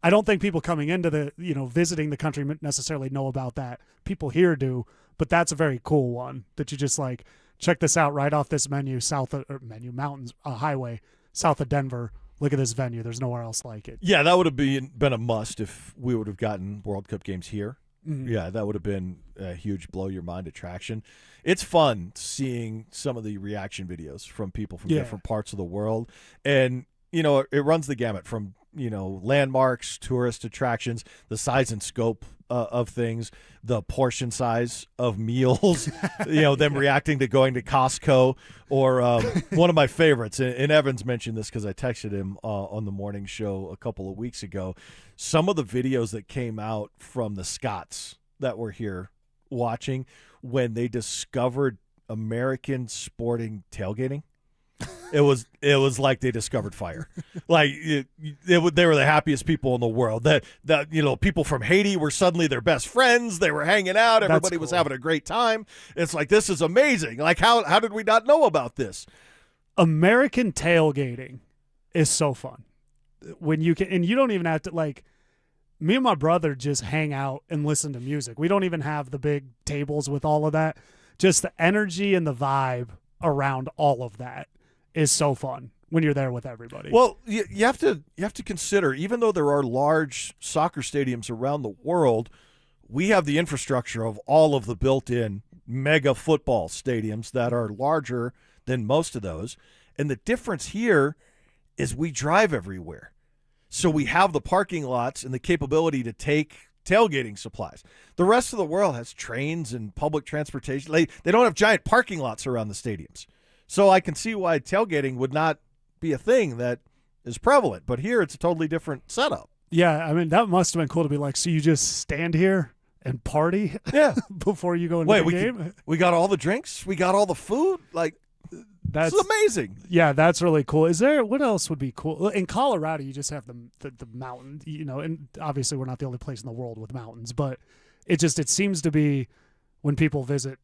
I don't think people coming into visiting the country necessarily know about that. People here do, but that's a very cool one that you just like, check this out right off this mountains, highway south of Denver. Look at this venue. There's nowhere else like it. Yeah, that would have been a must if we would have gotten World Cup games here. Mm-hmm. Yeah, that would have been a huge blow-your-mind attraction. It's fun seeing some of the reaction videos from people from different parts of the world. And, it runs the gamut from, landmarks, tourist attractions, the size and scope of things, the portion size of meals, them reacting to going to Costco, or one of my favorites, and Evans mentioned this because I texted him on the morning show a couple of weeks ago, some of the videos that came out from the Scots that were here watching when they discovered American sporting tailgating. It was like they discovered fire. Like they were the happiest people in the world. That people from Haiti were suddenly their best friends. They were hanging out. Everybody was having a great time. It's like, this is amazing. Like how did we not know about this? American tailgating is so fun when you can, and you don't even have to Me and my brother just hang out and listen to music. We don't even have the big tables with all of that. Just the energy and the vibe around all of that is so fun when you're there with everybody. Well, you have to consider, even though there are large soccer stadiums around the world, we have the infrastructure of all of the built-in mega football stadiums that are larger than most of those. And the difference here is we drive everywhere. So we have the parking lots and the capability to take tailgating supplies. The rest of the world has trains and public transportation. They don't have giant parking lots around the stadiums. So I can see why tailgating would not be a thing that is prevalent. But here it's a totally different setup. Yeah, I mean, that must have been cool to be like, so you just stand here and party before you go into the game? We got all the drinks? We got all the food? Like, that's amazing. Yeah, that's really cool. Is there, what else would be cool? In Colorado, you just have the mountain, and obviously we're not the only place in the world with mountains, but it seems to be when people visit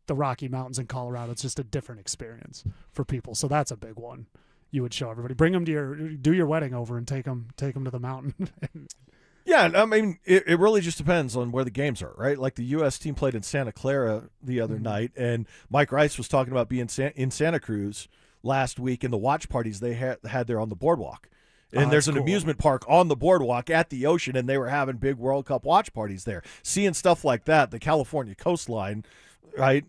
the Rocky Mountains in Colorado, it's just a different experience for people. So that's a big one. You would show everybody, bring them to do your wedding over and take them to the mountain. Yeah, I mean, it really just depends on where the games are, right? Like the U.S. team played in Santa Clara the other night, and Mike Rice was talking about being in Santa Cruz last week and the watch parties they had there on the boardwalk. And there's an amusement park on the boardwalk at the ocean, and they were having big World Cup watch parties there. Seeing stuff like that, the California coastline, right?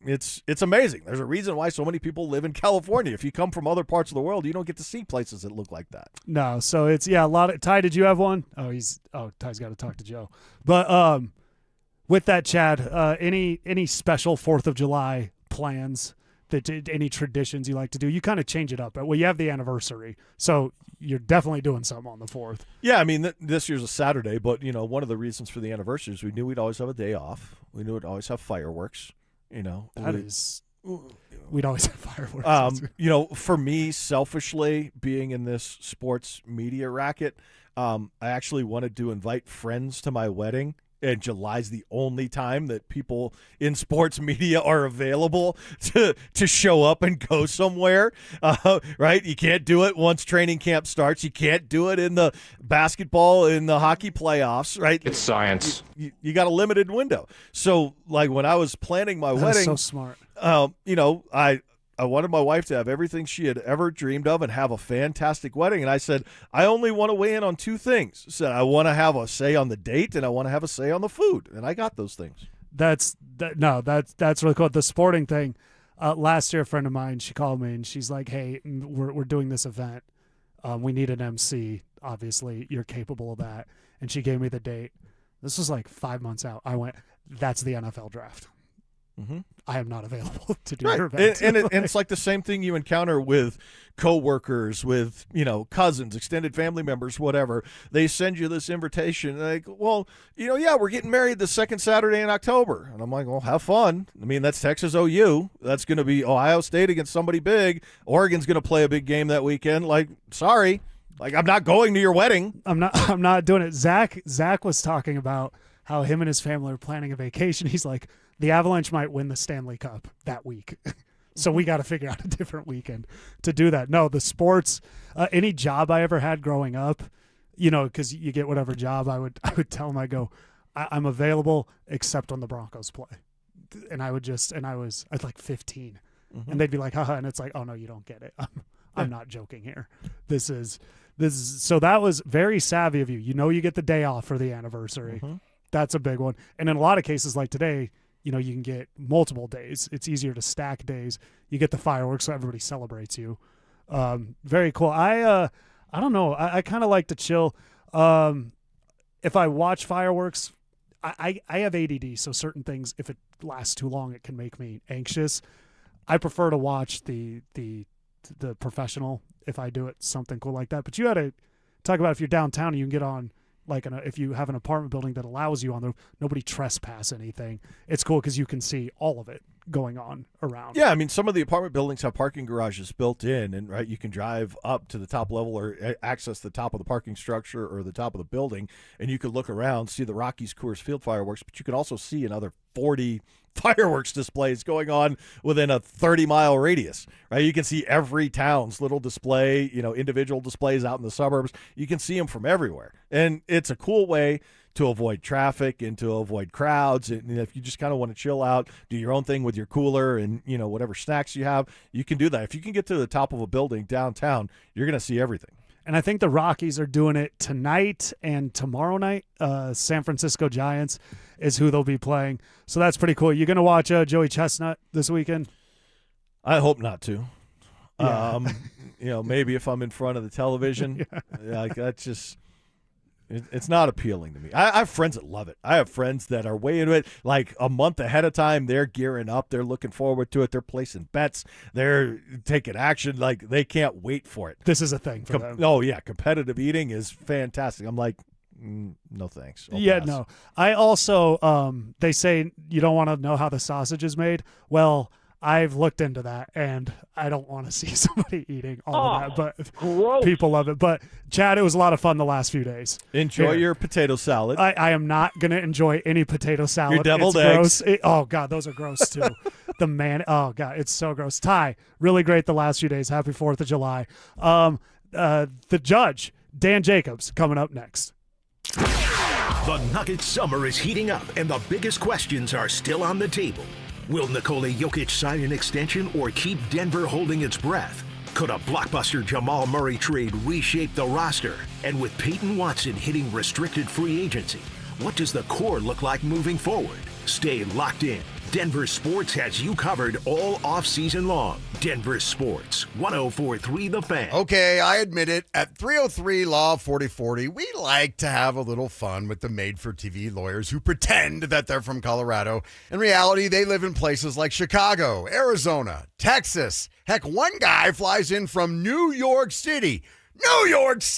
It's amazing. There's a reason why so many people live in California. If you come from other parts of the world, you don't get to see places that look like that. No, so it's a lot of Ty. Did you have one? Ty's got to talk to Joe. But with that, Chad, any special 4th of July plans? Any traditions you like to do? You kind of change it up. Well, you have the anniversary, so you're definitely doing something on the 4th. Yeah, I mean, this year's a Saturday, but, one of the reasons for the anniversary is we knew we'd always have a day off. We knew we'd always have fireworks, We'd always have fireworks. For me, selfishly, being in this sports media racket, I actually wanted to invite friends to my wedding. And July's the only time that people in sports media are available to show up and go somewhere, right? You can't do it once training camp starts. You can't do it in the basketball, in the hockey playoffs, right? It's science. You got a limited window. So, like, when I was planning my wedding, so smart. I wanted my wife to have everything she had ever dreamed of and have a fantastic wedding. And I said, I only want to weigh in on two things. I said, I want to have a say on the date and I want to have a say on the food. And I got those things. That's really cool. The sporting thing, last year, a friend of mine, she called me and she's like, hey, we're doing this event. We need an MC. Obviously, you're capable of that. And she gave me the date. This was like 5 months out. I went, that's the NFL draft. Mm-hmm. I am not available to do your event. And it's like the same thing you encounter with coworkers, with cousins, extended family members, whatever. They send you this invitation, like, well, we're getting married the second Saturday in October, and I'm like, well, have fun. I mean, that's Texas OU. That's going to be Ohio State against somebody big. Oregon's going to play a big game that weekend. Like, sorry, like I'm not going to your wedding. I'm not doing it. Zach was talking about how him and his family are planning a vacation. He's like, the Avalanche might win the Stanley Cup that week. So we got to figure out a different weekend to do that. No, the sports, any job I ever had growing up, because you get whatever job, I would tell them, I go, I'm available except when the Broncos play. And I was like 15. Mm-hmm. And they'd be like, haha. And it's like, oh no, you don't get it. I'm not joking here. This is, so that was very savvy of you. You get the day off for the anniversary. Mm-hmm. That's a big one. And in a lot of cases like today, you can get multiple days. It's easier to stack days. You get the fireworks, so everybody celebrates you. Very cool. I don't know. I kind of like to chill. If I watch fireworks, I have ADD, so certain things, if it lasts too long, it can make me anxious. I prefer to watch the professional if I do it, something cool like that. But you got to talk about if you're downtown and you can get on, like if you have an apartment building that allows you on there, nobody trespass anything. It's cool because you can see all of it going on around. Yeah, I mean, some of the apartment buildings have parking garages built in, and right, you can drive up to the top level or access the top of the parking structure or the top of the building, and you could look around, see the Rockies Coors Field fireworks, but you could also see another 40 fireworks displays going on within a 30-mile radius, right? You can see every town's little display, individual displays out in the suburbs. You can see them from everywhere, and it's a cool way to avoid traffic and to avoid crowds. And if you just kind of want to chill out, do your own thing with your cooler and, whatever snacks you have, you can do that. If you can get to the top of a building downtown, you're going to see everything. And I think the Rockies are doing it tonight and tomorrow night. San Francisco Giants is who they'll be playing. So that's pretty cool. You going to watch Joey Chestnut this weekend? I hope not to. Yeah. Maybe if I'm in front of the television. That's just... It's not appealing to me. I have friends that love it. I have friends that are way into it. Like a month ahead of time, they're gearing up. They're looking forward to it. They're placing bets. They're taking action. Like they can't wait for it. This is a thing for them. Oh, yeah. Competitive eating is fantastic. I'm like, no thanks. I'll pass. No. I also, they say you don't want to know how the sausage is made. Well, I've looked into that, and I don't want to see somebody eating all of that, but gross. People love it. But, Chad, it was a lot of fun the last few days. Enjoy your potato salad. I am not going to enjoy any potato salad. Your deviled eggs. eggs. Oh, God, those are gross, too. Oh, God, it's so gross. Ty, really great the last few days. Happy 4th of July. The judge, Dan Jacobs, coming up next. The Nuggets summer is heating up, and the biggest questions are still on the table. Will Nikola Jokic sign an extension or keep Denver holding its breath? Could a blockbuster Jamal Murray trade reshape the roster? And with Payton Watson hitting restricted free agency, what does the core look like moving forward? Stay locked in. Denver Sports has you covered all offseason long. Denver Sports, 104.3 The Fan. Okay, I admit it. At 303 Law 4040, we like to have a little fun with the made-for-TV lawyers who pretend that they're from Colorado. In reality, they live in places like Chicago, Arizona, Texas. Heck, one guy flies in from New York City. New York City!